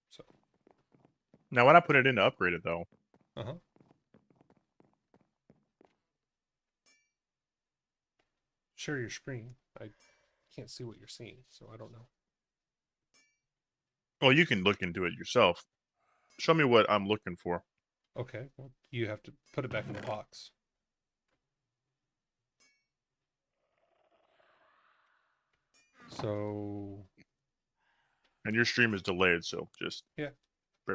[SPEAKER 1] So.
[SPEAKER 2] Now, when I put it in to upgrade it, though...
[SPEAKER 1] Uh-huh. Share your screen. I can't see what you're seeing, so I don't know.
[SPEAKER 2] Well, you can look into it yourself. Show me what I'm looking for.
[SPEAKER 1] Okay, well, you have to put it back in the box. So...
[SPEAKER 2] And your stream is delayed, so just bear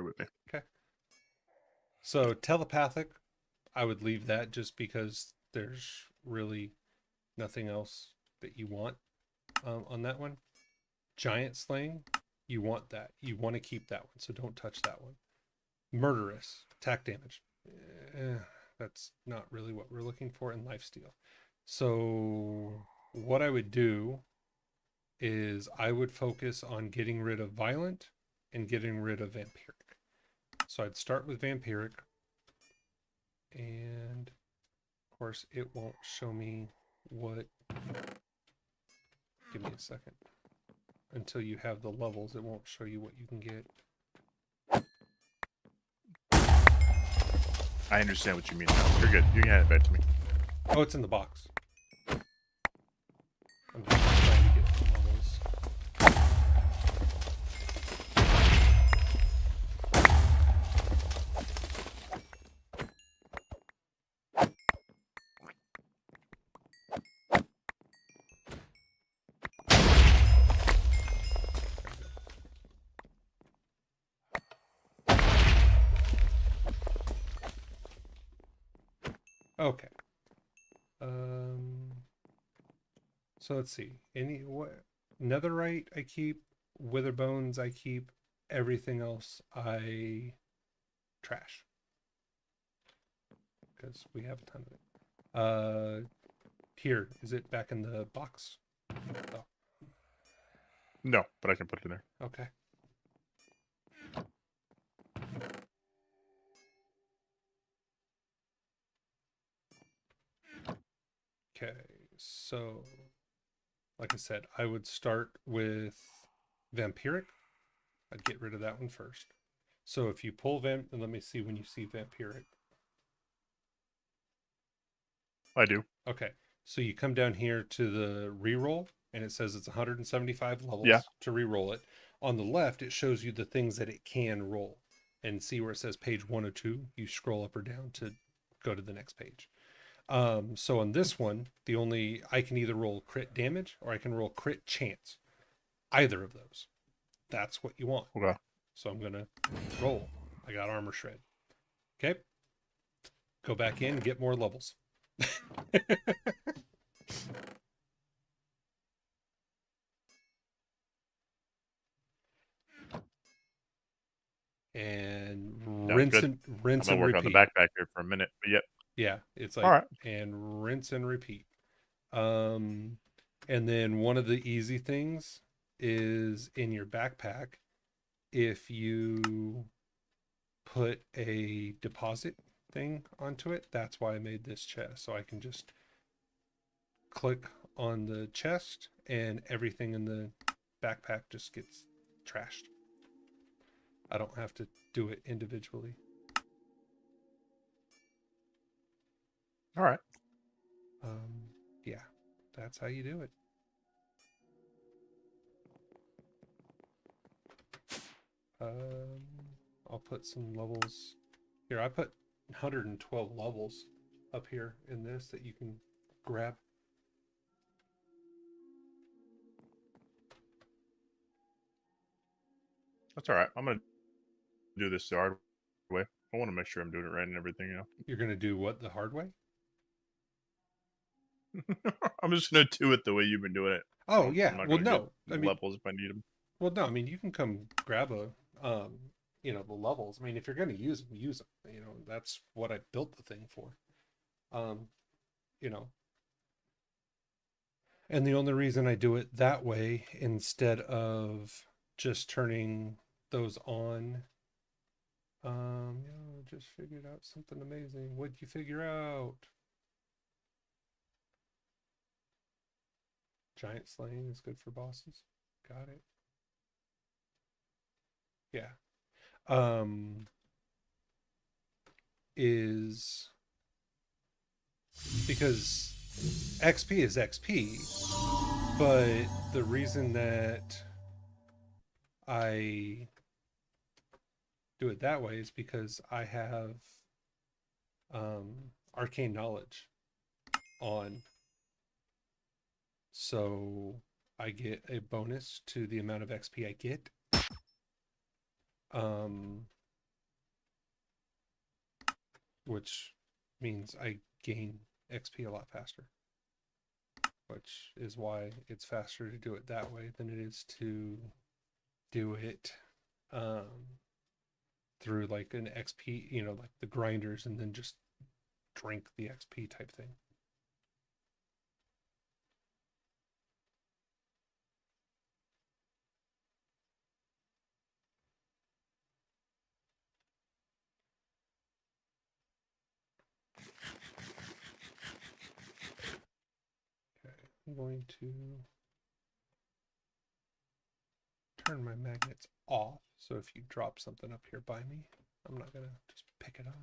[SPEAKER 2] with me.
[SPEAKER 1] Okay. So telepathic, I would leave that just because there's really nothing else that you want on that one. Giant slaying, you want that. You want to keep that one, so don't touch that one. Murderous, attack damage. That's not really what we're looking for in lifesteal. So what I would do is I would focus on getting rid of violent and getting rid of vampiric. So I'd start with vampiric, and of course it won't show me what. Give me a second. Until you have the levels, it won't show you what you can get.
[SPEAKER 2] I understand what you mean now. You're good. You can hand it back to me.
[SPEAKER 1] Oh, it's in the box. I'm just trying to get the levels. Okay. So let's see. Netherite I keep, wither bones I keep, everything else I trash because we have a ton of it. Here, is it back in the box? Oh,
[SPEAKER 2] No, but I can put it in there.
[SPEAKER 1] okay. Okay, so like I said, I would start with vampiric. I'd get rid of that one first. So if you pull and let me see when you see vampiric.
[SPEAKER 2] I do.
[SPEAKER 1] Okay, so you come down here to the reroll, and it says it's 175 levels
[SPEAKER 2] Yeah.
[SPEAKER 1] to reroll it. On the left, it shows you the things that it can roll. And see where it says page 102, you scroll up or down to go to the next page. So on this one, I can either roll crit damage or I can roll crit chance. Either of those. That's what you want.
[SPEAKER 2] Okay.
[SPEAKER 1] So I'm gonna roll. I got armor shred. Okay. Go back in, get more levels. And
[SPEAKER 2] Sounds good. I'm
[SPEAKER 1] rinse
[SPEAKER 2] gonna
[SPEAKER 1] and
[SPEAKER 2] work on the
[SPEAKER 1] repeat.
[SPEAKER 2] backpack here for a minute. But yep.
[SPEAKER 1] Yeah, it's
[SPEAKER 2] All
[SPEAKER 1] like
[SPEAKER 2] right.
[SPEAKER 1] and rinse and repeat. Um, and then one of the easy things is in your backpack, if you put a deposit thing onto it, that's why I made this chest. So I can just click on the chest and everything in the backpack just gets trashed. I don't have to do it individually.
[SPEAKER 2] All right.
[SPEAKER 1] Yeah, that's how you do it. I'll put some levels here. I put 112 levels up here in this that you can grab.
[SPEAKER 2] That's all right. I'm gonna do this the hard way. I want to make sure I'm doing it right and everything.
[SPEAKER 1] You're gonna do what the hard way?
[SPEAKER 2] I'm just gonna do it the way you've been doing it.
[SPEAKER 1] Oh
[SPEAKER 2] I'm
[SPEAKER 1] yeah.
[SPEAKER 2] not
[SPEAKER 1] Well,
[SPEAKER 2] gonna get
[SPEAKER 1] no. I mean,
[SPEAKER 2] levels if I need them.
[SPEAKER 1] well, no. I mean, you can come grab the levels. I mean, if you're gonna use them, use them. That's what I built the thing for. Um, you know, and the only reason I do it that way instead of just turning those on. Just figured out something amazing. What'd you figure out? Giant slaying is good for bosses. Got it. Yeah. Um, is because XP is XP, but the reason that I do it that way is because I have arcane knowledge on, so I get a bonus to the amount of XP I get. Um, which means I gain XP a lot faster, which is why it's faster to do it that way than it is to do it through like an XP, like the grinders and then just drink the XP type thing. Okay, I'm going to turn my magnets off. So if you drop something up here by me, I'm not gonna just pick it up.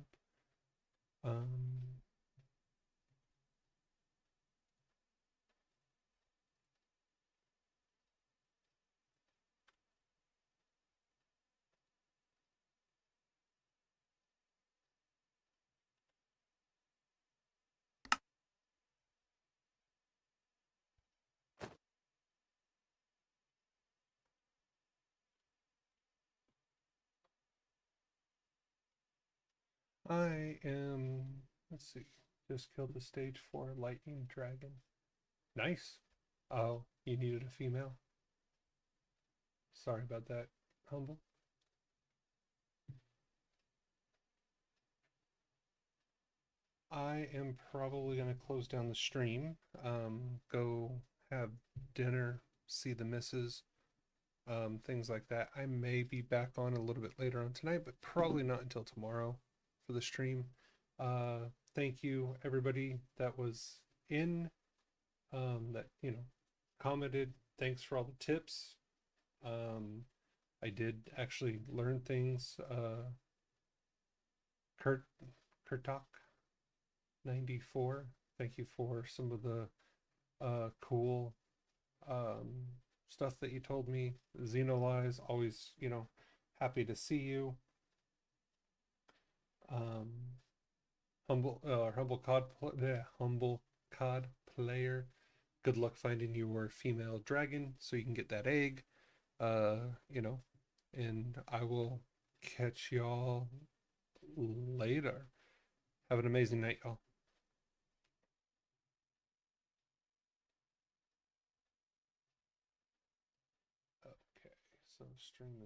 [SPEAKER 1] I am, let's see. Just killed the stage 4 lightning dragon. Nice. Oh, you needed a female. Sorry about that, Humble. I am probably going to close down the stream, go have dinner, see the missus, things like that. I may be back on a little bit later on tonight, but probably not until tomorrow for the stream. Thank you, everybody that was in, that, commented. Thanks for all the tips. I did actually learn things. Kurtok 94. Thank you for some of the cool stuff that you told me. Xenolize, always, happy to see you. Humble cod player. Good luck finding your female dragon so you can get that egg. And I will catch y'all later. Have an amazing night, y'all. Okay, so stream